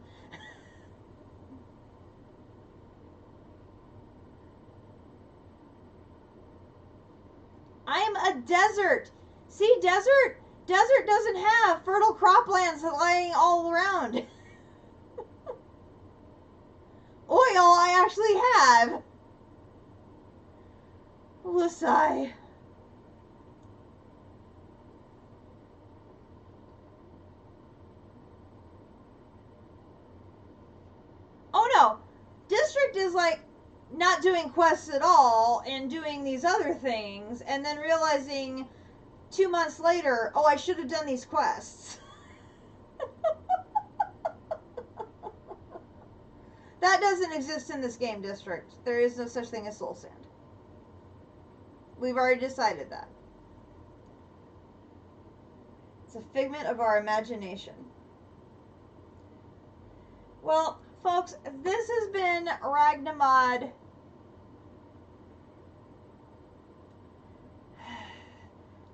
I am a desert. See, desert? Desert doesn't have fertile croplands lying all around. Oil I actually have. Lusai. Oh no. District is like not doing quests at all and doing these other things and then realizing 2 months later, oh, I should have done these quests. That doesn't exist in this game, District. There is no such thing as soul sand. We've already decided that. It's a figment of our imagination. Well, folks, this has been Ragnamod.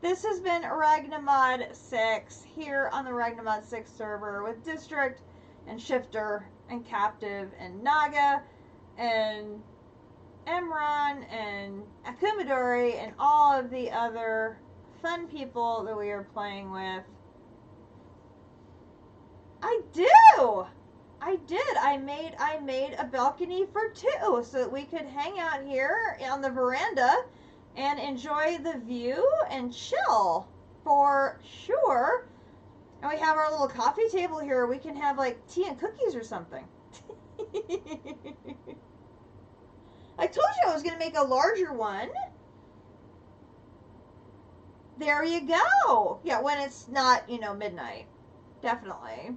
This has been Ragnamod 6 here on the Ragnamod 6 server with District and Shifter and Captive and Naga and Emron and Akumadori and all of the other fun people that we are playing with. I do! I did. I made a balcony for two so that we could hang out here on the veranda and enjoy the view and chill for sure. And we have our little coffee table here. We can have like tea and cookies or something. I told you I was going to make a larger one. There you go. Yeah, when it's not, midnight. Definitely.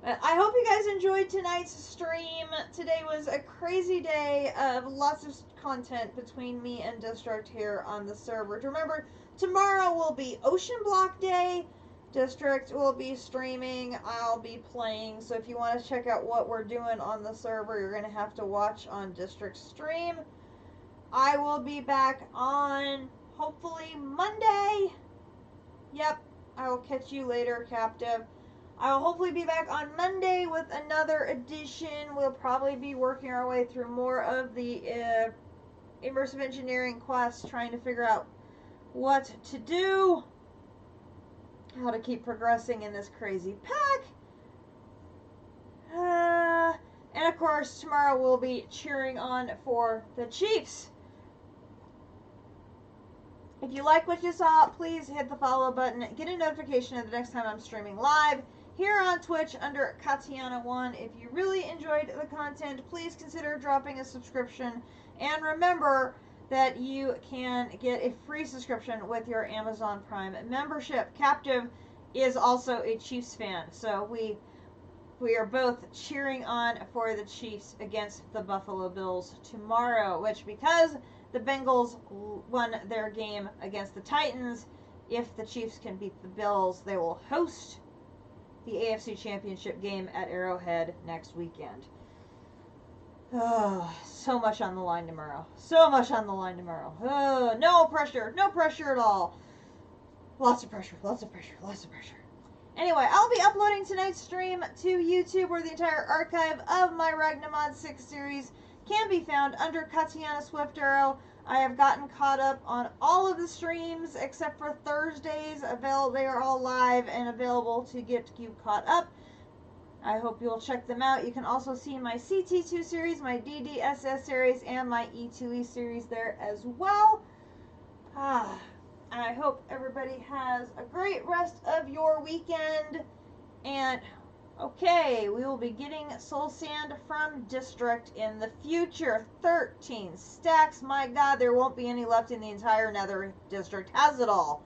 I hope you guys enjoyed tonight's stream. Today was a crazy day of lots of content between me and District here on the server. Remember, tomorrow will be Ocean Block Day. District will be streaming. I'll be playing. So if you want to check out what we're doing on the server, you're going to have to watch on District stream. I will be back on hopefully Monday. Yep, I will catch you later, Captive. I will hopefully be back on Monday with another edition. We'll probably be working our way through more of the immersive engineering quests, trying to figure out what to do, how to keep progressing in this crazy pack. And of course, tomorrow we'll be cheering on for the Chiefs. If you like what you saw, please hit the follow button. Get a notification of the next time I'm streaming live here on Twitch under Katiana1. If you really enjoyed the content, please consider dropping a subscription. And remember that you can get a free subscription with your Amazon Prime membership. Captive is also a Chiefs fan, so we are both cheering on for the Chiefs against the Buffalo Bills tomorrow, which, because the Bengals won their game against the Titans, if the Chiefs can beat the Bills, they will host the AFC Championship game at Arrowhead next weekend. Oh, so much on the line tomorrow. So much on the line tomorrow. Oh, no pressure. No pressure at all. Lots of pressure. Lots of pressure. Lots of pressure. Anyway, I'll be uploading tonight's stream to YouTube, where the entire archive of my Ragnamod 6 series can be found under Katiana Swift Arrow. I have gotten caught up on all of the streams except for Thursdays. They are all live and available to get you caught up. I hope you'll check them out. You can also see my CT2 series, my DDSS series, and my E2E series there as well. I hope everybody has a great rest of your weekend. And, okay, we will be getting soul sand from District in the future. 13 stacks. My god, there won't be any left in the entire Nether. District has it all.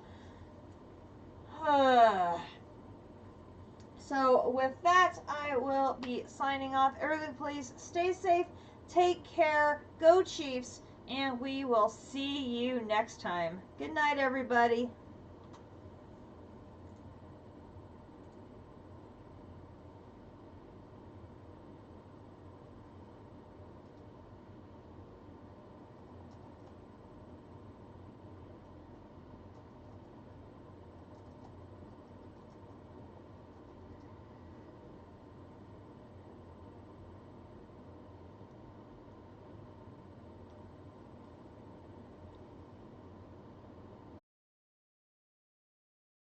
So, with that, I will be signing off. Everybody, please stay safe, take care, go Chiefs, and we will see you next time. Good night, everybody.